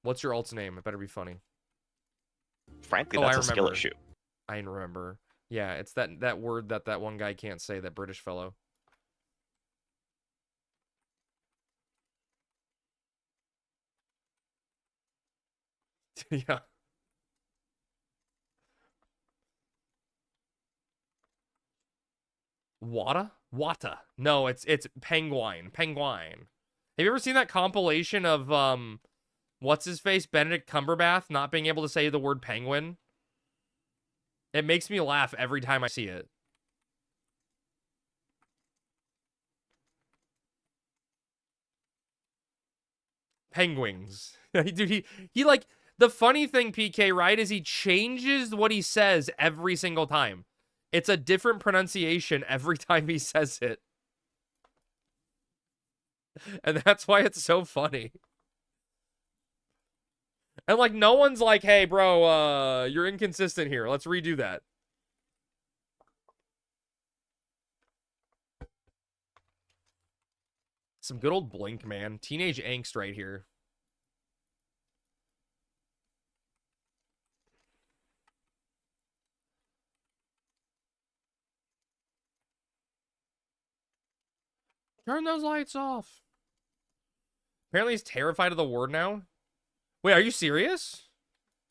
What's your alt's name? It better be funny. Frankly, Oh, that's I a skill remember. issue. I remember. Yeah, it's that word that one guy can't say, that British fellow. Yeah. Wata? No, it's Penguin. Penguin. Have you ever seen that compilation of what's his face? Benedict Cumberbatch not being able to say the word penguin? It makes me laugh every time I see it. Penguins. Dude, he like, the funny thing, PK, right, is he changes what he says every single time. It's a different pronunciation every time he says it. And that's why it's so funny. And like, no one's like, hey, bro, you're inconsistent here. Let's redo that. Some good old Blink, man. Teenage angst right here. Turn those lights off. Apparently he's terrified of the word now. Wait, are you serious?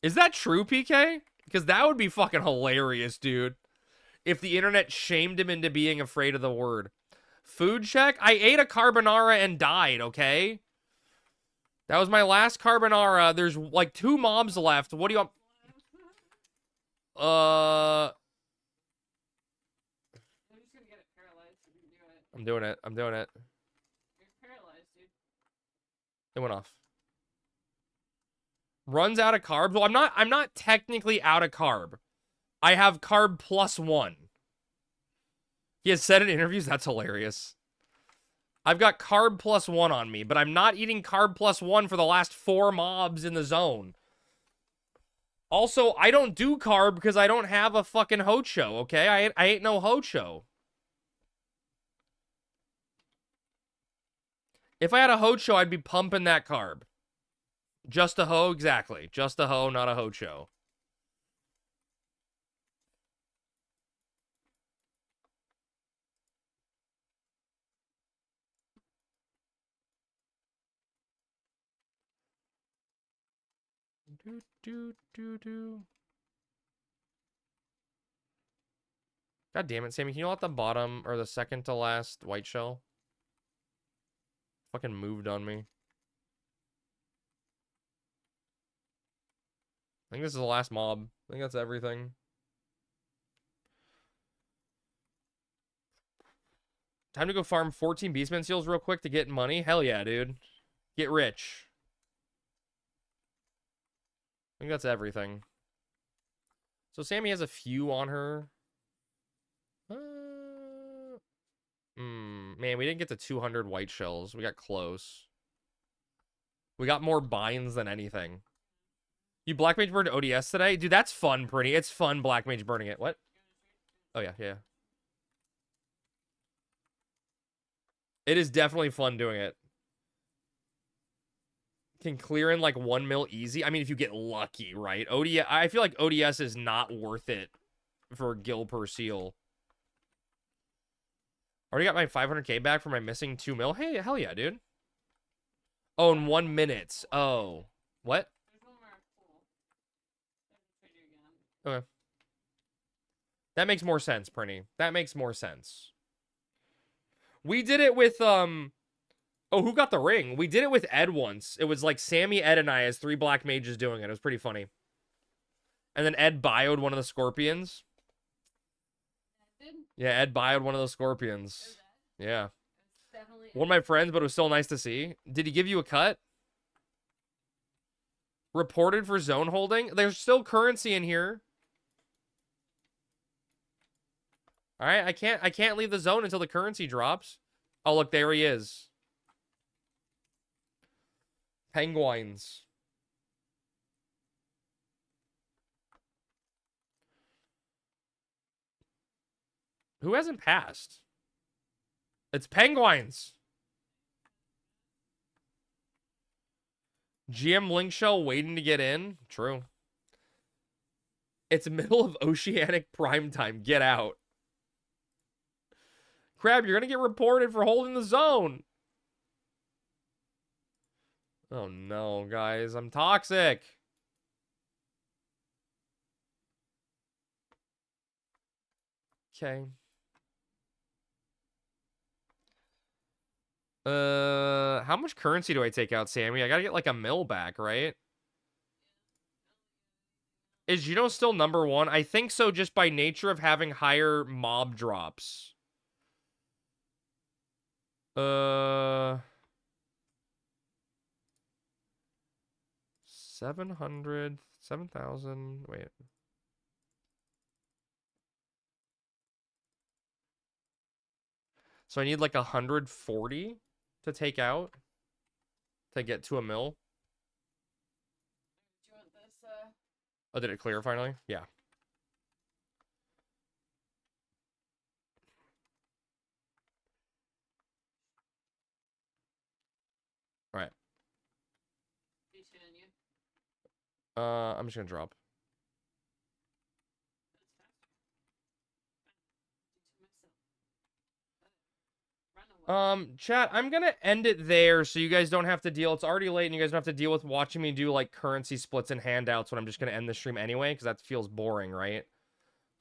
Is that true, PK? Because that would be fucking hilarious, dude. If the internet shamed him into being afraid of the word. Food check? I ate a carbonara and died, okay? That was my last carbonara. There's like 2 mobs left. What do you want? I'm just gonna get it paralyzed if you can do it. I'm doing it. I'm doing it. You're paralyzed, dude. It went off. Runs out of carbs. Well, I'm not technically out of carb. I have carb +1. He has said in interviews, that's hilarious. I've got carb +1 on me, but I'm not eating carb +1 for the last 4 mobs in the zone. Also, I don't do carb because I don't have a fucking hocho, okay? I ain't no hocho. If I had a hocho, I'd be pumping that carb. Just a ho, exactly. Just a ho, not a hocho. God damn it, Sammy. Can you let the bottom or the second to last white shell? Fucking moved on me. I think this is the last mob. I think that's everything. Time to go farm 14 Beastman seals real quick to get money. Hell yeah, dude. Get rich. I think that's everything. So Sammy has a few on her. Man, we didn't get to 200 white shells. We got close. We got more binds than anything. You Black Mage burned ODS today? Dude, that's fun, pretty. It's fun Black Mage burning it. What? Oh, yeah, yeah. It is definitely fun doing it. Can clear in like 1 mil easy. I mean, if you get lucky, right? I feel like ODS is not worth it for gil per seal. Already got my 500k back for my missing 2 mil. Hey, hell yeah, dude. Oh, in 1 minute. Oh. What? There's one more pool. There's a trigger again. Okay. That makes more sense, Prinny. That makes more sense. We did it with, oh, who got the ring? We did it with Ed once. It was like Sammy, Ed, and I as 3 black mages doing it. It was pretty funny. And then Ed bioed one of the scorpions. Yeah, Ed bioed one of the scorpions. Yeah. One of my friends, but it was still nice to see. Did he give you a cut? Reported for zone holding? There's still currency in here. All right, I can't leave the zone until the currency drops. Oh, look, there he is. Penguins. Who hasn't passed? It's penguins. GM Link Shell waiting to get in. True. It's middle of oceanic prime time. Get out. Crab, you're going to get reported for holding the zone. Oh no, guys. I'm toxic. Okay. How much currency do I take out, Sammy? I gotta get like a mil back, right? Is Gino still number 1? I think so, just by nature of having higher mob drops. 700, 7,000, wait. So I need like 140 to take out to get to a mil. Do you want this? Oh, did it clear finally? Yeah. All right. I'm just gonna drop. Chat, I'm gonna end it there so you guys don't have to deal. It's already late and you guys don't have to deal with watching me do like currency splits and handouts when I'm just gonna end the stream anyway, because that feels boring, right?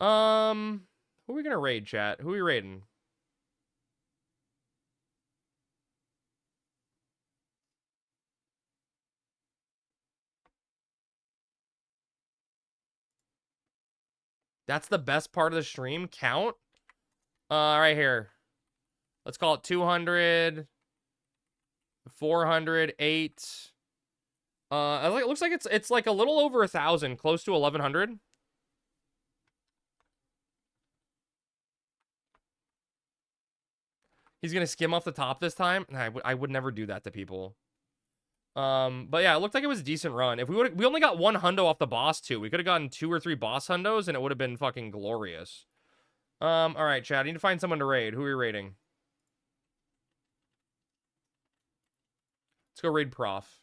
Who are we gonna raid, chat? Who are we raiding? That's the best part of the stream. Count? Right here. Let's call it 200, 400, 8. It looks like it's like a little over 1,000, close to 1,100. He's gonna skim off the top this time. I would never do that to people. But yeah, it looked like it was a decent run. If we only got 1 hundo off the boss too. We could have gotten 2 or 3 boss hundos, and it would have been fucking glorious. All right, chat. I need to find someone to raid. Who are we raiding? Let's go raid Prof.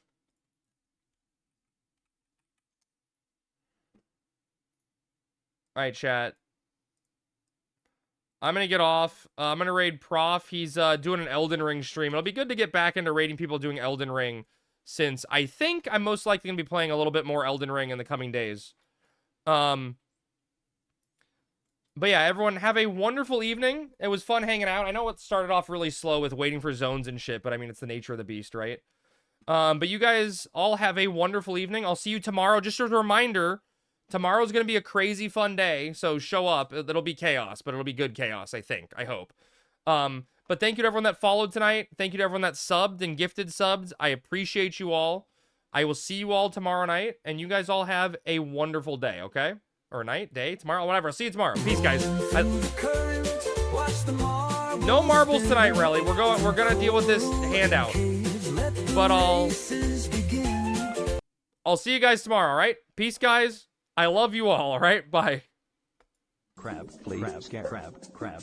All right, chat. I'm going to get off. I'm going to raid Prof. He's doing an Elden Ring stream. It'll be good to get back into raiding people doing Elden Ring, since I think I'm most likely going to be playing a little bit more Elden Ring in the coming days. But yeah, everyone have a wonderful evening. It was fun hanging out. I know it started off really slow with waiting for zones and shit, but I mean, it's the nature of the beast, right? But you guys all have a wonderful evening. I'll see you tomorrow. Just as a reminder, tomorrow's going to be a crazy fun day, so show up. It'll be chaos, but it'll be good chaos, I think. I hope. But thank you to everyone that followed tonight. Thank you to everyone that subbed and gifted subs. I appreciate you all. I will see you all tomorrow night, and you guys all have a wonderful day, okay? Or night, day, tomorrow, whatever. I'll see you tomorrow. Peace, guys. No marbles tonight, Relly. We're gonna deal with this handout. But I'll see you guys tomorrow, all right? Peace, guys. I love you all right? Bye. Crab, please. Crab, crab, crab.